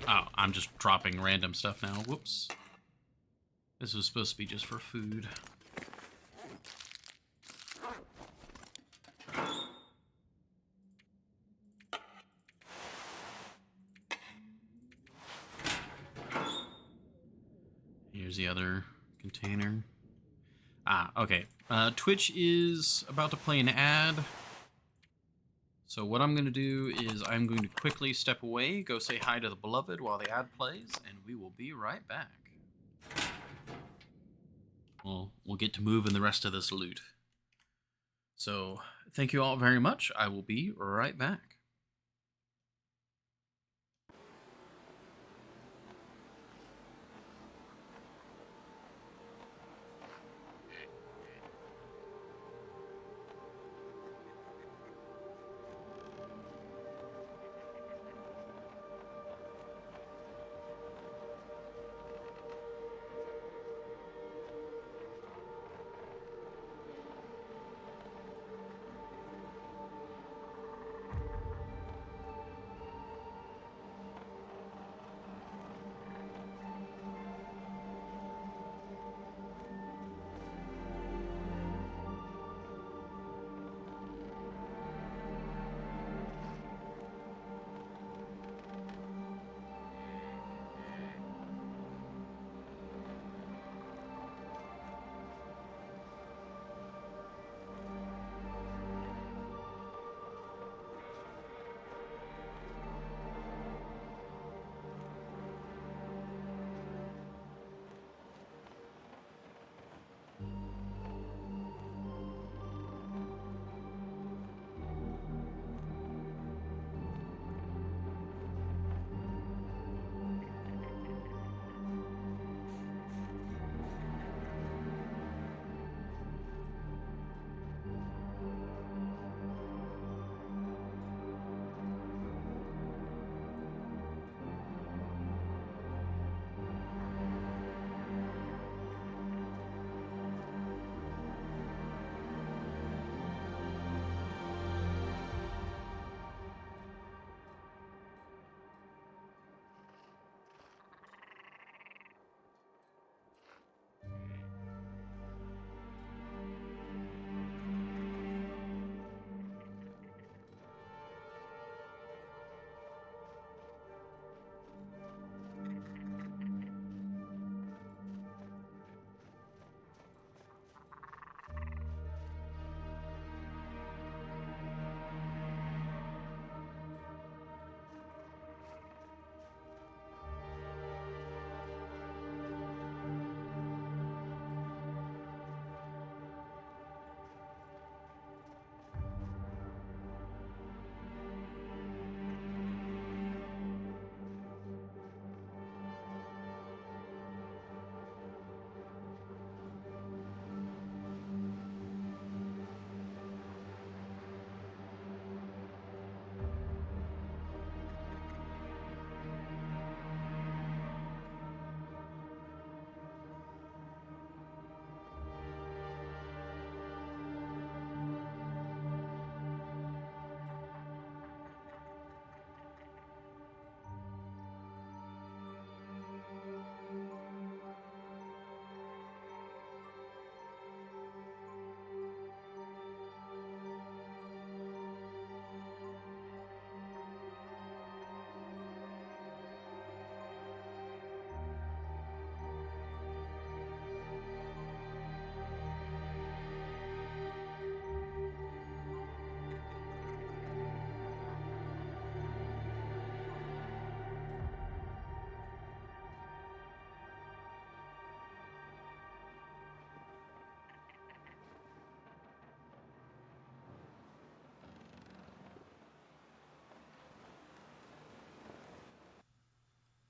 Oh, I'm just dropping random stuff now. Whoops. This was supposed to be just for food. Here's the other container. Ah, okay. Twitch is about to play an ad. So what I'm going to do is I'm going to quickly step away, go say hi to the beloved while the ad plays, and we will be right back. We'll get to moving the rest of this loot. So thank you all very much. I will be right back.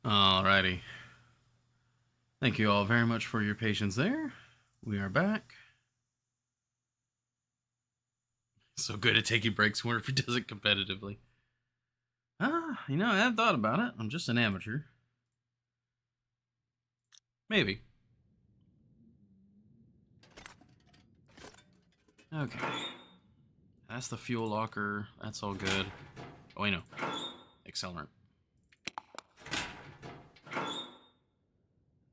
Alrighty. Thank you all very much for your patience there. We are back. So good at taking breaks. Wonder if he does it competitively. You know, I haven't thought about it. I'm just an amateur. Maybe. Okay. That's the fuel locker. That's all good. Oh, wait, no. Accelerant.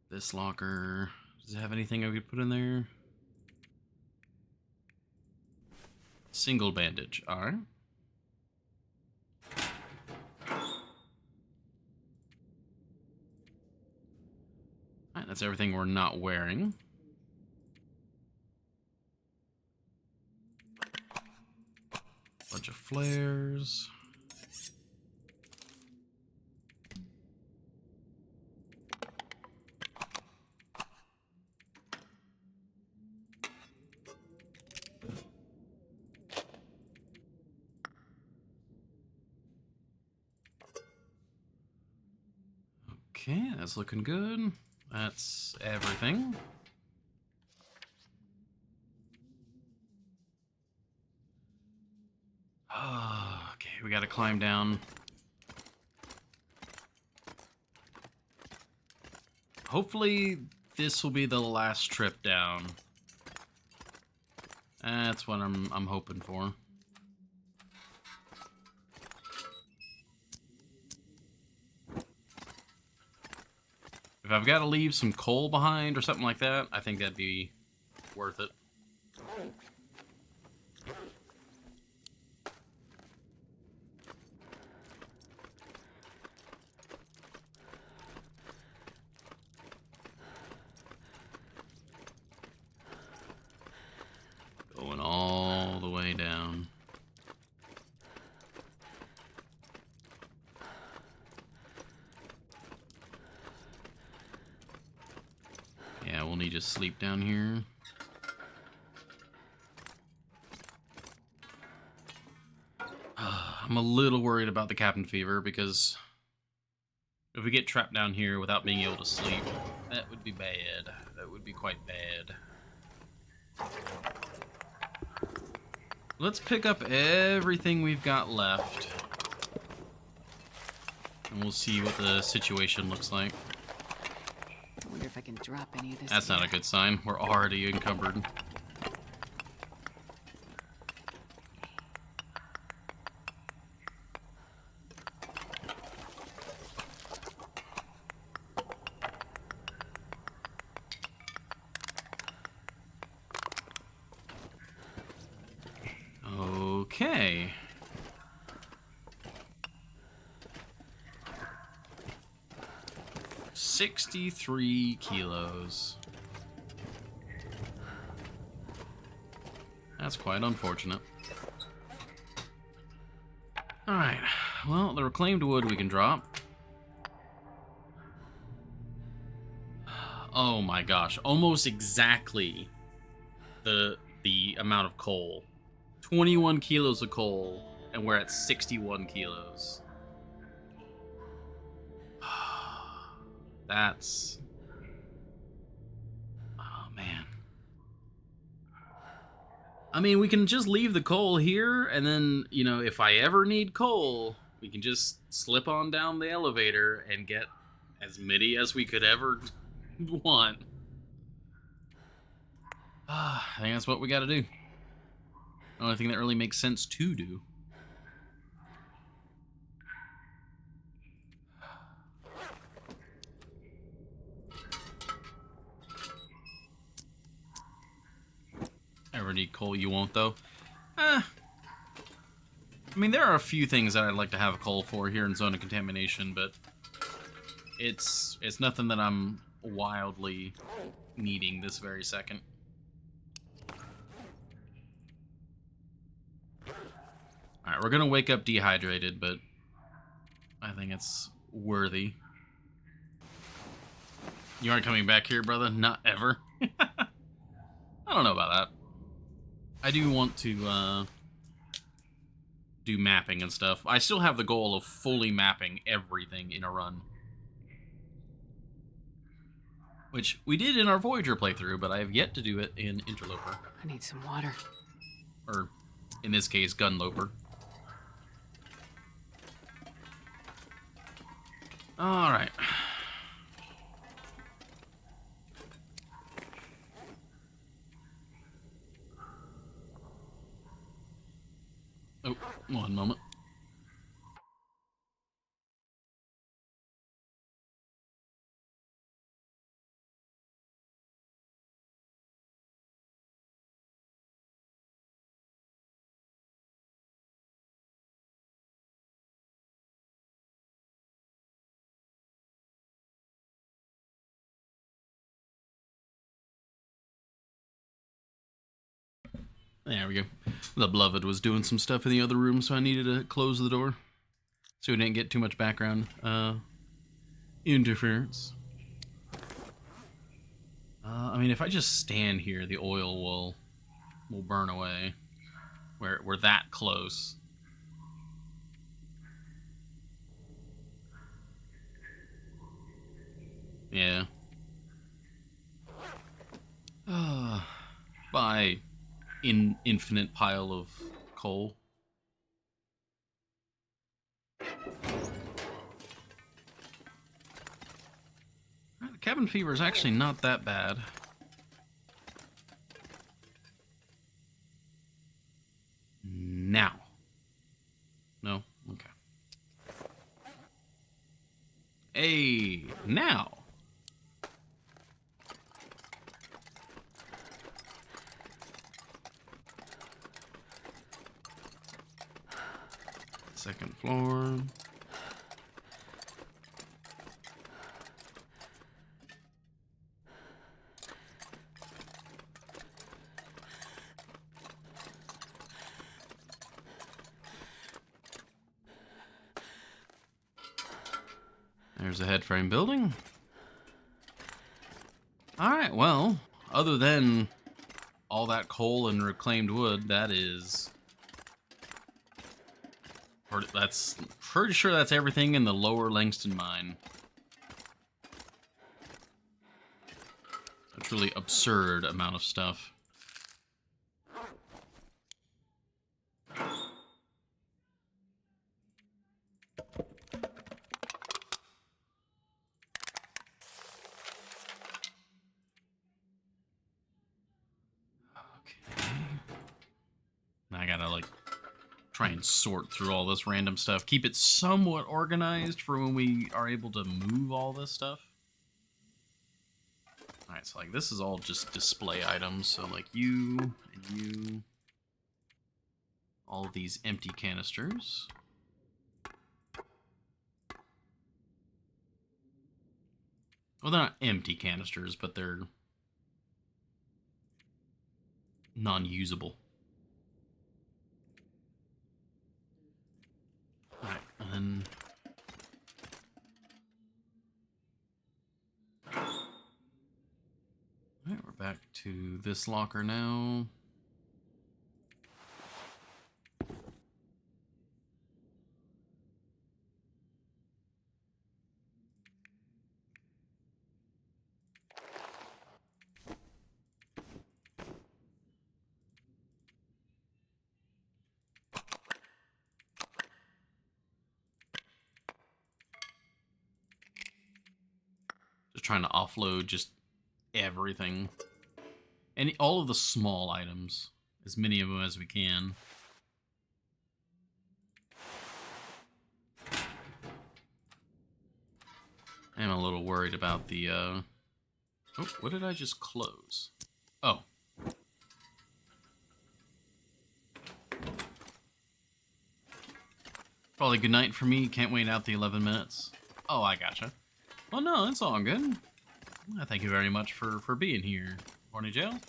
This locker. Does it have anything I could put in there? Single bandage. Alright. Alright, that's everything we're not wearing. Bunch of flares. Okay, that's looking good. That's everything. Okay, we gotta climb down. Hopefully, this will be the last trip down. That's what I'm hoping for. If I've got to leave some coal behind or something like that, I think that'd be worth it. Going all the way down. Yeah, we'll need to sleep down here. I'm a little worried about the cabin fever because if we get trapped down here without being able to sleep, that would be bad. That would be quite bad. Let's pick up everything we've got left. And we'll see what the situation looks like. I wonder if I can drop any of this. That's not a good sign. We're already encumbered. Okay. $63 kilos. That's quite unfortunate. Alright, well, the reclaimed wood we can drop. Oh my gosh, almost exactly the amount of coal. 21 kilos of coal, and we're at 61 kilos. That's... Oh, man. I mean, we can just leave the coal here, and then, you know, if I ever need coal, we can just slip on down the elevator and get as many as we could ever want. I think that's what we gotta do. The only thing that really makes sense to do. Ever need coal? You won't, though. I mean, there are a few things that I'd like to have coal for here in Zone of Contamination, but it's nothing that I'm wildly needing this very second. Alright, we're gonna wake up dehydrated, but I think it's worthy. You aren't coming back here, brother? Not ever. I don't know about that. I do want to do mapping and stuff. I still have the goal of fully mapping everything in a run. which we did in our Voyager playthrough, but I have yet to do it in Interloper. I need some water. Or, in this case, Gunloper. Alright. Oh, one moment. There we go. The beloved was doing some stuff in the other room, so I needed to close the door so we didn't get too much background interference. I mean, if I just stand here, the oil will burn away. We're that close. Yeah. By infinite pile of coal. The cabin fever is actually not that bad. Now. No? Okay. Hey, now. Second floor. There's a head frame building. Alright, well, other than all that coal and reclaimed wood, that's pretty sure that's everything in the lower Langston mine. A truly absurd amount of stuff. Okay. I gotta, like, try and sort through all this random stuff. Keep it somewhat organized for when we are able to move all this stuff. Alright, so, like, this is all just display items. So, like, you and you. All of these empty canisters. Well, they're not empty canisters, but they're non-usable. Alright, and then... Alright, we're back to this locker now. Just trying to offload just everything. And all of the small items. As many of them as we can. I am a little worried about the, Oh, what did I just close? Oh. Probably good night for me. Can't wait out the 11 minutes. Oh, I gotcha. Well, no, it's all good. Thank you very much for being here, Horny Jail.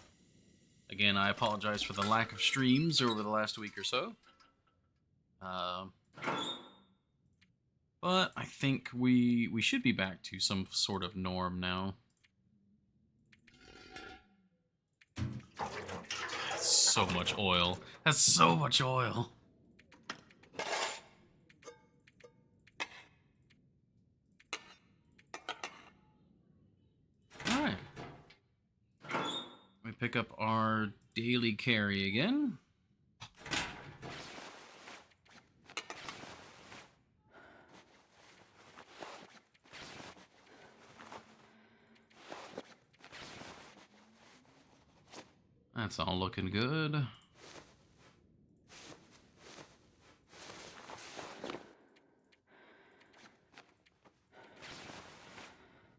Again, I apologize for the lack of streams over the last week or so. But I think we should be back to some sort of norm now. That's so much oil. That's so much oil. Alright. pick up our daily carry again. That's all looking good.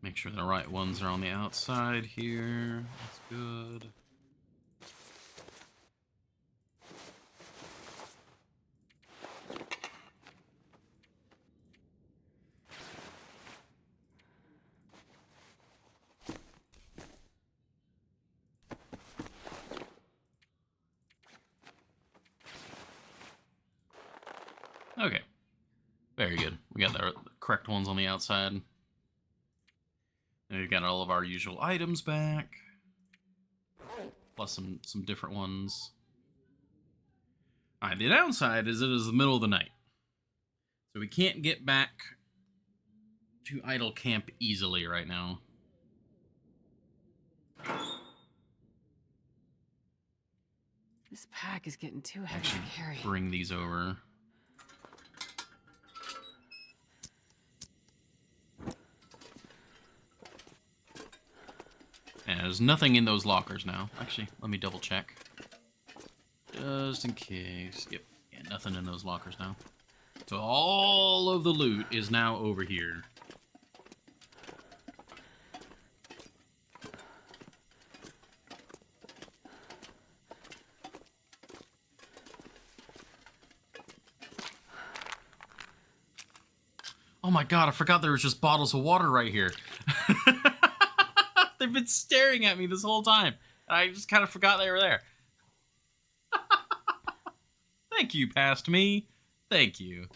Make sure the right ones are on the outside here. That's good. Okay. Very good. We got the correct ones on the outside. And we've got all of our usual items back. Plus some different ones. Alright, the downside is it is the middle of the night. So we can't get back to idle camp easily right now. This pack is getting too heavy to carry. Bring these over. Yeah, there's nothing in those lockers now. Actually, let me double check. Just in case. Yep, yeah, nothing in those lockers now. So all of the loot is now over here. Oh my god, I forgot there was just bottles of water right here. They've been staring at me this whole time. I just kind of forgot they were there. Thank you, past me. Thank you.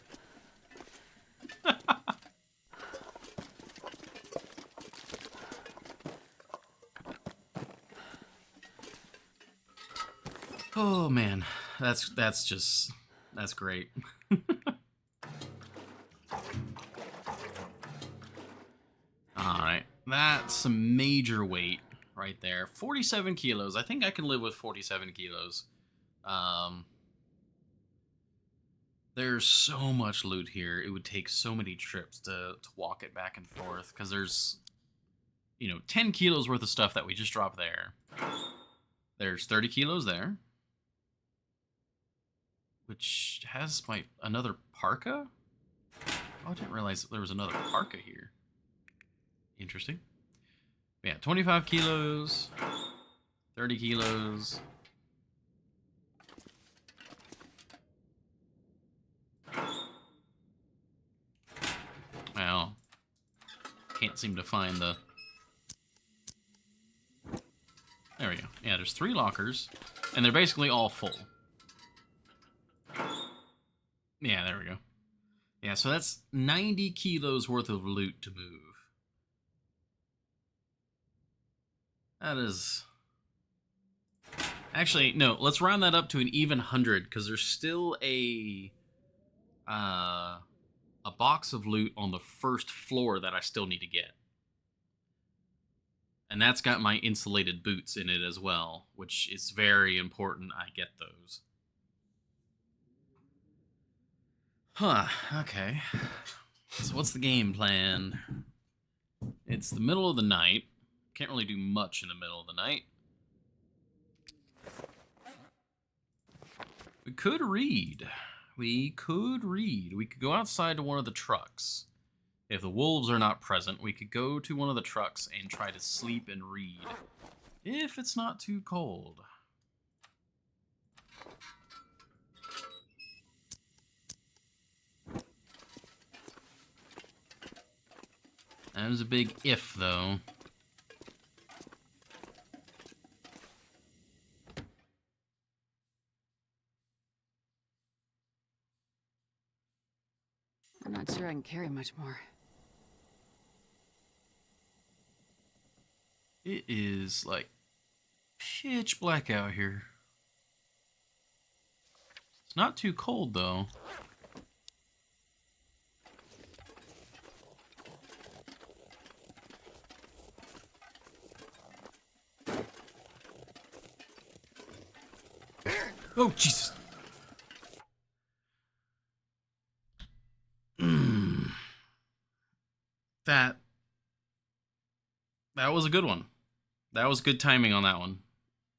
Oh man, that's great. Alright, that's some major weight right there. 47 kilos. I think I can live with 47 kilos. There's so much loot here. It would take so many trips to walk it back and forth. Because there's, 10 kilos worth of stuff that we just dropped there. There's 30 kilos there. Which has another parka? Oh, I didn't realize there was another parka here. Interesting. Yeah, 25 kilos, 30 kilos. Well, can't seem to find the... There we go. Yeah, there's 3 lockers, and they're basically all full. Yeah, there we go. Yeah, so that's 90 kilos worth of loot to move. That is... Actually, no, let's round that up to an even 100, because there's still a box of loot on the first floor that I still need to get. And that's got my insulated boots in it as well, which is very important I get those. Huh, okay. So what's the game plan? It's the middle of the night. Can't really do much in the middle of the night. We could read. We could go outside to one of the trucks. If the wolves are not present, we could go to one of the trucks and try to sleep and read. If it's not too cold. That was a big if, though. I'm not sure I can carry much more. It is, like, pitch black out here. It's not too cold, though. Oh, Jesus. That was a good one. That was good timing on that one.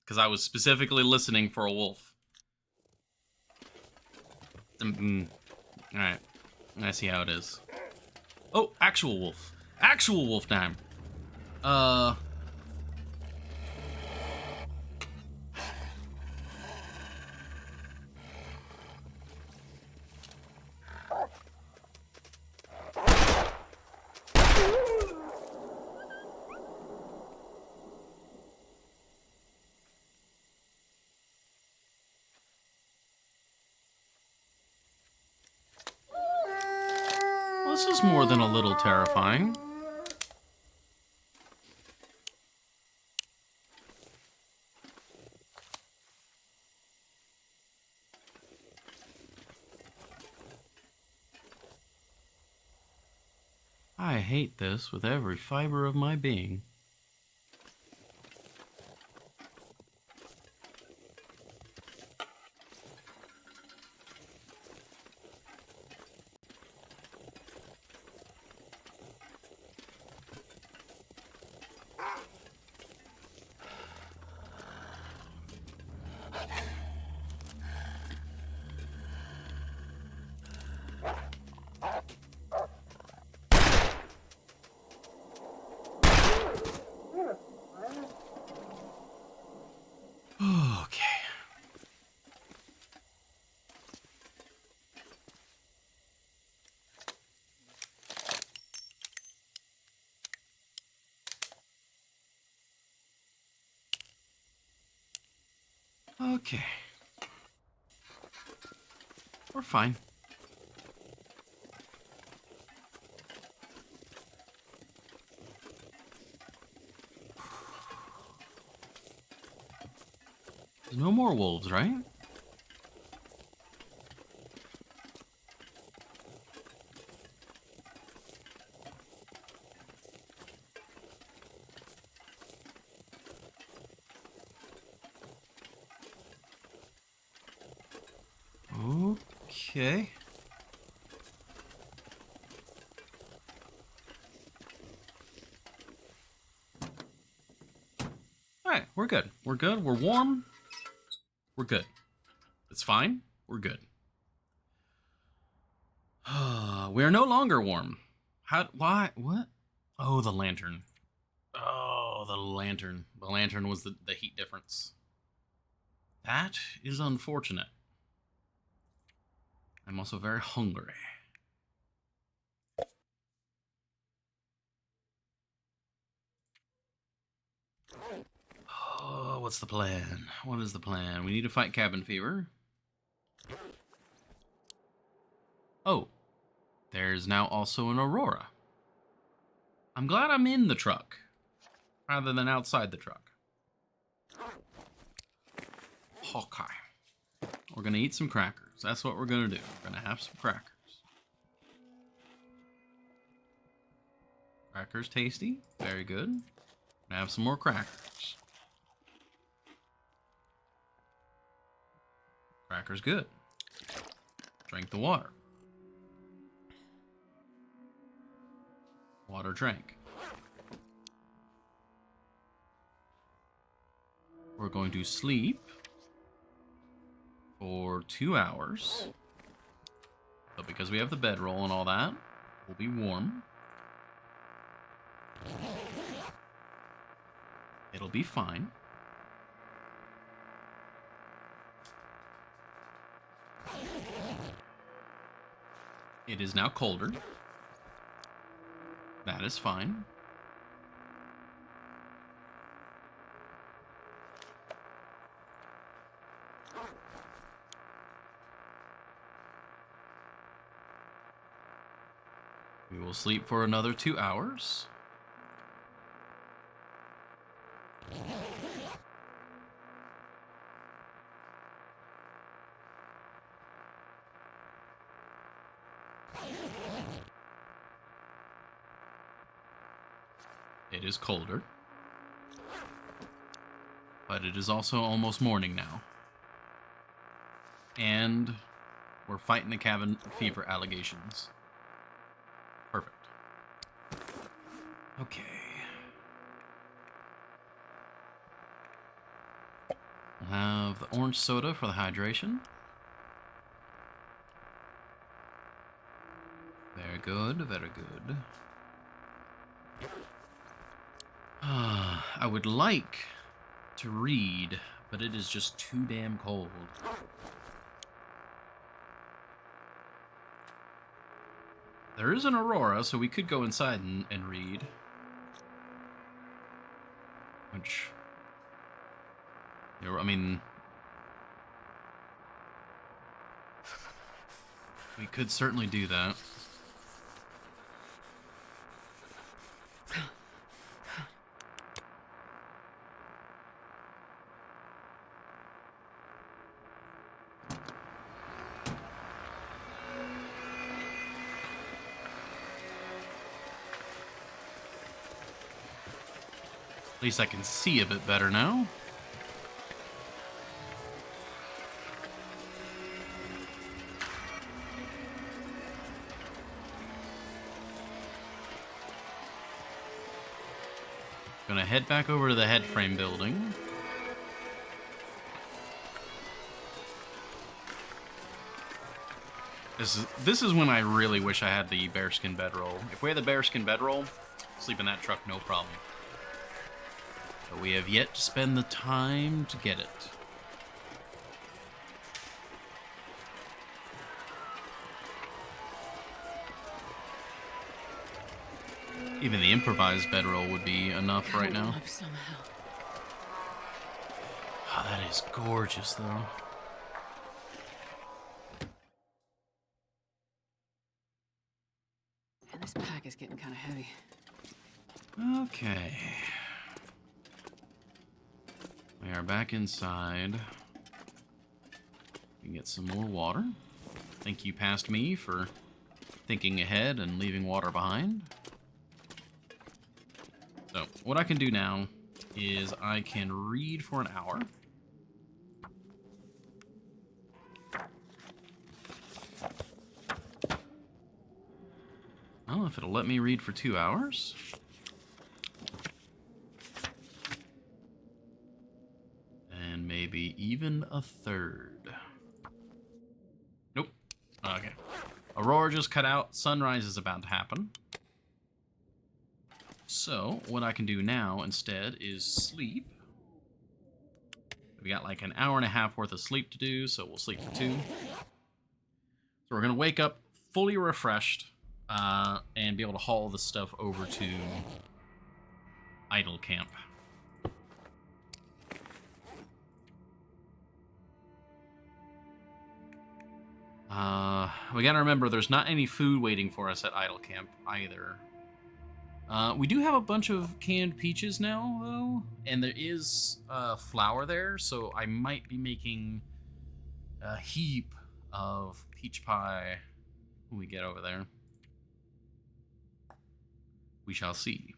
Because I was specifically listening for a wolf. Alright. I see how it is. Oh, actual wolf. Actual wolf time. Well, this is more than a little terrifying. I hate this with every fiber of my being. Okay. Okay. We're fine. There's no more wolves, right? Okay. Alright, we're good. We're good. We're warm. We're good. It's fine. We're good. We are no longer warm. Why? What? Oh, the lantern. Oh, the lantern. The lantern was the heat difference. That is unfortunate. I'm also very hungry. Oh, what's the plan? What is the plan? We need to fight cabin fever. Oh, there's now also an aurora. I'm glad I'm in the truck rather than outside the truck. Hawkeye. We're gonna eat some crackers. That's what we're gonna do. We're gonna have some crackers. Crackers tasty. Very good. Gonna have some more crackers. Crackers good. Drink the water. Water drank. We're going to sleep for 2 hours. But because we have the bedroll and all that, we'll be warm. It'll be fine. It is now colder. That is fine. We will sleep for another 2 hours. It is colder. But it is also almost morning now. and we're fighting the cabin fever allegations. Perfect. Okay. We'll have the orange soda for the hydration. Very good, very good. I would like to read, but it is just too damn cold. There is an aurora, so we could go inside and read. Which... I mean... we could certainly do that. At least I can see a bit better now. Gonna head back over to the head frame building. This is when I really wish I had the bearskin bedroll. If we had the bearskin bedroll, sleep in that truck no problem. But we have yet to spend the time to get it. Even the improvised bedroll would be enough right now. Up somehow. Oh, that is gorgeous, though. And this pack is getting kind of heavy. Okay. We are back inside. We can get some more water. Thank you past me for thinking ahead and leaving water behind. So, what I can do now is I can read for an hour. Well, if it'll let me read for 2 hours. And maybe even a third. Nope. Okay. Aurora just cut out. Sunrise is about to happen. So, what I can do now instead is sleep. We got like an hour and a half worth of sleep to do, so we'll sleep for 2. So we're going to wake up fully refreshed and be able to haul this stuff over to idle camp. We gotta remember there's not any food waiting for us at idle camp either. We do have a bunch of canned peaches now, though, and there is flour there, so I might be making a heap of peach pie when we get over there. We shall see.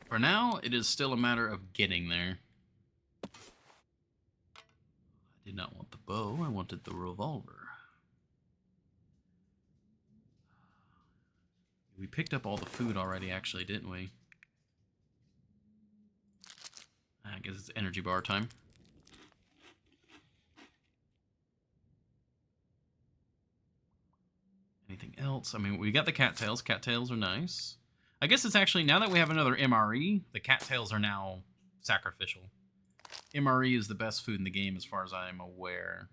For now, it is still a matter of getting there. I did not want the bow, I wanted the revolver. We picked up all the food already, actually, didn't we? I guess it's energy bar time. Anything else? I mean, we got the cattails. Cattails are nice. I guess it's actually, now that we have another MRE, the cattails are now sacrificial. MRE is the best food in the game as far as I'm aware.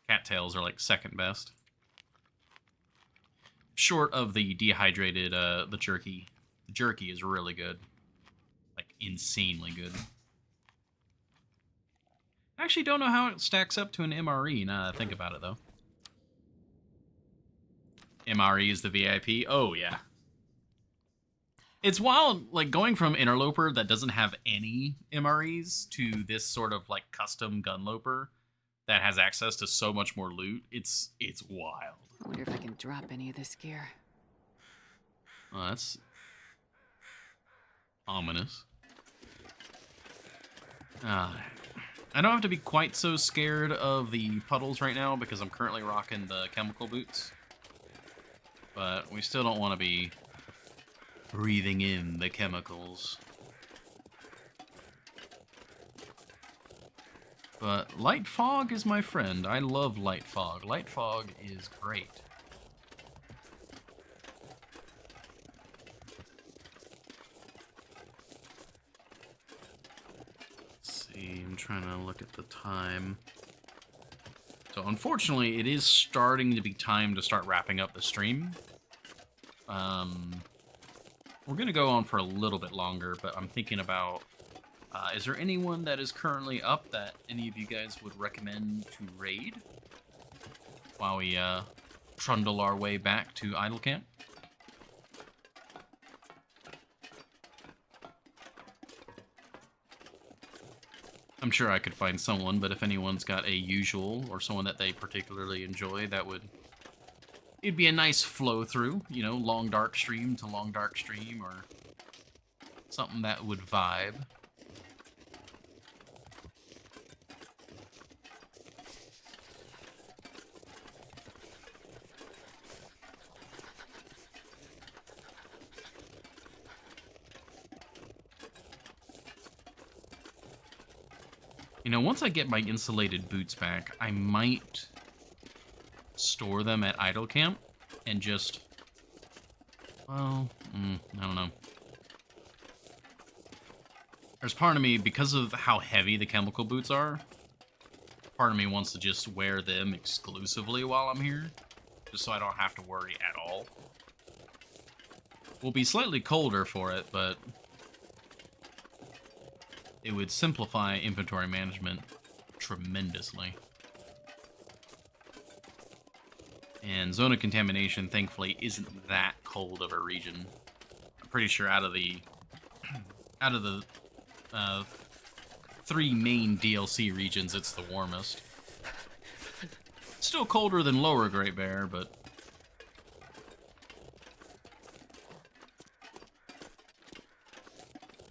Cattails are like second best. Short of the dehydrated, the jerky. The jerky is really good. Like, insanely good. I actually don't know how it stacks up to an MRE, now that I think about it, though. MRE is the VIP? Oh, yeah. It's wild, like, going from Interloper that doesn't have any MREs to this sort of, like, custom Gunloper that has access to so much more loot. It's wild. I wonder if I can drop any of this gear. Oh, that's ominous. Alright. I don't have to be quite so scared of the puddles right now because I'm currently rocking the chemical boots. But we still don't want to be breathing in the chemicals. But light fog is my friend. I love light fog. Light fog is great. Let's see, I'm trying to look at the time. So unfortunately, it is starting to be time to start wrapping up the stream. We're going to go on for a little bit longer, but I'm thinking about, is there anyone that is currently up that any of you guys would recommend to raid while we trundle our way back to Idle Camp? I'm sure I could find someone, but if anyone's got a usual or someone that they particularly enjoy, it'd be a nice flow through, you know, long dark stream to long dark stream, or something that would vibe. You know, once I get my insulated boots back, I might store them at Idle Camp and just, well, I don't know. There's part of me, because of how heavy the chemical boots are, part of me wants to just wear them exclusively while I'm here, just so I don't have to worry at all. We'll be slightly colder for it, but it would simplify inventory management tremendously. And Zone of Contamination, thankfully, isn't that cold of a region. I'm pretty sure out of the 3 main DLC regions, it's the warmest. Still colder than Lower Great Bear, but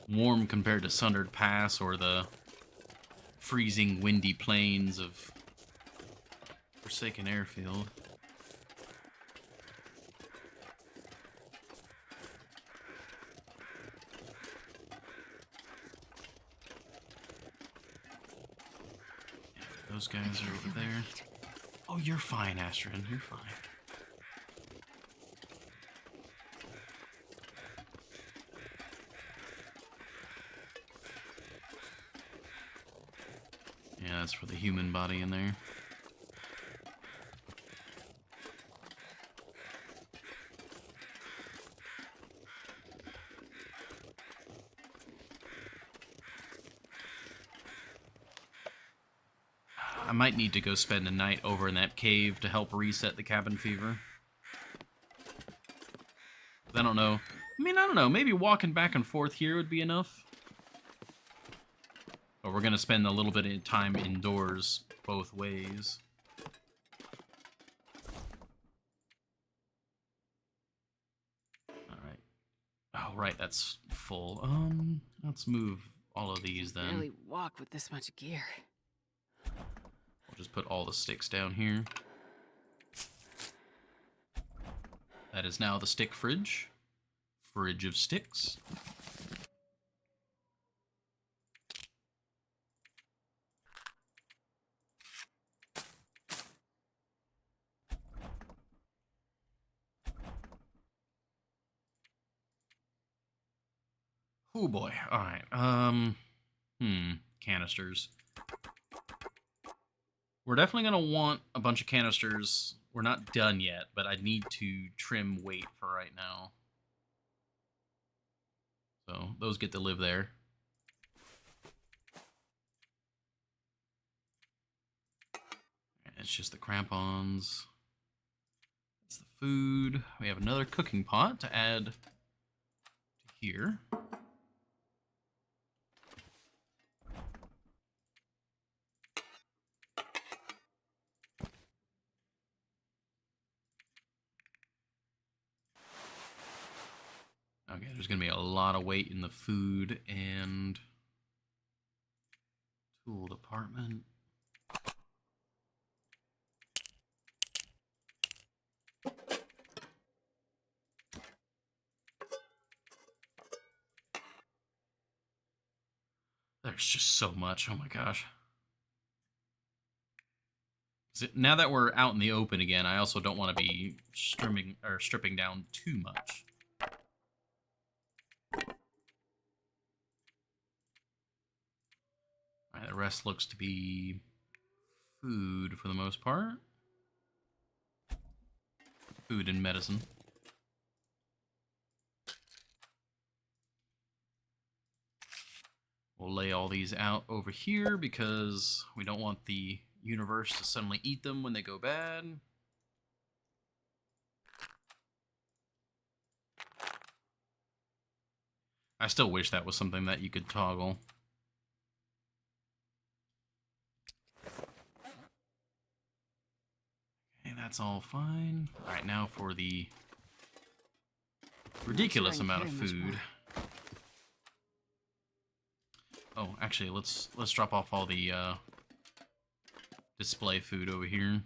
warm compared to Sundered Pass or the freezing windy plains of Forsaken Airfield. Those guys are over there. Oh, you're fine, Astrid. You're fine. Yeah, that's for the human body in there. I might need to go spend a night over in that cave to help reset the cabin fever. I don't know. I mean, I don't know. Maybe walking back and forth here would be enough. But we're going to spend a little bit of time indoors both ways. Alright. Oh, right, that's full. Let's move all of these then. Barely walk with this much gear. We'll just put all the sticks down here. That is now the stick fridge. Fridge of sticks. Oh boy. Alright. Canisters. We're definitely going to want a bunch of canisters. We're not done yet, but I need to trim weight for right now. So those get to live there. It's just the crampons. It's the food. We have another cooking pot to add to here. Okay, there's going to be a lot of weight in the food and Tool department. There's just so much. Oh my gosh. Now that we're out in the open again, I also don't want to be stripping down too much. Alright, the rest looks to be food for the most part. Food and medicine. We'll lay all these out over here because we don't want the universe to suddenly eat them when they go bad. I still wish that was something that you could toggle. Okay, that's all fine. Alright, now for the ridiculous amount of food. Oh, actually, let's drop off all the display food over here.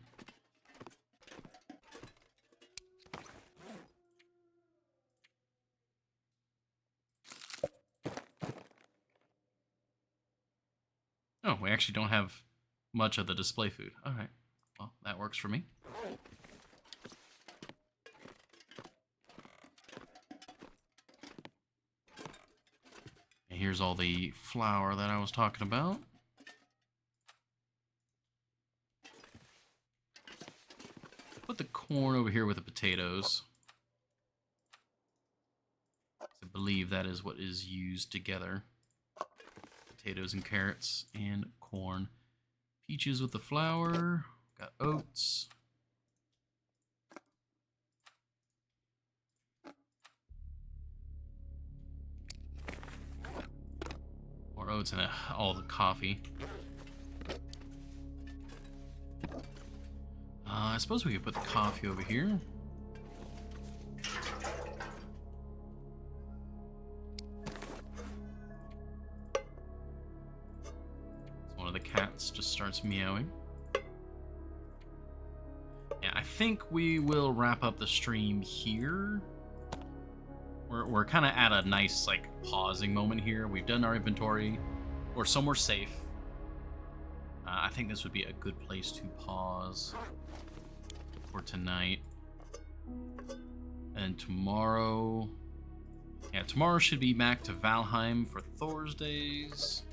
Oh, we actually don't have much of the display food. All right, well, that works for me. And here's all the flour that I was talking about. Put the corn over here with the potatoes. I believe that is what is used together. Potatoes and carrots and corn. Peaches with the flour. Got oats. More oats and all the coffee. I suppose we could put the coffee over here. One of the cats just starts meowing. Yeah, I think we will wrap up the stream here. We're kind of at a nice, like, pausing moment here. We've done our inventory. We're somewhere safe. I think this would be a good place to pause for tonight. And tomorrow... Yeah, tomorrow should be back to Valheim for Thursdays.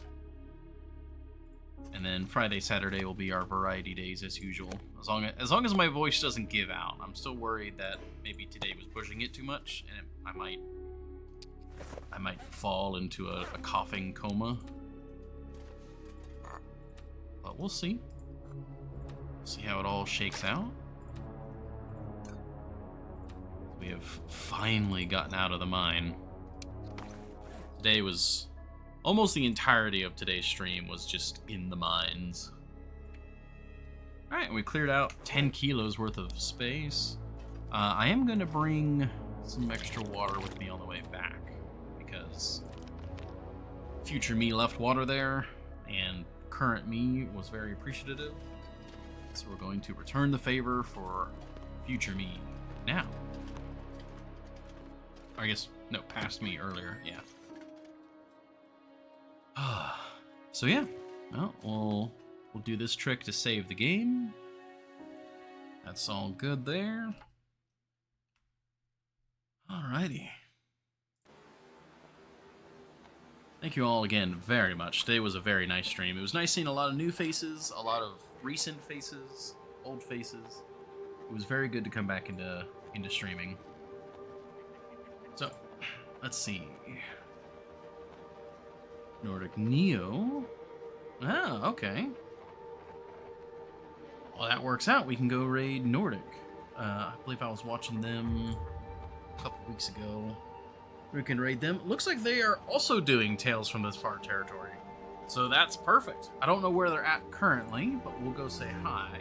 And then Friday, Saturday will be our variety days as usual. As long as my voice doesn't give out. I'm still worried that maybe today was pushing it too much, and I might fall into a coughing coma. But we'll see. See how it all shakes out. We have finally gotten out of the mine. Today was... Almost the entirety of today's stream was just in the mines. Alright, we cleared out 10 kilos worth of space. I am going to bring some extra water with me on the way back, because future me left water there, and current me was very appreciative. So we're going to return the favor for future me now. I guess, no, past me earlier, yeah. So yeah, well, we'll do this trick to save the game. That's all good there. Alrighty. Thank you all again very much. Today was a very nice stream. It was nice seeing a lot of new faces, a lot of recent faces, old faces. It was very good to come back into streaming. So, let's see. Nordic Neo. Ah, okay. Well, that works out. We can go raid Nordic. I believe I was watching them a couple weeks ago. We can raid them. Looks like they are also doing Tales from This Far Territory. So that's perfect. I don't know where they're at currently, but we'll go say hi.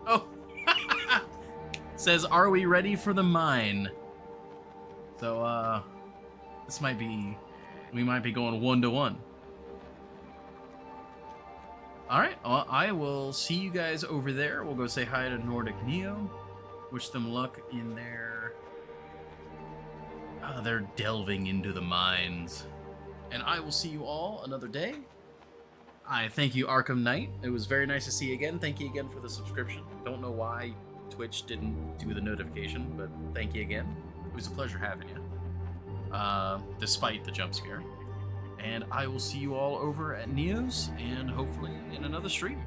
Oh! Says, are we ready for the mine? So, this might be... We might be going 1-to-1. All right, well, I will see you guys over there. We'll go say hi to Nordic Neo. Wish them luck in their they're delving into the mines. And I will see you all another day. I thank you, Arkham Knight. It was very nice to see you again. Thank you again for the subscription. Don't know why Twitch didn't do the notification, but thank you again. It was a pleasure having you, despite the jump scare. And I will see you all over at Neo's, and hopefully in another stream.